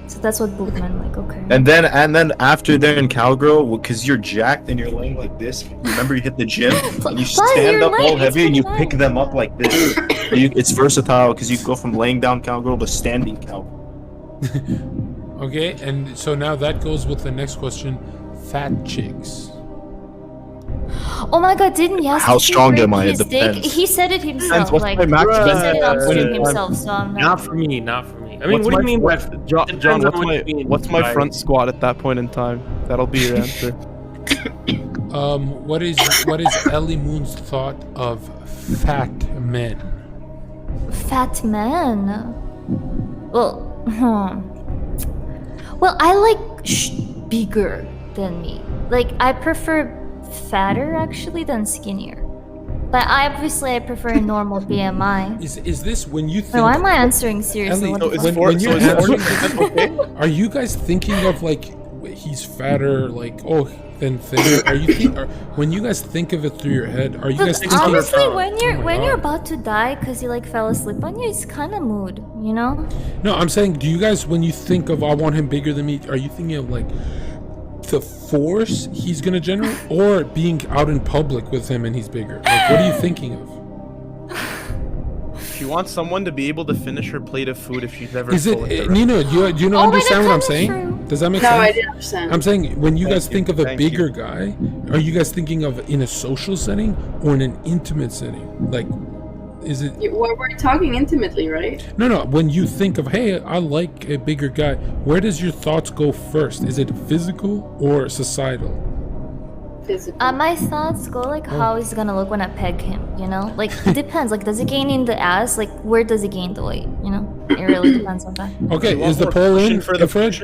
So that's what boob men like. Okay. And then after they're in cowgirl, because you're jacked and you're laying like this. Remember, you hit the gym and you But stand you're up all laying- heavy it's and you fine. pick them up like this. It's versatile because you go from laying down cowgirl to standing cowgirl. Okay, and so now that goes with the next question: fat chicks. Oh my god, didn't Yas How strong break am I? It his dick? depends. He said it himself. What's Like my max he bench said it on at stream any time? himself. So I'm Not not. for me. Not for me. I mean, What's what do my you mean by John? depends What's on what my you mean what's my by- front squat at that point in time? That'll be your answer. What is Ellie Moon's thought of fat men? Fat man. Well, well, I like bigger than me. Like I prefer fatter actually than skinnier. But I prefer a normal BMI. Is this when you think? So why am I answering seriously? Ellie, What the fuck? when you're so is answering, are you guys thinking of like he's fatter, like than thinner? Are you when you guys think of it through your head? Are you Look, guys thinking? honestly, when you're Oh my when you're God. about to die because you like fell asleep on you, it's kind of mood, you know. No, I'm saying, do you guys, when you think of I want him bigger than me, are you thinking of like the force he's gonna generate, or being out in public with him and he's bigger? Like, what are you thinking of? She wants someone to be able to finish her plate of food if she's ever. Is full of it it, Nino? Do you Oh, understand what I'm saying? Does that make No, sense? I didn't understand. I'm saying when you guys Thank think you, of a thank you. bigger guy, are you guys thinking of in a social setting or in an intimate setting? Like, is it? We're talking intimately, right? No. When you think of, hey, I like a bigger guy, where does your thoughts go first? Is it physical or societal? Physical. My thoughts go like how he's gonna look when I peg him, you know? Like it depends. Like does it gain in the ass? Like where does it gain the weight? You know? It really depends on that. Okay, You want is the more poll cushion in for the Fridge?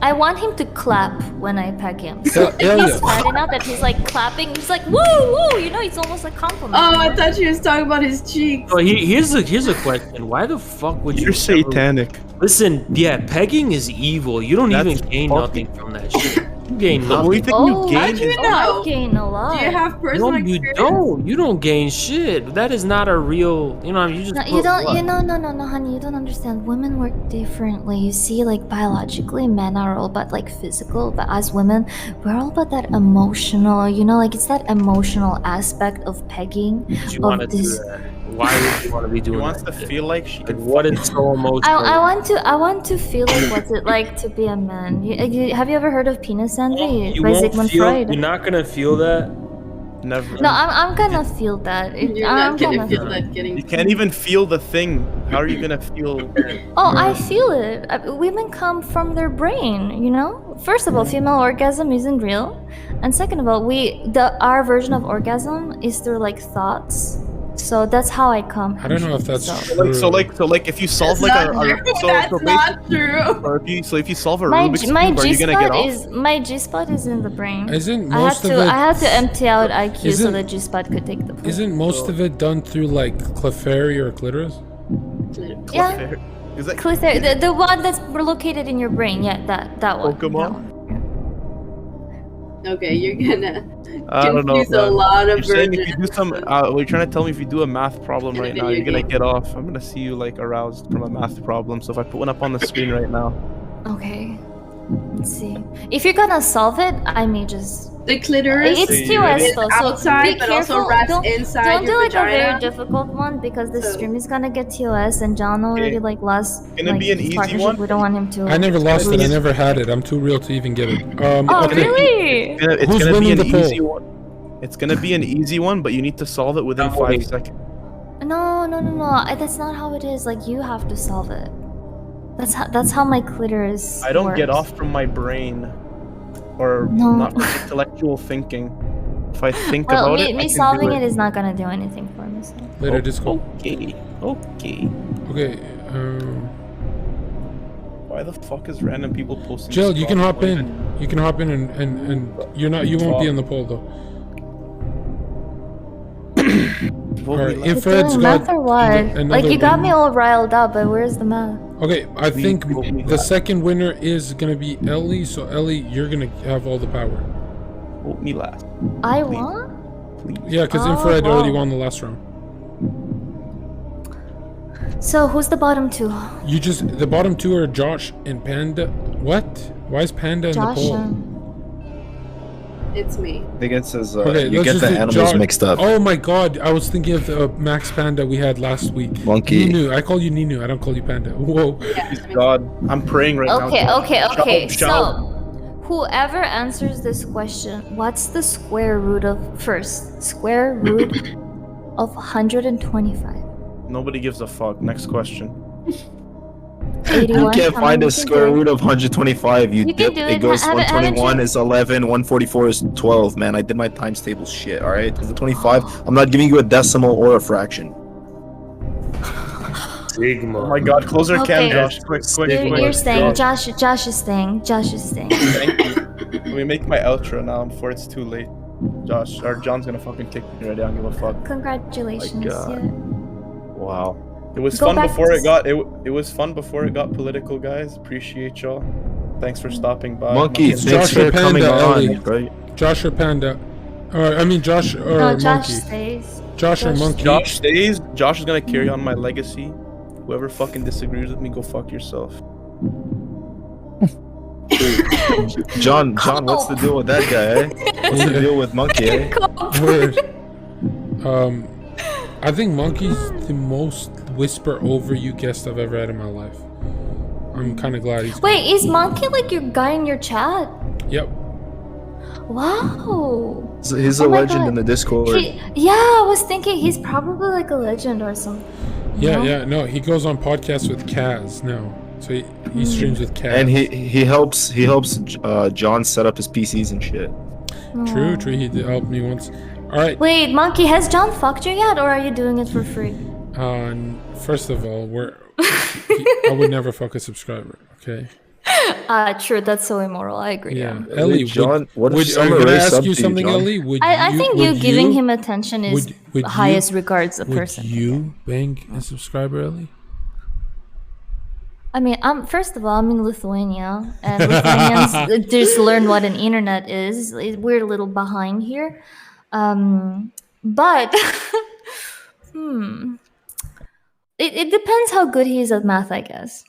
I want him to clap when I peg him. So Hell- hell he's yeah. smart enough that he's like clapping. He's like woo woo. You know, it's almost like compliment. Oh, I thought you was talking about his cheeks. Well, here's a question. Why the fuck would you? You're satanic. Listen, yeah, pegging is evil. You don't That's even gain fucking- nothing from that shit. You gain What do you nothing. think Oh, you How'd gained? you in- know? I gain a lot. Do you have personal No, you experience? don't. You don't gain shit. That is not a real. You know, you just. No, you put don't. what? You know, no, honey. You don't understand. Women work differently. You see, like biologically, men are all about like physical, but as women, we're all about that emotional. You know, like it's that emotional aspect of pegging. You want to Of do this. that? Why would you want to be She doing wants to that? feel like she Like, can. what is so emotional? I want to feel like what's it like to be a man. Have you ever heard of penis envy You by won't Sigmund feel. Freud? You're not gonna feel that. Never. No, I'm gonna feel that. You're I'm not gonna gonna feel that getting. You can't even feel the thing. How are you gonna feel? Oh, I feel it. Women come from their brain, you know? First of all, female orgasm isn't real. And second of all, our version of orgasm is through like thoughts. So that's how I come. I don't know if that's So- true. So like if you solve That's like not true. That's not true. or if you solve a My Rubik's my cube, are G you gonna get spot off? is my G spot is in the brain. Isn't I had most of to it? I had to empty out IQ so Isn't- the G spot could take the place. Isn't most of it done through like clefairy or clitoris? Yeah. Is that Clither, the one that's located in your brain. Yeah, that one. Pokemon? That one. Okay, you're gonna I don't know. confuse a man. lot of You're saying if you virgins. do some, you're trying to tell me if you do a math problem right now, video you're gonna game. get off. I'm gonna see you like aroused from a math problem. So if I put one up on the screen right now, Okay. Let's see. If you're gonna solve it, I may just. The clitoris It's is TOS though, so outside, be but careful. also rests don't inside don't do your like a very vagina. difficult one because the So- stream is gonna get TOS and John already like lost. Gonna like, be an his easy partnership. one? We don't want him to. I never lost it. I lose. never had it. I'm too real to even get it. Oh okay. really? it's Who's gonna be winning an the poll? easy one. It's gonna be an easy one, but you need to solve it within Don't 5 worry. seconds. No. That's not how it is. Like you have to solve it. That's how my clitoris. I don't get works. off from my brain, or No. not from intellectual thinking. If I think Well, about me, it, I me can solving do it is not gonna do anything for me. So. Later, disco. Okay. Okay. Okay. Why the fuck is random people posting? Jill, you can Scott hop in. Williams? You can hop in and you won't be on the poll though. Vote All me right, last. You're Infrared's doing got math or what? Like another you got me win. all riled up, but where's the math? Okay, I think vote me the last. second winner is gonna be Ellie. So Ellie, you're gonna have all the power. Vote me last. I Please. won? Please. Yeah, because Oh, Infrared already wow. won the last round. So who's the bottom two? You just the bottom two are Josh and Panda. What? Why is Panda in the Josh poll? and It's me. I think it says Okay, you let's get just the do animals Josh. mixed up. Oh my god, I was thinking of the Max Panda we had last week. Monkey. Ninu, I call you Ninu. I don't call you Panda. Whoa. Please, God, I'm praying right now. Okay, Josh. okay. Shout. So, whoever answers this question, what's the square root of square root of 125? Nobody gives a fuck. Next question. 81. You can't Come find on, a you can square do it. root of 125. You You dip, can do it it. goes Haven't 121 you- is 11, 144 is 12. Man, I did my times table shit, alright? Because the 25, I'm not giving you a decimal or a fraction. Sigma. Oh my god, close our Okay. cam, Josh. Quick. You're staying. Josh is staying. Josh is staying. Thank you. Let me make my outro now before it's too late. Josh, or John's gonna fucking kick me already. I don't give a fuck. Congratulations. God. Yeah. Wow. It was Go fun back before to it got it was fun before it got political, guys. Appreciate y'all. Thanks for stopping by. Monkey, It's thanks Josh or for coming Panda, Ellie. on, right? Josh or Panda. Or I mean Josh or No, Josh Monkey. stays. Josh or Monkey. Josh stays. Josh is gonna carry on my legacy. Whoever fucking disagrees with me, go fuck yourself. John, what's the deal with that guy, eh? What's the deal with Monkey, eh? Word. I think Monkey's the most whisper over you guest I've ever had in my life. I'm kind of glad he's. Wait, is Monkey like your guy in your chat? Yep. Wow. He's Oh a my legend God. in the Discord. Yeah, I was thinking he's probably like a legend or something. Yeah, No? yeah. No, he goes on podcasts with Kaz now. So he streams with Kaz. And he helps John set up his PCs and shit. True. He did help me once. All right. Wait, Monkey, has John fucked you yet, or are you doing it for free? First of all, I would never fuck a subscriber. Okay. True. That's so immoral. I agree. Yeah, Ellie. John, what if would someone can I raised ask up you to you, something, John? Ellie? I think you would giving him attention is would highest you, regards a would person. you bang a subscriber, Ellie? I mean, first of all, I'm in Lithuania, and Lithuanians just learn what an internet is. We're a little behind here, but it depends how good he is at math, I guess.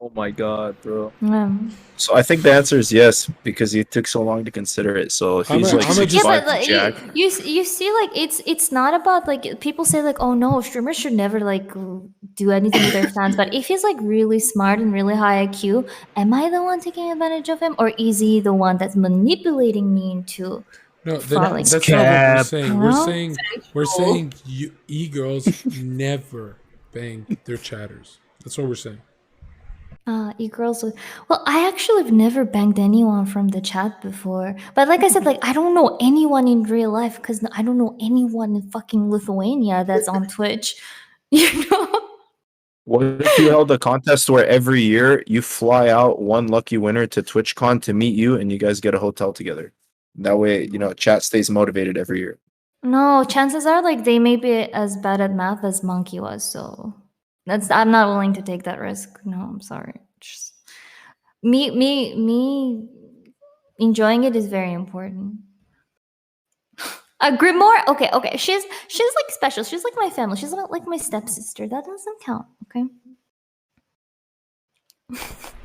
Oh my god, bro. Yeah. So I think the answer is yes because he took so long to consider it. So if he's like 65 like, Jack, you see, like it's not about like people say like, oh no, streamers should never like do anything with their fans. But if he's like really smart and really high IQ, am I the one taking advantage of him, or is he the one that's manipulating me into? No, falling? that's not what we're saying. We're No? saying you e-girls never bang their chatters. That's what we're saying. E-girls. Well, I actually have never banged anyone from the chat before. But like I said, like I don't know anyone in real life because I don't know anyone in fucking Lithuania that's on Twitch. You know? what if you held a contest where every year you fly out one lucky winner to TwitchCon to meet you and you guys get a hotel together? That way, chat stays motivated every year. No, chances are like they may be as bad at math as Monkey was, so I'm not willing to take that risk. No, I'm sorry. Just me enjoying it is very important. Grimoire? Okay. She's like special. She's like my family. She's not like my stepsister. That doesn't count, okay?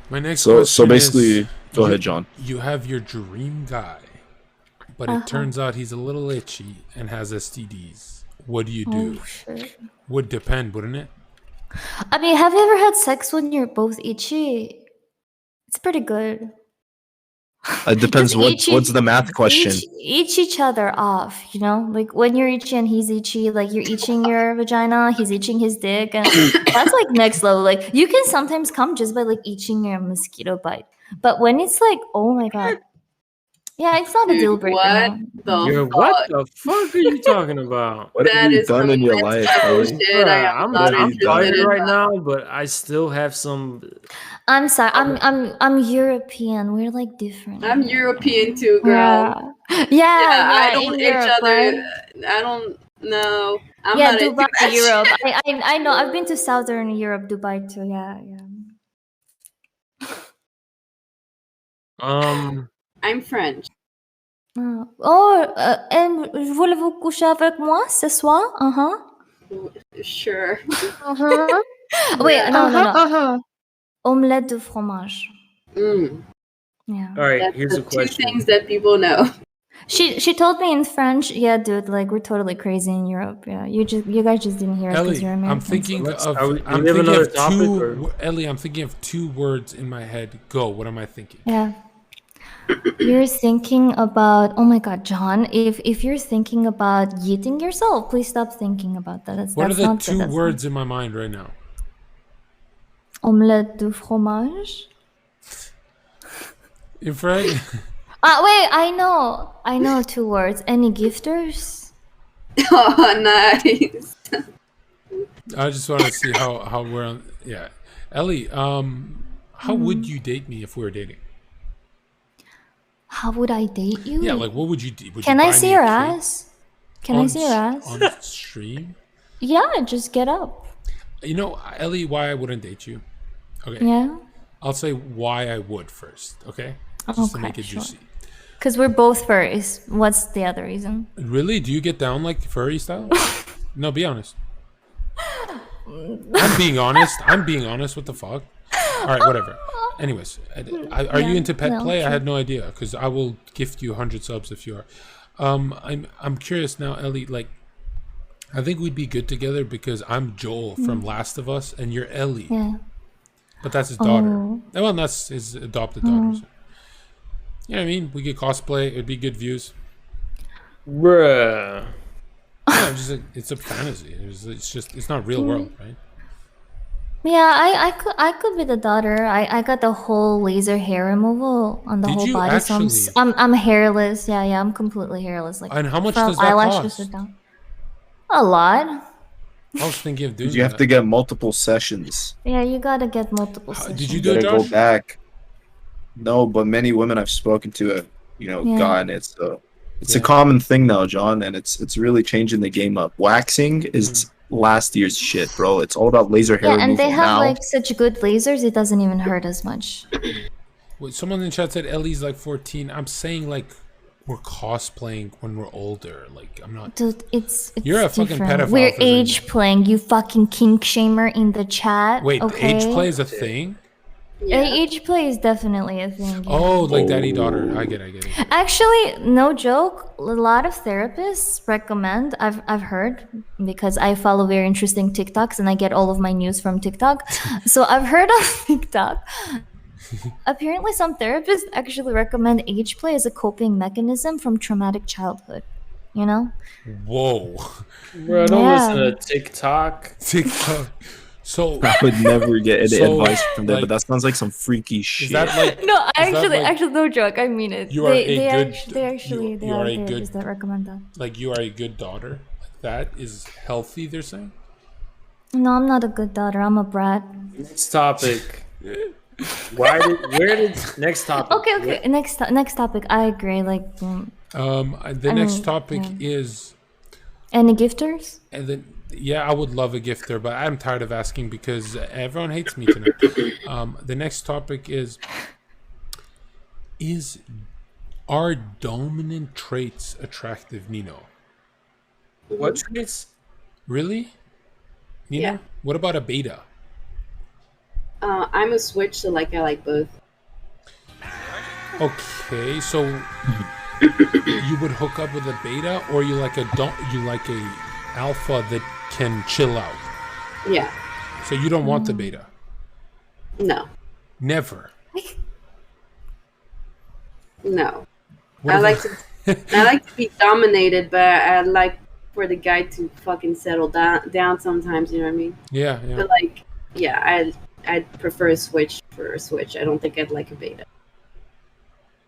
My next So question basically, is, go ahead, John. You have your dream guy, but it turns out he's a little itchy and has STDs. What do you do? Oh, shit. Would depend, wouldn't it? I mean, have you ever had sex when you're both itchy? It's pretty good. It depends. What's the math question? Each each other off, like when you're itchy and he's itchy, like you're itching your vagina, he's itching his dick, and that's like next level. Like you can sometimes come just by like itching your mosquito bite, but when it's like, oh my god, yeah, it's not a deal breaker. What the fuck are you talking about? What have you done in your life, Ellie? I'm tired right now, but I still have some. I'm sorry. I'm European. We're like different. I'm European too, girl. Yeah. I don't in itch Europe, other. right? I don't No, I'm Yeah, not into Dubai, that Europe. shit. I know. I've been to Southern Europe, Dubai too. Yeah, yeah. I'm French. Oh, voulez-vous coucher avec moi ce soir? Sure. Wait, no, no, no. Uh-huh. Omelette de fromage. Mm. Yeah. All right, That's here's the a question. 2 things that people know. She told me in French, yeah, dude, like we're totally crazy in Europe. Yeah, you guys just didn't hear it because Ellie, you're I'm Americans. thinking Let's- of are we- do I'm we have thinking another of topic, two or- Ellie, I'm thinking of 2 words in my head. Go. What am I thinking? Yeah. You're thinking about, oh my God, John, if you're thinking about yeeting yourself, please stop thinking about that. That's What are the not good. 2 That's words in my mind right now? Omelette de fromage. In French? Wait, I know 2 words. Any gifters? Oh, nice. I just want to see how we're on. Yeah, Ellie. How would you date me if we were dating? How would I date you? Yeah, like what would you do? Would Can you I buy see me a your cake ass? Can I on see your ass? on stream? Yeah, just get up. You know, Ellie, why I wouldn't date you? Okay. Yeah. I'll say why I would first. Okay. Just to Okay, make it sure. juicy. Because we're both furries. What's the other reason? Really? Do you get down like furry style? No, be honest. I'm being honest. I'm being honest. What the fuck? All right, whatever. Anyways, are you into pet no, play? I true. had no idea because I will gift you 100 subs if you are. I'm curious now, Ellie. Like, I think we'd be good together because I'm Joel from Last of Us and you're Ellie. Yeah. But that's his daughter. Oh. Well, that's his adopted daughter. So. You know what I mean? We could cosplay. It'd be good views. Bruh. Yeah, it's a fantasy. It's not real world, right? Yeah, I could be the daughter. I got the whole laser hair removal on the Did whole you body, so actually? I'm hairless. Yeah, I'm completely hairless. Like, And how much from does that eyelashes cost? down. A lot. I was thinking of doing You have that. to get multiple sessions. Yeah, you gotta get multiple sessions. Did you You do it, gotta go Josh? back. No, but many women I've spoken to have, Yeah. gotten it. So it's a Yeah. common thing now, John, and it's really changing the game up. Waxing is last year's shit, bro. It's all about laser hair Yeah, and removal they have now. like such good lasers, it doesn't even hurt as much. Wait, someone in the chat said Ellie's like 14. I'm saying like we're cosplaying when we're older. Like I'm not. Dude, it's You're a fucking different. pedophile We're for saying age playing, you fucking kink shamer in the chat. Wait, okay? age play is a thing? Age play is definitely a thing. yeah. Oh, like daddy daughter. I get it. Actually, no joke. A lot of therapists recommend. I've heard because I follow very interesting TikToks and I get all of my news from TikTok. So I've heard of TikTok. Apparently, some therapists actually recommend age play as a coping mechanism from traumatic childhood. You know? Whoa. Bro, don't Yeah. listen to TikTok. TikTok. So I would never get any So, advice from them, like- but that sounds like some freaky shit. Is that like No, is that like- actually, no joke. I mean it. You are a good- They actually, you they are are a therapists good- that recommend that. like you are a good daughter? Like that is healthy, they're saying? No, I'm not a good daughter. I'm a brat. Next topic. Next topic? Okay. Next topic. I agree. Like, The I next mean, topic yeah. is any gifters? and then yeah, I would love a gifter, but I'm tired of asking because everyone hates me tonight. The next topic is are dominant traits attractive, Nino? What traits? Really? Nino? Yeah. What about a beta? I'm a switch, so like I like both. Okay, so you would hook up with a beta, or you like a alpha that can chill out. Yeah. So you don't want the beta. No. Never. No. What I if like to I like to be dominated, but I like for the guy to fucking settle down sometimes, you know what I mean? Yeah. But like yeah, I'd prefer a switch for a switch. I don't think I'd like a beta.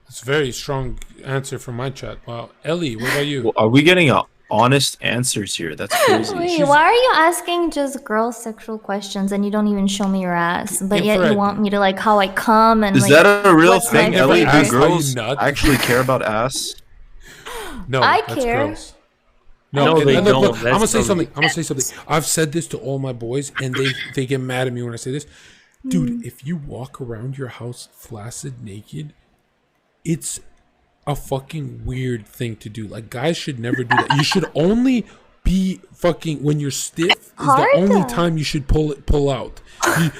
It's a very strong answer from my chat. Wow. Ellie, what about you? Well, are we getting honest answers here? That's crazy. Wait, why are you asking just girl sexual questions and you don't even show me your ass, but yet Infrared. you want me to like how I come and Is like that a real what's thing, my Ellie? Do favorite- asked how you girls nut. actually care about ass? No, I that's care. gross. No, they don't. Look, I'm gonna That's say dumb. something. I'm gonna say something. I've said this to all my boys, and they get mad at me when I say this. Dude, if you walk around your house flaccid naked, it's a fucking weird thing to do. Like, guys should never do that. You should only be fucking when you're stiff. Is the only time you should pull out.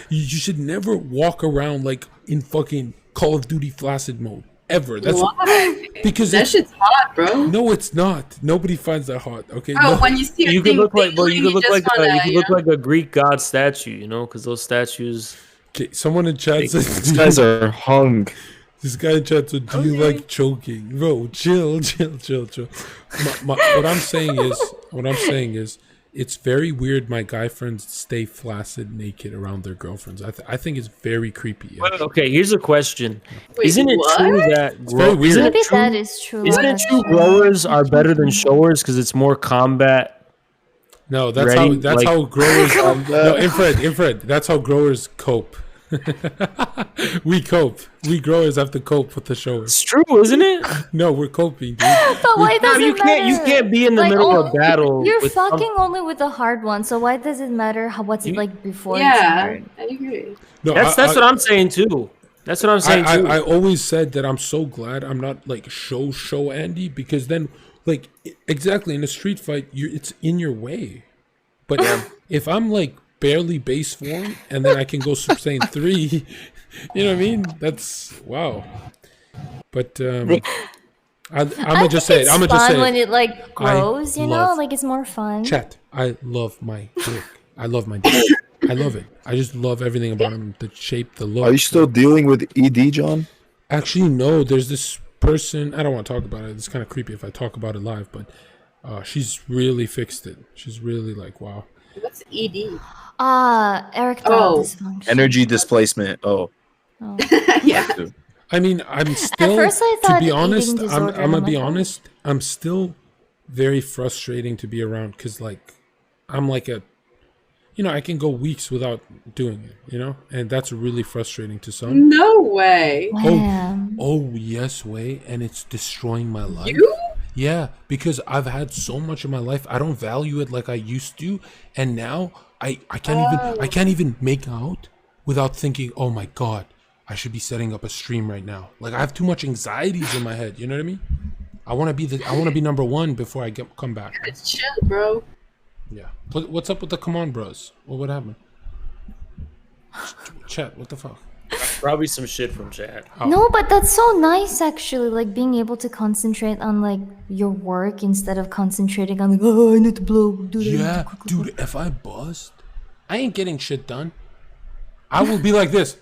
You should never walk around like in fucking Call of Duty flaccid mode ever. That's Why? because That shit's hot, bro. No, it's not. Nobody finds that hot. Okay. Bro, No. when you see You could look like, bro. You could look just like, wanna, you could look like a Greek god statue, you know, because those statues. Okay, someone in chat said These guys are hung. This guy in chat said, "Do you like choking, bro? Chill. What I'm saying is, it's very weird. My guy friends stay flaccid naked around their girlfriends. I think it's very creepy. Well, okay, here's a question: Wait, Isn't it what? true that It's very weird. isn't it Maybe true- that is true. Isn't it true growers are better than showers because it's more combat? No, that's ready? how growers. No, infrared. That's how growers cope. We cope. We growers have to cope with the shower. It's true, isn't it? No, we're coping, dude. But why does you it matter? You can't be in the middle of a battle. You're with fucking only with the hard one, so why does it matter what's it like before? it's Yeah, hard? I agree. No, That's what I'm saying too. That's what I'm saying too. I always said that I'm so glad I'm not like show Andy, because then like exactly in a street fight it's in your way. But if I'm like barely base form and then I can go Super Saiyan 3, you know what I mean? That's wow. But I'm gonna just say it. I'm gonna just say when it. it like grows, you know, like it's more fun. Chat. I love my dick. I love my dick. I love it. I just love everything about him. The shape, the look. Are you still dealing with ED, John? Actually, no. There's this person. I don't want to talk about it. It's kind of creepy if I talk about it live, but she's really fixed it. She's really like, wow. What's ED? Erectile dysfunction. Energy displacement. Oh. Yeah. I mean, I'm still. first I to thought be honest, eating I'm disorder, gonna I'm be like, oh. honest. I'm still very frustrating to be around because, like, I'm like a. You know, I can go weeks without doing it, you know? And that's really frustrating to some. No way. Oh, yes, way. And it's destroying my life. You? Yeah, because I've had so much in my life. I don't value it like I used to. And now I can't even make out without thinking, oh my God, I should be setting up a stream right now. Like, I have too much anxieties in my head. You know what I mean? I want to be number one before I come back. It's chill, bro. Yeah. What's up with the come on bros? What happened? Chat, what the fuck? Probably some shit from chat. No, but that's so nice actually, like being able to concentrate on like your work instead of concentrating on like, oh, I need to blow. Yeah, dude, if I bust, I ain't getting shit done. I will be like this.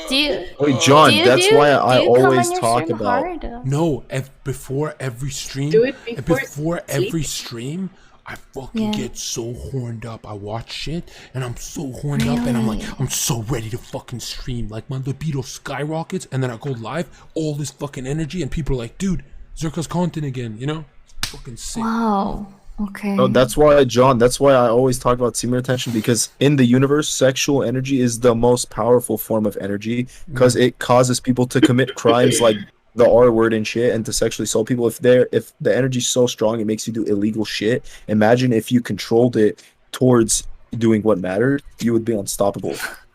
Do you, Wait, John, that's why I do you come on always your talk stream about. hard? No, before every stream, Do it before every stream, I fucking get so horned up. I watch shit and I'm so horned up and I'm like, I'm so ready to fucking stream. Like, my libido skyrockets and then I go live, all this fucking energy, and people are like, dude, Zherka's content again, you know? Fucking sick. Wow. Okay. No, that's why, John, that's why I always talk about semen retention, because in the universe, sexual energy is the most powerful form of energy because it causes people to commit crimes like the R word and shit and to sexually assault people. If the energy's so strong, it makes you do illegal shit. Imagine if you controlled it towards doing what mattered, you would be unstoppable.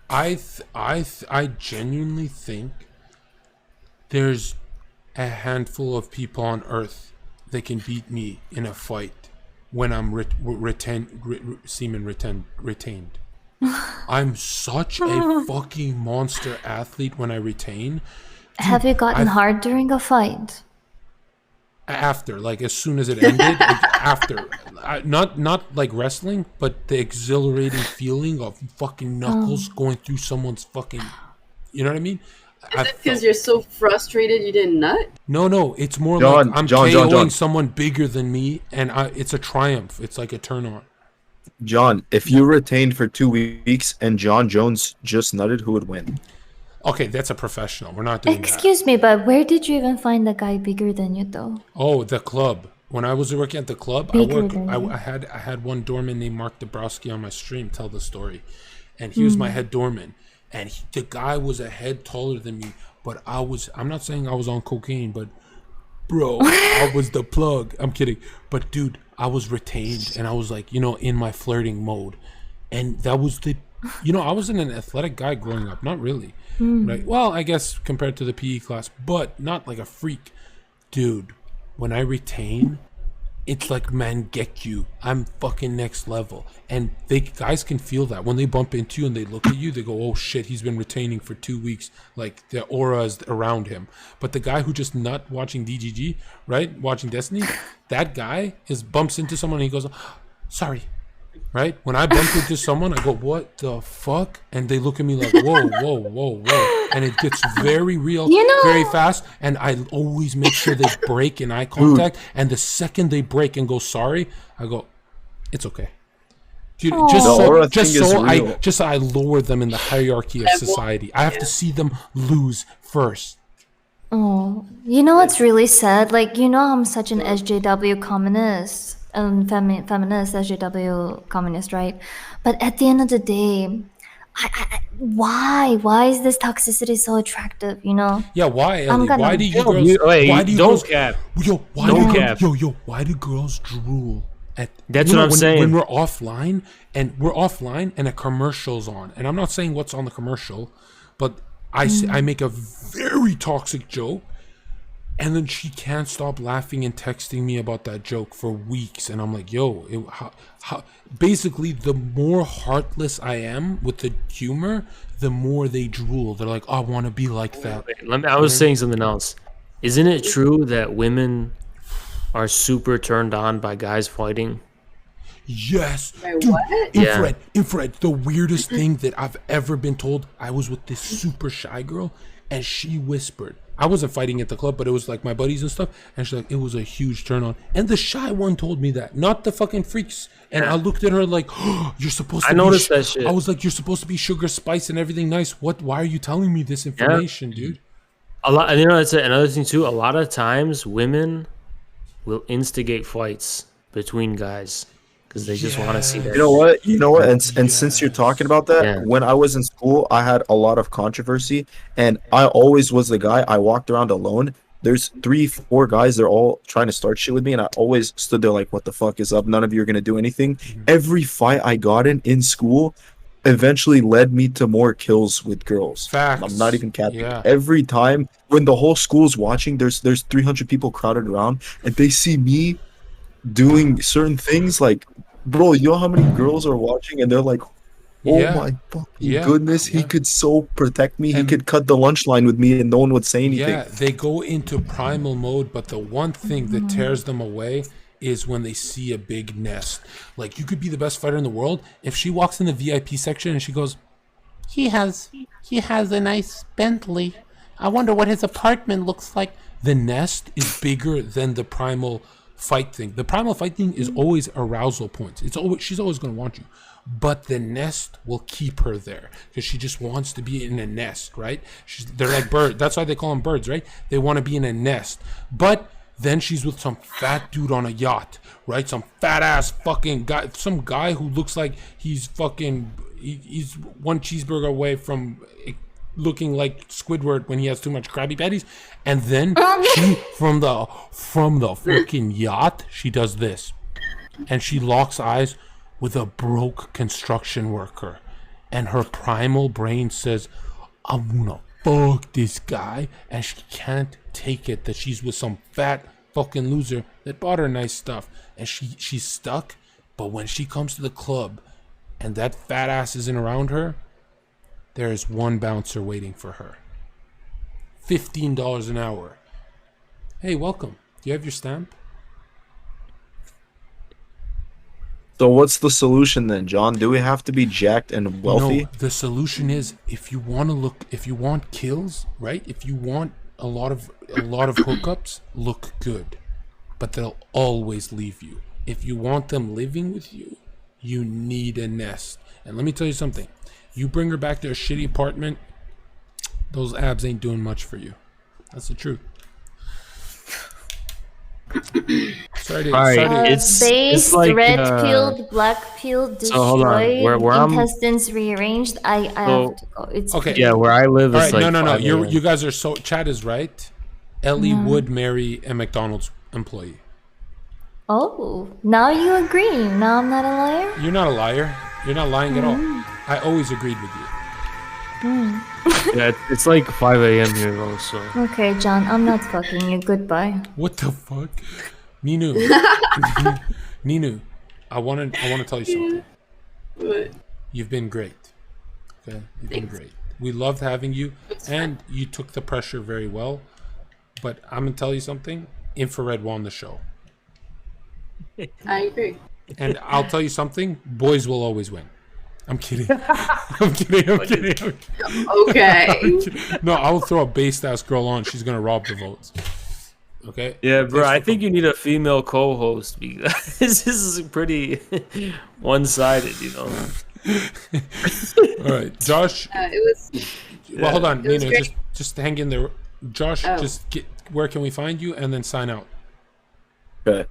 I genuinely think there's a handful of people on Earth that can beat me in a fight when I'm semen retained. I'm such a fucking monster athlete when I retain. Dude, Have you gotten hard during a fight? After, like, as soon as it ended, like, after, not like wrestling, but the exhilarating feeling of fucking knuckles going through someone's fucking, you know what I mean? Is it because you're so frustrated you didn't nut? No, it's more John, like I'm John, KOing someone bigger than me, and it's a triumph. It's like a turn on. John, if you retained for 2 weeks and John Jones just nutted, who would win? Okay, that's a professional. We're not doing that. Excuse me, but where did you even find a guy bigger than you though? Oh, the club. When I was working at the club, I had one doorman named Mark Dabrowski on my stream tell the story, and he was my head doorman, and the guy was a head taller than me. But I'm not saying I was on cocaine, but bro, I was the plug. I'm kidding. But dude, I was retained and I was like, in my flirting mode. And that was I wasn't an athletic guy growing up. Not really. Right? Well, I guess compared to the PE class, but not like a freak. Dude, when I retain, it's like Mangekyu. I'm fucking next level. And guys can feel that. When they bump into you and they look at you, they go, oh shit, he's been retaining for 2 weeks. Like, the aura is around him. But the guy who just not watching DGG, right? Watching Destiny, that guy bumps into someone and he goes, sorry. Right? When I bump into someone, I go, what the fuck? And they look at me like, whoa, whoa, whoa, whoa. And it gets very real, very fast. And I always make sure they break in eye contact. And the second they break and go, sorry, I go, it's okay. Dude, just so I lower them in the hierarchy of society. I have to see them lose first. Oh, you know what's really sad? Like, I'm such an SJW communist. Feminist, SJW communist, right? But at the end of the day, why is this toxicity so attractive? Yeah, why, Ellie? Why do you girls? Why do girls drool at? That's what I'm saying. When we're offline and a commercial's on, and I'm not saying what's on the commercial, but I make a very toxic joke. And then she can't stop laughing and texting me about that joke for weeks. And I'm like, basically, the more heartless I am with the humor, the more they drool. They're like, oh, I want to be like that. I was saying something else. Isn't it true that women are super turned on by guys fighting? Yes. Dude, infrared. The weirdest thing that I've ever been told. I was with this super shy girl, and she whispered. I wasn't fighting at the club, but it was like my buddies and stuff. And she's like, it was a huge turn on. And the shy one told me that, not the fucking freaks. And I looked at her like, oh, you're supposed to I noticed that shit. I was like, you're supposed to be sugar, spice, and everything nice. Why are you telling me this information, dude? A lot. And that's another thing too. A lot of times, women will instigate fights between guys because they just want to see that. You know what? And since you're talking about that, when I was in school, I had a lot of controversy, and I always was the guy. I walked around alone. There's 3-4 guys. They're all trying to start shit with me, and I always stood there like, "What the fuck is up? None of you are gonna do anything." Every fight I got in school eventually led me to more kills with girls. Facts. I'm not even capping. Every time when the whole school's watching, there's 300 people crowded around, and they see me doing certain things like, bro, you know how many girls are watching and they're like, oh my fucking goodness, he could so protect me. He could cut the lunch line with me and no one would say anything. Yeah, they go into primal mode, but the one thing that tears them away is when they see a big nest. Like, you could be the best fighter in the world. If she walks in the VIP section and she goes, he has a nice Bentley. I wonder what his apartment looks like. The nest is bigger than the primal fight thing. The primal fight thing is always arousal points. She's always going to want you, but the nest will keep her there because she just wants to be in a nest, right? They're like birds. That's why they call them birds, right? They want to be in a nest. But then she's with some fat dude on a yacht, right? Some fat ass fucking guy, some guy who looks like he's one cheeseburger away from looking like Squidward when he has too much Krabby Patties. And then she, from the freaking yacht, she does this. And she locks eyes with a broke construction worker. And her primal brain says, I wanna fuck this guy. And she can't take it that she's with some fat fucking loser that bought her nice stuff. And she's stuck. But when she comes to the club and that fat ass isn't around her, there is one bouncer waiting for her. $15 an hour. Hey, welcome. Do you have your stamp? So what's the solution then, John? Do we have to be jacked and wealthy? No, the solution is if you want kills, right? If you want a lot of hookups, look good. But they'll always leave you. If you want them living with you, you need a nest. And let me tell you something. You bring her back to a shitty apartment, those abs ain't doing much for you. That's the truth. Base, like, red-pilled, black-pilled, destroyed, intestines rearranged. I have to go. It's okay. Yeah, where I live, All it's right, like no. You guys are so. Chat is right. Ellie Yeah. would marry a McDonald's employee. Oh, now you agree. Now I'm not a liar? You're not a liar. You're not lying at all. Mm. I always agreed with you. Yeah, it's like 5 a.m. here though, so. Okay, John, I'm not fucking you. Goodbye. What the fuck? Ninu. Ninu, I want to tell you something. What? You've been great. Okay? You've been great. We loved having you, and you took the pressure very well. But I'm going to tell you something. Infrared won the show. I agree. And I'll tell you something. Boys will always win. I'm kidding. I'm kidding. Okay. No, I'll throw a based ass girl on. She's gonna rob the votes. Okay. Yeah, bro. I think you need a female co-host because this is pretty one-sided, you know. All right, Josh. It was. Well, hold on, It was Nina. great. Just hang in there. Josh, Oh. just get. Where can we find you, and then sign out. Okay.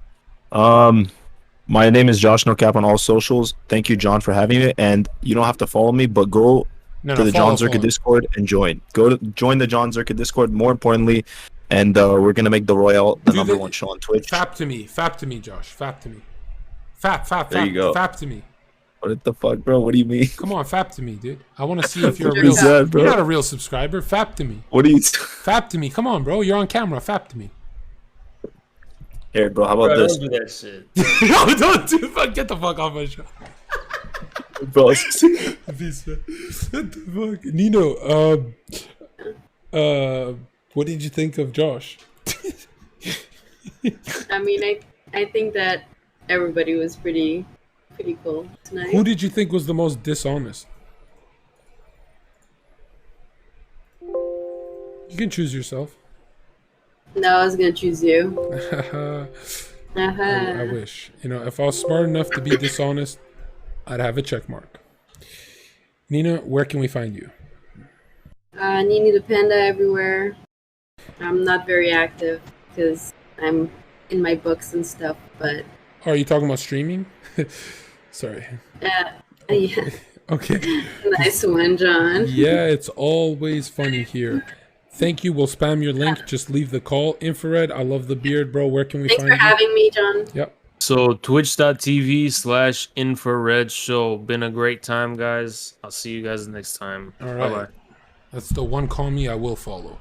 My name is Josh No Cap on all socials. Thank you, John, for having me. And you don't have to follow me, but go to the John Zherka Discord and join. Join the John Zherka Discord. More importantly, and we're gonna make the Royale the number one show on Twitch. Fap to me, Josh. Fap to me. There you go. Fap to me. What the fuck, bro? What do you mean? Come on, fap to me, dude. I want to see if you're a What real. is that, bro? You're not a real subscriber. Fap to me. What are you? Fap to me. Come on, bro. You're on camera. Fap to me. Here, bro. How about this? Don't do that shit. No, don't do fuck. Get the fuck off my show. Bro, What the fuck? Nino, what did you think of Josh? I mean, I think that everybody was pretty cool tonight. Who did you think was the most dishonest? You can choose yourself. No, I was gonna choose you. I wish. You know, if I was smart enough to be dishonest, I'd have a check mark. Nina, where can we find you? Nini the Panda everywhere. I'm not very active because I'm in my books and stuff, but Oh, are you talking about streaming? Sorry. yeah. Okay. Nice one, John. Yeah, it's always funny here. Thank you. We'll spam your link. Just leave the call. Infrared, I love the beard, bro. Where can we Thanks find for you? having me, John. Yep. So twitch.tv/infrared show. Been a great time, guys. I'll see you guys next time. All right. Bye-bye. That's the one call me I will follow.